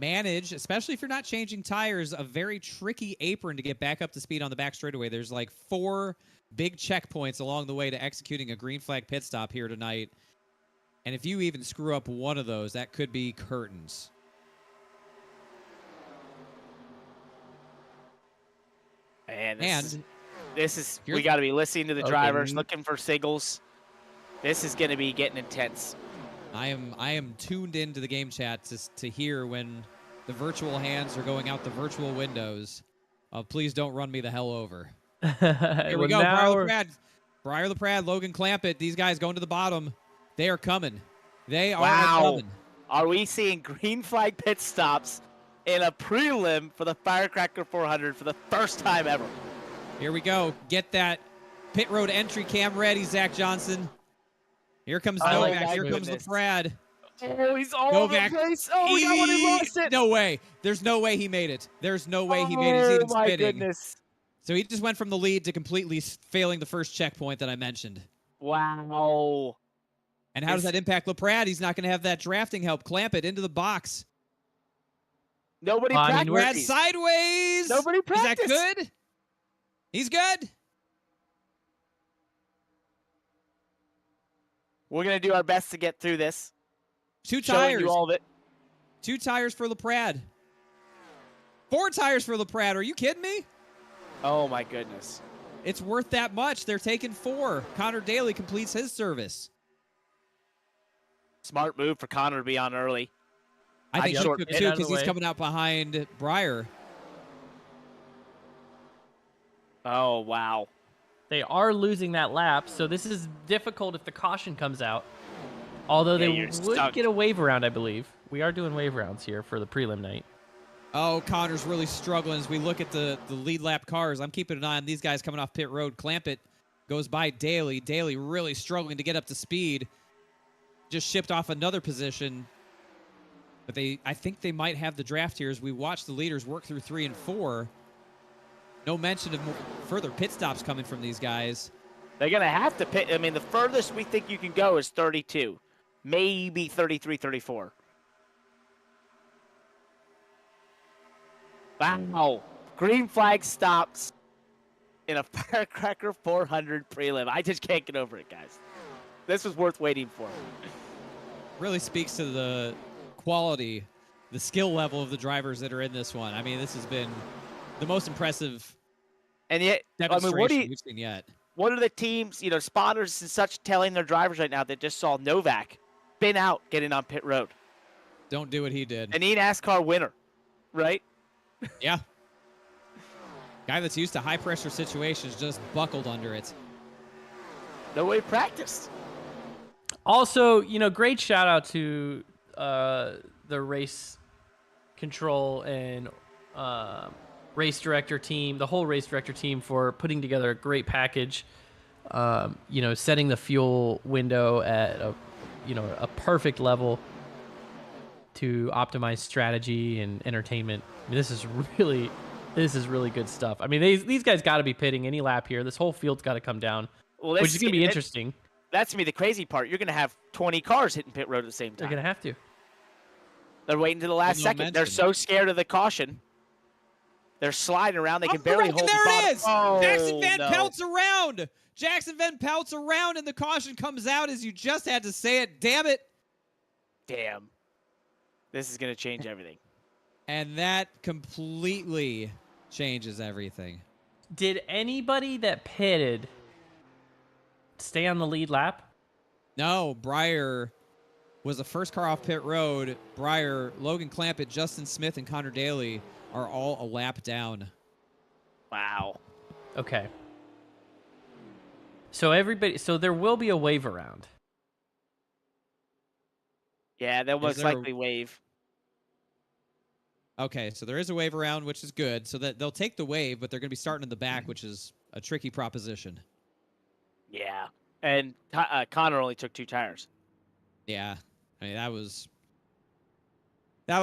Manage, especially if you're not changing tires, a very tricky apron to get back up to speed on the back straightaway. There's like 4 big checkpoints along the way to executing a green flag pit stop here tonight. And if you even screw up one of those, that could be curtains. And we got to be listening to the drivers, looking for signals. This is going to be getting intense. I am tuned into the game chat to hear when the virtual hands are going out the virtual windows of please don't run me the hell over. Here we go. Briar Laprade, Logan Clampett. These guys going to the bottom. They are coming. They are coming. Are we seeing green flag pit stops in a prelim for the Firecracker 400 for the first time ever? Here we go. Get that pit road entry cam ready, Zach Johnson. Here comes Novak. Here comes Laprade. Oh, he's all over the place. Oh, we got one who lost it. No way. There's no way he made it. There's no way he made it. He's even my spinning. Goodness. So he just went from the lead to completely failing the first checkpoint that I mentioned. Wow. And how does that impact Laprade? He's not going to have that drafting help. Clamp it into the box. Nobody practiced. Laprade sideways. Nobody practiced. Is that good? He's good. We're going to do our best to get through this. 2 tires. You all of it. 2 tires for Laprade. 4 tires for Laprade. Are you kidding me? Oh, my goodness. It's worth that much. They're taking 4. Connor Daly completes his service. Smart move for Connor to be on early. I think so too, because he's coming out behind Briar. Oh, wow. They are losing that lap, so this is difficult if the caution comes out. Although they would get a wave round, I believe. We are doing wave rounds here for the prelim night. Oh, Connor's really struggling as we look at the lead lap cars. I'm keeping an eye on these guys coming off pit road. Clampett goes by Daly. Daly really struggling to get up to speed. Just shipped off another position. But I think they might have the draft here as we watch the leaders work through 3 and 4. No mention of further pit stops coming from these guys. They're going to have to pit. I mean, the furthest we think you can go is 32. Maybe 33, 34. Wow. Green flag stops in a Firecracker 400 prelim. I just can't get over it, guys. This was worth waiting for. Really speaks to the quality, the skill level of the drivers that are in this one. I mean, this has been the most impressive demonstration we've seen yet. What are the teams, spotters and such telling their drivers right now that just saw Novak spin out getting on pit road? Don't do what he did. An NASCAR winner, right? Yeah. Guy that's used to high-pressure situations just buckled under it. No way practiced. Also, great shout out to the race control and race director team, the whole race director team, for putting together a great package. Setting the fuel window at a perfect level to optimize strategy and entertainment. I mean, this is really good stuff. I mean, these guys got to be pitting any lap here. This whole field's got to come down, which is going to be interesting. That's going to be the crazy part. You're going to have 20 cars hitting pit road at the same time. They're going to have to. They're waiting to the last second. They're so scared of the caution. They're sliding around. They can barely hold the bottom. There it is! Oh, Jackson Van Pelt's around! Jackson Van Pelt's around, and the caution comes out as you just had to say it. Damn it! Damn. This is going to change everything. And that completely changes everything. Did anybody that pitted stay on the lead lap? No, Breyer was the first car off pit road. Breyer, Logan Clampett, Justin Smith, and Connor Daly are all a lap down. Wow. Okay. So there will be a wave around. Yeah, they'll most likely wave. Okay, so there is a wave around, which is good. So that they'll take the wave, but they're going to be starting in the back, which is a tricky proposition. Yeah. And Connor only took 2 tires. Yeah. I mean, that was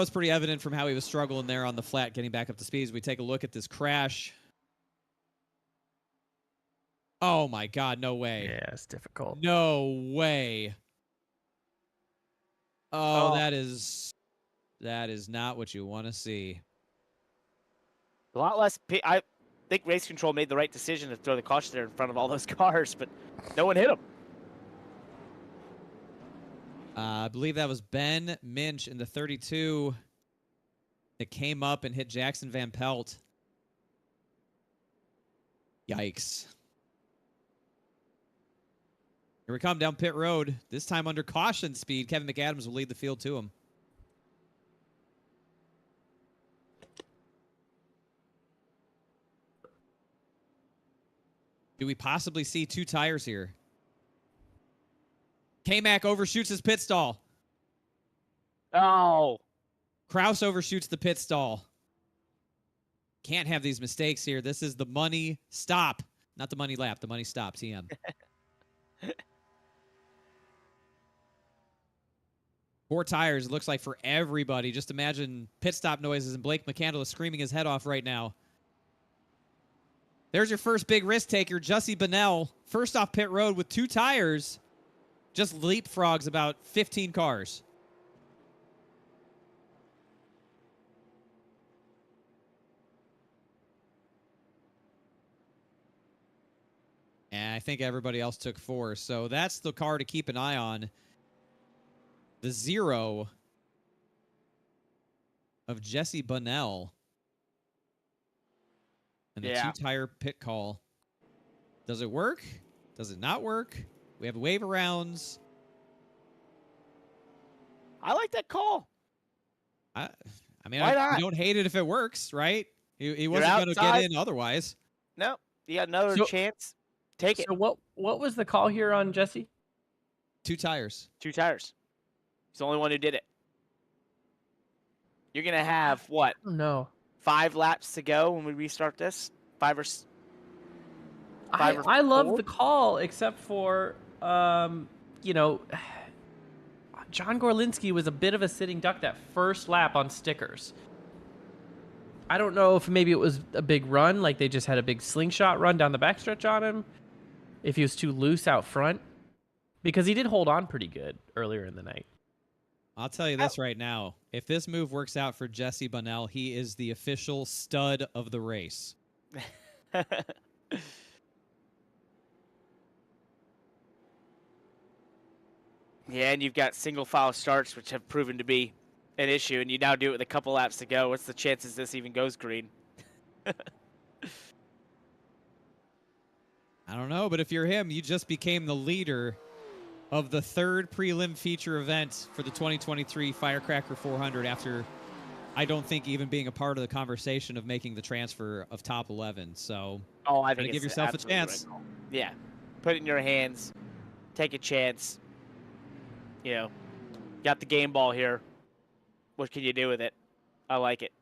pretty evident from how he was struggling there on the flat, getting back up to speed. As we take a look at this crash. Oh, my God. No way. Yeah, it's difficult. No way. Oh, that is not what you want to see. A lot less. I think race control made the right decision to throw the caution there in front of all those cars, but no one hit them. I believe that was Ben Minch in the 32 that came up and hit Jackson Van Pelt. Yikes. Here we come down pit road. This time under caution speed. Kevin McAdams will lead the field to him. Do we possibly see 2 tires here? K-Mac overshoots his pit stall. Oh. Kraus overshoots the pit stall. Can't have these mistakes here. This is the money stop. Not the money lap, the money stop, TM. 4 tires, it looks like, for everybody. Just imagine pit stop noises and Blake McCandless screaming his head off right now. There's your first big risk taker, Jussie Bonnell. First off pit road with 2 tires. Just leapfrogs about 15 cars. And I think everybody else took 4. So that's the car to keep an eye on. The 0 of Jussie Bonnell. And the 2-tire pit call. Does it work? Does it not work? We have wave arounds. I like that call. I mean, I don't hate it if it works, right? He wasn't going to get in otherwise. No, you got another chance. Take it. So what was the call here on Jesse? 2 tires. 2 tires. He's the only one who did it. You're going to have, what? No. 5 laps to go when we restart this? 5 or I love the call, except for, John Gorlinski was a bit of a sitting duck that first lap on stickers. I don't know if maybe it was a big run, like they just had a big slingshot run down the backstretch on him, if he was too loose out front, because he did hold on pretty good earlier in the night. I'll tell you this right now. If this move works out for Jussie Bonnell, he is the official stud of the race. Yeah, and you've got single file starts, which have proven to be an issue, and you now do it with a couple laps to go. What's the chances this even goes green? I don't know, but if you're him, you just became the leader of the 3rd prelim feature event for the 2023 Firecracker 400 after, I don't think, even being a part of the conversation of making the transfer of top 11. So, I think give yourself a chance. Right. Yeah. Put it in your hands. Take a chance. Got got the game ball here. What can you do with it? I like it.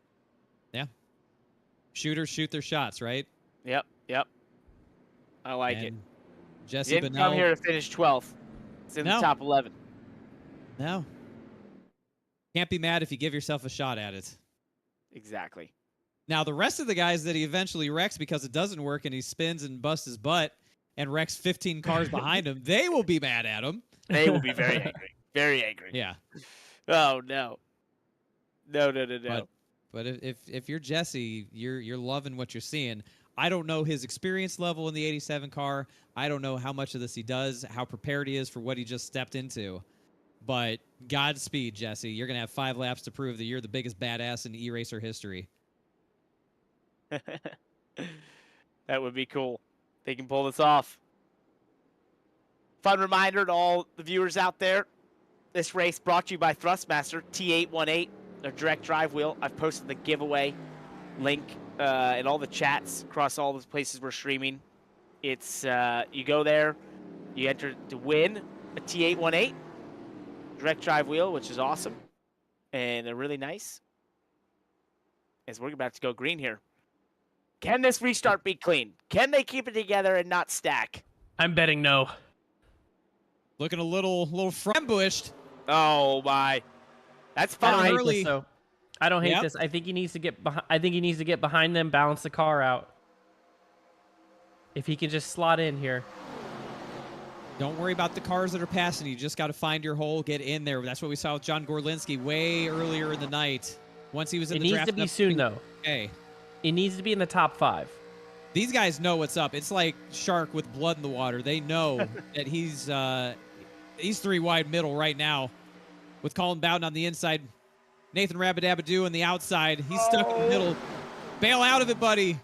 Yeah. Shooters shoot their shots, right? Yep. I like it. Jesse Didn't come here to finish 12th. It's in the top 11. No. Can't be mad if you give yourself a shot at it. Exactly. Now, the rest of the guys that he eventually wrecks because it doesn't work and he spins and busts his butt and wrecks 15 cars behind him, they will be mad at him. They will be very angry. Very angry. Yeah. Oh, no. No. But if you're Jesse, you're loving what you're seeing. I don't know his experience level in the 87 car. I don't know how much of this he does, how prepared he is for what he just stepped into. But Godspeed, Jesse. You're going to have 5 laps to prove that you're the biggest badass in e-racer history. That would be cool. They can pull this off. Fun reminder to all the viewers out there. This race brought to you by Thrustmaster, T818, their direct drive wheel. I've posted the giveaway link in all the chats across all the places we're streaming. It's you go there, you enter to win a T818 direct drive wheel, which is awesome, and they're really nice. As we're about to go green here, can this restart be clean? Can they keep it together and not stack? I'm betting no. Looking a little ambushed. Oh my, that's I don't fine. hate this, though. I don't hate this. I think he needs to get behind. I think he needs to get behind them, balance the car out. If he can just slot in here. Don't worry about the cars that are passing. You just got to find your hole, get in there. That's what we saw with John Gorlinski way earlier in the night. Once he was in the draft. It needs to be soon, though. Okay. It needs to be in the top 5. These guys know what's up. It's like Shark with blood in the water. They know that he's 3 wide middle right now with Colin Bowden on the inside. Nathan Rabadabadoo on the outside. He's stuck in the middle. Bail out of it, buddy.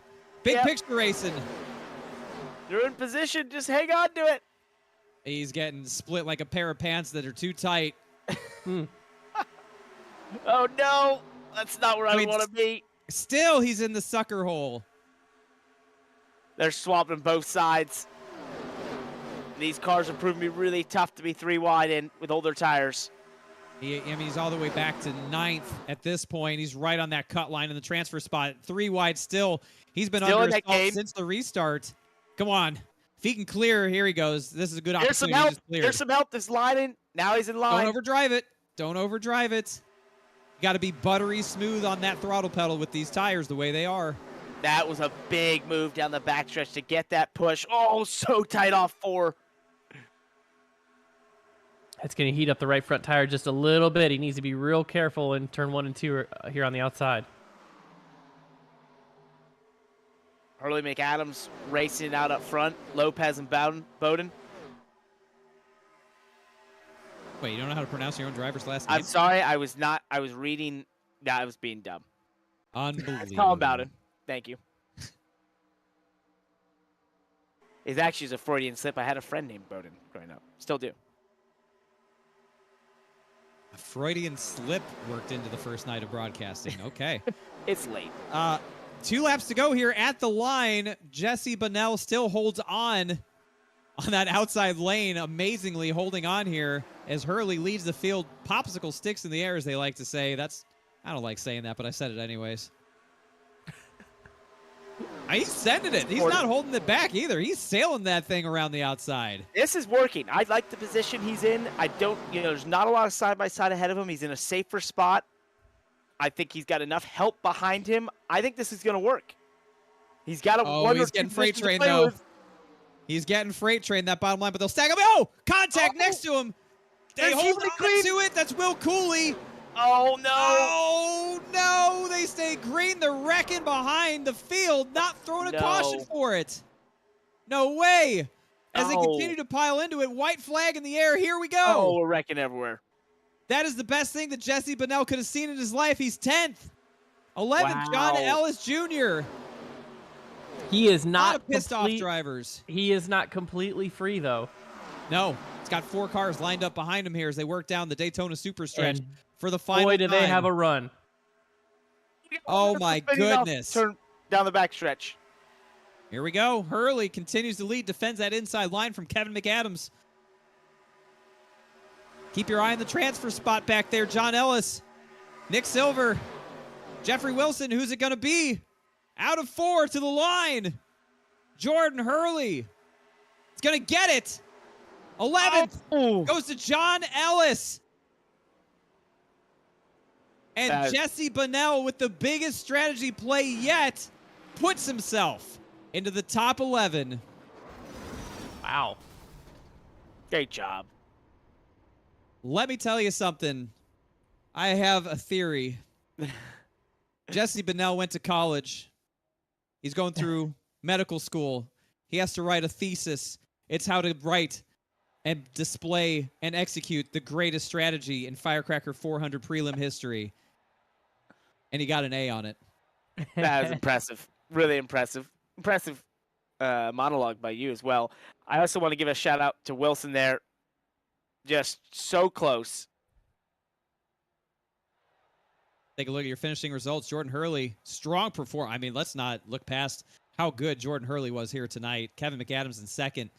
Big picture racing. You're in position. Just hang on to it. He's getting split like a pair of pants that are too tight. Oh, no. That's not where I want to be. Still, he's in the sucker hole. They're swapping both sides. These cars have proven to be really tough to be 3 wide in with older tires. He's all the way back to 9th at this point. He's right on that cut line in the transfer spot. 3 wide still. He's been Still under in assault since the restart. Come on. If he can clear, here he goes. This is a good Here's some opportunity. help. Here's some help. This line in. Now he's in line. Don't overdrive it. Don't overdrive it. You got to be buttery smooth on that throttle pedal with these tires the way they are. That was a big move down the backstretch to get that push. Oh, so tight off 4. That's going to heat up the right front tire just a little bit. He needs to be real careful in turn 1 and 2 here on the outside. Hurley McAdams racing out up front. Lopez and Bowden. Wait, you don't know how to pronounce your own driver's last name? I'm sorry, I was not. I was reading. No, I was being dumb. Unbelievable. Colin Bowden. Thank you. It actually is a Freudian slip. I had a friend named Bowden growing up. Still do. A Freudian slip worked into the first night of broadcasting. Okay. It's late. 2 laps to go here at the line. Jesse Bunnell still holds on that outside lane, amazingly holding on here as Hurley leads the field. Popsicle sticks in the air, as they like to say. I don't like saying that, but I said it anyways. He's sending it. He's not holding it back either. He's sailing that thing around the outside. This is working. I like the position he's in. I don't, there's not a lot of side-by-side ahead of him. He's in a safer spot. I think he's got enough help behind him. I think this is going to work. He's got a one he's or getting two freight positions to trained, play though. with. He's getting freight trained, that bottom line, but they'll stack up. Oh, contact next to him. They hold on to it. That's Will Cooley. Oh, no. Oh, no. They stay green. They're wrecking behind the field, not throwing a caution for it. No way. As they continue to pile into it, white flag in the air. Here we go. Oh, we're wrecking everywhere. That is the best thing that Jesse Bunnell could have seen in his life. He's 10th. 11th, John Ellis Jr. He is not pissed off drivers. He is not completely free, though. No. He's got 4 cars lined up behind him here as they work down the Daytona Super Stretch And for the final boy, do they time. have a run. Oh, my goodness. Turn down the backstretch. Here we go. Hurley continues to lead, defends that inside line from Kevin McAdams. Keep your eye on the transfer spot back there. John Ellis, Nick Silver, Jeffrey Wilson. Who's it going to be? Out of 4 to the line. Jordan Hurley. It's going to get it. 11th goes to John Ellis. And Jesse Bunnell, with the biggest strategy play yet, puts himself into the top 11. Wow. Great job. Let me tell you something. I have a theory. Jesse Bunnell went to college. He's going through medical school. He has to write a thesis. It's how to write and display and execute the greatest strategy in Firecracker 400 prelim history. And he got an A on it. That is impressive. Really impressive. Impressive monologue by you as well. I also want to give a shout out to Wilson there. Just so close. Take a look at your finishing results. Jordan Hurley, strong performance. I mean, let's not look past how good Jordan Hurley was here tonight. Kevin McAdams in second.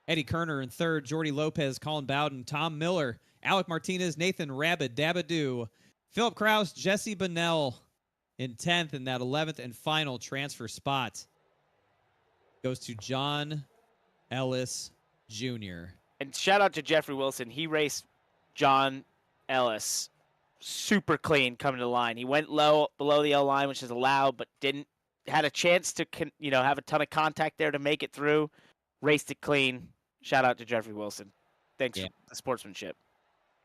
Eddie Kerner in third. Jordy Lopez, Colin Bowden, Tom Miller, Alec Martinez, Nathan Rabid, Dabadoo, Philip Kraus, Jesse Bunnell in 10th, and that 11th and final transfer spot goes to John Ellis Jr. And shout out to Jeffrey Wilson. He raced John Ellis super clean coming to the line. He went low below the L line, which is allowed, but had a chance to have a ton of contact there to make it through. Raced it clean. Shout out to Jeffrey Wilson. Thanks for the sportsmanship.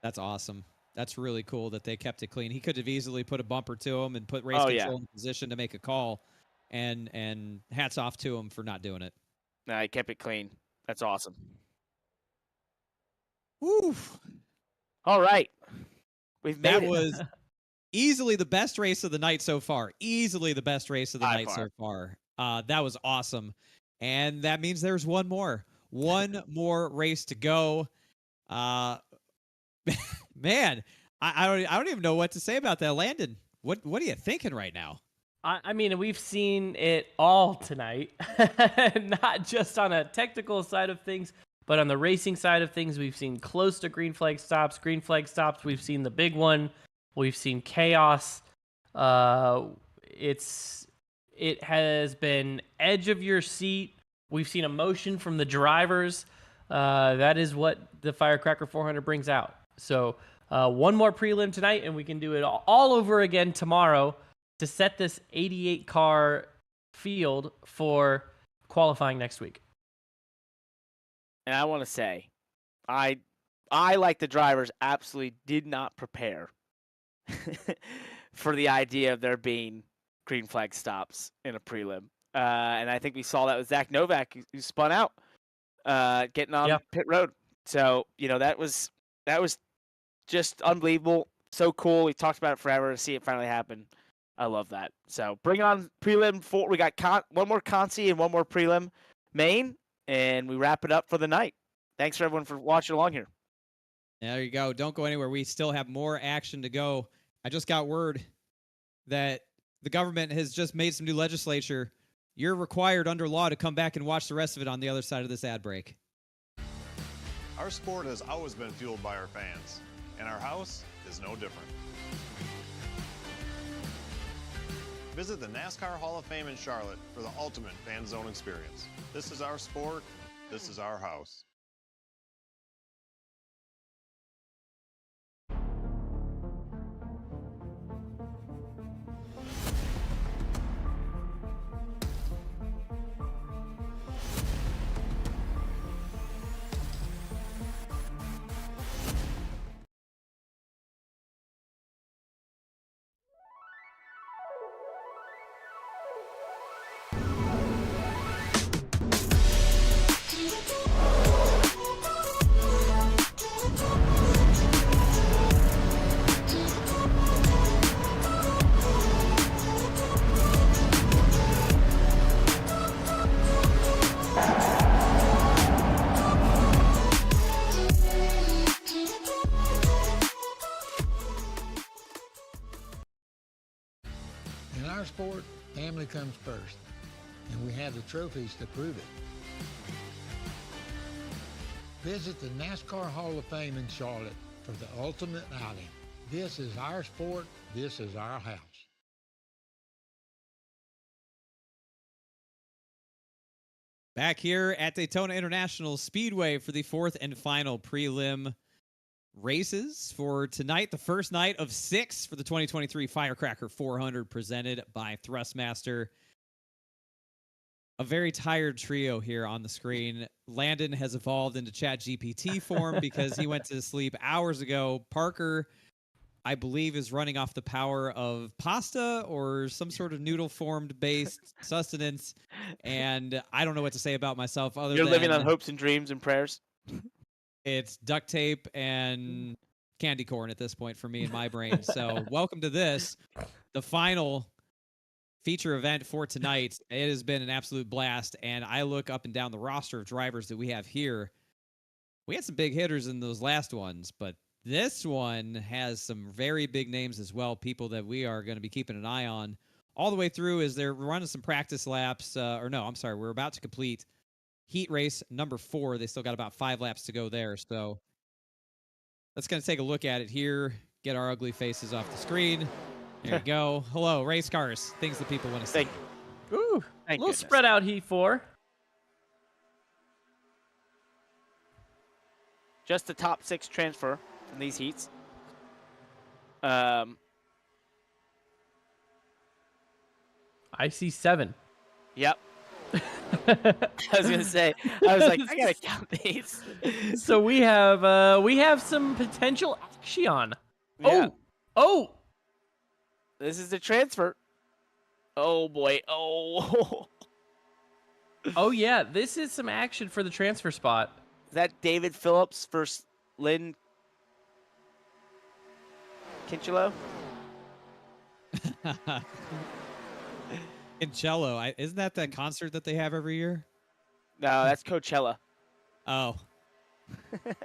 That's awesome. That's really cool that they kept it clean. He could have easily put a bumper to him and put race control in position to make a call. And hats off to him for not doing it. No, he kept it clean. That's awesome. Woo. All right. That was easily the best race of the night so far. Easily the best race of the night so far. That was awesome. And that means there's one more. One more race to go. Man, I don't even know what to say about that. Landon, what are you thinking right now? I mean, we've seen it all tonight, not just on a technical side of things, but on the racing side of things. We've seen close to green flag stops. We've seen the big one. We've seen chaos. It has been edge of your seat. We've seen emotion from the drivers. That is what the Firecracker 400 brings out. So one more prelim tonight, and we can do it all over again tomorrow to set this 88-car field for qualifying next week. And I want to say, I like the drivers, absolutely did not prepare for the idea of there being green flag stops in a prelim. And I think we saw that with Zach Novak, who spun out, getting on pit road. So, that was just unbelievable. So cool. We talked about it forever to see it finally happen. I love that. So bring on prelim 4. We got one more consi and one more prelim main, and we wrap it up for the night. Thanks for everyone for watching along here. There you go. Don't go anywhere. We still have more action to go. I just got word that the government has just made some new legislature. You're required under law to come back and watch the rest of it on the other side of this ad break. Our sport has always been fueled by our fans, and our house is no different. Visit the NASCAR Hall of Fame in Charlotte for the ultimate fan zone experience. This is our sport. This is our house. In our sport, family comes first, and we have the trophies to prove it. Visit the NASCAR Hall of Fame in Charlotte for for the ultimate outing. This is our sport. This is our house. Back here at Daytona International Speedway for the fourth and final prelim races for tonight, the first night of 6 for the 2023 Firecracker 400 presented by Thrustmaster. A very tired trio here on the screen. Landon has evolved into ChatGPT form because he went to sleep hours ago. Parker, I believe, is running off the power of pasta or some sort of noodle-formed based sustenance. And I don't know what to say about myself other You're than living on hopes and dreams and prayers. it's duct tape and candy corn at this point for me in my brain. So welcome to this, the final feature event for tonight. It has been an absolute blast, and I look up and down the roster of drivers that we have here. We had some big hitters in those last ones, but this one has some very big names as well, people that we are going to be keeping an eye on all the way through as they're running some practice laps. We're about to complete heat race number 4. They still got about 5 laps to go there, so let's kind of take a look at it here, get our ugly faces off the screen. There you go. Hello, race cars, things that people want to see. Ooh, a little spread out heat 4. Just the top 6 transfer from these heats. I see 7. Yep. I was gonna say. I was like, I gotta count these. So we have some potential action. Yeah. Oh. This is the transfer. Oh boy. Oh. Oh yeah, this is some action for the transfer spot. Is that David Phillips versus Lynn Kinchelo? Kincello, isn't that that concert that they have every year? No, that's Coachella. Oh.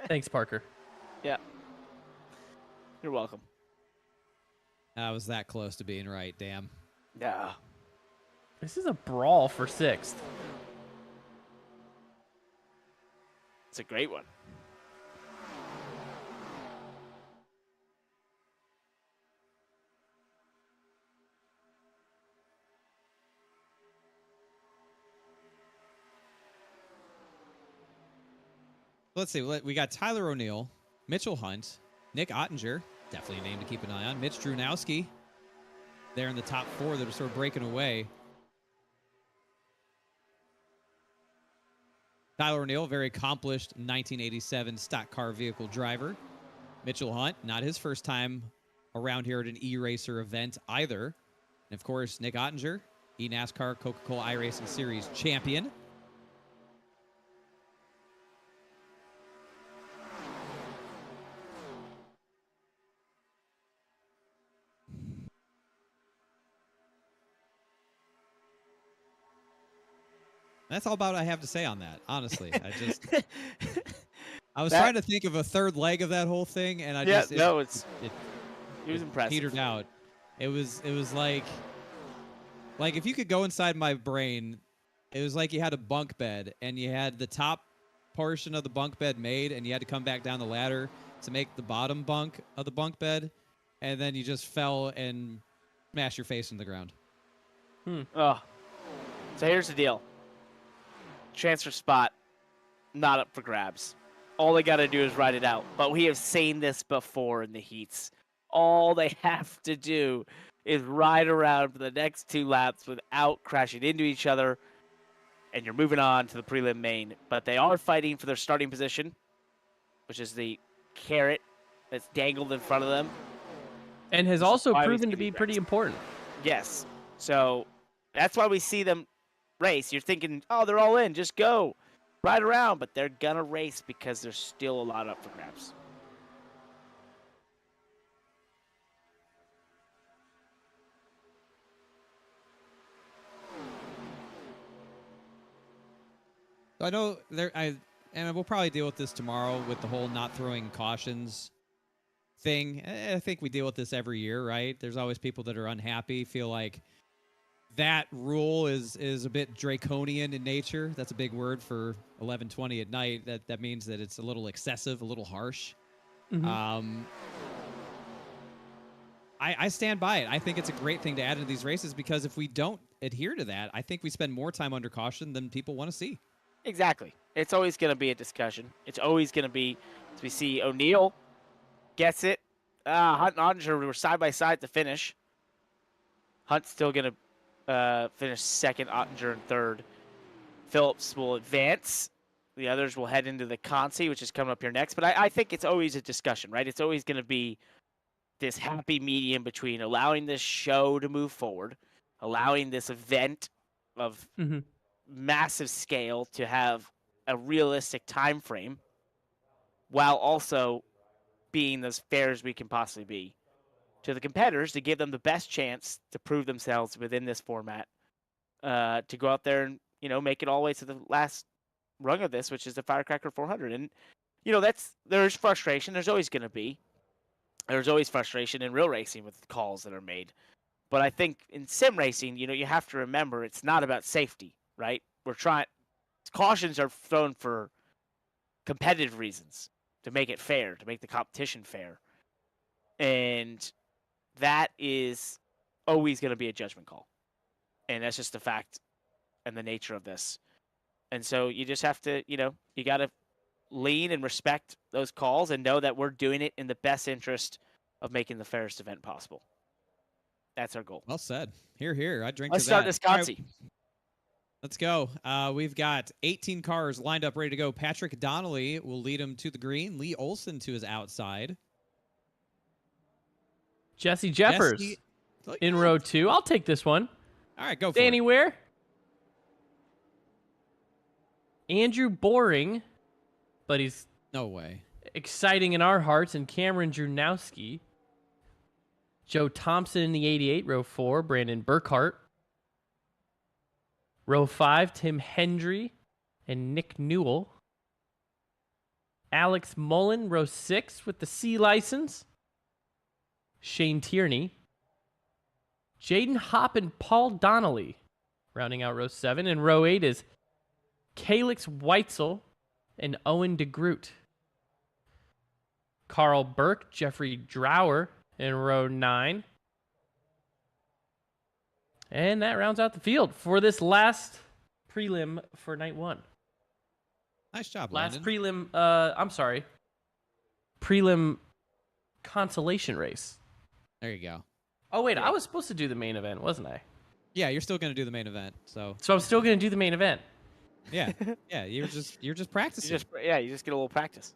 Thanks, Parker. Yeah. You're welcome. I was that close to being right, damn. Yeah. This is a brawl for 6th. It's a great one. Let's see. We got Tyler O'Neill, Mitchell Hunt, Nick Ottinger, definitely a name to keep an eye on, Mitch Drunowski, there in the top 4 that are sort of breaking away. Tyler O'Neill, very accomplished 1987 stock car vehicle driver. Mitchell Hunt, not his first time around here at an e-racer event either. And of course, Nick Ottinger, eNASCAR Coca-Cola iRacing Series champion. That's all about what I have to say on that, honestly. I was trying to think of a third leg of that whole thing, and it was impressive. Petered out. It was like if you could go inside my brain, it was like you had a bunk bed, and you had the top portion of the bunk bed made, and you had to come back down the ladder to make the bottom bunk of the bunk bed, and then you just fell and smashed your face in the ground. Oh. So here's the deal. Transfer spot, not up for grabs. All they got to do is ride it out. But we have seen this before in the heats. All they have to do is ride around for the next 2 laps without crashing into each other, and you're moving on to the prelim main. But they are fighting for their starting position, which is the carrot that's dangled in front of them. And has also proven to be pretty important. Yes. So that's why we see them race. You're thinking, oh, they're all in, just go ride around, but they're gonna race because there's still a lot up for grabs. I know and we'll probably deal with this tomorrow with the whole not throwing cautions thing. I think we deal with this every year, right? There's always people that are unhappy, feel like that rule is a bit draconian in nature. That's a big word for 11:20 at night. That means that it's a little excessive, a little harsh. I stand by it. I think it's a great thing to add into these races because if we don't adhere to that, I think we spend more time under caution than people want to see. Exactly. It's always going to be a discussion. It's always going to be, as we see O'Neill gets it. Hunt and Ottinger were side by side to finish. Hunt's still going to finish second, Ottinger in third. Phillips will advance. The others will head into the Consi, which is coming up here next. But I think it's always a discussion, right? It's always going to be this happy medium between allowing this show to move forward, allowing this event of massive scale to have a realistic time frame, while also being as fair as we can possibly be to the competitors to give them the best chance to prove themselves within this format, to go out there and, make it all the way to the last rung of this, which is the Firecracker 400. And, there's frustration. There's always going to be. There's always frustration in real racing with calls that are made. But I think in sim racing, you have to remember it's not about safety, right? Cautions are thrown for competitive reasons, to make it fair, to make the competition fair. And that is always going to be a judgment call. And that's just the fact and the nature of this. And so you just have to, you got to lean and respect those calls and know that we're doing it in the best interest of making the fairest event possible. That's our goal. Well said. Here. I drink Let's to that. start this Consi. Let's go. We've got 18 cars lined up, ready to go. Patrick Donnelly will lead him to the green. Lee Olson to his outside. Jesse Jeffers in row 2. I'll take this one. All right, go for Danny it. Ware. Andrew Boring, but he's no way exciting in our hearts, and Cameron Drunowski. Joe Thompson in the 88, row 4, Brandon Burkhart. Row 5, Tim Hendry and Nick Newell. Alex Mullen, row 6 with the C license. Shane Tierney. Jaden Hopp and Paul Donnelly, rounding out row 7. And row 8 is Calix Weitzel and Owen DeGroot. Carl Burke, Jeffrey Drower in row 9. And that rounds out the field for this last prelim for night 1. Nice job, Last Landon. prelim, prelim consolation race. There you go. Oh, wait, I was supposed to do the main event, wasn't I? Yeah, you're still going to do the main event. So I'm still going to do the main event. Yeah. You're just practicing. You just get a little practice.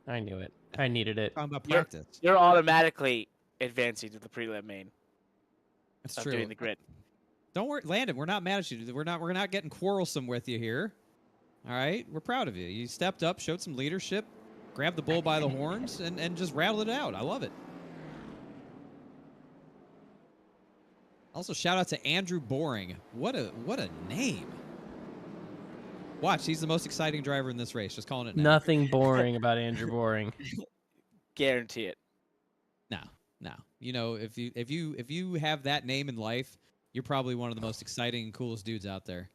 I knew it. I needed it. Talking about practice. You're automatically advancing to the prelim main. That's of true. Doing the grid. Don't worry, Landon. We're not mad at you. We're not getting quarrelsome with you here. All right, we're proud of you. You stepped up, showed some leadership, grabbed the bull by the horns, and just rattled it out. I love it. Also, shout out to Andrew Boring. What a name. Watch, he's the most exciting driver in this race. Just calling it now. Nothing boring about Andrew Boring. Guarantee it. No. If you have that name in life, you're probably one of the most exciting and coolest dudes out there.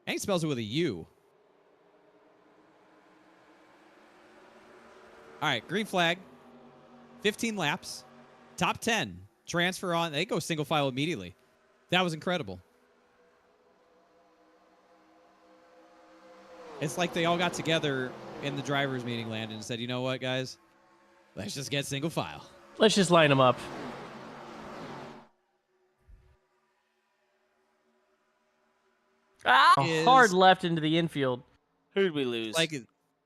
And he spells it with a U. All right, green flag. 15 laps. Top 10. Transfer on. They go single file immediately. That was incredible. It's like they all got together in the driver's meeting, Landon, and said, you know what, guys? Let's just get single file. Let's just line them up. Hard left into the infield. Who did we lose? Like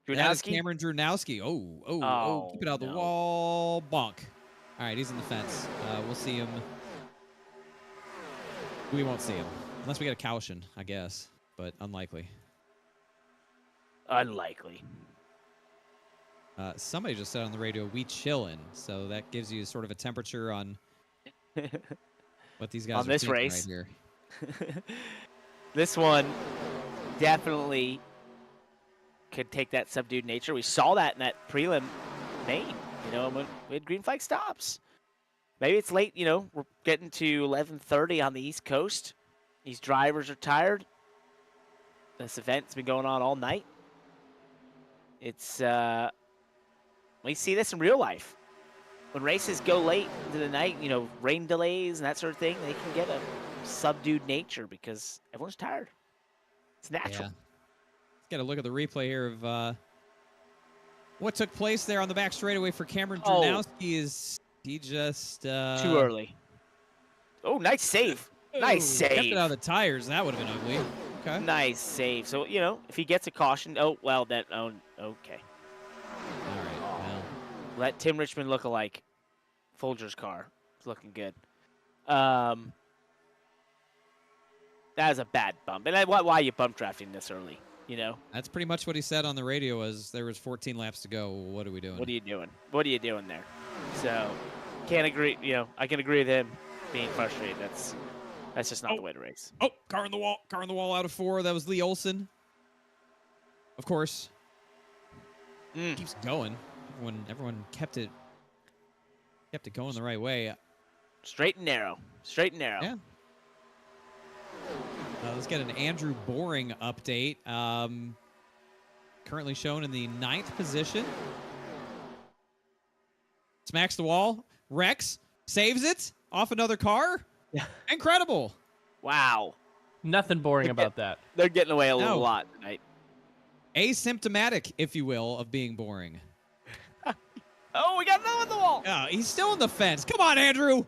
that is Cameron Drunowski. Oh, keep it out of the wall. Bonk. All right, he's in the fence. We'll see him. We won't see him. Unless we get a caution, I guess. But unlikely. Unlikely. Somebody just said on the radio, we chillin'. So that gives you sort of a temperature on what these guys on are this thinking race. Right here. This one definitely could take that subdued nature. We saw that in that prelim main, when we had green flag stops. Maybe it's late, we're getting to 11:30 on the East Coast. These drivers are tired. This event's been going on all night. It's we see this in real life. When races go late into the night, rain delays and that sort of thing, they can get a subdued nature because everyone's tired. It's natural. Yeah. Let's get a look at the replay here of what took place there on the back straightaway for Cameron Dranowski. Is he just Too early? Oh, nice save. Nice save. Kept it out of the tires. That would have been ugly. Okay. Nice save. So, if he gets a caution, okay. All right. Well, Let Tim Richmond look alike. Folger's car. It's looking good. That was a bad bump. And why are you bump drafting this early? that's pretty much what he said on the radio. Was there was 14 laps to go. What are we doing? What are you doing? What are you doing there? So, can't agree. I can agree with him being frustrated. That's just not the way to race. Oh, car in the wall. Car in the wall out of 4. That was Lee Olson. Of course. Keeps going. Everyone kept it going the right way. Straight and narrow. Straight and narrow. Yeah. Let's get an Andrew Boring update. Currently shown in the 9th position. Smacks the wall. Rex saves it off another car. Yeah. Incredible. Wow. Nothing boring about that. They're getting away a lot tonight. Asymptomatic, if you will, of being boring. Oh, we got another on the wall. Yeah, he's still in the fence. Come on, Andrew.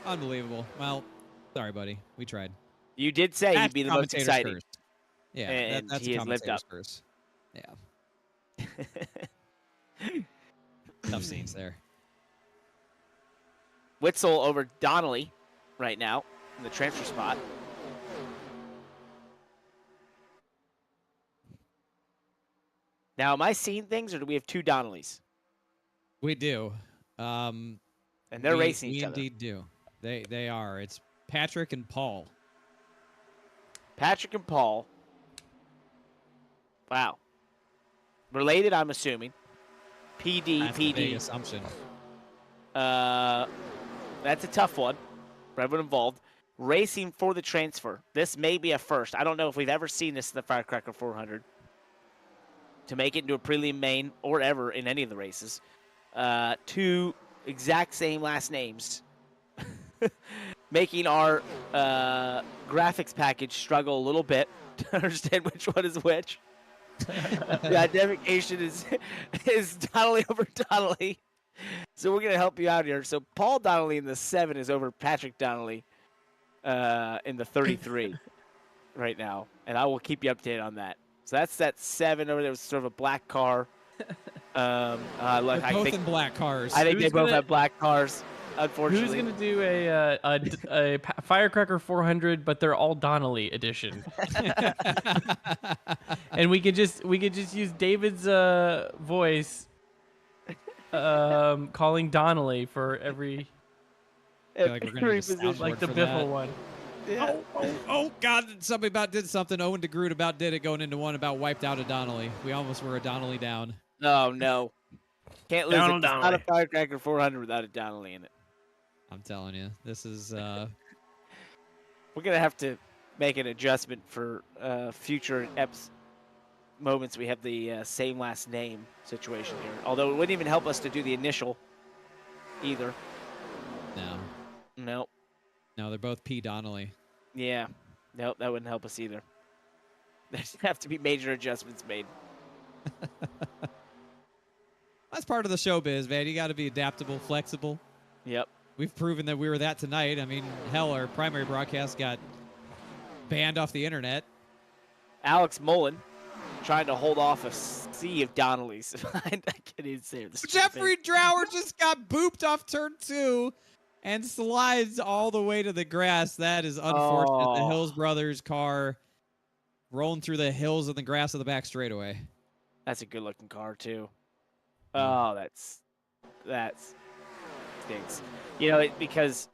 Unbelievable. Well, sorry, buddy. We tried. You did say That's you'd be the most commentator's exciting. curse. Yeah, And that's he a has lived up. commentator's curse. Yeah. Tough scenes there. Witzel over Donnelly right now in the transfer spot. Now, am I seeing things, or do we have 2 Donnellys? We do. And they're racing each we other. indeed do. They are. It's Patrick and Paul. Patrick and Paul. Wow. Related, I'm assuming. PD, That's PD. a big assumption. That's a tough one for everyone involved. Racing for the transfer. This may be a first. I don't know if we've ever seen this in the Firecracker 400. To make it into a prelim main or ever in any of the races. 2 exact same last names. Making our graphics package struggle a little bit to understand which one is which. The identification is Donnelly over Donnelly. So we're going to help you out here. So Paul Donnelly in the 7 is over Patrick Donnelly in the 33 right now. And I will keep you updated on that. So that's that 7 over there. It was sort of a black car. They're both in black cars. I think they both have black cars, unfortunately. Who's going to do a Firecracker 400, but they're all Donnelly edition? And we could just use David's voice calling Donnelly for every I feel like we're gonna need a soundboard like the for Biffle that. one. Yeah. Oh, God, somebody about did something. Owen DeGroot about did it going into one, about wiped out a Donnelly. We almost were a Donnelly down. Oh, no. Can't lose Down it. It's not a Donnelly. Firecracker 400 without a Donnelly in it. I'm telling you, this is We're going to have to make an adjustment for future moments we have the same last name situation here. Although it wouldn't even help us to do the initial either. no, they're both P. Donnelly. Yeah. Nope, that wouldn't help us either. There's have to be major adjustments made. That's part of the showbiz, man. You got to be adaptable, flexible. Yep. We've proven that we were that tonight. I mean, hell, our primary broadcast got banned off the internet. Alex Mullen trying to hold off a sea of Donnellys. I can't even say this. Jeffrey Drower just got booped off turn 2 and slides all the way to the grass. That is unfortunate. The Hills Brothers car rolling through the hills of the grass of the back straightaway. That's a good-looking car, too. Oh, that's stinks. Because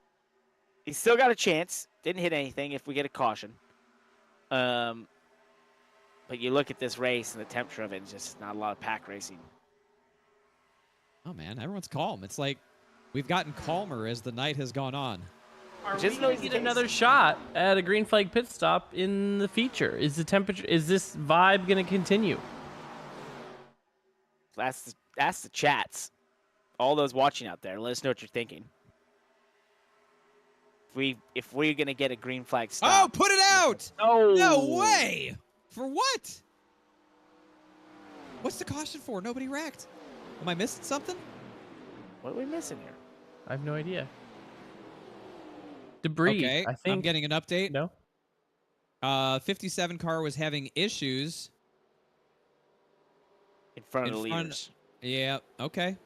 he's still got a chance. Didn't hit anything if we get a caution. But you look at this race and the temperature of it, it's just not a lot of pack racing. Oh, man, everyone's calm. It's like we've gotten calmer as the night has gone on. Are we going to get another shot at a green flag pit stop in the feature? Is this vibe going to continue? Ask the chats, all those watching out there. Let us know what you're thinking. If we're gonna get a green flag stop. Oh, put it out! Oh. No way! For what? What's the caution for? Nobody wrecked. Am I missing something? What are we missing here? I have no idea. Debris. Okay, I think I'm getting an update. No. 57 car was having issues In front of the leaders. Yeah. Okay.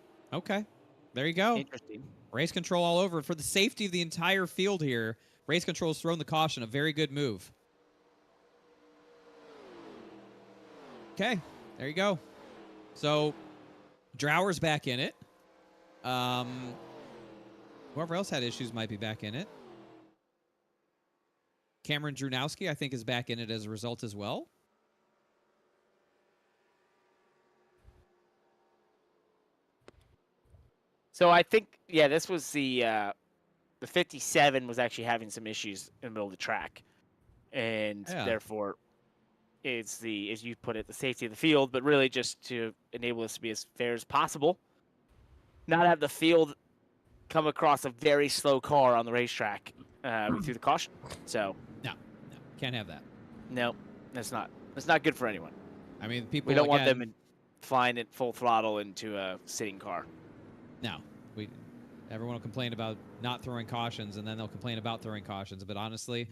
There you go. Interesting. Race control all over. For the safety of the entire field here, race control has thrown the caution. A very good move. Okay. There you go. So, Drower's back in it. Whoever else had issues might be back in it. Cameron Drunowski, I think, is back in it as a result as well. So I think, yeah, this was the 57 was actually having some issues in the middle of the track, and therefore, it's the, as you put it, the safety of the field, but really just to enable this to be as fair as possible, not have the field come across a very slow car on the racetrack through the caution. So no, can't have that. No, that's not good for anyone. I mean, people. We don't want them flying at full throttle into a sitting car. No, everyone will complain about not throwing cautions, and then they'll complain about throwing cautions. But honestly,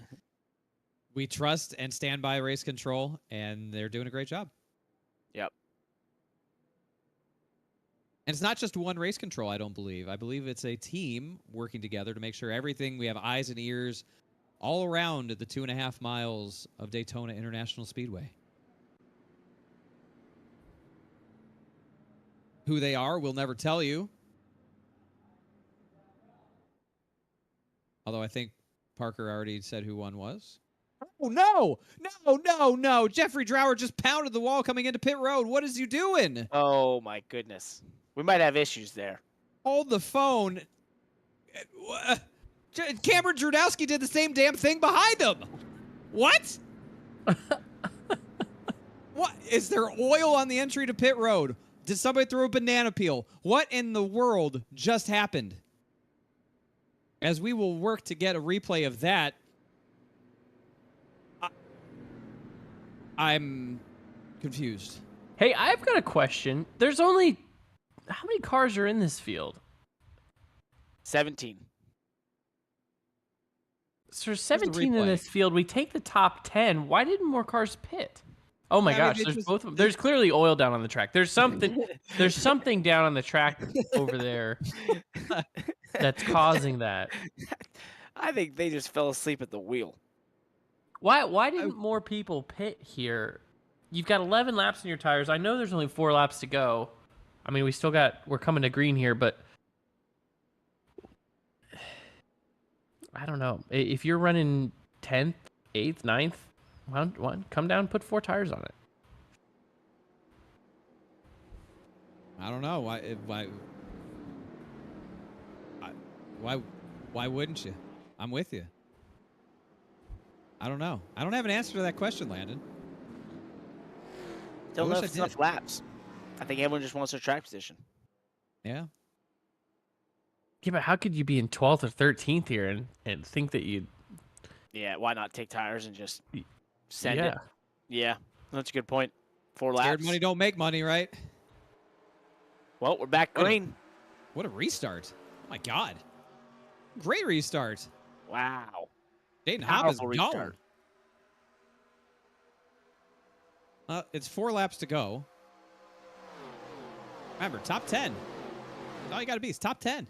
we trust and stand by race control, and they're doing a great job. Yep. And it's not just one race control, I don't believe. I believe it's a team working together to make sure everything, we have eyes and ears all around the 2.5 miles of Daytona International Speedway. Who they are, we'll never tell you. Although I think Parker already said who one was. Oh, no. Jeffrey Drower just pounded the wall coming into pit road. What is you doing? Oh, my goodness. We might have issues there. Hold the phone. Cameron Drudowski did the same damn thing behind him. What? What? Is there oil on the entry to pit road? Did somebody throw a banana peel? What in the world just happened? As we will work to get a replay of that, I'm confused. Hey, I've got a question. There's only... How many cars are in this field? 17. So there's 17 in this field. We take the top 10. Why didn't more cars pit? Oh my gosh, there's both of them. There's clearly oil down on the track. There's something down on the track over there that's causing that. I think they just fell asleep at the wheel. Why didn't more people pit here? You've got 11 laps in your tires. I know there's only 4 laps to go. I mean, we're coming to green here, but I don't know. If you're running 10th, 8th, 9th, come down and put 4 tires on it. I don't know. Why wouldn't you? I'm with you. I don't know. I don't have an answer to that question, Landon. Don't know if it's enough laps. I think everyone just wants their track position. Yeah. Yeah, but how could you be in 12th or 13th here and think that you'd... Yeah, why not take tires and just send Yeah. it? Yeah, that's a good point. 4 laps. Scared money don't make money, right? Well, we're back green. What a restart. Oh, my God. Great restart. Wow. Dayton Hobb is Powerful gone. It's 4 laps to go. Remember, top 10. All you got to be is top 10.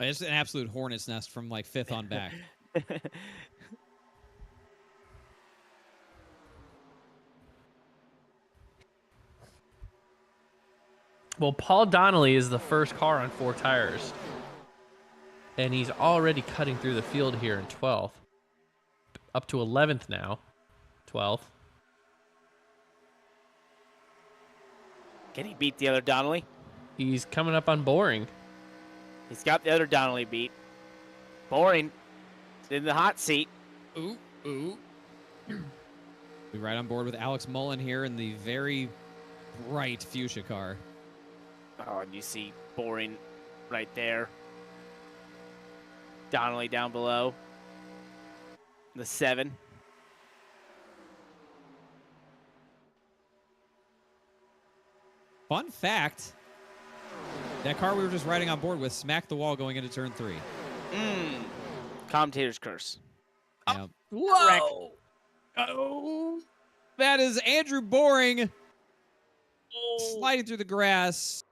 It's an absolute hornet's nest from like 5th on back. Well, Paul Donnelly is the first car on 4 tires. And he's already cutting through the field here in 12th. Up to 11th now. 12th. Can he beat the other Donnelly? He's coming up on Boring. He's got the other Donnelly beat. Boring. in the hot seat. Ooh, ooh. We're right on board with Alex Mullen here in the very bright fuchsia car. Oh, and you see Boring right there. Donnelly down below. The 7. Fun fact, that car we were just riding on board with smacked the wall going into turn 3. Commentator's curse. Yeah. Whoa! Oh, that is Andrew Boring sliding through the grass.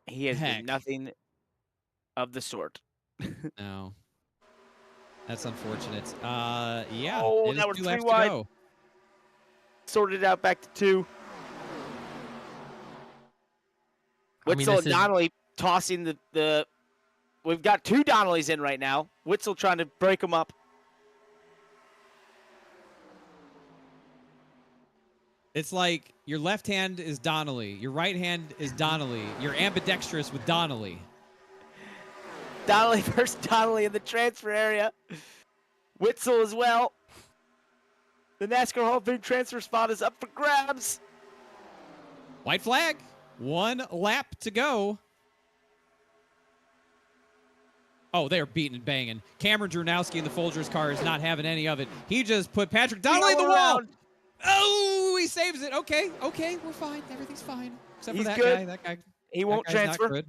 He has Heck. been nothing of the sort. No. That's unfortunate. Yeah. Oh, it is that was 2 three laps wide. to go. Sorted out back to 2. I mean, Witzel this and is- Donnelly tossing the. We've got 2 Donnellys in right now. Witzel trying to break them up. It's like your left hand is Donnelly, your right hand is Donnelly, you're ambidextrous with Donnelly. Donnelly versus Donnelly in the transfer area. Witzel as well. The NASCAR Hall of Fame transfer spot is up for grabs. White flag. 1 lap to go. Oh, they're beating and banging. Cameron Drunowski in the Folgers car is not having any of it. He just put Patrick Donnelly in the wall. Oh, he saves it. Okay, we're fine. Everything's fine. Except He's for that good. guy. That guy. He won't that guy's transfer. Not good.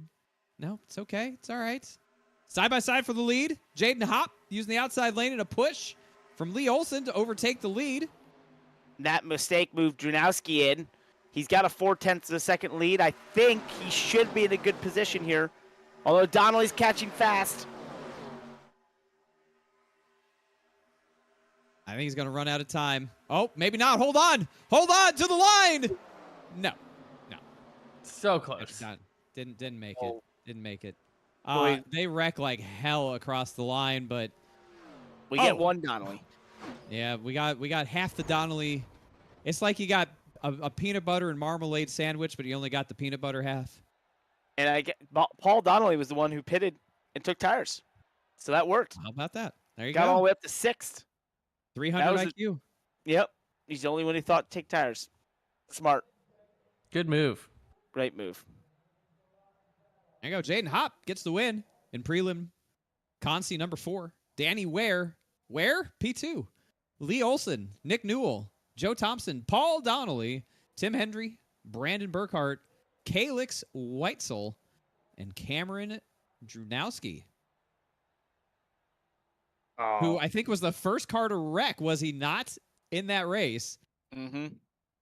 No, it's okay. It's all right. Side by side for the lead. Jaden Hopp using the outside lane in a push from Lee Olson to overtake the lead. That mistake moved Drunowski in. He's got a 0.4 of a second lead. I think he should be in a good position here. Although Donnelly's catching fast. I think he's going to run out of time. Oh, maybe not. Hold on. Hold on to the line. No. So close. Didn't make Oh. it. Didn't make it. Boy. They wreck like hell across the line, but We get 1 Donnelly. yeah, we got half the Donnelly. It's like you got a peanut butter and marmalade sandwich, but you only got the peanut butter half. And Paul Donnelly was the one who pitted and took tires. So that worked. How about that? There you Got all the go. way up to 6th. 300 that was IQ. Yep. He's the only one who thought to take tires. Smart. Good move. Great move. There you go. Jaden Hopp gets the win in prelim. Consi number 4. Danny Ware. P2. Lee Olson. Nick Newell. Joe Thompson. Paul Donnelly. Tim Hendry. Brandon Burkhart. Kalix Weitzel. And Cameron Drunowski. Who I think was the first car to wreck, was he not, in that race? Mm-hmm.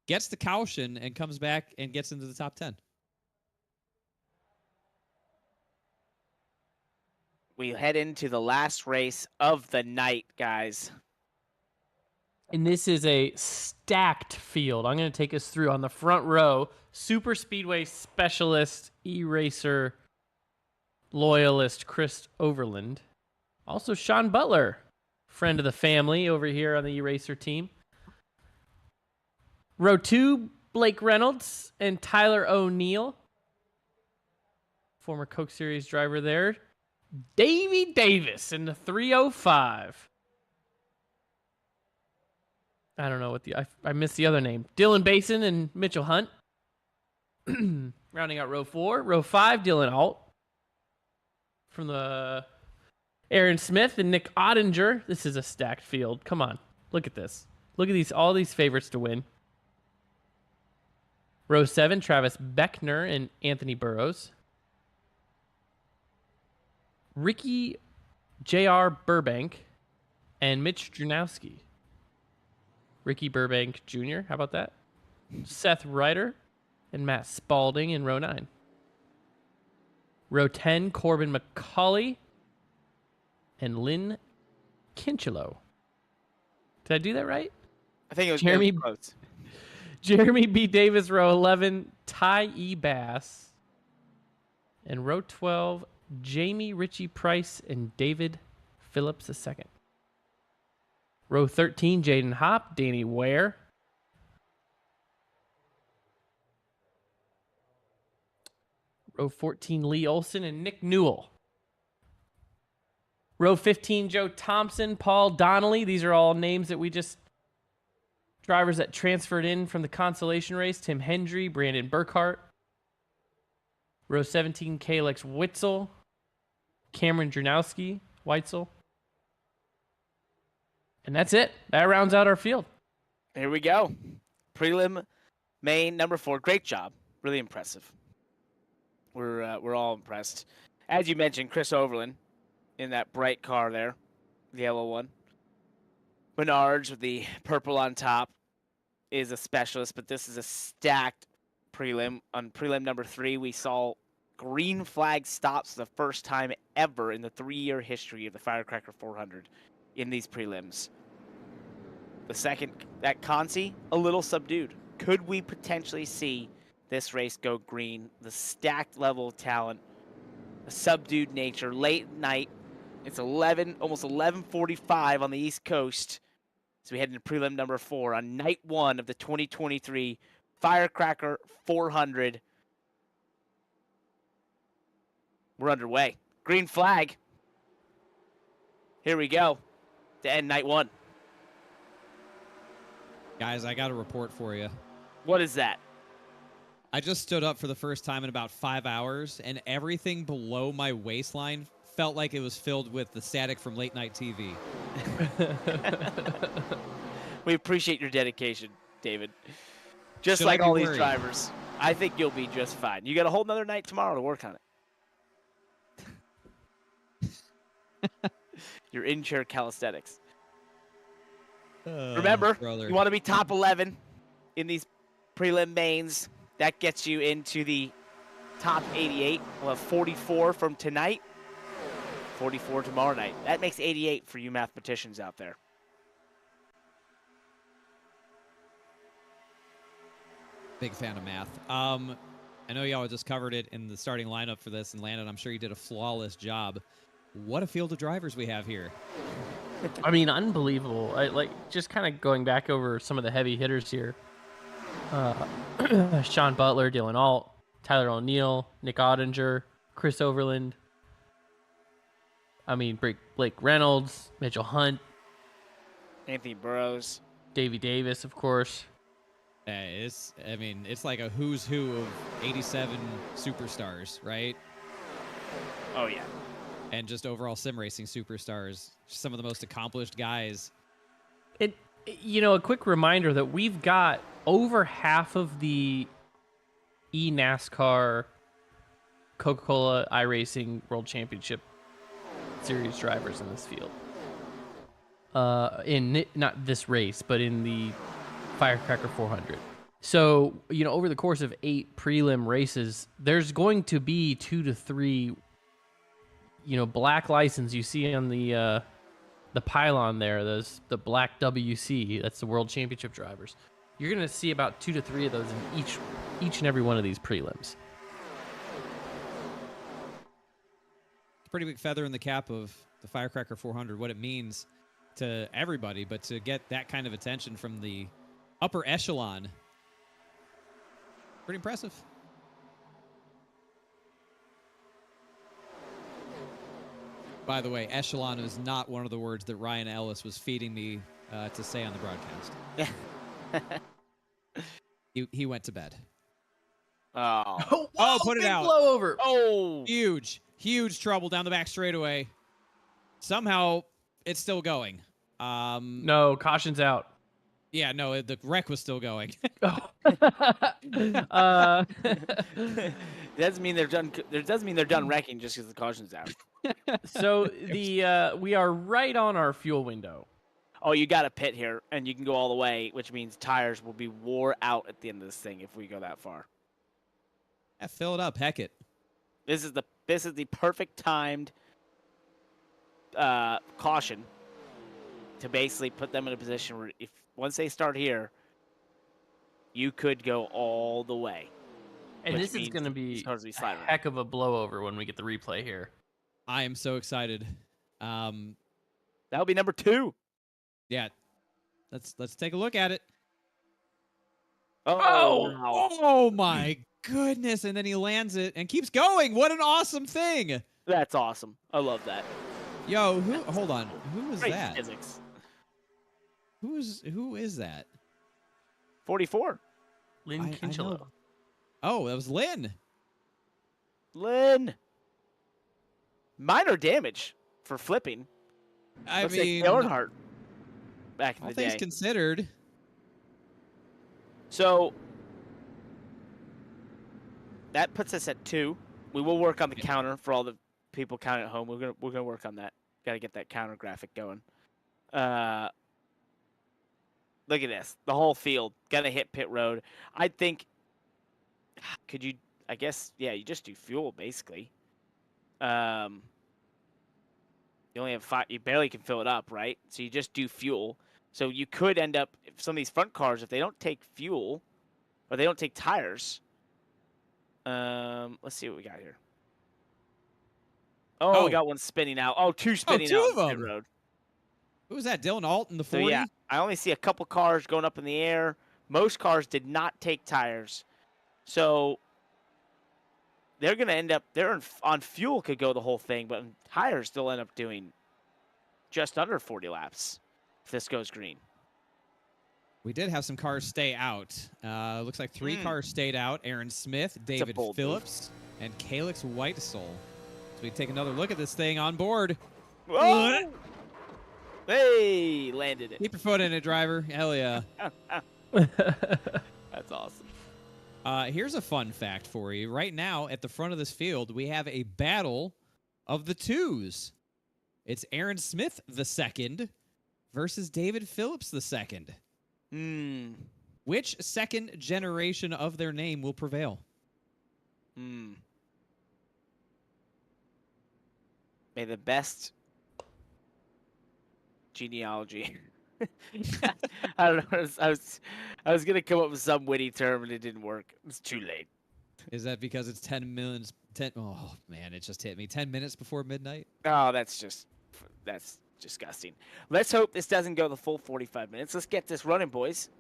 Gets the caution and comes back and gets into the top 10. We head into the last race of the night, guys. And this is a stacked field. I'm going to take us through on the front row. Super Speedway specialist, e-racer loyalist Chris Overland. Also Sean Butler, friend of the family over here on the e-racer team. Row 2, Blake Reynolds and Tyler O'Neill. Former Coke Series driver there. Davey Davis in the 305. I don't know what I missed the other name. Dylan Basin and Mitchell Hunt. Rounding out row 4. Row 5, Dylan Alt. From the Aaron Smith and Nick Ottinger. This is a stacked field. Come on. Look at this. Look at all these favorites to win. Row 7, Travis Beckner and Anthony Burrows. Ricky J.R. Burbank and Mitch Drunowski. Ricky Burbank Jr., how about that? Seth Ryder and Matt Spalding in row 9. Row 10, Corbin McCauley and Lynn Kinchelo. Did I do that right? I think it was Jeremy very close. Jeremy B. Davis, row 11, Ty E. Bass. And row 12, Jamie Ritchie Price and David Phillips II. Row 13, Jaden Hopp, Danny Ware. Row 14, Lee Olson and Nick Newell. Row 15, Joe Thompson, Paul Donnelly. These are all names that we just drivers that transferred in from the consolation race. Tim Hendry, Brandon Burkhart. Row 17, Kalex Witzel, Cameron Jernowski, Weitzel. And that's it. That rounds out our field. Here we go. Prelim main number 4. Great job. Really impressive. We're all impressed. As you mentioned, Chris Overland in that bright car there, the yellow one. Menards with the purple on top is a specialist, but this is a stacked prelim. On prelim number 3, we saw green flag stops for the first time ever in the 3-year history of the Firecracker 400 in these prelims. The second, that Consi, a little subdued. Could we potentially see this race go green? The stacked level of talent, a subdued nature, late at night. It's almost 11:45 on the East Coast. So we head into prelim number 4 on night 1 of the 2023 Firecracker 400. We're underway. Green flag. Here we go to end night 1. Guys, I got a report for you. What is that? I just stood up for the first time in about 5 hours, and everything below my waistline felt like it was filled with the static from late night TV. We appreciate your dedication, David. Just Should like I be all these worried? drivers. I think you'll be just fine. You got a whole nother night tomorrow to work on it. Your in-chair calisthenics. Remember, brother. you want to be top 11 in these prelim mains. That gets you into the top 88. We'll have 44 from tonight, 44 tomorrow night. That makes 88 for you mathematicians out there. Big fan of math. I know y'all just covered it in the starting lineup for this, and Landon, I'm sure you did a flawless job. What a field of drivers we have here. I mean, unbelievable. Just kind of going back over some of the heavy hitters here. Sean Butler, Dylan Alt, Tyler O'Neill, Nick Ottinger, Chris Overland. I mean, Blake Reynolds, Mitchell Hunt, Anthony Burrows, Davey Davis, of course. It's like a who's who of 87 superstars, right? Oh, yeah. And just overall sim racing superstars. Some of the most accomplished guys. A quick reminder that we've got over half of the eNASCAR Coca-Cola iRacing World Championship Series drivers in this field. In not this race, but in the Firecracker 400. So, over the course of 8 prelim races, there's going to be 2 to 3, black license you see on the pylon there, the black WC, that's the World Championship drivers. You're going to see about 2 to 3 of those in each and every one of these prelims. It's a pretty big feather in the cap of the Firecracker 400, what it means to everybody, but to get that kind of attention from the upper echelon, pretty impressive. By the way, echelon is not one of the words that Ryan Ellis was feeding me to say on the broadcast. He went to bed. Oh. Oh, put it out. Blow over. Oh. Huge trouble down the back straightaway. Somehow, it's still going. No, caution's out. Yeah, no, the wreck was still going. Doesn't mean they're done. It doesn't mean they're done wrecking just because the caution's out. So we are right on our fuel window. Oh, you got a pit here, and you can go all the way, which means tires will be wore out at the end of this thing if we go that far. Yeah, fill it up, heck it. This is the perfect timed caution to basically put them in a position where once they start here, you could go all the way. And this is going to be a heck of a blowover when we get the replay here. I am so excited. That'll be number 2. Yeah, let's take a look at it. Oh my goodness! And then he lands it and keeps going. What an awesome thing! That's awesome. I love that. Yo, hold on. Who was Great that? physics. Who is that? 44. Lynn I Kinchelo. know. Oh, that was Lynn. Lynn. Minor damage for flipping. I Looks mean, like Earnhardt back in all the things day. considered. So that puts us at 2. We will work on the counter for all the people counting at home. We're gonna work on that. Got to get that counter graphic going. Look at this. The whole field gonna hit pit road. I think. Could you? I guess. Yeah. You just do fuel basically. You only have 5. You barely can fill it up, right? So you just do fuel. So you could end up if some of these front cars, if they don't take fuel, or they don't take tires. Let's see what we got here. Oh, we got one spinning out. Oh, 2 spinning two out of on pit them. road. Who was that? Dylan Alt in the So 40? yeah, I only see a couple cars going up in the air. Most cars did not take tires. So they're going to end up, on fuel could go the whole thing, but on tires they'll end up doing just under 40 laps if this goes green. We did have some cars stay out. Looks like 3 cars stayed out. Aaron Smith, David bold Phillips, and Calix Whitesole. So we take another look at this thing on board. Whoa! Hey, landed it. Keep your foot in it, driver. Hell yeah. That's awesome. Here's a fun fact for you. Right now, at the front of this field, we have a battle of the 2s. It's Aaron Smith the second versus David Phillips the second. Which second generation of their name will prevail? May the best genealogy. I don't know. I was gonna come up with some witty term and it didn't work. It's too late. Is that because it's 10 minutes? Oh man, it just hit me. 10 minutes before midnight. Oh, that's disgusting. Let's hope this doesn't go the full 45 minutes. Let's get this running, boys.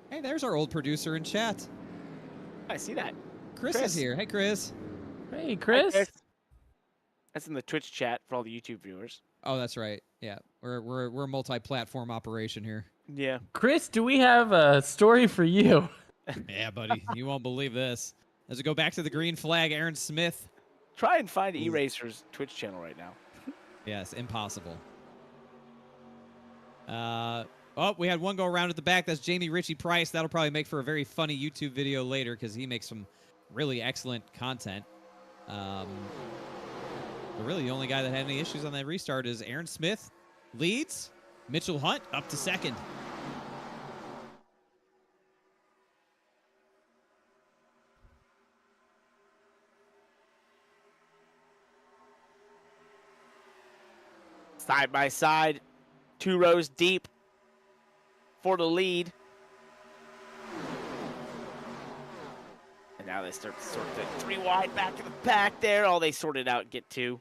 Hey, there's our old producer in chat. I see that. Chris is here. Hey, Chris. Hey, Chris. Hi, Chris. That's in the Twitch chat for all the YouTube viewers. Oh, that's right. Yeah, we're a multi-platform operation here. Yeah. Chris, do we have a story for you? Yeah, buddy, you won't believe this. As we go back to the green flag, Aaron Smith. Try and find E-Racer's Twitch channel right now. Yes, impossible. Oh, we had one go around at the back. That's Jamie Ritchie Price. That'll probably make for a very funny YouTube video later because he makes some really excellent content. But really, the only guy that had any issues on that restart is Aaron Smith leads. Mitchell Hunt up to second. Side by side, 2 rows deep for the lead. And now they start to sort the 3 wide back to the pack there. Oh, they sorted out and get 2.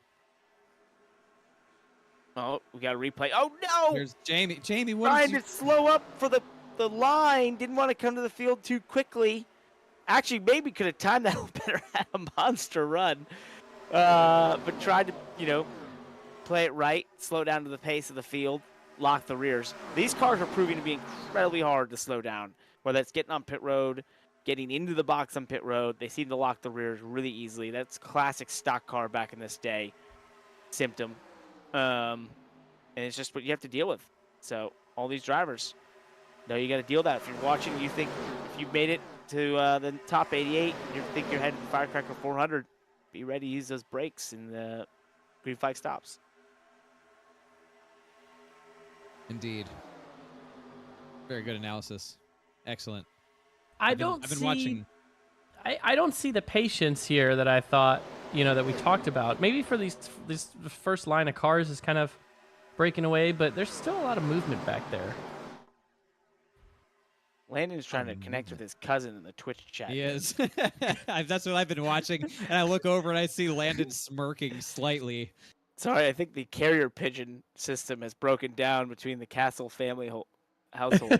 Oh, we got a replay. Oh, no! There's Jamie. Jamie, what Trying is you... to slow up for the line. Didn't want to come to the field too quickly. Actually, maybe could have timed that a little better. Had a monster run. But tried to, play it right, slow down to the pace of the field, lock the rears. These cars are proving to be incredibly hard to slow down, whether it's getting on pit road, getting into the box on pit road. They seem to lock the rears really easily. That's classic stock car back in this day symptom. And it's just what you have to deal with. So all these drivers know you got to deal with that. If you're watching, you think if you've made it to the top 88, you think you're headed to Firecracker 400, be ready to use those brakes in the green flag stops. Indeed. Very good analysis. Excellent. I I've been watching. I don't see the patience here that I thought, that we talked about. Maybe for this first line of cars is kind of breaking away, but there's still a lot of movement back there. Landon's trying to connect with his cousin in the Twitch chat. He is. That's what I've been watching. And I look over and I see Landon smirking slightly. Sorry, I think the carrier pigeon system has broken down between the Cassill family household.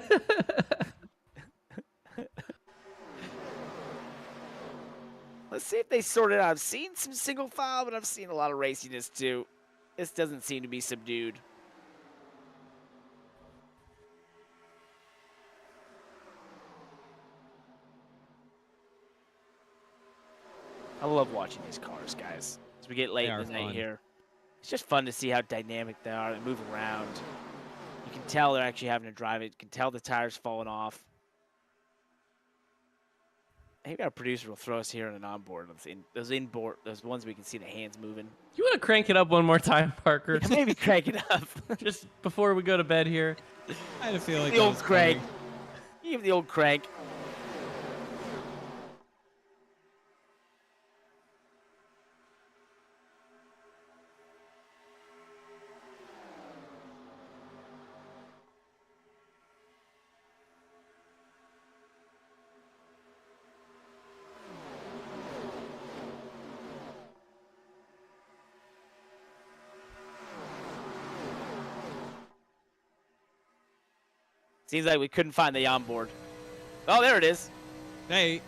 see if they sort it out. I've seen some single file, but I've seen a lot of raciness too. This doesn't seem to be subdued. I love watching these cars, guys. As we get late in the night here, it's just fun to see how dynamic they are. They move around. You can tell they're actually having to drive it. You can tell the tires falling off. I think our producer will throw us here on an onboard. Those inboard, those ones we can see the hands moving. You want to crank it up one more time, Parker? Yeah, maybe crank it up. Just before we go to bed here. I had a feeling the old crank. Give the old crank. Seems like we couldn't find the onboard. Oh, there it is. Hey.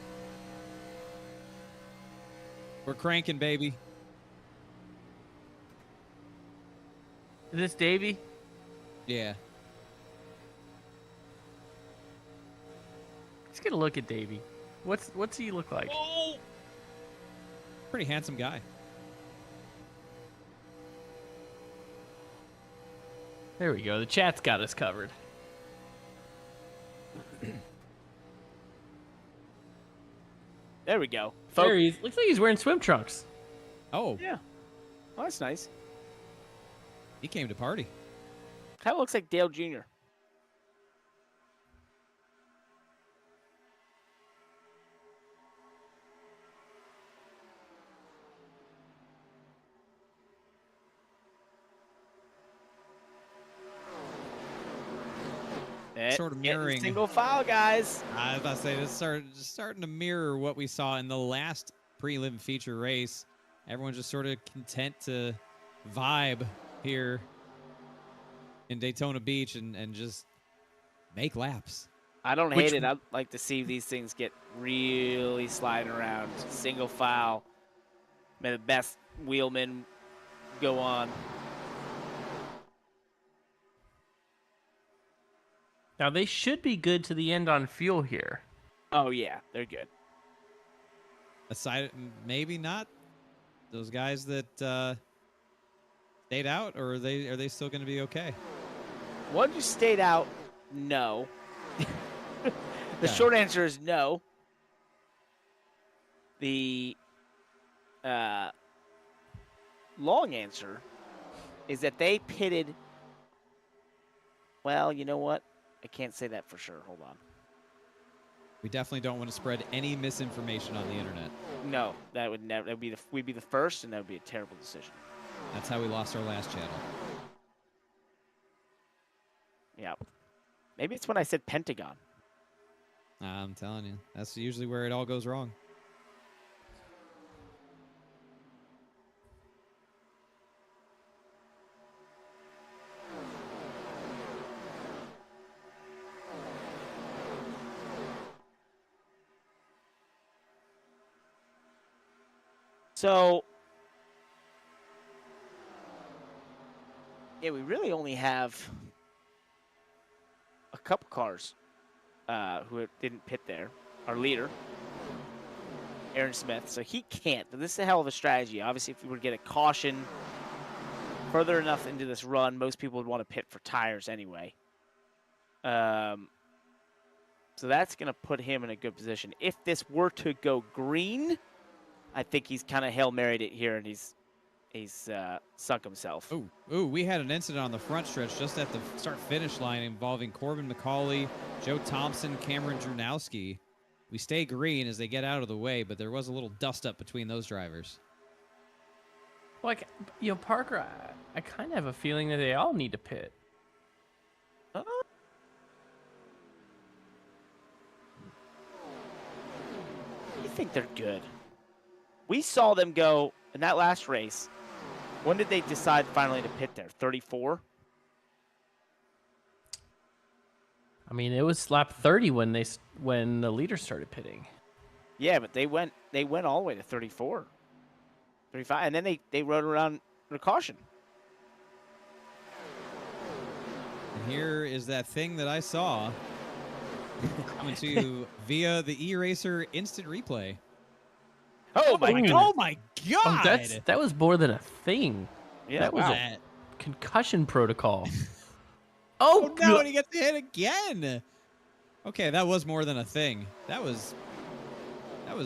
We're cranking, baby. Is this Davey? Yeah. Let's get a look at Davey. What's he look like? Oh! Pretty handsome guy. There we go. The chat's got us covered. There we go. There he is. Looks like he's wearing swim trunks. Oh. Yeah. Oh, that's nice. He came to party. Kind of looks like Dale Jr. Sort of mirroring. Single file, guys. I was about to say, this starting to mirror what we saw in the last prelim feature race. Everyone's just sort of content to vibe here in Daytona Beach and just make laps. I don't hate it. I'd like to see these things get really sliding around. Single file. May the best wheelmen go on. Now, they should be good to the end on fuel here. Oh, yeah. They're good. Aside, maybe not. Those guys that stayed out, or are they still going to be okay? One just stayed out, no. The short answer is no. The long answer is that they pitted. Well, you know what? I can't say that for sure. Hold on. We definitely don't want to spread any misinformation on the internet. No, that would never. That would be we'd be the first, and that would be a terrible decision. That's how we lost our last channel. Yeah. Maybe it's when I said Pentagon. I'm telling you, that's usually where it all goes wrong. So, yeah, we really only have a couple cars who didn't pit there. Our leader, Aaron Smith, so he can't. But this is a hell of a strategy. Obviously, if we were to get a caution further enough into this run, most people would want to pit for tires anyway. So that's going to put him in a good position. If this were to go green, I think he's kind of Hail Married it here, and he's sunk himself. Ooh, we had an incident on the front stretch just at the start-finish line involving Corbin McCauley, Joe Thompson, Cameron Drunowski. We stay green as they get out of the way, but there was a little dust-up between those drivers. Like, Parker, I kind of have a feeling that they all need to pit. You think they're good? We saw them go in that last race. When did they decide finally to pit there? 34? I mean, it was lap 30 when the leader started pitting. Yeah, but they went all the way to 34, 35, and then they rode around the caution. And here is that thing that I saw coming to you via the E-Racer instant replay. Oh my god! Oh my god! Oh, that was more than a thing. Yeah, that was wow. a concussion protocol. Oh no! And he gets hit again. Okay, that was more than a thing. That was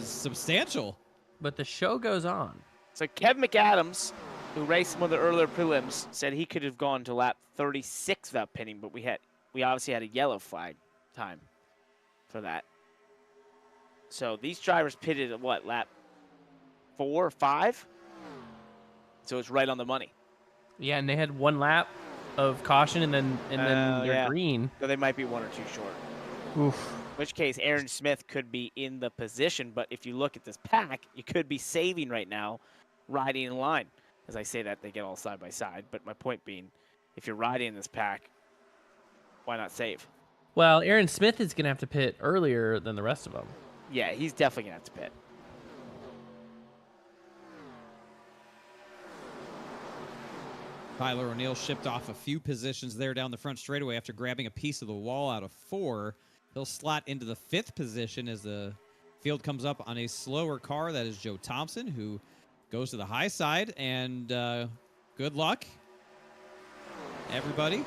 substantial. But the show goes on. So Kev McAdams, who raced one of the earlier prelims, said he could have gone to lap 36 without pinning, but we obviously had a yellow flag time for that. So these drivers pitted at what, lap 4 or 5? So it's right on the money. Yeah, and they had one lap of caution, and then they're green. So they might be 1 or 2 short. Oof. In which case, Aaron Smith could be in the position, but if you look at this pack, you could be saving right now, riding in line. As I say that, they get all side by side, but my point being, if you're riding in this pack, why not save? Well, Aaron Smith is going to have to pit earlier than the rest of them. Yeah, he's definitely going to have to pit. Tyler O'Neill shipped off a few positions there down the front straightaway after grabbing a piece of the wall out of 4. He'll slot into the 5th position as the field comes up on a slower car. That is Joe Thompson, who goes to the high side. And good luck, everybody.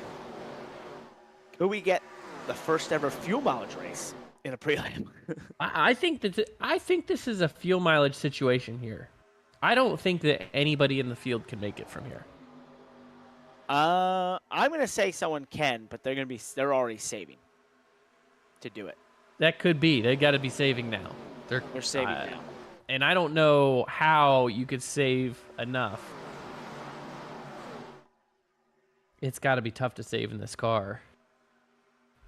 Could we get the first ever fuel mileage race in a prelim? I think this is a fuel mileage situation here. I don't think that anybody in the field can make it from here. I'm gonna say someone can, but they're already saving to do it. That could be. They got to be saving now. They're saving now. And I don't know how you could save enough. It's got to be tough to save in this car.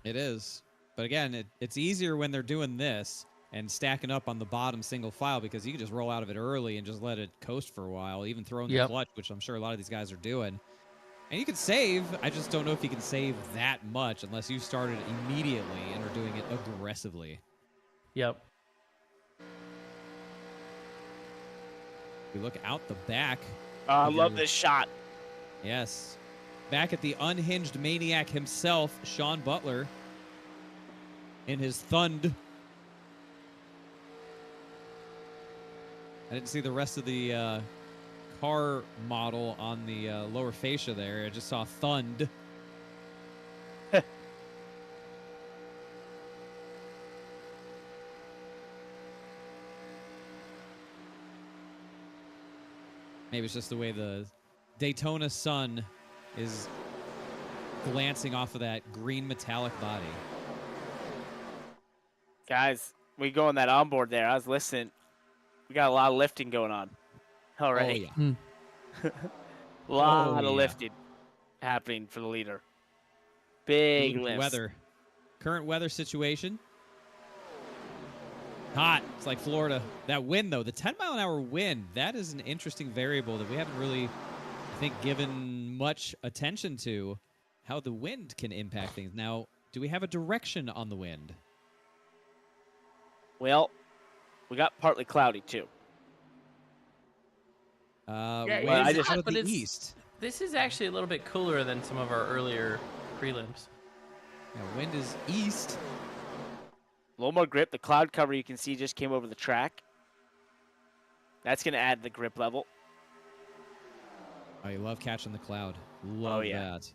It is. But again, it's easier when they're doing this and stacking up on the bottom single file because you can just roll out of it early and just let it coast for a while, even throw in the clutch, which I'm sure a lot of these guys are doing. And you can save. I just don't know if you can save that much unless you started immediately and are doing it aggressively. Yep. We look out the back. I love this shot. Yes. Back at the unhinged maniac himself, Sean Butler, in his Thund. I didn't see the rest of the car model on the lower fascia there. I just saw Thund. Maybe it's just the way the Daytona sun is glancing off of that green metallic body. Guys, we go on that onboard there. I was listening. We got a lot of lifting going on already. Oh, yeah. A lot of lifting happening for the leader. Big lifts. Current weather situation. Hot. It's like Florida. That wind, though, the 10-mile-an-hour wind, that is an interesting variable that we haven't really, I think, given much attention to, how the wind can impact things. Now, do we have a direction on the wind? Well, we got partly cloudy, too. I just out the east. This is actually a little bit cooler than some of our earlier prelims. Yeah, wind is east. A little more grip. The cloud cover you can see just came over the track. That's going to add the grip level. Oh, you love catching the cloud. Love that.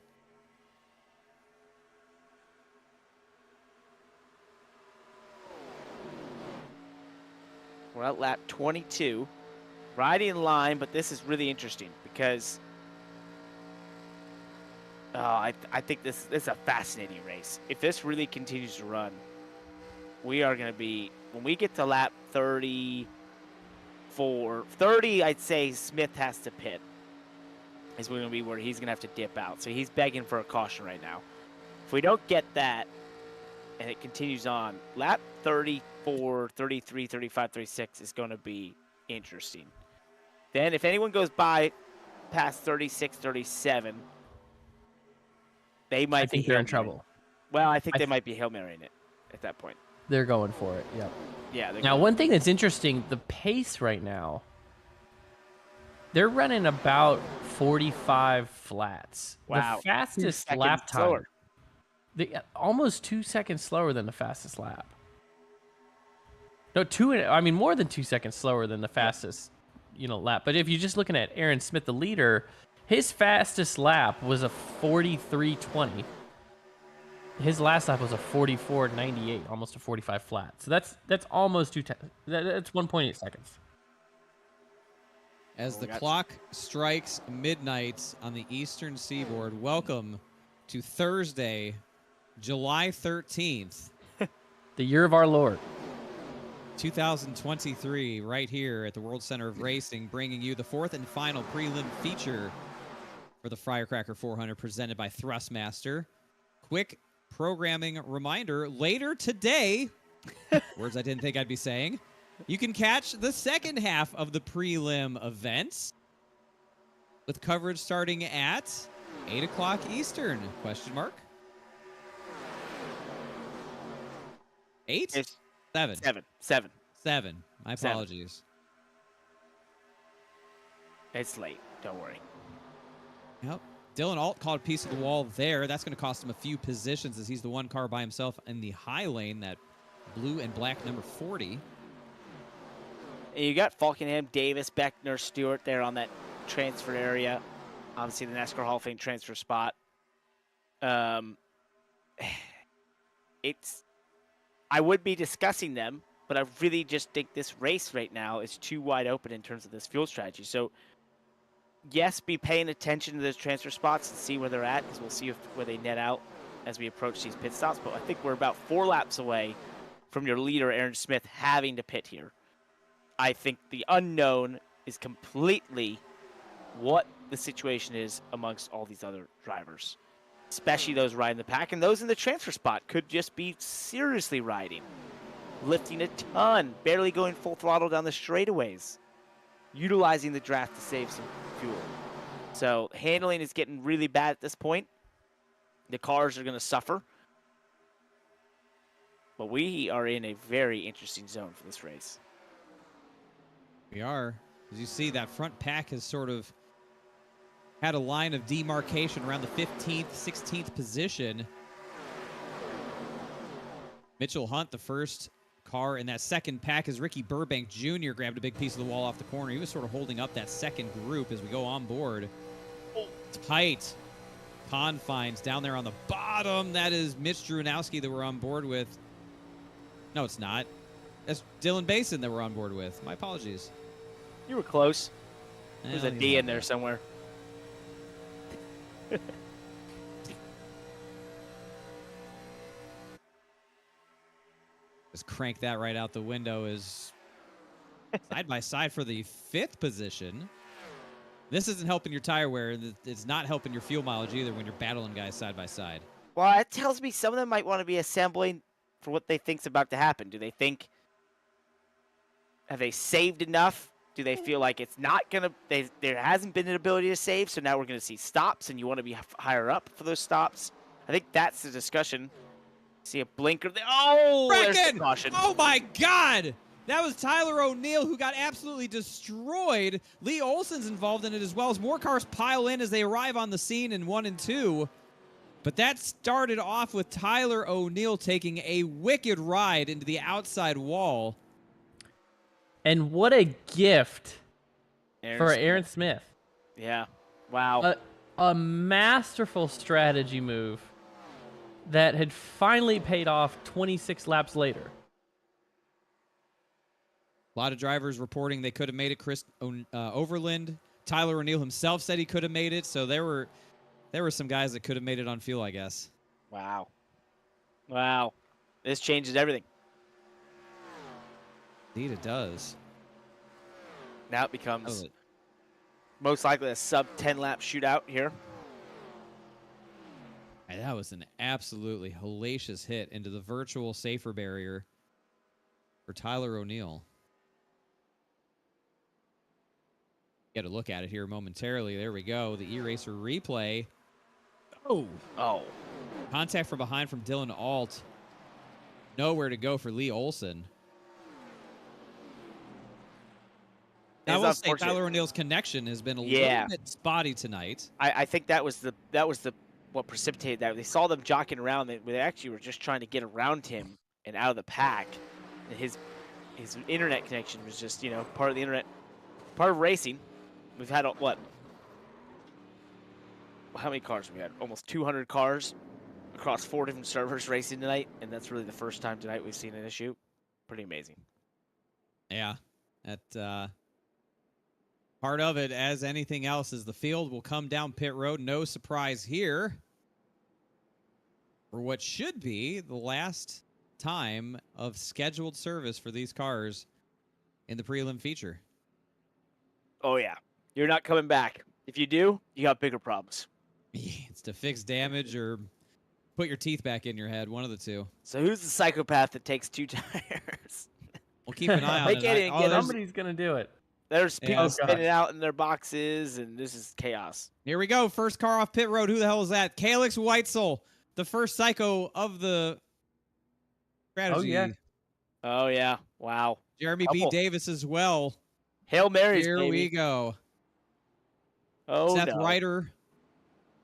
We're at lap 22. Riding in line, but this is really interesting because I think this is a fascinating race. If this really continues to run, we are going to be, when we get to lap 30, I'd say Smith has to pit. Is going to be where he's going to have to dip out. So he's begging for a caution right now. If we don't get that and it continues on, lap 34, 33, 35, 36 is going to be interesting. Then if anyone goes by past 36, 37, they might be they're in trouble. Well, I think they might be Hail Marying it at that point. They're going for it. Yep. Yeah. Now, one thing that's interesting, the pace right now, they're running about 45 flats. Wow. The fastest 2 seconds lap time. slower. Almost 2 seconds slower than the fastest lap. No, more than 2 seconds slower than the fastest, lap. But if you're just looking at Aaron Smith, the leader, his fastest lap was a 43:20. His last lap was a 44:98, almost a 45 flat. So that's almost that's 1.8 seconds. As the clock strikes midnight on the eastern seaboard, welcome to Thursday, July 13th. The year of our Lord. 2023, right here at the World Center of Racing, bringing you the fourth and final prelim feature for the Firecracker 400 presented by Thrustmaster. Quick programming reminder, later today, words I didn't think I'd be saying, you can catch the second half of the prelim events with coverage starting at 8 o'clock Eastern, question mark? 8? It's 7. 7. My apologies. It's late. Don't worry. Yep. Dylan Alt caught a piece of the wall there. That's going to cost him a few positions as he's the one car by himself in the high lane, that blue and black number 40. And you got Falkenham, Davis, Beckner, Stewart there on that transfer area. Obviously, the NASCAR Hall of Fame transfer spot. I would be discussing them, but I really just think this race right now is too wide open in terms of this fuel strategy. So, yes, be paying attention to those transfer spots and see where they're at, because we'll see where they net out as we approach these pit stops. But I think we're about 4 laps away from your leader, Aaron Smith, having to pit here. I think the unknown is completely what the situation is amongst all these other drivers, especially those riding the pack, and those in the transfer spot could just be seriously riding, lifting a ton, barely going full throttle down the straightaways, utilizing the draft to save some fuel. So handling is getting really bad at this point. The cars are going to suffer. But we are in a very interesting zone for this race. We are. As you see, that front pack has sort of had a line of demarcation around the 15th, 16th position. Mitchell Hunt, the first car in that second pack, as Ricky Burbank Jr. grabbed a big piece of the wall off the corner. He was sort of holding up that second group as we go on board. Tight confines down there on the bottom. That is Mitch Drunowski that we're on board with. No, it's not. That's Dylan Basin that we're on board with. My apologies. You were close. There's a D in there somewhere. Just crank that right out the window. Is side by side for the 5th position. This isn't helping your tire wear. It's not helping your fuel mileage either when you're battling guys side by side. Well, that tells me some of them might want to be assembling for what they think's about to happen. Do they think, have they saved enough? Do they feel like it's not going to, there hasn't been an ability to save, so now we're going to see stops, and you want to be higher up for those stops? I think that's the discussion. See a blinker there. Oh, there's the caution. Oh, my God. That was Tyler O'Neill, who got absolutely destroyed. Lee Olson's involved in it as well, as more cars pile in as they arrive on the scene in 1 and 2. But that started off with Tyler O'Neill taking a wicked ride into the outside wall. And what a gift for Aaron Smith. Yeah. Wow. A masterful strategy move that had finally paid off 26 laps later. A lot of drivers reporting they could have made it. Chris Overland, Tyler O'Neill himself said he could have made it. So there were some guys that could have made it on fuel, I guess. Wow. Wow. This changes everything. Indeed, it does. Now it becomes most likely a sub-10 lap shootout here. And that was an absolutely hellacious hit into the virtual safer barrier for Tyler O'Neill. Get a look at it here momentarily. There we go. The E-Racer replay. Oh. Oh. Contact from behind from Dylan Alt. nowhere to go for Lee Olson. I It's will say unfortunate. Tyler O'Neill's connection has been a Yeah. little bit spotty tonight. I think that was the what precipitated that. They saw them jockeying around. They actually were just trying to get around him and out of the pack. And his internet connection was just, you know, part of the internet, part of racing. We've had what? How many cars have we had? Almost 200 cars across 4 different servers racing tonight, and that's really the first time tonight we've seen an issue. Pretty amazing. Yeah, that part of it, as anything else, is the field will come down pit road. No surprise here for what should be the last time of scheduled service for these cars in the prelim feature. Oh yeah, you're not coming back. If you do, you got bigger problems. It's to fix damage or put your teeth back in your head, one of the two. So who's the psychopath that takes 2 tires? We'll keep an eye on They it. can't even get him. Somebody's gonna do it. There's people Yeah. spinning out in their boxes, and this is chaos. Here we go. First car off pit road. Who the hell is that? Calix Weitzel, the first psycho of the strategy. Oh, yeah. Oh yeah, wow. Jeremy B. Couple. Davis as well. Hail Marys, Here baby. we go. Oh Seth no. Ryder.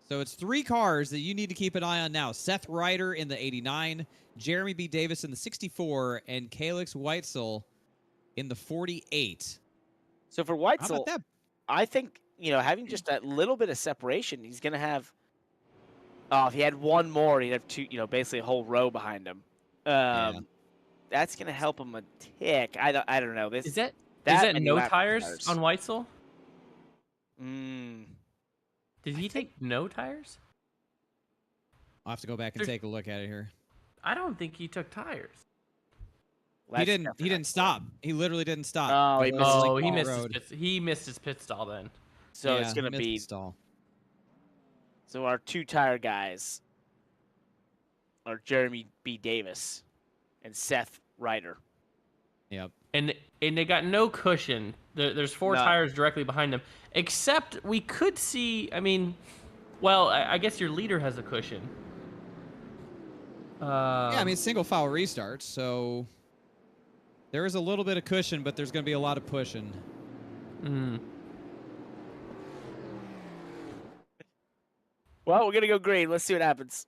So it's 3 cars that you need to keep an eye on now. Seth Ryder in the 89, Jeremy B. Davis in the 64, and Calix Weitzel in the 48. So for How Weitzel, about that? I think, you know, having just that little bit of separation, he's going to have. Oh, if he had one more, he'd have 2, you know, basically a whole row behind him. That's going to help him a tick. I don't know. This Is that many no lap tires tires. on Weitzel? Mm, Did he take no tires? I'll have to go back and take a look at it here. I don't think he took tires. He didn't stop. He literally didn't stop. Oh, he It missed was his like Oh, he all missed road. he missed his pit stall then. So Yeah, it's going he to missed be. the stall. So our 2 tire guys are Jeremy B. Davis and Seth Ryder. Yep. And they got no cushion. There's 4 None. tires directly behind them. Except we could see. I mean, well, I guess your leader has a cushion. Yeah, I mean, single file restarts, so there is a little bit of cushion, but there's going to be a lot of pushing. Well, we're going to go green. Let's see what happens.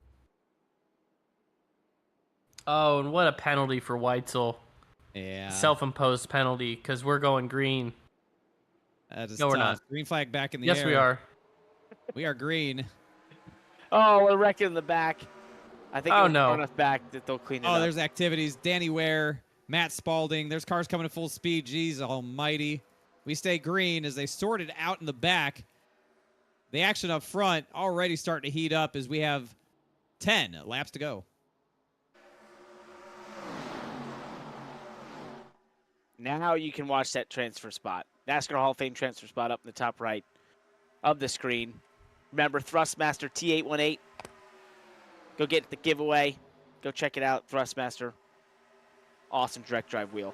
Oh, and what a penalty for Weitzel. Yeah. Self-imposed penalty because we're going green. That is No, we're tough. not. Green flag back in the Yes, air. we are. We are green. Oh, we're wrecking the back. I think Oh, it was no. far enough back that they'll clean it Oh, up. there's activities. Danny Ware, Matt Spalding. There's cars coming at full speed. Jeez almighty. We stay green as they sort it out in the back. The action up front already starting to heat up as we have 10 laps to go. Now you can watch that transfer spot. NASCAR Hall of Fame transfer spot up in the top right of the screen. Remember, Thrustmaster T818. Go get the giveaway. Go check it out, Thrustmaster. Awesome direct drive wheel.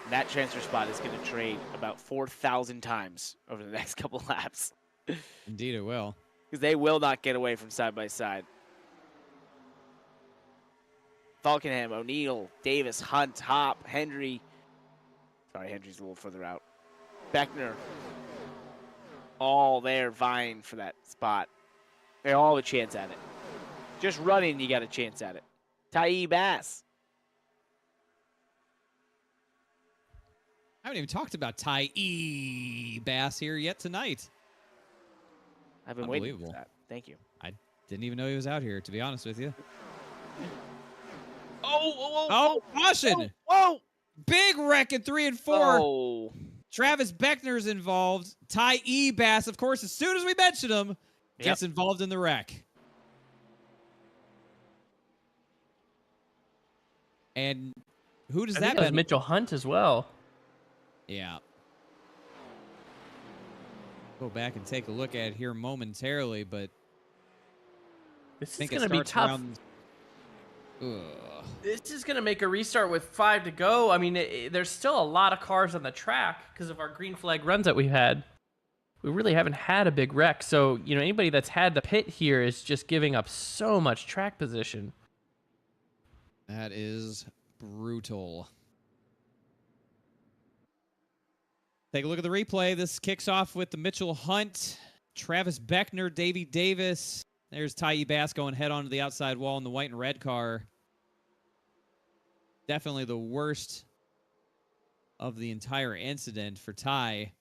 And that transfer spot is going to trade about 4,000 times over the next couple laps. Indeed, it will. Because they will not get away from side by side. Falkenham, O'Neill, Davis, Hunt, Hop, Hendry. Sorry, Hendry's a little further out. Beckner. All there vying for that spot. They all have a chance at it. Just running, you got a chance at it. Ty Bass. I haven't even talked about Ty E. Bass here yet tonight. I've been waiting for Unbelievable. that. Thank you. I didn't even know he was out here, to be honest with you. Oh, caution! Whoa! Big wreck in 3 and 4. Oh. Travis Beckner's involved. Ty E. Bass, of course, as soon as we mention him, gets involved in the wreck. And who does I that think that was benefit? Mitchell Hunt as well. Yeah. Go back and take a look at it here momentarily, but This think is it going to be starts tough. around- Ugh. This is going to make a restart with 5 to go. I mean, there's still a lot of cars on the track because of our green flag runs that we've had. we really haven't had a big wreck. So, anybody that's had the pit here is just giving up so much track position. That is brutal. Take a look at the replay. This kicks off with the Mitchell Hunt, Travis Beckner, Davey Davis. There's Ty Bass going head on to the outside wall in the white and red car. Definitely the worst of the entire incident for Ty.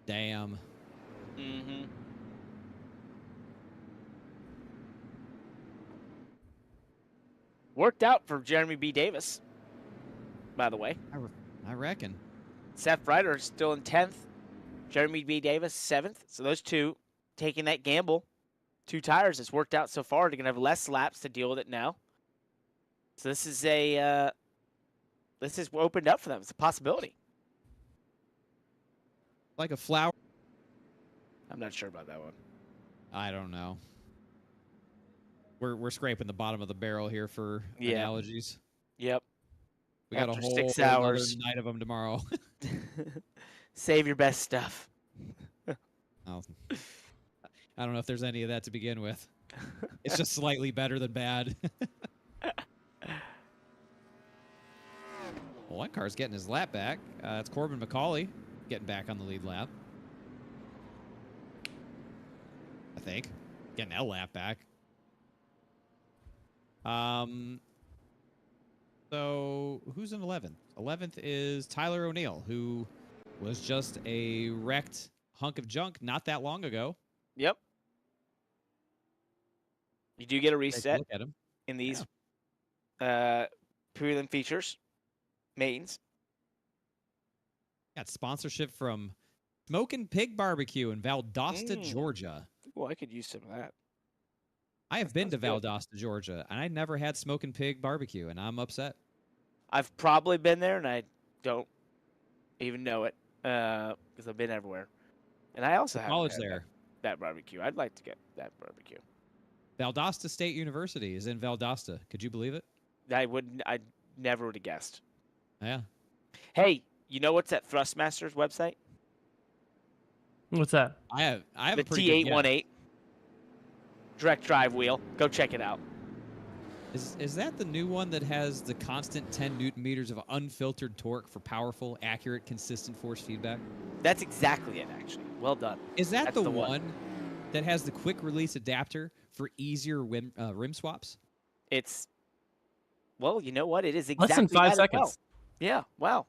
Damn. Mm-hmm. Worked out for Jeremy B. Davis, by the way. I reckon. Seth Ryder is still in 10th. Jeremy B. Davis, 7th. So those two taking that gamble. 2 tires. It's worked out so far. They're going to have less laps to deal with it now. So this is this is opened up for them. It's a possibility. Like a flower. I'm not sure about that one. I don't know. We're scraping the bottom of the barrel here for analogies. Yep. We got a After whole 6 hours. night of them tomorrow. Save your best stuff. Oh. I don't know if there's any of that to begin with. It's just slightly better than bad. Well, one car's getting his lap back. It's Corbin McCauley getting back on the lead lap. I think. Getting L lap back. So who's in 11th? 11th is Tyler O'Neill, who was just a wrecked hunk of junk not that long ago. Yep. You do get a reset Look at him. in these prelim features, mains. Got sponsorship from Smokin' Pig Barbecue in Valdosta, Georgia. Oh, I could use some of that. I have been to Valdosta, Georgia, and I never had Smokin' Pig Barbecue, and I'm upset. I've probably been there, and I don't even know it because I've been everywhere. And I also have College there. That barbecue. I'd like to get that barbecue. Valdosta State University is in Valdosta. Could you believe it? I never would have guessed. Yeah. Hey, you know what's at Thrustmaster's website? What's that? I have The a pretty good T818 direct drive wheel. Go check it out. Is that the new one that has the constant 10 Newton meters of unfiltered torque for powerful, accurate, consistent force feedback? That's exactly it, actually. Well done. Is that That's the one that has the quick release adapter for easier rim swaps? It's, well, you know what? It is Less exactly than 5 that as seconds. well. Yeah, wow.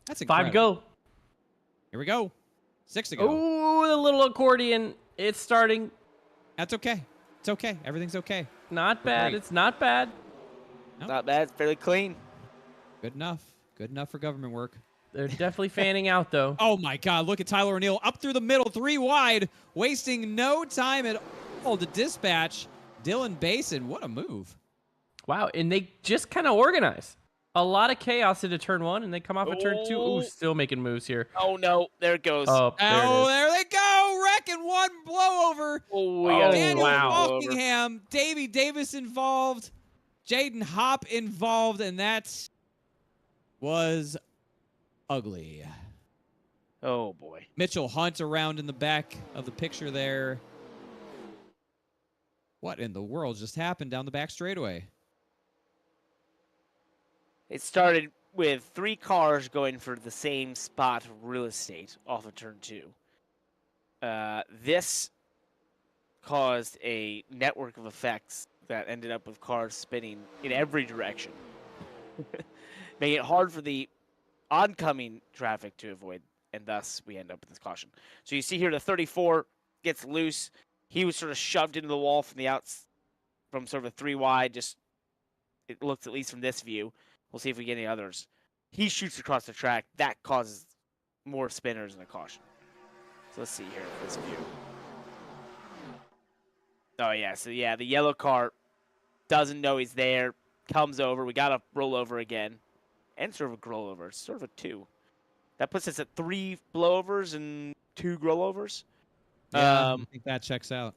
That's incredible. 5 go. Here we go. 6 to go. Oh, the little accordion. It's starting. That's okay. It's okay. Everything's okay. Not bad. great. It's not bad. Nope. Not bad. It's fairly clean. Good enough. Good enough for government work. They're definitely fanning out, though. Oh, my God. Look at Tyler O'Neill up through the middle, 3 wide, wasting no time at all to dispatch Dylan Basin. What a move. Wow, and they just kind of organize. A lot of chaos into turn 1, and they come off of turn 2. Ooh, still making moves here. Oh, no. There it goes. Oh, there it is. There they go. Wrecking one blowover. Oh, we got Daniel wow. Walkingham, Davey Davis involved, Jaden Hopp involved, and that was ugly. Oh, boy. Mitchell Hunt around in the back of the picture there. What in the world just happened down the back straightaway? It started with 3 cars going for the same spot of real estate off of turn 2. This caused a network of effects that ended up with cars spinning in every direction, making it hard for the oncoming traffic to avoid, and thus we end up with this caution. So you see here the 34 gets loose. He was sort of shoved into the wall from the outs, from sort of a 3 wide. Just it looks, at least from this view. We'll see if we get any others. He shoots across the track. That causes more spinners and a caution. So let's see here this view. Oh, yeah. So, yeah, the yellow car doesn't know he's there, comes over. We got to roll over again. And sort of a rollover. It's sort of a 2. That puts us at 3 blowovers and 2 rollovers. Yeah, I think that checks out.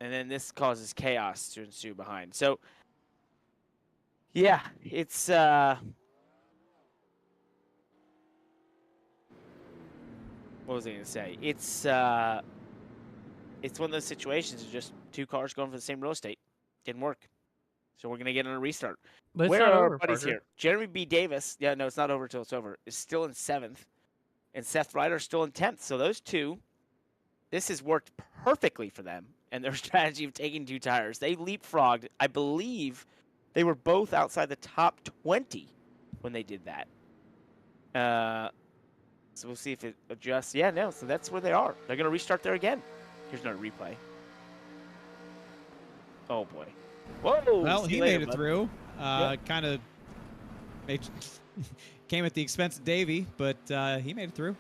And then this causes chaos to ensue behind. So, yeah, it's what was I going to say? It's one of those situations of just two cars going for the same real estate. Didn't work. So we're going to get on a restart. But it's Where not are over, our buddies Parker. here? Jeremy B. Davis, yeah, no, it's not over until it's over, is still in 7th. And Seth Ryder is still in 10th. So those two, this has worked perfectly for them and their strategy of taking 2 tires. They leapfrogged. I believe they were both outside the top 20 when they did that. So we'll see if it adjusts. Yeah, no, so that's where they are. They're going to restart there again. Here's another replay. Oh, boy. Whoa! Well, see he you later, made it bud. through. Yep. Kind of came at the expense of Davey, but he made it through.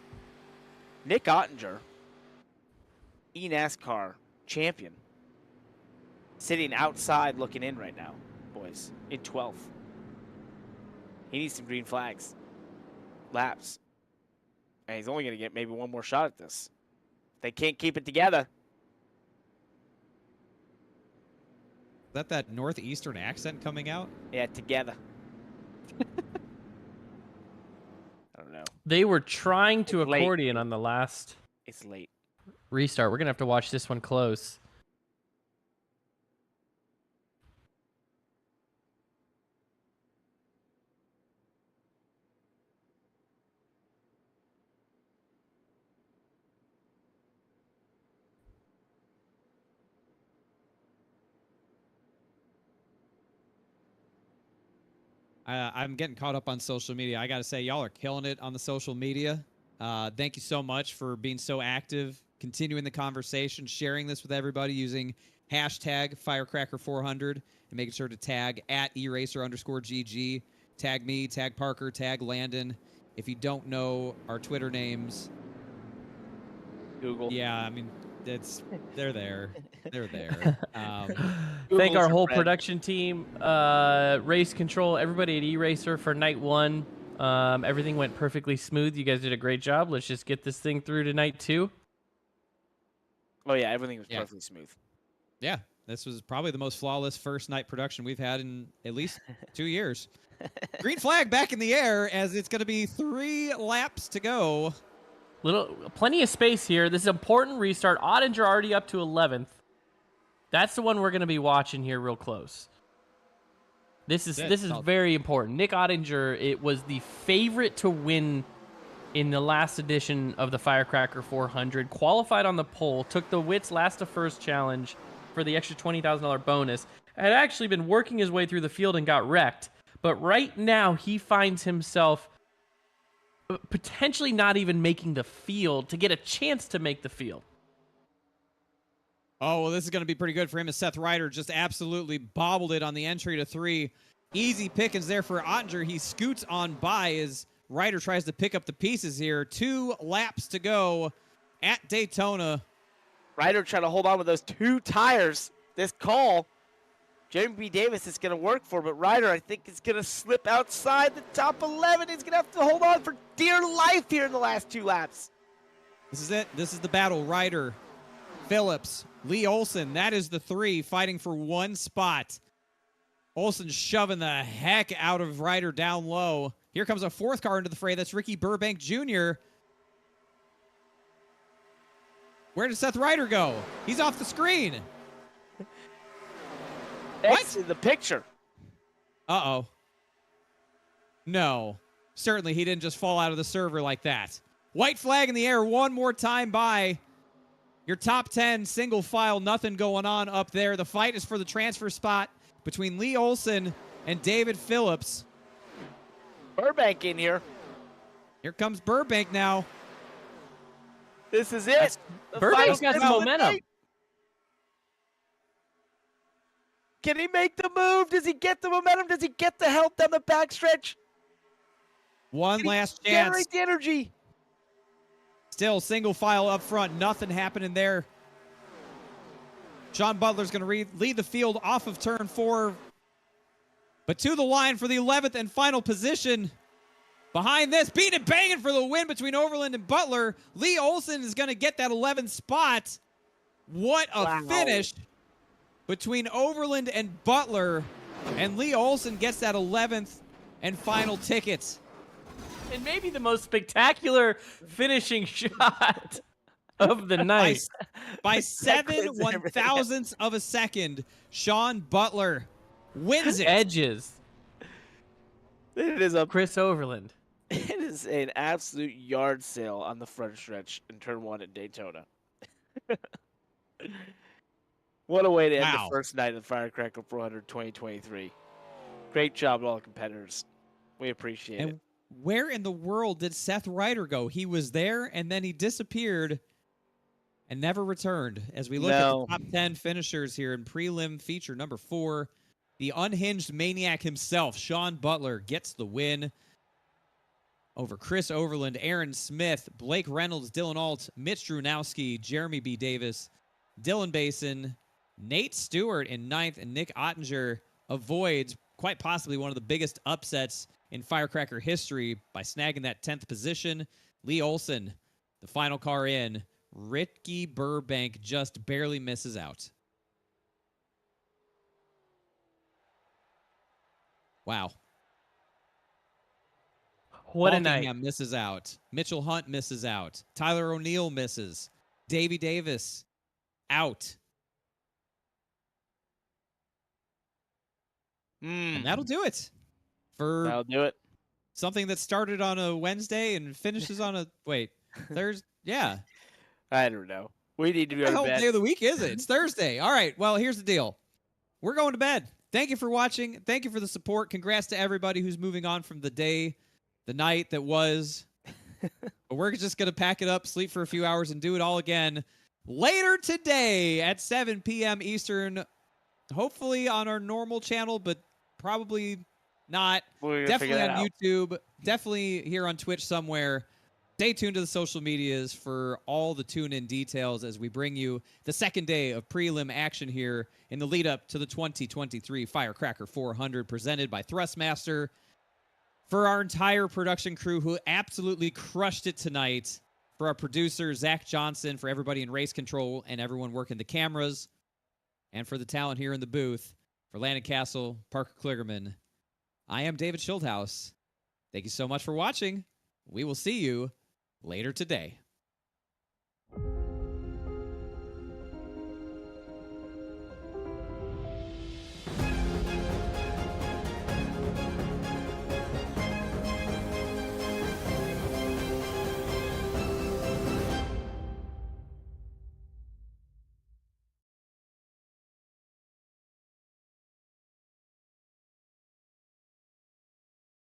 Nick Ottinger, eNASCAR champion, sitting outside looking in right now, boys, in 12th. He needs some green flags, laps, and he's only going to get maybe one more shot at this. They can't keep it together. Is that northeastern accent coming out? Yeah, together. I don't know. They were trying to It's late. accordion on the last It's late. restart. We're going to have to watch this one close. I'm getting caught up on social media. I got to say, y'all are killing it on the social media. Thank you so much for being so active, continuing the conversation, sharing this with everybody using hashtag Firecracker400 and making sure to tag at eraser_GG. Tag me, tag Parker, tag Landon. If you don't know our Twitter names, Google. yeah, I mean, they're there. They're there. Thank our your whole friend. production team, race control, everybody at eraser for night 1. Everything went perfectly smooth. You guys did a great job. Let's just get this thing through to night 2. Oh, yeah, everything was Yeah. perfectly smooth. Yeah, this was probably the most flawless first night production we've had in at least 2 years. Green flag back in the air as it's going to be 3 laps to go. Plenty of space here. This is an important restart. Ottinger already up to 11th. That's the one we're going to be watching here real close. This is very important. Nick Ottinger, it was the favorite to win in the last edition of the Firecracker 400. Qualified on the pole, took the Wits last to first challenge for the extra $20,000 bonus. Had actually been working his way through the field and got wrecked. But right now, he finds himself potentially not even making the field to get a chance to make the field. Oh, well, this is going to be pretty good for him as Seth Ryder just absolutely bobbled it on the entry to 3. Easy pickings there for Ottinger. He scoots on by as Ryder tries to pick up the pieces here. 2 laps to go at Daytona. Ryder trying to hold on with those 2 tires. This call, Jeremy B. Davis is going to work for, but Ryder, I think, is going to slip outside the top 11. He's going to have to hold on for dear life here in the last 2 laps. This is it. This is the battle. Ryder, Phillips, Lee Olson. That is the 3 fighting for 1 spot. Olson shoving the heck out of Ryder down low. Here comes a 4th car into the fray. That's Ricky Burbank Jr. Where did Seth Ryder go? He's off the screen. That's in the picture. Uh-oh. No. Certainly he didn't just fall out of the server like that. White flag in the air one more time by your top 10 single file. Nothing going on up there. The fight is for the transfer spot between Lee Olson and David Phillips. Burbank in here. Here comes Burbank now. This is it. The Burbank's got final some of the momentum. night. Can he make the move? Does he get the momentum? Does he get the help down the backstretch? One Can he last chance. generate the energy. Still single file up front. Nothing happening there. Sean Butler's going to lead the field off of turn 4. But to the line for the 11th and final position. Behind this, beating and banging for the win between Overland and Butler. Lee Olson is going to get that 11th spot. What a finish between Overland and Butler. And Lee Olson gets that 11th and final ticket. And maybe the most spectacular finishing shot of the night. By 7/1000ths of a second, Sean Butler wins it. Edges. It is a Chris Overland. It is an absolute yard sale on the front stretch in turn 1 at Daytona. What a way to end the first night of the Firecracker 400 2023. Great job, all the competitors. We appreciate it. Where in the world did Seth Ryder go? He was there, and then he disappeared and never returned. As we look at the top 10 finishers here in prelim feature number 4, the unhinged maniac himself, Sean Butler, gets the win over Chris Overland, Aaron Smith, Blake Reynolds, Dylan Alt, Mitch Drunowski, Jeremy B. Davis, Dylan Basin, Nate Stewart in 9th, and Nick Ottinger avoids quite possibly one of the biggest upsets in Firecracker history by snagging that 10th position. Lee Olson, the final car in. Ricky Burbank just barely misses out. Wow. What a Balkingham night. misses out. Mitchell Hunt misses out. Tyler O'Neill misses. Davey Davis out. And that'll do it for That'll do it. something that started on a Wednesday and finishes on a Thursday. Yeah. I don't know. We need to go What the to hell bed. day of the week is it? It's Thursday. All right. Well, here's the deal. We're going to bed. Thank you for watching. Thank you for the support. Congrats to everybody who's moving on from the night that was. But we're just going to pack it up, sleep for a few hours, and do it all again later today at 7 p.m. Eastern. Hopefully on our normal channel, but probably not. Definitely on YouTube. Definitely here on Twitch somewhere. Stay tuned to the social medias for all the tune-in details as we bring you the second day of prelim action here in the lead-up to the 2023 Firecracker 400 presented by Thrustmaster. For our entire production crew who absolutely crushed it tonight, for our producer, Zach Johnson, for everybody in race control and everyone working the cameras, and for the talent here in the booth, for Landon Cassill, Parker Kligerman, I am David Schildhouse. Thank you so much for watching. We will see you later today.